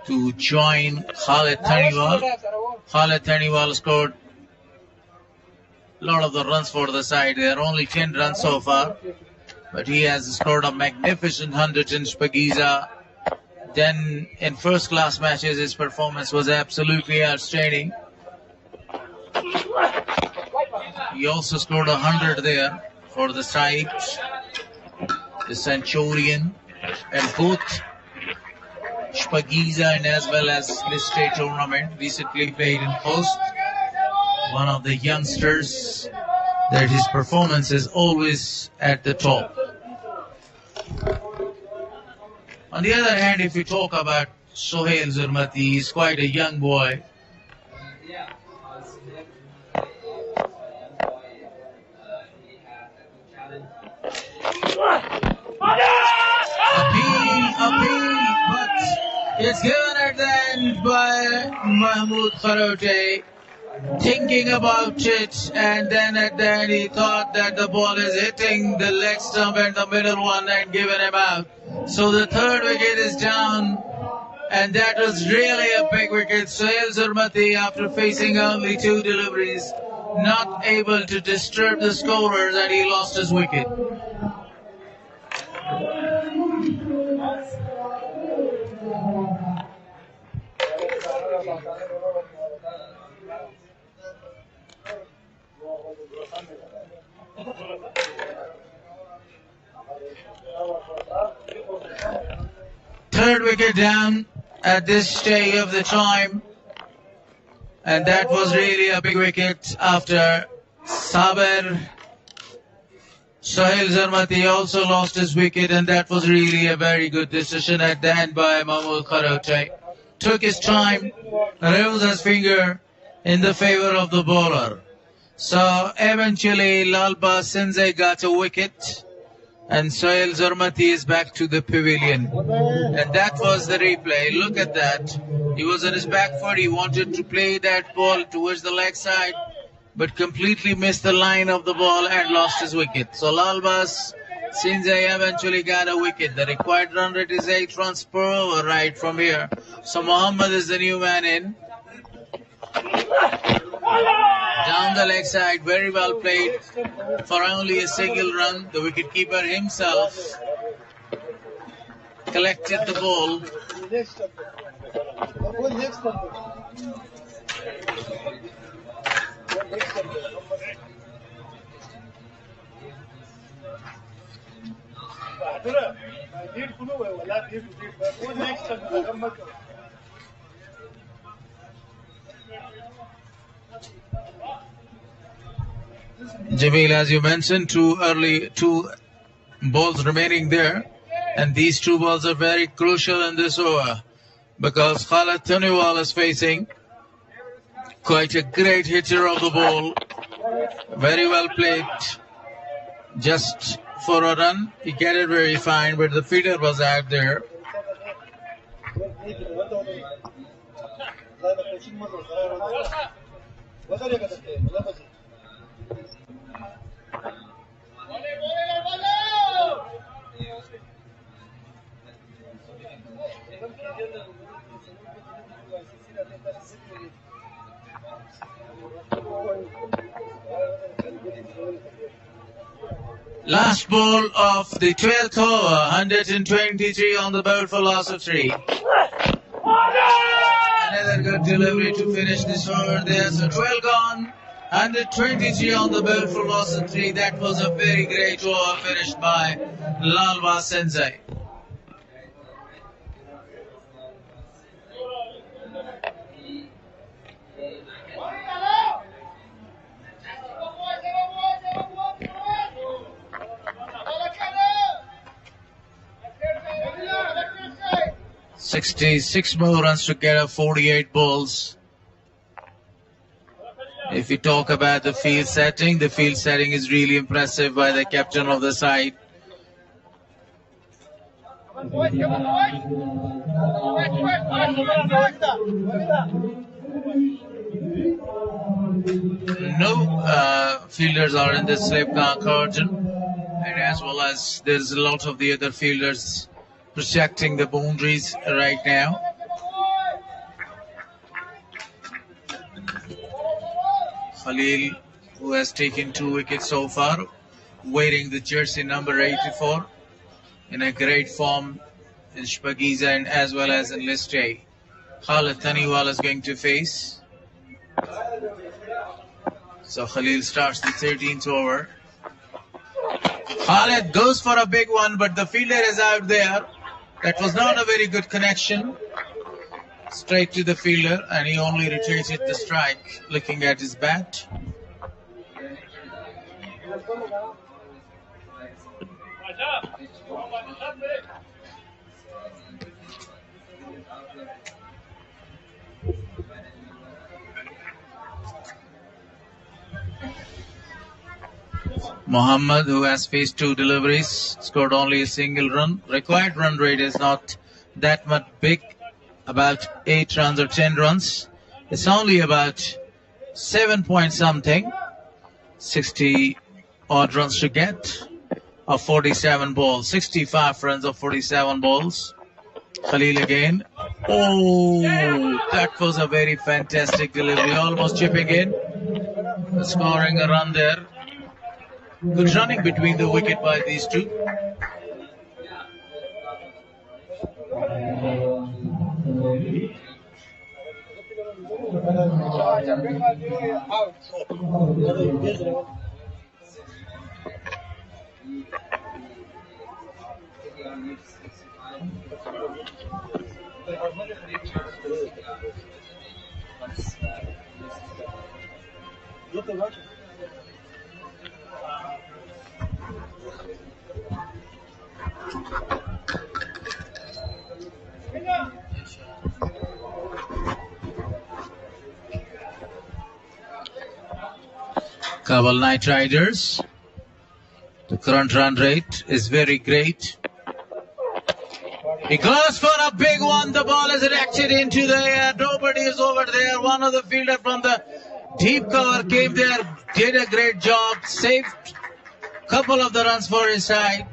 to join Khalid Taniwal. Khalid Taniwal scored a lot of the runs for the side. There are only 10 runs so far, but he has scored a magnificent 100 in Spagiza. Then in first class matches his performance was absolutely outstanding. He also scored 100 there for the side, the Centurion, and both Spagiza and as well as this state tournament recently played in post. One of the youngsters that his performance is always at the top. On the other hand, if we talk about Sohail Zarmati, he's quite a young boy. Appeal, but it's given at the end by Mahmood Kharote. Thinking about it, and then at the end he thought that the ball is hitting the leg stump and the middle one and giving him out. So the third wicket is down, and that was really a big wicket. Sohail Zarmati, after facing only 2 deliveries, not able to disturb the scorers, and he lost his wicket. Third wicket down at this stage of the time, and that was really a big wicket after Saber. Sohail Zarmati also lost his wicket, and that was really a very good decision at the end by Mahmood Kharote. Took his time, raised his finger in the favor of the bowler. So eventually Lalba Sinjai got a wicket, and Sohail Zarmati is back to the pavilion. And that was the replay. Look at that. He was on his back foot. He wanted to play that ball towards the leg side, but completely missed the line of the ball and lost his wicket. So Lalba Sinjai eventually got a wicket. The required run rate is 8 runs per over right from here. So Mohammed is the new man in. Down the leg side, very well played for only a single run. The wicketkeeper himself collected the ball. Jamil, as you mentioned, two balls remaining there, and these 2 balls are very crucial in this over because Khalid Taniwal is facing quite a great hitter of the ball. Very well played. Just for a run. He get it very fine, but the fielder was out there. Last ball of the 12th over, 123 on the board for loss of 3. Another good delivery to finish this over there. So 12 gone, 123 on the board for loss of 3. That was a very great over finished by Lalwa Sensei. Six more runs to get up, 48 balls. If we talk about the field setting is really impressive by the captain of the side. No fielders are in the slip curtain, and as well as there's a lot of the other fielders protecting the boundaries right now. Khalil, who has taken 2 wickets so far, wearing the jersey number 84, in a great form in Shpagiza and as well as in List A. Khalid Taniwal is going to face. So Khalil starts the 13th over. Khalid goes for a big one, but the fielder is out there. That was not a very good connection. Straight to the fielder, and he only retreated the strike, looking at his bat. Muhammad, who has faced 2 deliveries, scored only a single run. Required run rate is not that much big, about 8 runs or 10 runs. It's only about 7 point something, 60 odd runs to get of 47 balls, 65 runs of 47 balls. Khalil again. Oh, that was a very fantastic delivery, almost chipping in, scoring a run there. Good running between the wicket by these two. Kabul Knight Riders. The current run rate is very great. He goes for a big one. The ball is erected into the air. Nobody is over there. One of the fielder from the deep cover came there, did a great job, saved a couple of the runs for his side.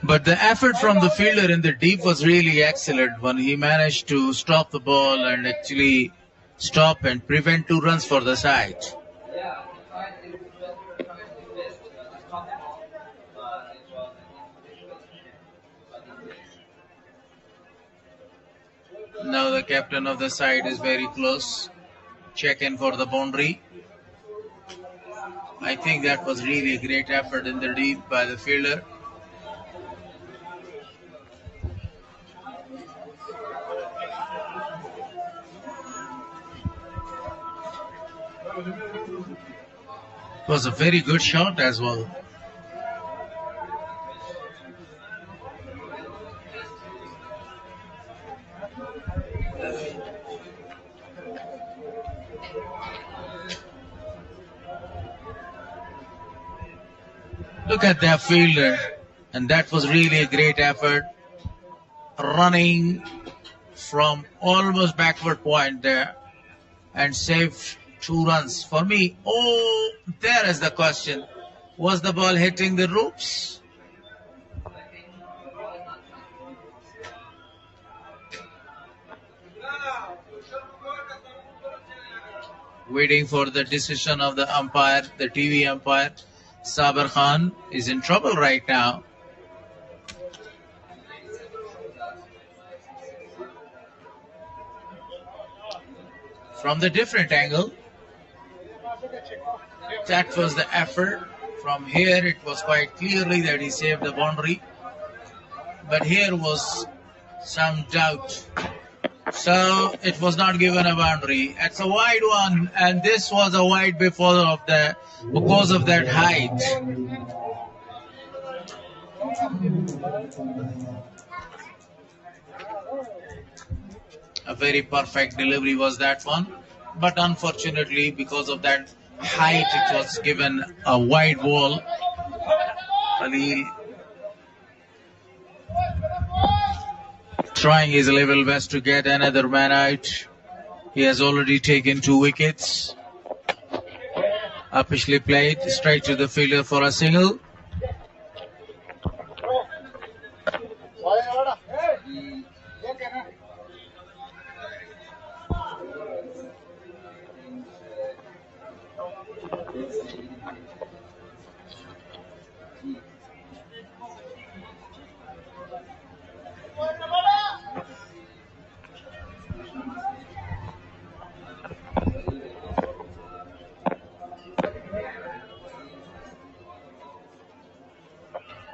But the effort from the fielder in the deep was really excellent when he managed to stop the ball and actually stop and prevent 2 runs for the side. Now the captain of the side is very close. Check in for the boundary. I think that was really a great effort in the deep by the fielder. It was a very good shot as well. Look at their fielder, and that was really a great effort. Running from almost backward point there and saved 2 runs. For me, there is the question. Was the ball hitting the ropes? Waiting for the decision of the umpire, the TV umpire. Sabar Khan is in trouble right now. From the different angle, that was the effort. From here, it was quite clearly that he saved the boundary. But here was some doubt. So it was not given a boundary. It's a wide one, and this was a wide because of that height. A very perfect delivery was that one, but unfortunately because of that height it was given a wide ball. Khalil trying his level best to get another man out. He has already taken 2 wickets. Officially played straight to the fielder for a single.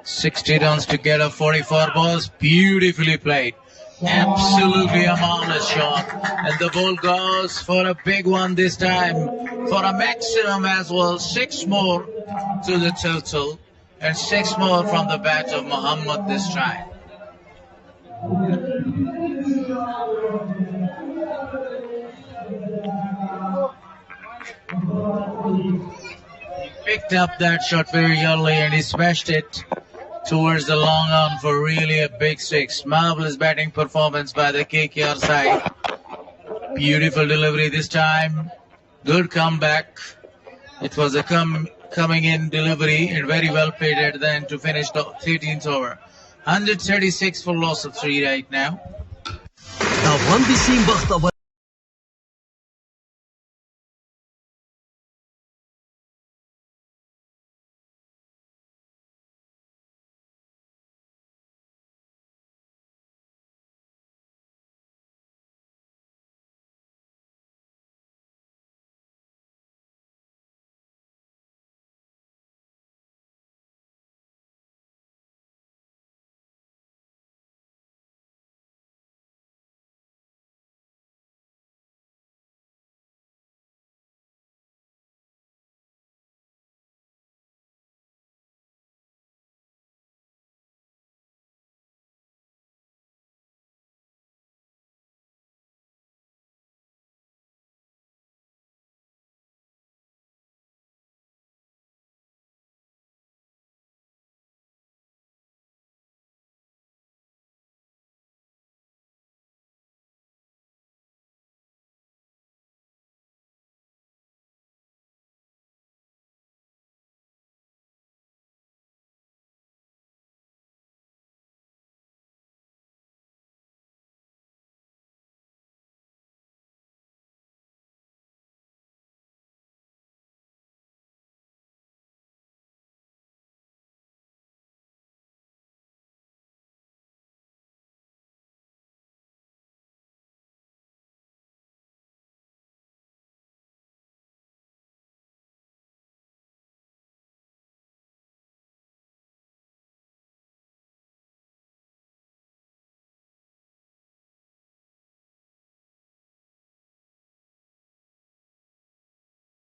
$60 runs to get a 44 balls. Beautifully played. Absolutely a marvelous shot. And the ball goes for a big one this time. For a maximum as well. 6 more to the total. And 6 more from the bat of Muhammad this time. He picked up that shot very early and he smashed it towards the long on for really a big 6. Marvelous batting performance by the KKR side. Beautiful delivery this time. Good comeback. It was a coming in delivery and very well played at the end to finish the 13th over. 136 for loss of 3 right now.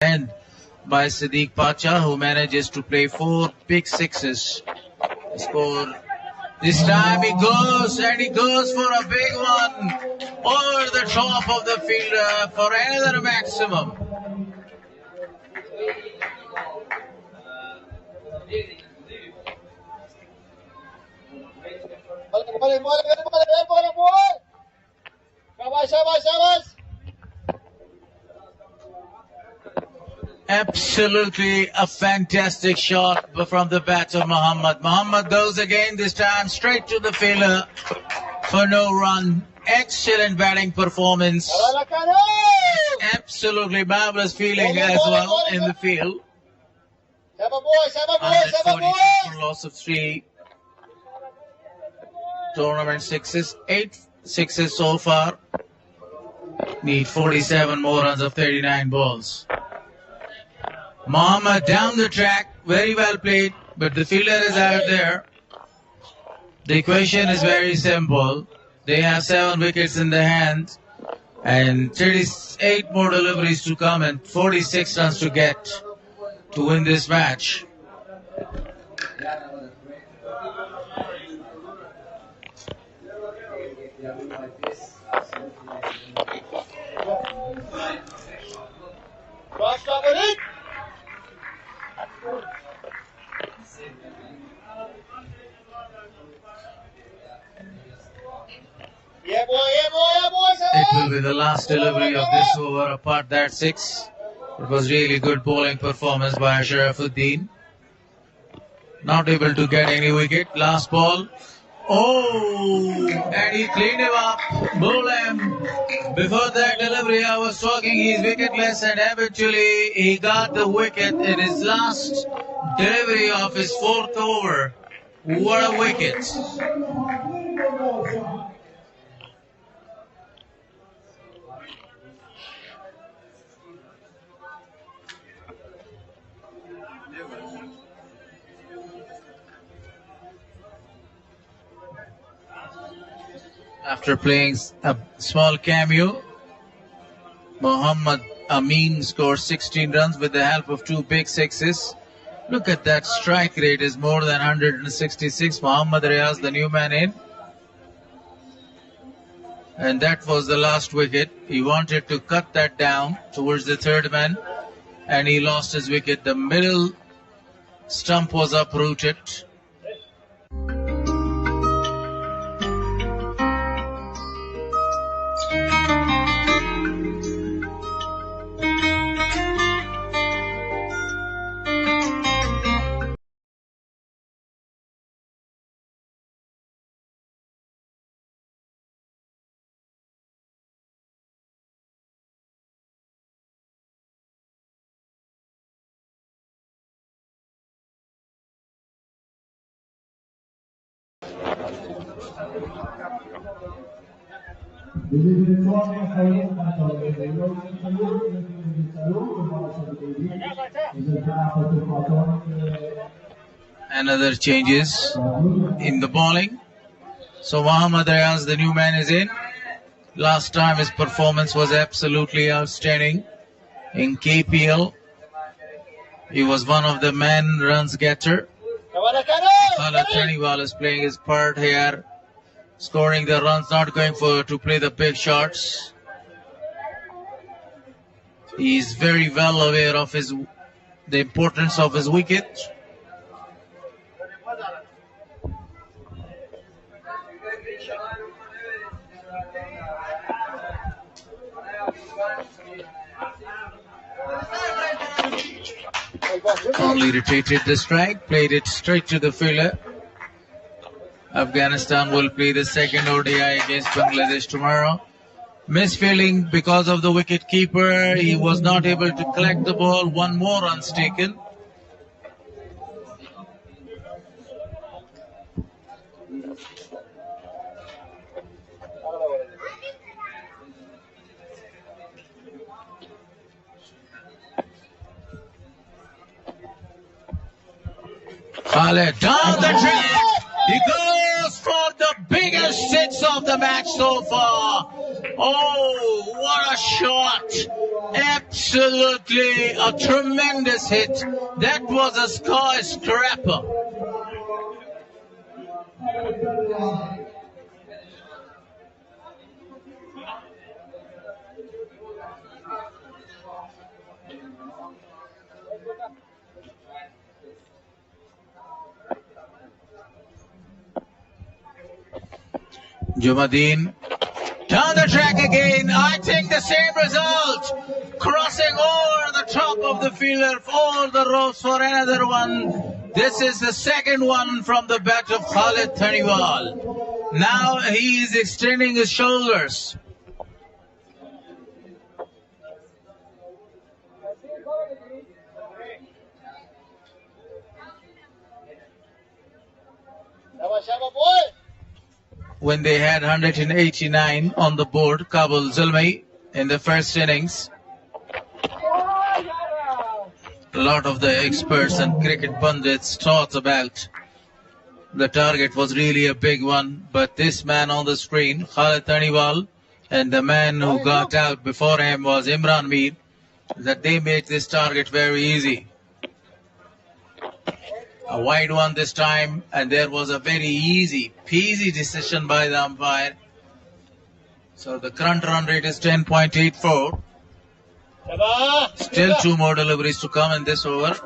And by Sadiq Pacha, who manages to play 4 big sixes. Score. This time he goes, and he goes for a big one over the top of the fielder for another maximum. Absolutely a fantastic shot from the batter Muhammad. Muhammad goes again, this time straight to the fielder for no run. Excellent batting performance. Absolutely marvelous feeling as well in the field. 142 for loss of 3. Tournament sixes, 8 sixes so far. Need 47 more runs of 39 balls. Muhammad down the track, very well played, but the fielder is out there. The equation is very simple. They have 7 wickets in their hand and 38 more deliveries to come and 46 runs to get to win this match. It will be the last delivery of this over, apart that 6. It was really good bowling performance by Sharafuddin. Not able to get any wicket. Last ball. Oh, and he cleaned him up. Bowled him. Before that delivery, I was talking, he's wicketless, and eventually he got the wicket in his last delivery of his 4th over. What a wicket. After playing a small cameo, Muhammad Amin scores 16 runs with the help of 2 big sixes. Look at that, strike rate is more than 166. Muhammad Riaz, the new man in. And that was the last wicket. He wanted to cut that down towards the 3rd man, and he lost his wicket. The middle stump was uprooted. Another changes in the bowling. So Muhammad Riaz, the new man, is in. Last time his performance was absolutely outstanding in KPL. He was one of the man runs getter. Khalid Taniwal is playing his part here, scoring the runs, not going to play the big shots. He is very well aware of the importance of his wicket. Only retreated the strike, played it straight to the fielder. Afghanistan will play the 2nd ODI against Bangladesh tomorrow. Misfielding because of the wicket keeper. He was not able to collect the ball. 1 more runs taken. Khalid down the track. He goes for the biggest hits of the match so far. Oh, what a shot! Absolutely a tremendous hit. That was a skyscraper. Jumadeen down the track again. I think the same result. Crossing over the top of the fielder, all the ropes for another one. This is the second one from the bat of Khalid Taniwal. Now he is extending his shoulders. When they had 189 on the board, Kabul Zalmi in the first innings. A lot of the experts and cricket pundits thought about the target was really a big one, but this man on the screen, Khalid Taniwal, and the man who got out before him was Imran Mir, that they made this target very easy. A wide one this time, and there was a very easy, peasy decision by the umpire. So the current run rate is 10.84. Still 2 more deliveries to come in this over.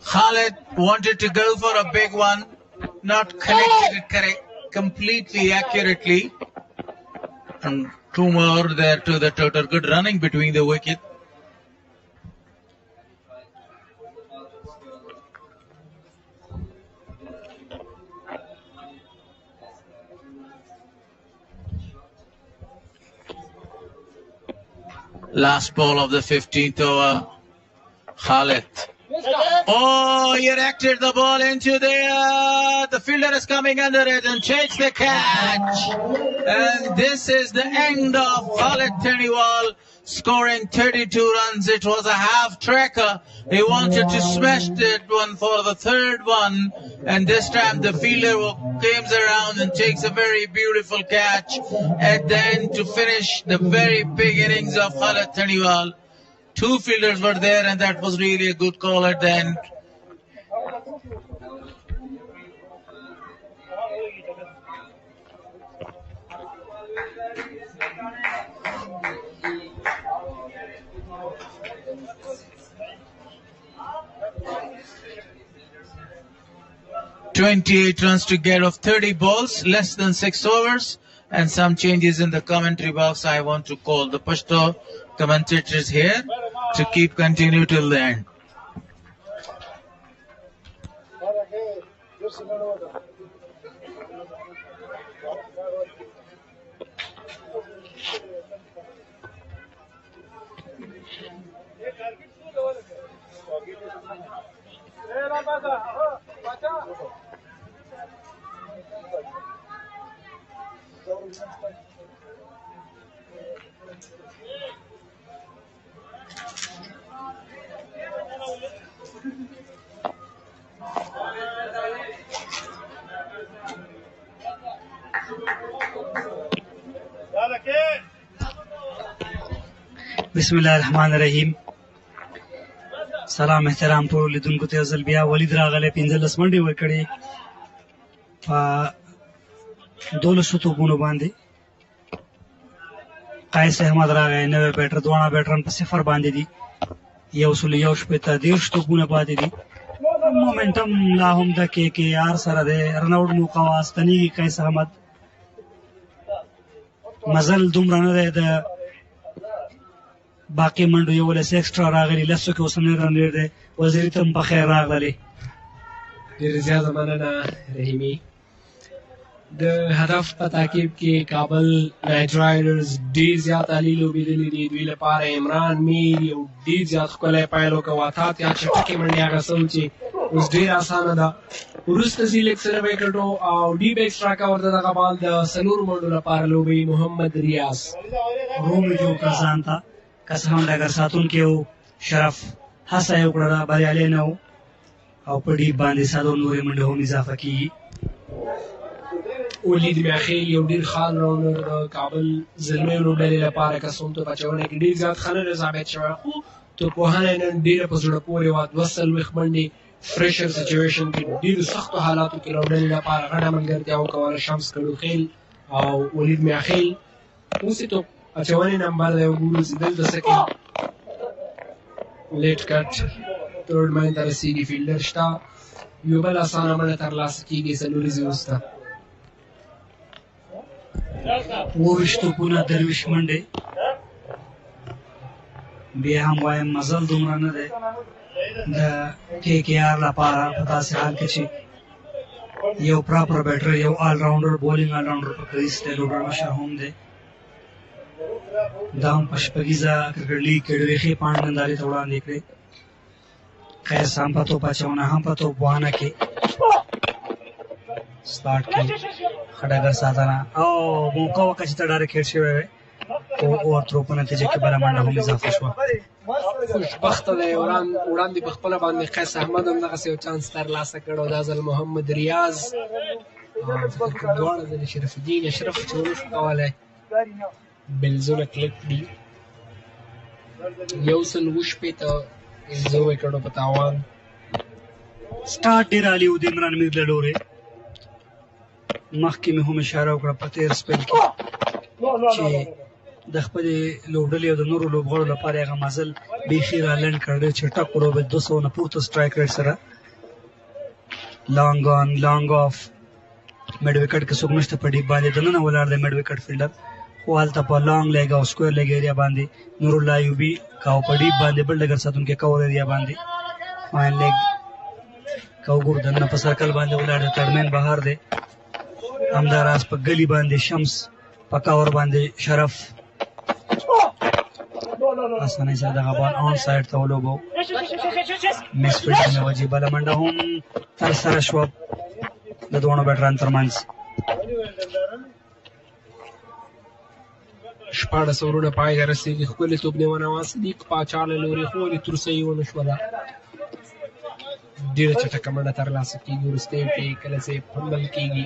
Khalid wanted to go for a big one, not connected it completely accurately. And 2 more there to the total. Good running between the wicket. Last ball of the 15th over. Khalid. Oh, he erected the ball into the fielder is coming under it and takes the catch. And this is the end of Khalid Taniwal scoring 32 runs. It was a half tracker. He wanted to smash that one for the third one. And this time the fielder comes around and takes a very beautiful catch at the end to finish the very big innings of Khalid Taniwal. 2 fielders were there, and that was really a good call at the end. "28 runs to get off 30 balls, less than 6 overs, and some changes in the commentary box. I want to call the Pashto commentators here to continue till the end." بسم الله الرحمن الرحیم. سلام احترام ټول لیدونکو ته. ځل بیا ولید راغلی 15 منډې ورکړې په 12 توپونو باندې. قیس احمد راغی نوی بیټر. دواړه بیټران په 0 باندې دي. 113 توپونه پاتې دي. مومنټم لا هم د KKR سره دی. رن آوټ موقع واستنیږي قیس احمد. مزل دومره نه دی د باقي منډو 11 ایکسټرا راغلي. 10 کې اوس هم رن ریټ دی. وزیر ته هم په خیر راغلی. ډېره زیاته مننه رحیمي. د هدف په تعقیب کې کابل نایټ رایډرز ډېر زیات عالي لوبې دي. دوی لپاره عمران میر یو ډېر زیات ښکلی پیل وکړ. اتیا چټکې منډې هغه څه چې اوس ډېره اسانه ده. وروسته سیلیکټ سره وکټو او ډیپ ایکسټرا کا ورته دغه بال د 4 منډو لپاره لوبې محمد ریاض روم جو کسان ته کس هم ډګر ساتونکی و. شرف هڅه یې وکړله، بریالی نه و او په ډیپ باندې 100 نورې منډې هم اضافه کېږي. ولید میاخیل یو ډېر ښه راونډر د کابل زلمیو لوبډلې لپاره کسوم توپ اچونه کې ډېر زیات ښه نه ثابت شوی خو توپوهنه یې نن ډېره په زړه پورې وه 240 منډې فرېشر سچویشن کې ډېرو سختو حالاتو کې لوبډلې لپاره غټه ملګرتیا وکوله شمس کډوخیل او ولید میاخیل اوس یې توپ اچونې نمبر دی وګورو چې دلته څه کوي لیټ کټ تھرډ مین ته رسېږي فیلډر شته یو بل اسانه منډه ترلاسه کېږي څلوريزې وروسته 22 توپونه 23 منډې بیا هم وایم مزل دومره نه دی د KKR لپاره په داسې حال کې چې یو پراپر بیټر یو آل راونډر بولینګ آل راونډر په کریس دی لوډر مشر هم دی دا هم په شپږیزه کرکټ لیګ کې ډېرې ښې پاڼې نندارې ته وړاندې کړې خیر هم په توپ اچونه هم په توپ وهنه کې سټارټ کې ښه ډګر ساتنه او موقع وکړه چې ته ډایرکټ هېډ شوی وی او اوور تھرو په نتیجه کې بله منډه هم اضافه شوه خوشبخته دی وړاندې په خپله باندې قیس احمد هم دغسې یو چانس ترلاسه کړ او دا ځل محمد ریاض دواړه ځلې شرف الدین اشرف چې ونشو کولی بلزونه کلک دي 128 زه وکړو په تاوان سټارټ ډېر عالي و د عمران میر له لورې مخکې مې هم اشاره وکړه په تېر سپیل کې چې د خپلې لوبډلې او د نورو لوبغاړو لپاره هغه مزل بیخي رالنډ کړ ډېر چټک ورو به 200 نه پورته سټرایک ریټ سره لانګ آن لانګ آف میډ وکټ کې څوک نشته په ډیپ باندې دننه ولاړ دی میډ وکټ فیلډر خو هلته په لانګ لیګ او سکویر لیګ ایریا باندې نورالله ایوبي کاو په ډیپ باندې بل ډګر ساتونکی کور ایریا باندې فاین لیګ کوګور دننه په سرکل باندې ولاړ دی ترمن بهر دی همداراز په ګلی باندې شمس په کاور باندې شرف اسانۍ سره دغه بال آن سایډ ته ولوبو مس فیلډینګ وجې بله منډه هم ترسره شوه د دواړو بیټرانو ترمنځ 14 اورونه پای ته رسېږي ښکلې توپنیونه صدیق پاچا له لورې خو ولې ترسۍ ونه شوله ډېره چټکه منډه ترلاسه کېږي وروستۍ کې کله چې فنبل کېږي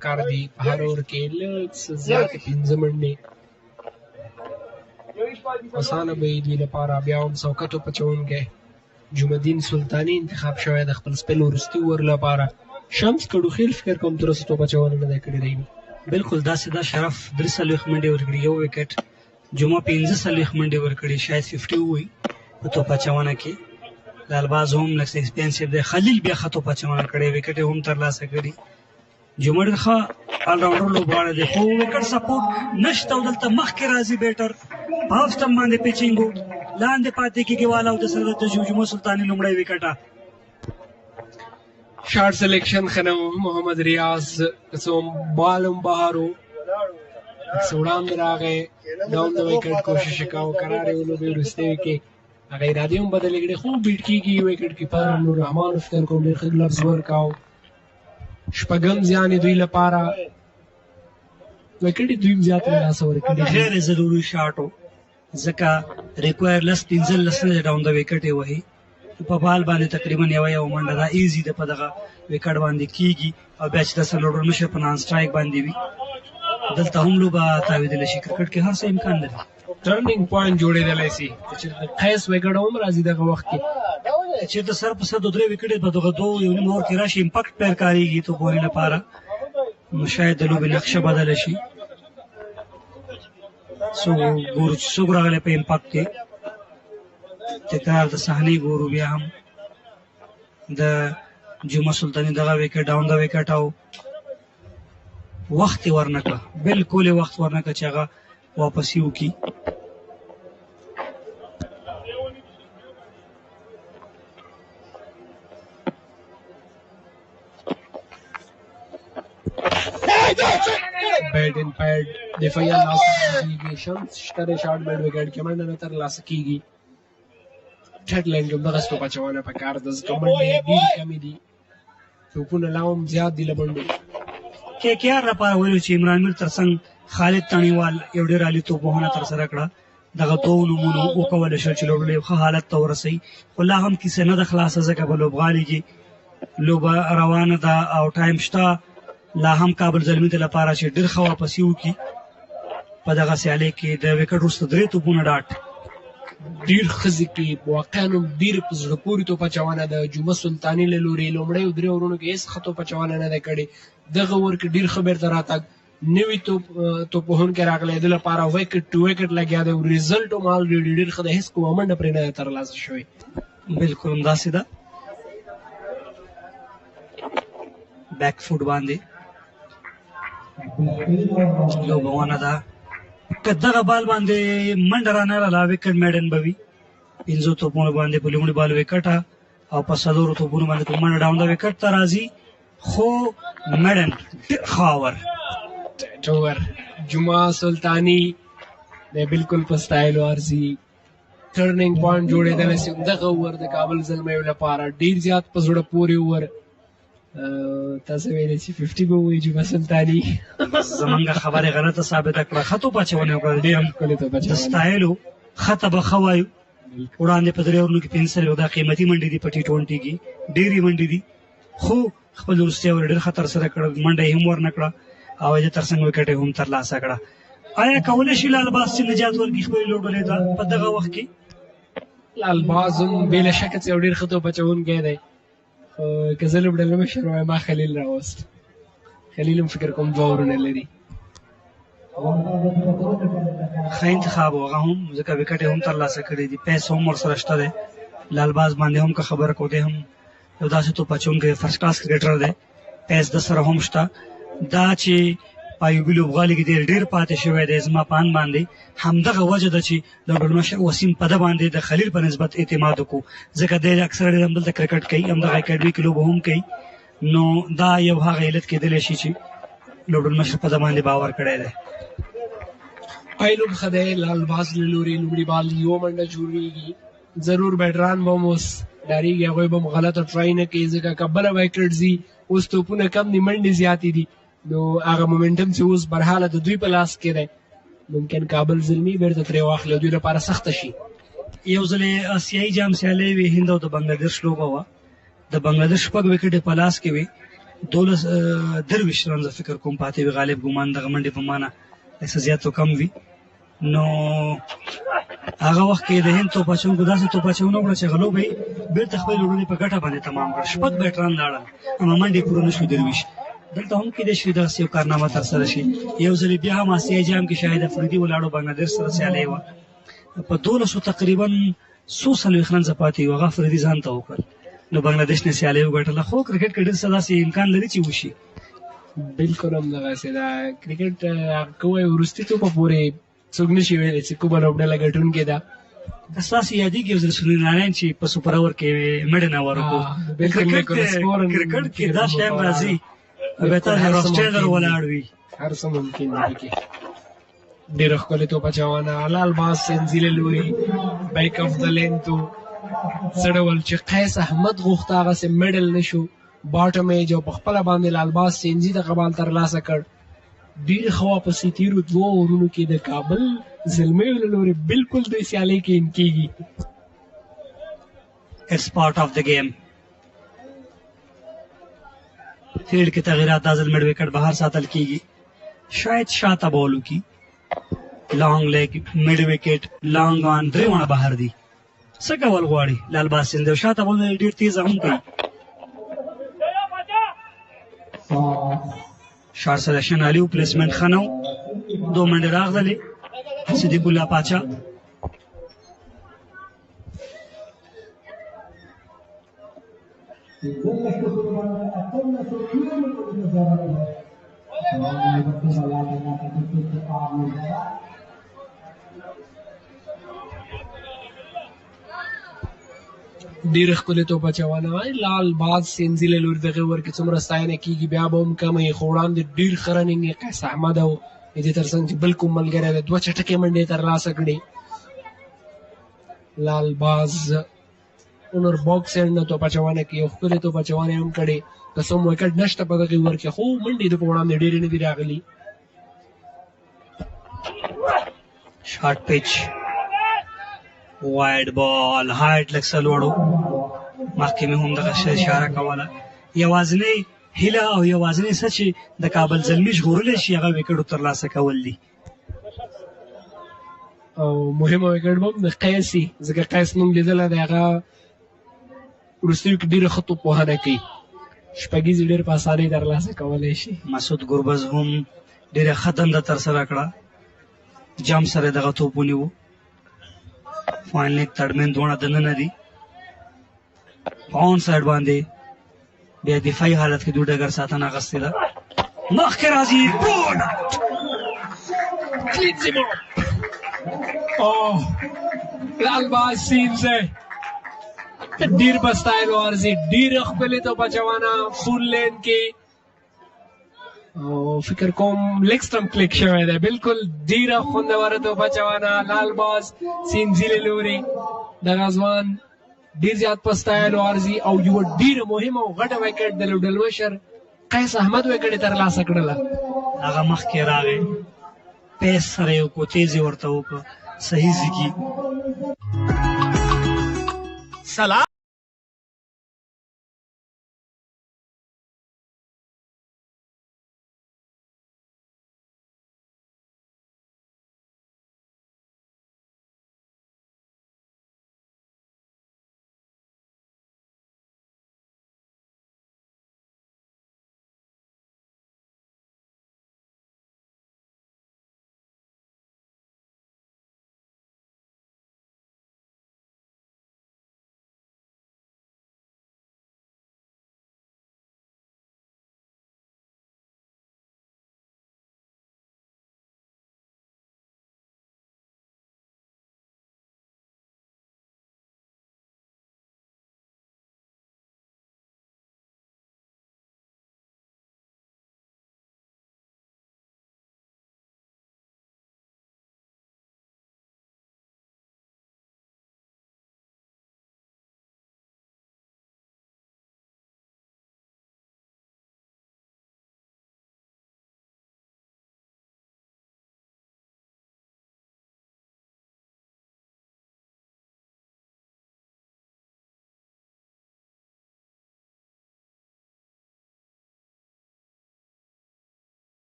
کار دی په هر اور کې لږ څه زیاتې 5 منډې اسانه به وي دوی لپاره. بیا هم سوکت وپچونکی جمعدین سلطاني انتخاب شوی د خپل سپل وروستي اوور لپاره. شمس کډوخیل فکر کوم تر اوسه توپچونه نه دی کړی دی. بالکل داسې دا شرف 43 منډې ورکړي، یو وکټ. جمعه 45 منډې ورکړي، شاید 50 ووي په توپچونه کې. لالباز هم لږ ایکسپینسیو دی. خلیل بیا ښه توپچونه کړې، وکټ یې هم ترلاسه کړي. جمعه ډېر ښه آلراونډر لوبغاړی دی، خو وکټ سپورټ نشته او دلته مخکې راځي بیټر په هاف سټمپ باندې پیچینګ لاندې پاتې کېږي والا او د سره د جمعه سلطاني لومړی وکټه. شارټ سلیکشن ښه نه و. محمد ریاض څه بال هم بهر و، څه وړاندې راغی، دا هم د وکټ کوشش یې کاوه. قرار یې ولوبې وروستۍ کې هغه ارادې هم بدلې کړې، خو بیټ کېږي. وکټ کیپر نوررحمان فکر کوم ډېر ښه ګلفز ورکاو. شپږم زیان یې دوی لپاره، وکټ یې دوی هم زیات له لاسه ورکړي. غیر ضروري شاټ و ځکه ریکوایر 15 نه ډاون د وکټ یې وهي په بال باندې تقریبا یو منډه دا ایزي ده په دغه وکټ باندې کېږي او بیا چې د سلوډر مشر په نان سټرایک باندې وي دلته هم لوبه تاویدلی شي. کرکټ کې هر څه امکان لري. ټرنینګ پوینټ جوړېدلی شي چې قیس وکټ هم راځي دغه وخت کې. چېرته سر په سر 2-3 وکټې په دغه 2.5 اوور کې راشي، امپاکټ پلیر کارېږي توپونې لپاره، نو شاید د لوبې نقشه بدله شي. ګورو چې څوک راغلی په امپاکټ کې. تکرار د صحنې ګورو، بیا هم د جمعه سلطاني دغه وکټ ډاون د وکټ او وخت یې ورنه کړه، بالکل یې وخت ورنه کړه چې هغه واپسي وکړي. بیټ ان پیډ دفاعي انداز کېږي. شمس شتره شاټ بیټ وکټ کې منډه نه ترلاسه کېږي. ټیډ لینډ هم دغه توپچونه په کار ده ځکه منډې ډېرې کمې دي، توپونه لا هم زیات دي له منډو. KKR لپاره ویلو چې عمران میر ترڅنګ خالد تڼیوال یو ډېر عالي توپوهنه ترسره کړه. دغه دوو نومونو وکولی شول چې لوبډله یو ښه حالت ته ورسوي، خو لا هم کیسه نه ده خلاصه ځکه په لوبغالي کې لوبه روانه ده او ټایم شته. لا هم کابل زلمي د لپاره چې ډېر ښه واپسي وکړي په دغه سیالۍ کې. د وکټ وروسته 3 توپونه ډاټ ډېر ښه ذکري، واقعا هم ډېر په زړه پورې توپچونه د جمعه سلطاني له لورې لومړیو 3 اورونو کې هېڅ ښه توپچونه نه ده کړې. دغه اوور کې ډېر ښه بېرته راتګ، نوي توپوهونکی راغلی، د لپاره وکټ ټو وکټ لګیا دی. ریزلټ هم الریډي ډېر ښه دی، هېڅ کومه منډه پرې نه ده ترلاسه شوې. بلکل همداسې ده. بیک فوټ باندې لوبه ونه ده. که دغه بال باندې منډه رانه راله وکټ میډن به وي. 5 توپونو باندې په لومړي بال وکټه او په 4 توپونو باندې په منډه ډاون د وکټ ته راځي، خو میډن ډېر ښه اوور ټوور جمعه سلطاني دی بالکل په سټایل ورځي. ټرنینګ پوینټ جوړېدلی شي دغه اوور د کابل زلمیو لپاره ډېر زیات په زړه پورې اوور. تاسو ویلې چې 50 به ووایي جمعه سلطاني، زمونږ خبرې غلطه ثابته کړه. ښه توپچونه وکړه، د سټایلو ښه ته به ښه وایو. وړاندې په 3 اورونو کې 5 دا قیمتي منډې دي په T20 کې، ډېرې منډې دي، خو خپل وروستی اوور ډېر ښه ترسره کړه، منډه یې هم ورنه کړه او د ترڅنګ وکټ یې هم ترلاسه کړه. آیا کولی شي لالباز چې نجات ورکړي خپلې لوبډلې ته په دغه وخت کې؟ لالباز هم بې له شکه چې یو ډېر ښه توپچوونکی دی، خو که زه لوبډله مشر وایم ما خلیل راوست. خلیل هم فکر کوم 2 اورونه لري. ښه انتخاب و هغه هم، ځکه وکټ یې هم ترلاسه کړي دي، پیس هم ورسره شته دی. لالباز باندې هم که خبره کوو دی هم یو داسې توپچوونکی فرسټ کلاس کرکټر دی، پیس د سره هم شته. دا چې په ایوبي لوبغالي کې ډېر پاتې شوی دی زما په اند باندې همدغه وجه ده چې لوبډل مشر وسیم په ده باندې د خلیل په نسبت اعتماد وکړو، ځکه دی اکثره ډېر همدلته کرکټ کوي، همدغه اکاډمي کې لوبه هم کوي. نو دا یو هغه علت کېدلی شي چې لوبډل مشر په ده باندې باور کړی دی. پایلوب ښه دی، لالباز له لورې لومړي بال یوه منډه جوړېږي. ضرور بیټران به هم اوس ډارېږي، هغوی به هم غلطه ټرای نه کوي ځکه که بله وکټ ځي، اوس توپونه کم دي، منډې زیاتې دي، نو هغه مومنټم چې اوس برحاله د دوی په لاس کې دی، ممکن کابل زلمي بیرته ترې واخلي او دوی لپاره سخته شي. یو ځل یې اسیایي جام سیالۍ وې، هند او د بنګلادیش لوبه وه. د بنګلادیش 6 وکټې په لاس کې وې درویشت رنزه فکر کوم پاتې وي غالب ګمان دغه منډې په معنا څه زیات کم وي. نو هغه وخت کې د هند توپ اچونکو داسې توپ اچونه وکړه چې غلو به بېرته خپل لوبډلې په ګټه باندې تمام کړه. شپږ بیټران لاړل اما منډې پوره نه شو درویش. دلته هم کېدای شي داسې یو کارنامه ترسره شي. یو ځلې بیا هم آسیا جام کې شاید افریدي ولاړو بنګلادیش سره سیالي وه په 1200 تقریبا 140 رنزه پاتې وو. هغه افریدي ځان ته وکړ نو بنګلادیش نه سیالي وګټله. خو کرکټ کې ډېر څه داسې امکان لري چې وشي. بالکل همدغسې ده. کرکټ که وایو وروستي توپه پورې څوک نشي ویلی چې کومه لوبډله ګټونکې ده. ستاسې یادېږي یو ځل سنیل نارین چې په سوپر اوور کې مډناور وکړو. کرکټ کې دا شی هم راځي بهتر روسټینر ولاړ وي. هر څه ممکن دي کې. ډېره ښکلې توپ اچونه لال باز سینځي له لوري بیک اف د لین تو څه ډول چې قیس احمد غوښته هغسې میډل نه شو. باټم ایج او په خپله باندې لالباز سینځي دغه بال ترلاسه کړ. ډېر ښه واپسې تېرو دوو اورونو کې د کابل زلمیو له لورې بالکل د سیالۍ کې ان کېږي. اټس پارټ آف د گیم. فیلډ کې تغیرات دا ځل مډ وکټ بهر ساتل کېږي. شاید شاته بال وکړي. لانګ لیګ مډ وکټ لانګ آن درې ونه بهر دي. څه کول غواړي لالباز سینځي او شاته بال ډېر تیز هم کوي. شارټ سلیکشن علی و پلیسمنټ ښه نه و. 2 منډې راغللې. صدیق الله پاچا ډېره ښکلې توپ اچونه لال باز سینځي له لوري دغې اوور کې څومره ستاینه کېږي بیا به هم کمه یې خو وړاندې ډېر ښه رننګ یې قیس احمد او د دې تر څنګ چې بل کوم ملګری دی 2 چټکې منډې ترلاسه کړې. لال باز اونر باکس اینډ نه توپ اچونه کې یو ښکلې توپ اچونه هم کړې. که څه هم وکټ نشته په دغې اوور کې خو منډې د په وړاندې ډېرې نه دي راغلي. شارټ پچ وایډ بال هایټ لږ څه لوړ و. مخکې مې هم دغه اشاره کوله. یوازینۍ هیله او یوازینۍ څه چې د کابل زلمي ژغورلی شي هغه وکټو ترلاسه کول دي. او مهمه وکټ به هم د قیس وي ځکه قیس نوم لیدلی دی. هغه وروستیو کې ډېره ښه توپوهنه کوي. شپږیزې ډېر په اسانۍ ترلاسه کولی شي. مسعود ګربز هم ډېره ښه دنده ترسره کړه. جام سره دغه توپ ونیو. فاینل تړمن دونه دننه دي په اون سایډ باندې بیا دفاعي حالت کې دوه ډګر ساتنه اخیستې ده. مخکې راځي کلینزیمو لال باز سینځي ډېر په سټایل ورځي. ډېره ښکلې توپ اچونه فول لین کې او فکر کوم لیګ سټمپ کلیک شوی دی. بالکل ډېره خوندوره توپ اچونه لال باز سینځي له لوري دغه ځوان ډېر زیات په سټایل ورځي او یوه ډېره مهمه او غټه وکټ د لوبډلمشر قیس احمد وکټ یې ترلاسه کړله. هغه مخکې راغی پیس سره یو کو تیزي ورته وکړه صحیح ځي سلام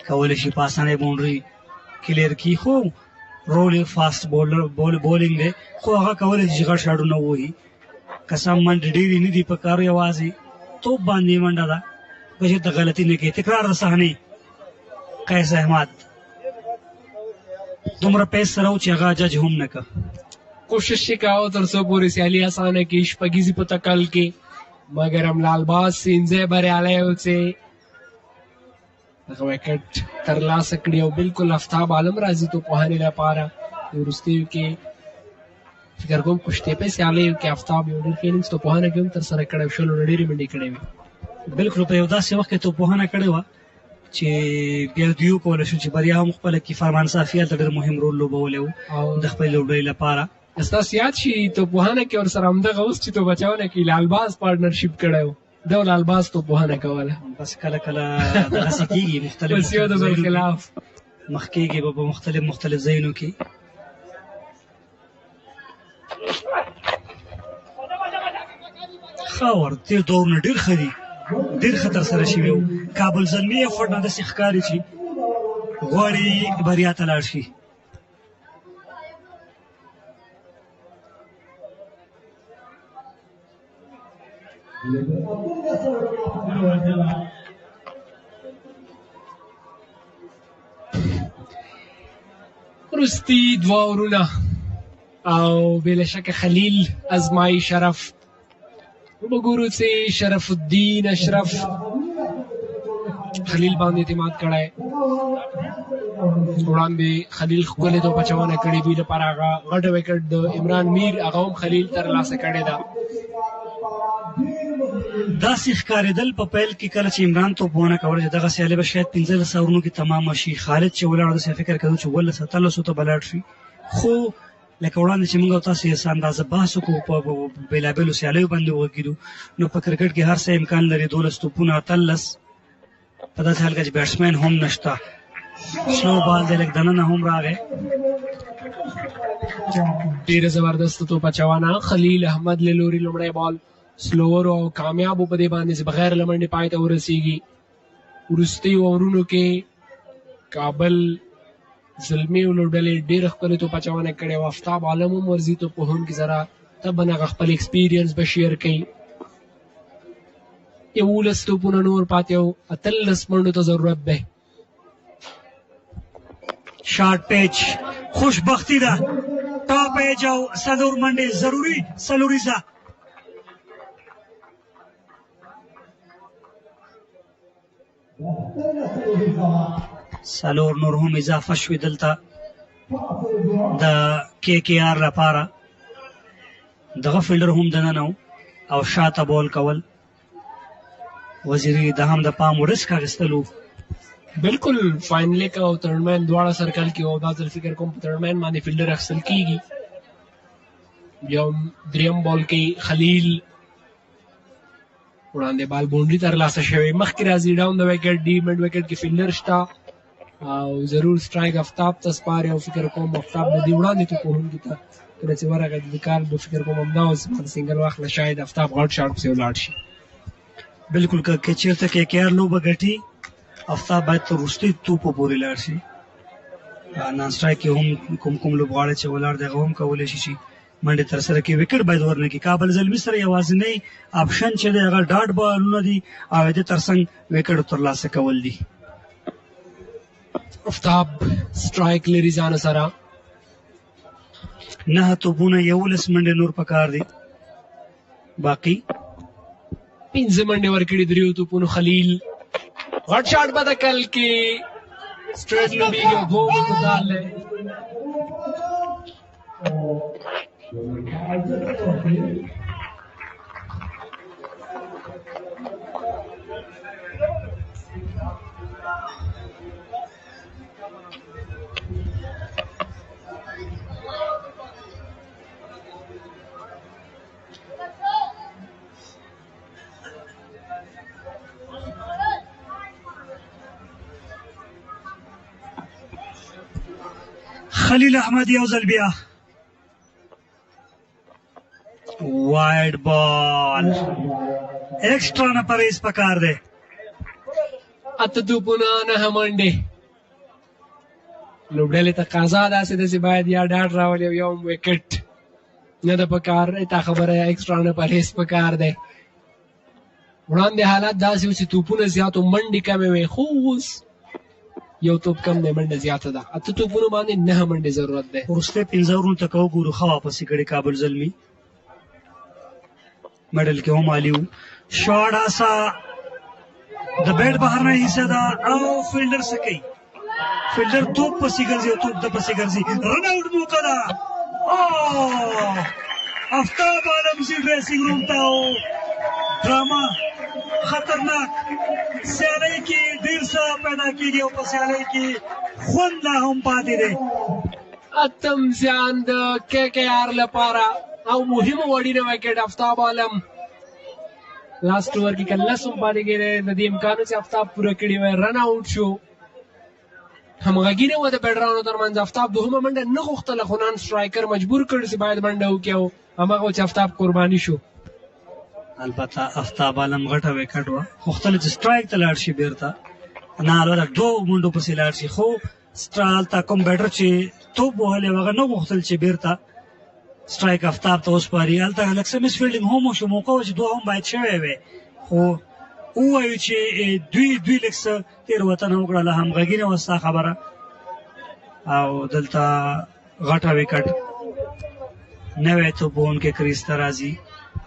کولی شي په اسانۍ باونډري کلیر کړي، خو رولینګ فاسټ بولینګ دی، خو هغه کولی شي چې غټ شاټونه ووهي. که څه هم منډې ډېرې نه دي په کار، یوازې توپ باندې منډه ده که چېرته غلطي نه کوي. تکرار د صحنې قیس احمد دومره پیس سره و چې هغه جج هم نه که. کوشش یې کاوه تر څو پورې سیالي اسانه کړي، شپږیزې په تکل کې، مګر هم لالباز سینځی بریالی و چې دغه ویکټ ترلاسه کړي. او بلکل آفتاب عالم راځي توپوهنې لپاره. وروستیو کې فکر کوم کشتېپۍ سیالیو کې آفتاب یو ډېر ښه اننګز توپوهنه کې هم ترسره کړی، شلو نه ډېرې منډې کړې وې. بلکل په یو داسې وخت کې توپوهنه کړې وه چې بیا دوی وکولی شو چې بریا هم خپله کړي. فرمان صافي هلته ډېر مهم رول لوبولی و د خپلې لوبډلې لپاره. ستاسو یاد شي توپوهنه کې ورسره همدغه اوس چې توپ اچونه کې لالباز پارټنرشپ کړی و، ده لالباز توپوهنه کوله. بس کله کله دغسې کېږي، مختلف د برخلاف مخ کېږي به په مختلف ځایونو کې. خاور تیر دورونه ډېر ښه دي، ډېر ښه ترسره شوي وو. کابل زلمي افټ نه داسې ښکاري چې غواړي بریا ته لاړ شي. وروستي دوه اورونه او بلا شک خلیل ازمایي شرف. وګورو چې شرف الدین اشرف خلیل باندې اعتماد کړی. وړاندې خلیل ښکلې توپ اچونه کړې، دوی لپاره هغه غټه ویکټ د عمران میر هغه هم خلیل ترلاسه کړې ده. داسې ښکارېدل په پیل کې کله چې عمران توپ ونه کوله چې دغه سیالي به شاید 15 اورونو کې تمامه شي. خالد چې ولاړ داسې فکر کوي چې 17 ته به لاړ شي، خو لکه وړاندې چې موږ او تاسو یې څه اندازه بحث وکړو په بېلابېلو سیالیو باندې وغږېدو، نو په کرکټ کې هر څه امکان لري. 12 توپونه 13 په داسې حال کې چې بیټسمین هم نشته. سلو بال دی، لږ دننه هم راغی. ډېره زبردست توپ اچونه خلیل احمد له لوري لومړی بال سلوور او کامیابو په دې باندې چې بغیر له منډې پای ته ورسېږي. وروستیو اورونو کې کابل زلمي لوبډلې ډېره ښکلې توپ اچونه کړې وه. آفتاب عالم هم ورځي توپوهونکي سره طبعا هغه خپل ایکسپیرینس به شیر کوي. 11 توپونه نور پاتې او 13 منډو ته ضرورت دی. شارټ پیچ خوشبختی ده، ټاپ ایج او څلور منډې ضروري څلوریزه. څلور نور هم اضافه شوي دلته د KKR لپاره. دغه فیلډر هم دننه و او شاته بول کول. وزیري د هم د پام ریسک اخیستلو. بلکل فاینلیک او ترنمین دواړه سرکل کې او دا ځل فکر کوم په ترنمین باندې فیلډر اخیستل کېږي. بیا درېیم بال کې خلیل وړاندې بال باونډري ترلاسه شوی. مخکې راځي ډاون د ویکټ، ډي مډ ویکټ کې فیلډر شته او ضرور سټرایک آفتاب ته سپاري. او فکر کوم آفتاب د دې وړاندې توپوهونکي ته کله چې ورغی د کار به فکر کوم همدا اوس سنګل واخله، شاید آفتاب غټ شاټ پسې ولاړ شي. بلکل که چېرته KKR لوبه ګټي، آفتاب باید تر وروستي توپو پورې لاړ شي. نان سټرایک کې هم کوم لوبغاړی چې ولاړ دی هغه هم کولی شي چې منډې ترسره کړي. ویکټ باید ورنه کړي. کابل زلمي سره یوازینی آپشن چې دی هغه ډاټ بالونه دي او د ترڅنګ ویکټ ترلاسه کول دي. آفتاب سټرایک لري ځان سره. 9 توپونه 11 منډې نور پکار دي. باقي 15 منډې ورکړي دریو توپونو. خلیل غټ شاټ به د کل کې سټریټ لوبي کې دوه متدال دی. خلیل احمد یو ځل بیا وایډ بال، ایکسټرا نه پریز پکار دی. 8 توپونه 9 منډې لوبډلې تقاضا داسې ده چې باید یا ډاډ راولي او یا هم ویکټ نه ده پکار تا خبره ایکسټرا نه پرهیز پکار دی وړاندې حالات داسې و چې توپونه زیات و منډې کمې وې خو اوس یو توپ کم دی منډه زیاته ده 8 توپونو باندې 9 منډې ضرورت دی وروستی 15 اورونو ته که وګورو ښه واپسې کړې کابل زلمي میډل کې هم عالي و شاټ آسا د بیټ بهرنۍ حصه ده او فیلډر څه کوي فیلډر توپ پسې ګرځي او توپ د پسې ګرځي رن آؤټ موقع ده آفتاب عالم سي ډریسنګ روم ته ډراما خطرناک سیالۍ کې ډېر څه پیدا کېږي او په سیالۍ کې خوند لا هم پاتې دی اتم زیان د KKR لپاره او مهمه وړینه وکټ آفتاب عالم لاست اوور کې کله سم پاتې کېږي د دې امکان چې آفتاب پوره کړی وای رن آؤټ شو همغږي نه و د بیټرانو ترمنځ آفتاب دوهمه منډه نه غوښتله خو نان سټرایکر مجبور کړ چې باید منډه وکړي او هماغه چې آفتاب قرباني شو البته آفتاب عالم غټه وکټ وه غوښتله چې سټرایک ته لاړ شي بیرته نه البته 2 منډو پسې لاړ شي خو هلته کوم بیټر چې توپ وهلی و هغه نه غوښتل چې بیرته سټرایک آفتاب ته وسپاري هلته لږ څه مس فیلډینګ هم وشو موقع و چې 2 هم باید شوی وی خو ووایو چې دوی لږ څه تېروتنه وکړله همغږي نه وه ستا خبره او دلته غټه وکټ نوی توپ وهونکی کریز ته راځي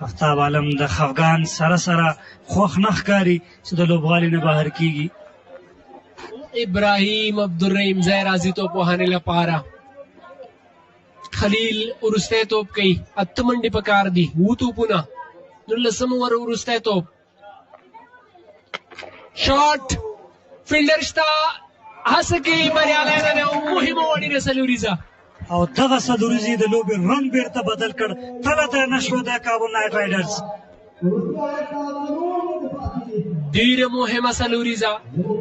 آفتاب عالم د افغان سره خوښ نه ښکاري چې د لوبغالي نه بهر کېږي ابراهیم عبدالرحیم ځای راځي توپ وهنې لپاره خلیل وروستی توپ کوي 8 منډې پکار دي 7 توپونه 19 اوور وروستی توپ شاټ فیلډر شته هڅه کوي بریالی نه دی او مهمه وړینه سلوریزه او دغه سلوریزې د لوبې رنګ بیرته بدل کړ تله ته نه شو د کابل نایټ رایډرز ډېره مهمه سلوریزه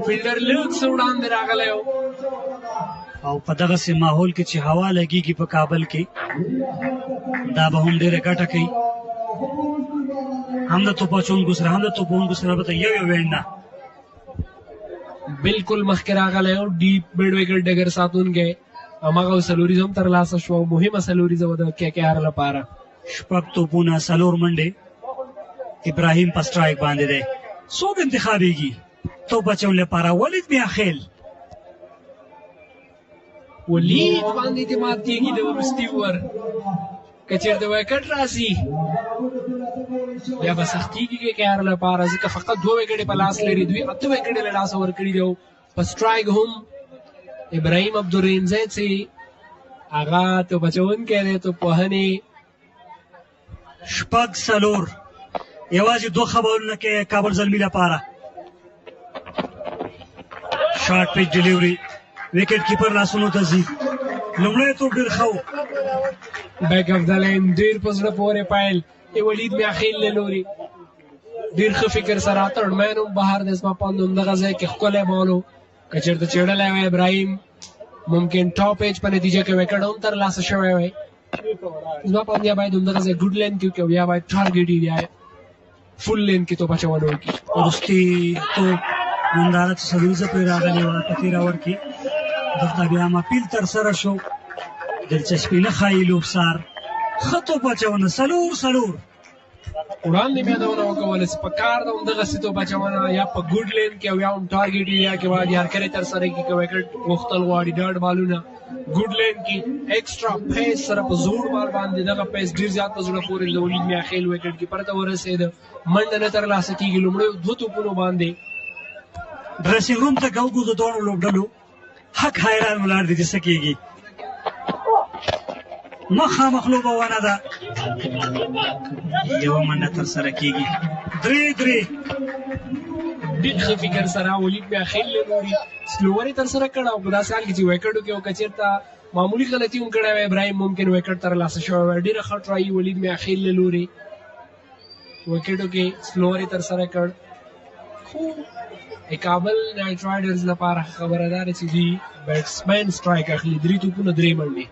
فیلډر لږ څه وړاندې راغلی او په دغسې ماحول کې چې هوا لګېږي په کابل کې دا به هم ډېره ګټه کوي هم د توپ اچوونکو سره هم د توپ وهونکو سره به یو وینډ نه بالکل مخکې راغلی او ډیپ بیډ وکټ ډګر ساتونکی هماغه سلوریز هم ترلاسه شوه مهمه سلوریزه وه د KKR لپاره 6 توپونه 4 منډې ابراهیم په سټرایک باندې دی څوک انتخابېږي توپ اچولو لپاره ولید میاخیل ولید باندې اعتماد کېږي د وروستي اوور که چېرته وکټ راسي بیا به سختېږي KKR لپاره ځکه فقط 2 وکټې په لاس لري دوی 8 وکټې له لاسه ورکړي دي او په سټرایک هم ابراهیم عبدالرحیم ځای چې هغه توپ اچوونکی دی توپ وهنې 4 یوازې 2 خبرونه کې کابل زلمي لپاره شارټ پیچ ډیلیوري وکټ کیپر لاسونو ته ځي لومړی توپ ډېر ښه و بیک اف د لین ډېر په زړه پورې پایل ولید میاخیل له لوري ډېر ښه فکر سره تړمین هم بهر د زما پاند همدغه ځای کې ښکلی بال و که چېرته چېړلی وی ابراهیم ممکن ټاپ ایج په نتیجه کې وکټ هم ترلاسه شوی وی زما پاند یا باید همدغه ځای ګوډ لین کې وکړي یا باید ټارګېټ ایریا فل لین کې توپ اچونه وکړي وروستي توپ ننداره چې سلوریزه پرې راغلې وه په تېره اوور کې دلته بیا هم اپیل ترسره شو دلچسپي نه ښایي لوبسار ښه توپ اچونه 4 وړاندې مې یادونه وکوله چې په کار ده همدغسې توپ اچونه یا په ګوډ لین کې او یا هم ټارګېټ ایریا کې باید یارکرې ترسره کړي که وکټ غوښتل غواړي ډاډ بالونه ګوډ لین کې ایکسټرا پیس سره په زوړ بال باندې دغه پیس ډېر زیات په زړه پورې د ولید میاخیل وکټ کیپر ته ورسېده منډه نه ترلاسه کېږي لومړیو 2 توپونو باندې ډریسنګ روم ته که وګورو د دواړو لوبډلو حق حیران ولاړ دي چې څه کېږي مخامخ لوبه ونه ده یوه منډه ترسره کېږي 3 ډېر ښه فکر سره ولید میاخیل له لوري سلوور یې ترسره کړه او په داسې حال کې چې وکټ وکړي او که چېرته معمولي غلطي هم کړی وی ابراهیم ممکن وکټ ترلاسه شوی وی ډېره ښه ټرایي ولید میاخیل له لوري وکټو کې سلوور یې ترسره کړ خو کابل نایټ رایډرز لپاره خبره دا ده چې دوی بیټسمین سټرایک اخلي 3 توپونه 3 منډې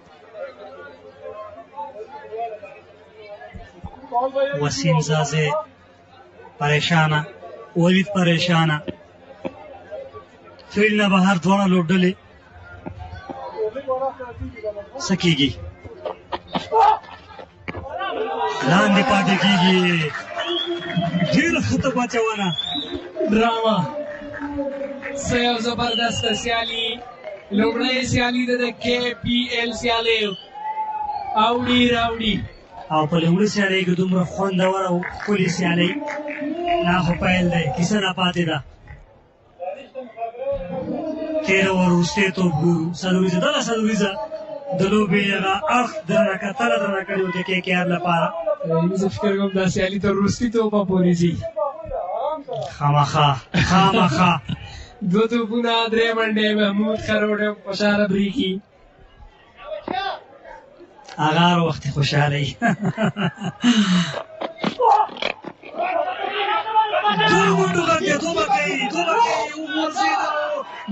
وسیم زاده پریشانه ولید پریشانه فیلډ نه بهر دواړه لوبډلې څه کېږي لاندې پاتې کېږي ډېره ښه توپ اچونه ډرامه څه یو زبردسته سیالي لومړۍ سیالي ده د KPL سیالۍ اوړي راوړي او په لومړۍ سیالۍ کې دومره خوندوره او ښکلې سیالۍ لا خو پیل دی کیسه را پاتې ده تېره وروستی توپ ګورو څلوریزه دغه څلوریزه د لوبې هغه اړخ درنه کتله درنه کړې وه د KKR لپاره زه فکر کوم دا سیالي تر وروستي توپه پورې ځي خامخا دوه توپونه درې منډې محمود خروډ خوشحاله بریکي هغه هر وخت خوشحالۍ دوه منډو غږ دی توبه کوي وغورځېده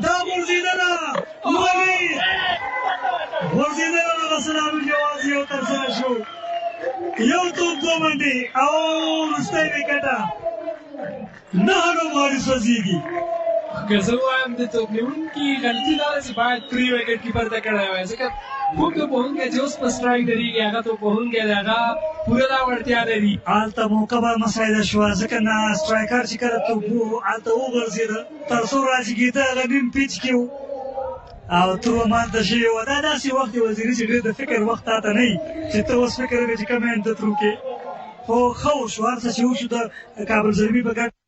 دا غورځېدنه غورځېدنه دغه سلامي جواز یو ترسره شو یو توپ دوه منډې او وروستی وکټه نهه لوبغاړي سوځېږي که زه ووایم د توپ نیونکي غلطي دا ده چې باید پرې وکټ کیپر ته کړی وای ځکه کوم توپ وهونکی چې اوس په سټرایک درېږي هغه توپ وهونکی دی هغه پوره دا وړتیا لري هلته موقع به مسایده شوه ځکه نه سټرایکر چې کله توپ هلته وغورځېده تر څو راجګېده هغه نیم پیچ کې و او ته همالته شوې وه دا داسې وخت دی وزیري چې ډېر د فکر وخت تا ته نه وي چې ته اوس فکر وکړې چې کوم هینډ ته ترو کې خو ښه وشو هر څه چې وشو د کابل زلمي په ګټه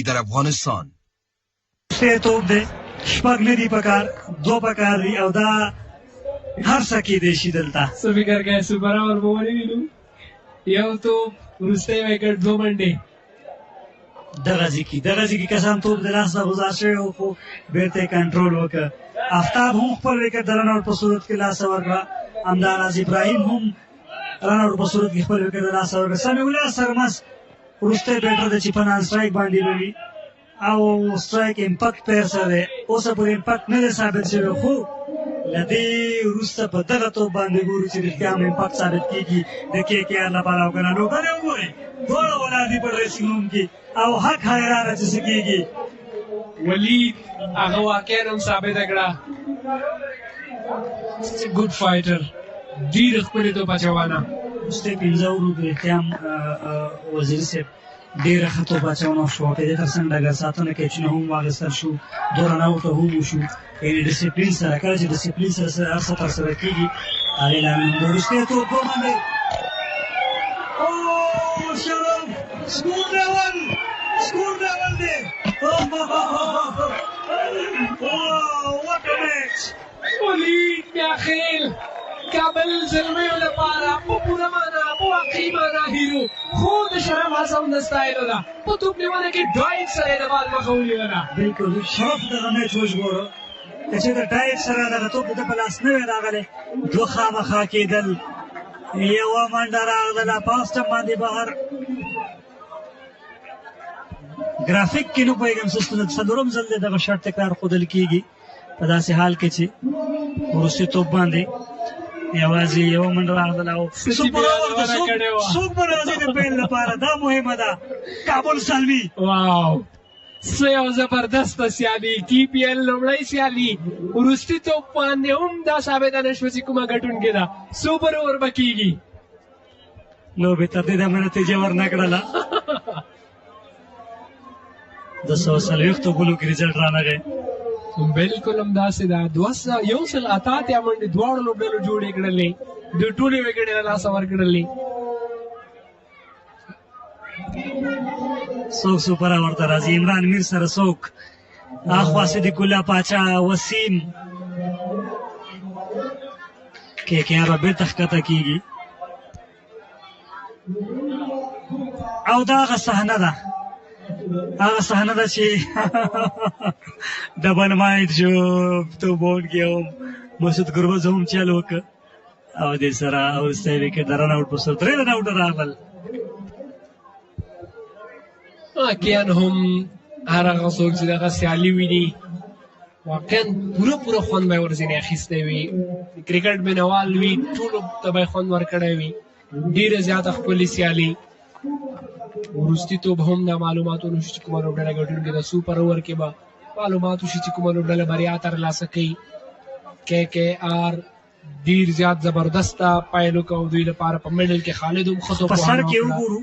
در افغانستان سه توپ دی شپږ نه دي پکار دوه پکار دي او دا هر څه کېدی شي دلته څه فکر کوې سوپر اوور به ونه وینو یو توپ وروستی وکټ دوه منډې دغه ځای کې کسان توپ د لاس نه ګزار شوی و خو بېرته یې کنټرول وکړه افتاب هم خپل وکټ د رن آوټ په صورت کې لاسه ورکړه همداراز ابراهیم هم رن آوټ په صورت کې خپل وکټ د لاسه ورکړه سمیع الله سرمس وروستی بیټر دی چې په نان سټرایک باندې به وي او سټرایک امپکټ پلیر سره دی اوسه پورې امپکټ نه دی ثابت شوی خو له دې وروسته په دغه توپ باندې ګورو چې رښتیا هم امپکټ ثابت کېږي د KKR لپاره او که نه لوبډلې وګورئ دواړه ولاړ دي په ډریسینګ روم کې او حق حیرانه چې څه کېږي ولید هغه واقعا هم ثابته کړه ګوډ فایټر ډېره ښکلې توپ اچونه وروستی پنځه ورو د رښتیا هم وزیري صاحب ډېره ښه توپ اچونه شوه. په دې تر څنګ ډګر ساتنه کیچونه هم واخیستل شو، 2 رن آوټه هم وشو. یعنې ډسپلین سره کله چې ډسپلین سره هر څه ترسره کېږي هغې لامل د وروستۍ توپ باندې شرف سکور ډول دی. What a match! ولید میاخیل کابل زلمیو لپاره په پوره معنا په واقعي معنا هیرو، خو د شرف هڅه هم د ستایلو ده. په توپ نیونه کې ډایټ سره یې د بال مخه ونیوله. بلکل شرف دغه میچ وژغوره. که چېرته ډایټ سره دغه توپ د ده په لاس نه وی راغلی، دوه خامخا کېدل. یوه منډه راغله په آف سټمپ باندې بهر. ګرافیک کې نه پوهېږم څه څلورم ځل دی دغه شرط تکرار ښودل کېږي په داسې حال کې چې وروستي توپ باندې یوازې یوه منډه راغله او څوک به راځي د پیل لپاره. دا مهمه ده. کابل زلمي واو څه یو زبردسته سیالي. ټي پي ایل لومړی سیالي وروستي توپ باندې هم دا ثابته نه شوه چې کومه ګټونکې ده. سوپر اوور به کېږي. لوبې تر دې دمه نتیجه ورنه کړله. د 140 ګولو کې رزلټ رانغی. بلکل همداسې ده. 108 منډې دواړو لوبډلو جوړې کړلې، د ټولې وکټې له لاسه ورکړلې. څوک سوپر ورته راځي. عمران میر سره څوک، اخوا صدیق الله پاچا، وسیم. KKR به بېرته ښکته کېږي او دا هغه صحنه ده چې ډبل مایند شو تو بونډ کې هم مسعود ګربز هم چل وکړه او دې سره وروستی وکټ د رن آوټ په سر 3 رن آوټ راغلل. واقعا هم هر هغه څوک چې دغه سیالي ویني واقعا پوره خوند به یې ورځینې اخیستی وي. کرکټ مینوال وي ټولو ته به یې خوند ورکړی وي. ډېره زیاته ښکلې سیالي. وروستي توپ هم دا معلومات ونشو چې کومه لوبډله ګټونکې ده. سوپر اوور کې به معلومات وشي چې کومه لوبډله بریا ترلاسه کوي. KKR ډېر زیات زبردسته پایل وکړه او دوی لپاره په میډل کې خالد هم ښه توپ په سر کې وګورو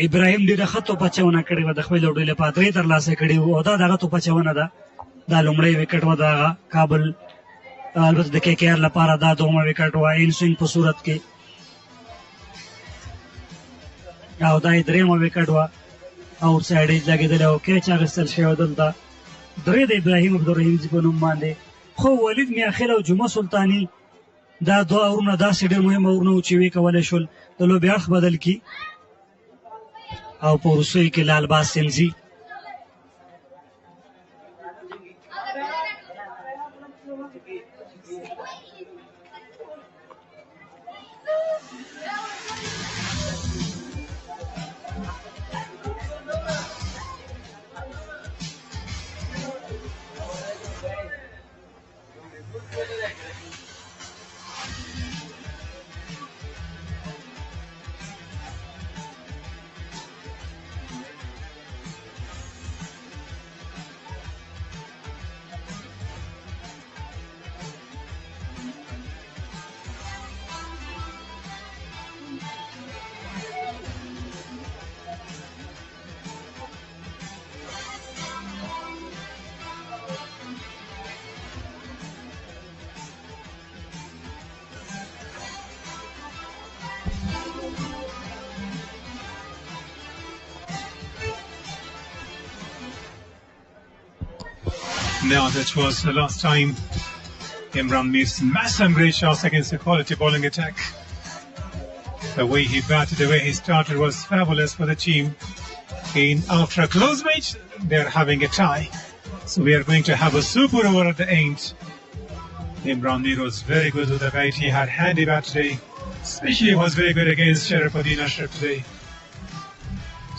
ابراهیم ډېره ښه توپ اچونه کړې وه د خپلې لوبډلې لپاره 3 ترلاسه کړي وو او دا دغه توپ اچونه ده. دا لومړی وکټ وه د هغه کابل، البته د KKR لپاره دا دومه وکټ وه ان سوینګ په صورت کې، او دا یې درېیمه وکټ وه آوټ سایډ یې لګېدلی او کیچ اخیستل شوی دلته 3 د ابراهیم عبدالرحیم په نوم باندې. خو ولید میاخیل او جمعه سلطاني دا 2 اورونه داسې ډېر مهم اورونه وو چې ویې کولی شول د لوبې اړخ بدل کړي او په وروستیو کې لال باز سنځي. Now that was the last time Imran Mir's massive great shots against a quality bowling attack. The way he batted, the way he started was fabulous for the team. After a close match, they're having a tie. So we are going to have a super over at the end. Imran Mir was very good with the bat. He had handy bat today. Especially was very good against Sharafuddin Ashraf today.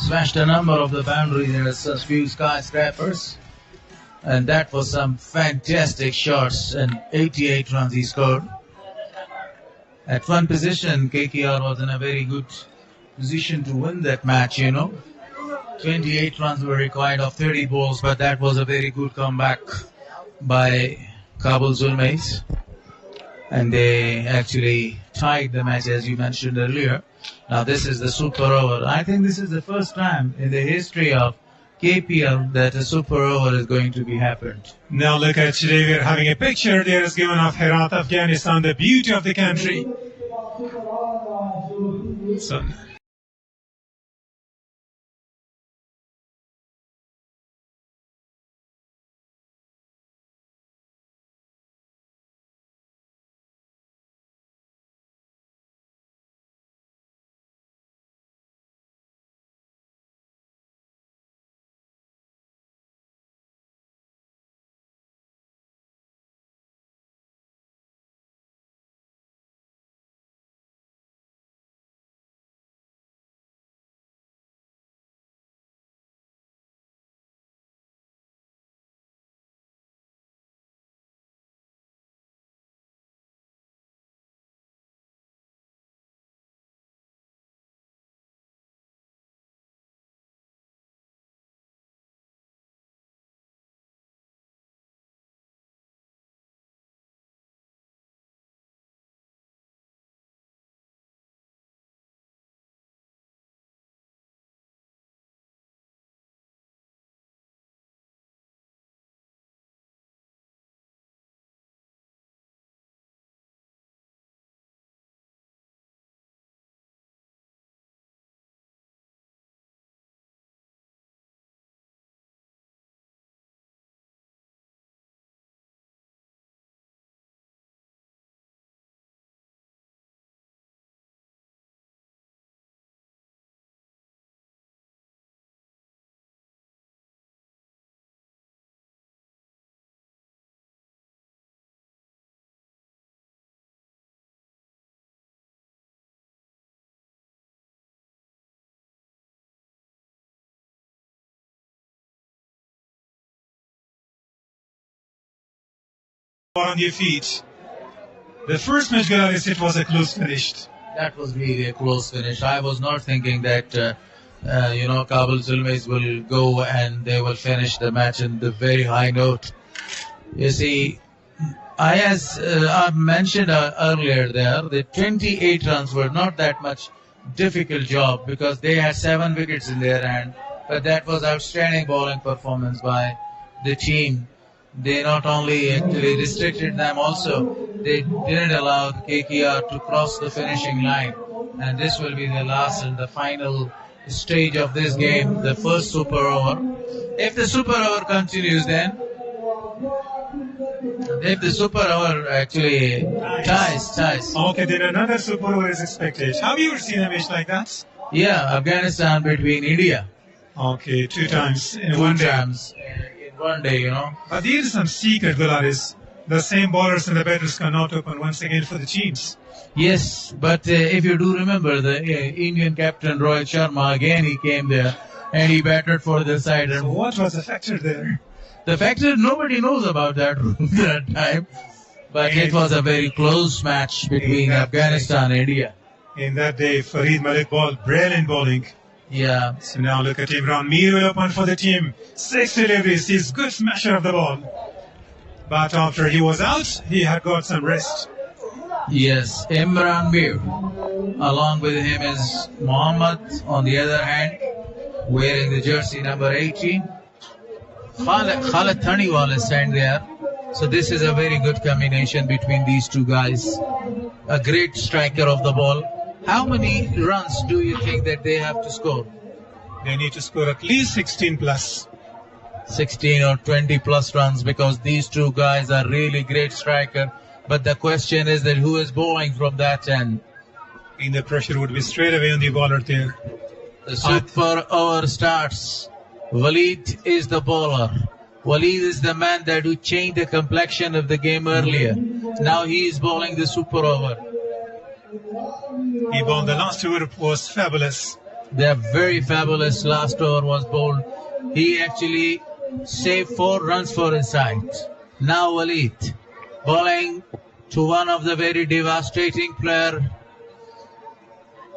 Smashed a number of the boundaries and a few skyscrapers. And that was some fantastic shots, and 88 runs he scored. At one position, KKR was in a very good position to win that match, 28 runs were required of 30 balls, but that was a very good comeback by Kabul Zalmi. And they actually tied the match, as you mentioned earlier. Now this is the super over. I think this is the first time in the history of KPL that a super over is going to be happened. Now look at today, we're having a picture there is given of Herat, Afghanistan, the beauty of the country. So, on your feet. The first match, Galaris, it was a close finish. That was really a close finish. I was not thinking that, Kabul Zalmi will go and they will finish the match in the very high note. You see, as I mentioned earlier there, the 28 runs were not that much difficult job because they had 7 wickets in their hand, but that was outstanding bowling performance by the team. They not only actually restricted them, also they didn't allow KKR to cross the finishing line. And this will be the last and the final stage of this game, the first super over. If the super over continues then, if the super over actually ties. Okay, then another super over is expected. Have you ever seen a match like that? Yeah, Afghanistan between India. Okay, 2 times in 2 one day. times in one day, But there is some secret, Galaris. The same bowlers and the batters cannot open once again for the teams. Yes, but if you do remember, the Indian captain Rohit Sharma, again he came there and he batted for the side. So what was the factor there? The factor, nobody knows about that time. But it was a very close match between Afghanistan and India. In that day, Farid Malik bowled brilliant bowling. Yeah. So now look at Imran Mir will open for the team. 6 deliveries, he's good smasher of the ball. But after he was out, he had got some rest. Yes, Imran Mir. Along with him is Mohammad on the other hand, wearing the jersey number 18. Khalid Thaniwal is stand there. So this is a very good combination between these two guys. A great striker of the ball. How many runs do you think that they have to score? They need to score at least 16 plus. 16 or 20 plus runs because these two guys are really great striker. But the question is that who is bowling from that end? And the pressure would be straight away on the bowler there. The super over starts. Walid is the bowler. Walid is the man that who changed the complexion of the game earlier. Now he is bowling the super over. He bowled the last over, was fabulous. The very fabulous last over was bowled. He actually saved 4 runs for his side. Now Walid bowling to one of the very devastating player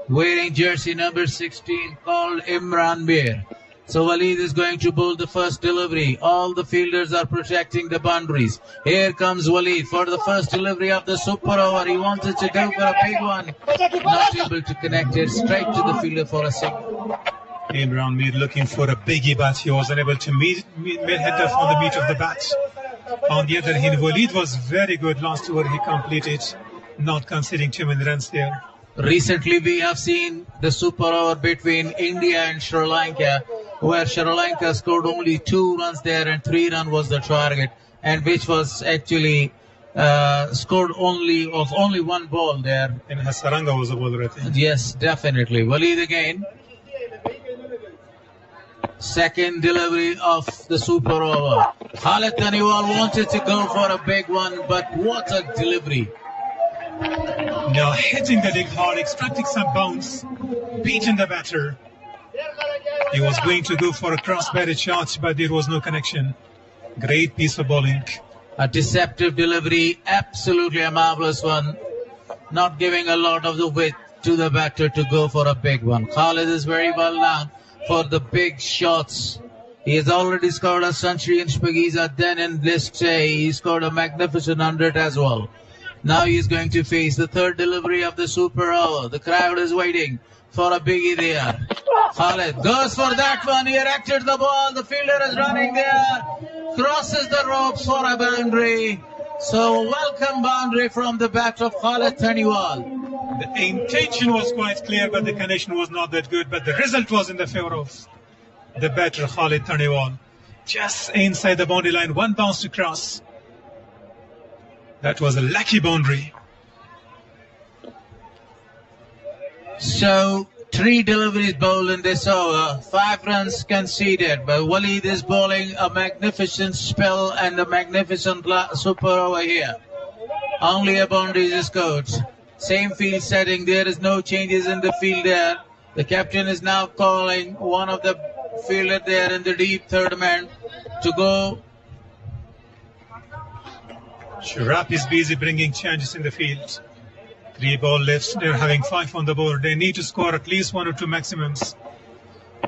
wearing jersey number 16 called Imran Mir. So Walid is going to bowl the first delivery. All the fielders are protecting the boundaries. Here comes Walid for the first delivery of the super over. He wanted to go for a big one. Not able to connect it straight to the fielder for a single. Imran Mir looking for a biggie, but he was unable to hit it on the meat of the bat. On the other hand, Walid was very good last over. He completed, not conceding too many runs there. Recently, we have seen the super over between India and Sri Lanka, where Sri Lanka scored only 2 runs there and 3 runs was the target, and which was actually scored only 1 ball there. And Hasaranga was a bowler, I think. Yes, definitely. Walid again. Second delivery of the super over. Khalid Taniwal wanted to go for a big one, but what a delivery. Now hitting the leg hard, extracting some bounce, beating the batter. He was going to go for a cross-barrel shot, but there was no connection. Great piece of bowling. A deceptive delivery, absolutely a marvelous one. Not giving a lot of the width to the batter to go for a big one. Khalid is very well known for the big shots. He has already scored a century in Spagiza, then in List A, he scored a magnificent 100 as well. Now he is going to face the third delivery of the super over. The crowd is waiting for a biggie there. Khalid goes for that one. He erected the ball. The fielder is running there. Crosses the ropes for a boundary. So welcome boundary from the bat of Khalid Taniwal. The intention was quite clear, but the connection was not that good. But the result was in the favor of the batter Khalid Taniwal. Just inside the boundary line, 1 bounce to cross. That was a lucky boundary. So 3 deliveries bowled in this over, 5 runs conceded. But Walid is bowling a magnificent spell and a magnificent super over here. Only a boundary is scored. Same field setting, there is no changes in the field there. The captain is now calling one of the fielder there in the deep third man to go. Sharap is busy bringing changes in the field. 3 ball left, they're having 5 on the board. They need to score at least 1 or 2 maximums.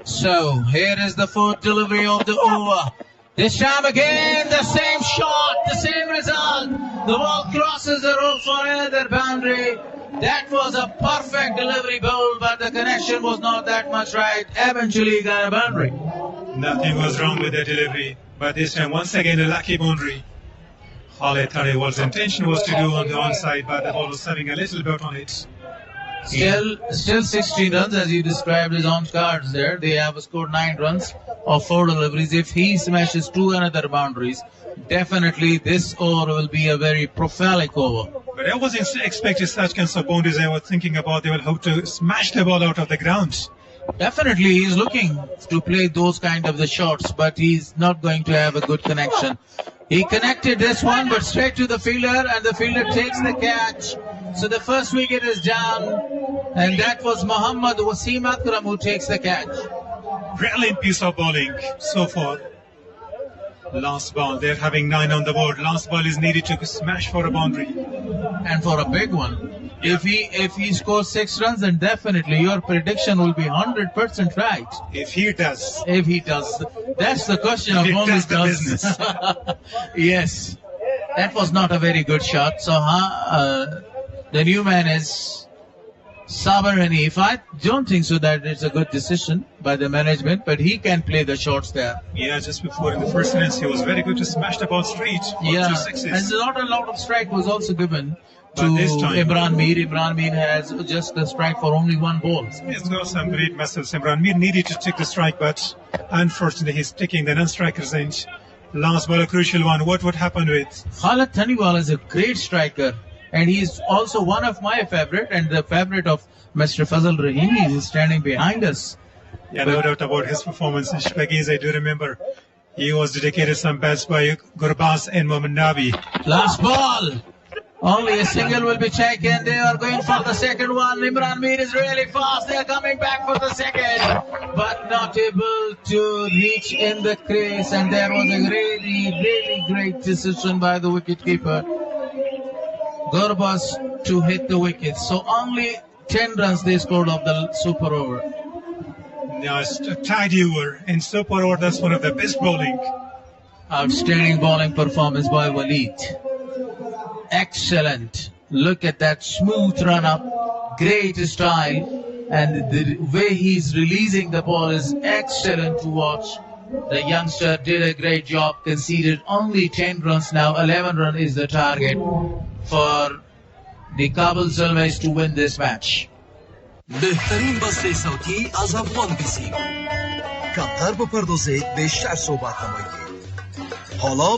So here is the 4th delivery of the over. This time again, the same shot, the same result. The ball crosses the rope for another boundary. That was a perfect delivery bowl, but the connection was not that much right. Eventually got a boundary. Nothing was wrong with the delivery, but this time once again a lucky boundary. Khalid Taniwal's intention was to do on the onside, but the ball was having a little bit on it. Still 16 runs as you described his own cards there. They have scored 9 runs of 4 deliveries. If he smashes 2 another boundaries, definitely this over will be a very prolific over. But I wasn't expecting such kinds of boundaries. I was thinking about they will hope to smash the ball out of the ground. Definitely he's looking to play those kind of the shots, but he's not going to have a good connection. He connected this one, but straight to the fielder, and the fielder takes the catch. So the first wicket is down, and that was Muhammad Wasim Akram who takes the catch. Brilliant piece of bowling so far. Last ball, they're having 9 on the board. Last ball is needed to smash for a boundary. And for a big one. If he scores 6 runs, then definitely your prediction will be 100% right. If he does. If he does. That's the question of only business. Yes. That was not a very good shot. So the new man is Sabar Hanif. I don't think so that it's a good decision by the management, but he can play the shots there. Yeah, just before in the first innings, he was very good to smash the ball straight. Yeah, 2 sixes. and not a lot of strike was also given to Imran Mir. Imran Mir has just the strike for only 1 ball. He's got some great muscles. Imran Mir needed to take the strike, but unfortunately he's taking the non-striker's range. Last ball, a crucial one. What would happen with? Khalid Taniwal is a great striker, and he's also one of my favorite and the favorite of Mr. Fazal Rahimi, who's standing behind us. Yeah, no doubt about his performance in Shpagiz. I do remember he was dedicated some bats by Gurbaz and Mohammad Nabi. Last ball. Only a single will be taken. They are going for the second one. Imran Mir is really fast. They are coming back for the second, but not able to reach in the crease. And there was a really great decision by the wicketkeeper, Gurbaz, to hit the wicket. So only 10 runs they scored of the super over. tidy over. In super over, that's one of the best bowling. Outstanding bowling performance by Waleed. Excellent. Look at that smooth run up. Great style. And the way he's releasing the ball is excellent to watch. The youngster did a great job. Conceded only 10 runs now. 11 runs is the target for the Kabul Zalmi to win this match. بهترین بسته صوتی از افغان بیسیم کمتر به پردازید بیشتر صحبت نمایید حالا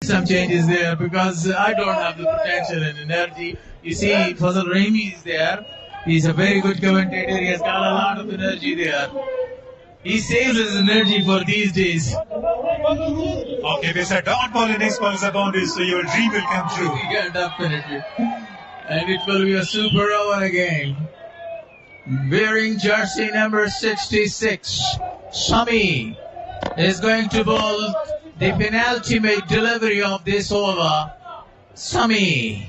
some changes there because I don't have the potential and energy. You see, Fazal Rahimi is there. He's a very good commentator. He has got a lot of energy there. He saves his energy for these days. Okay, they said don't ball in next ball is a boundary, so your dream will come true. Yeah, definitely. And it will be a super over again. Wearing jersey number 66, Sami is going to bowl the penultimate delivery of this over. Sami.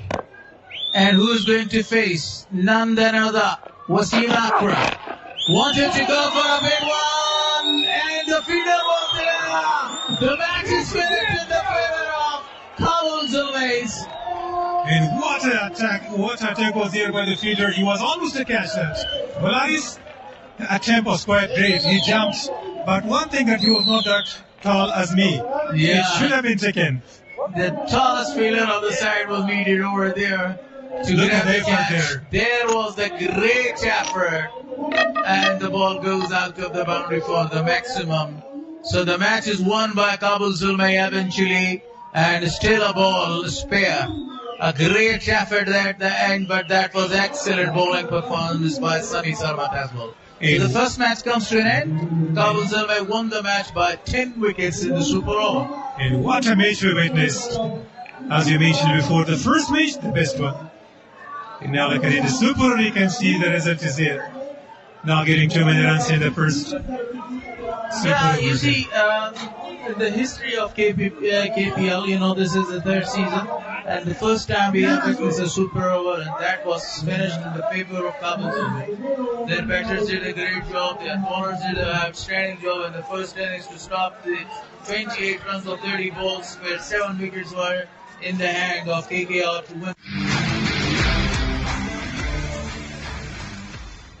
And who's going to face none other Wasim Akram. Wanted to go for a big one, and the fielder was there. The match is finished in the favor of Kabul Zalmi. And what an attack was here by the fielder. He was almost to catch that. Mulari's attempt was quite great. He jumped, but one thing that he was not that tall as me. Yeah. It should have been taken. The tallest fielder on the side was needed over there to grab the catch. There was the great effort, and the ball goes out of the boundary for the maximum. So the match is won by Kabul Zalmi eventually, and still a ball spare. A great effort there at the end, but that was excellent bowling performance by Sami Sarmat as well. So the first match comes to an end. Kabul Zalmi won the match by 10 wickets in the super over. And what a match we witnessed. As you mentioned before, the first match, the best one. And now look at the super, you can see the result is here. Now getting too many runs in the first super. Yeah, you see, the history of KPL, you know, this is the third season, and the first time we have witnessed a super over, and that was finished in the favor of Kabul Zalmi. Their batters did a great job, their bowlers did an outstanding job in the first innings to stop the 28 runs of 30 balls, where 7 wickets were in the hand of KKR to win.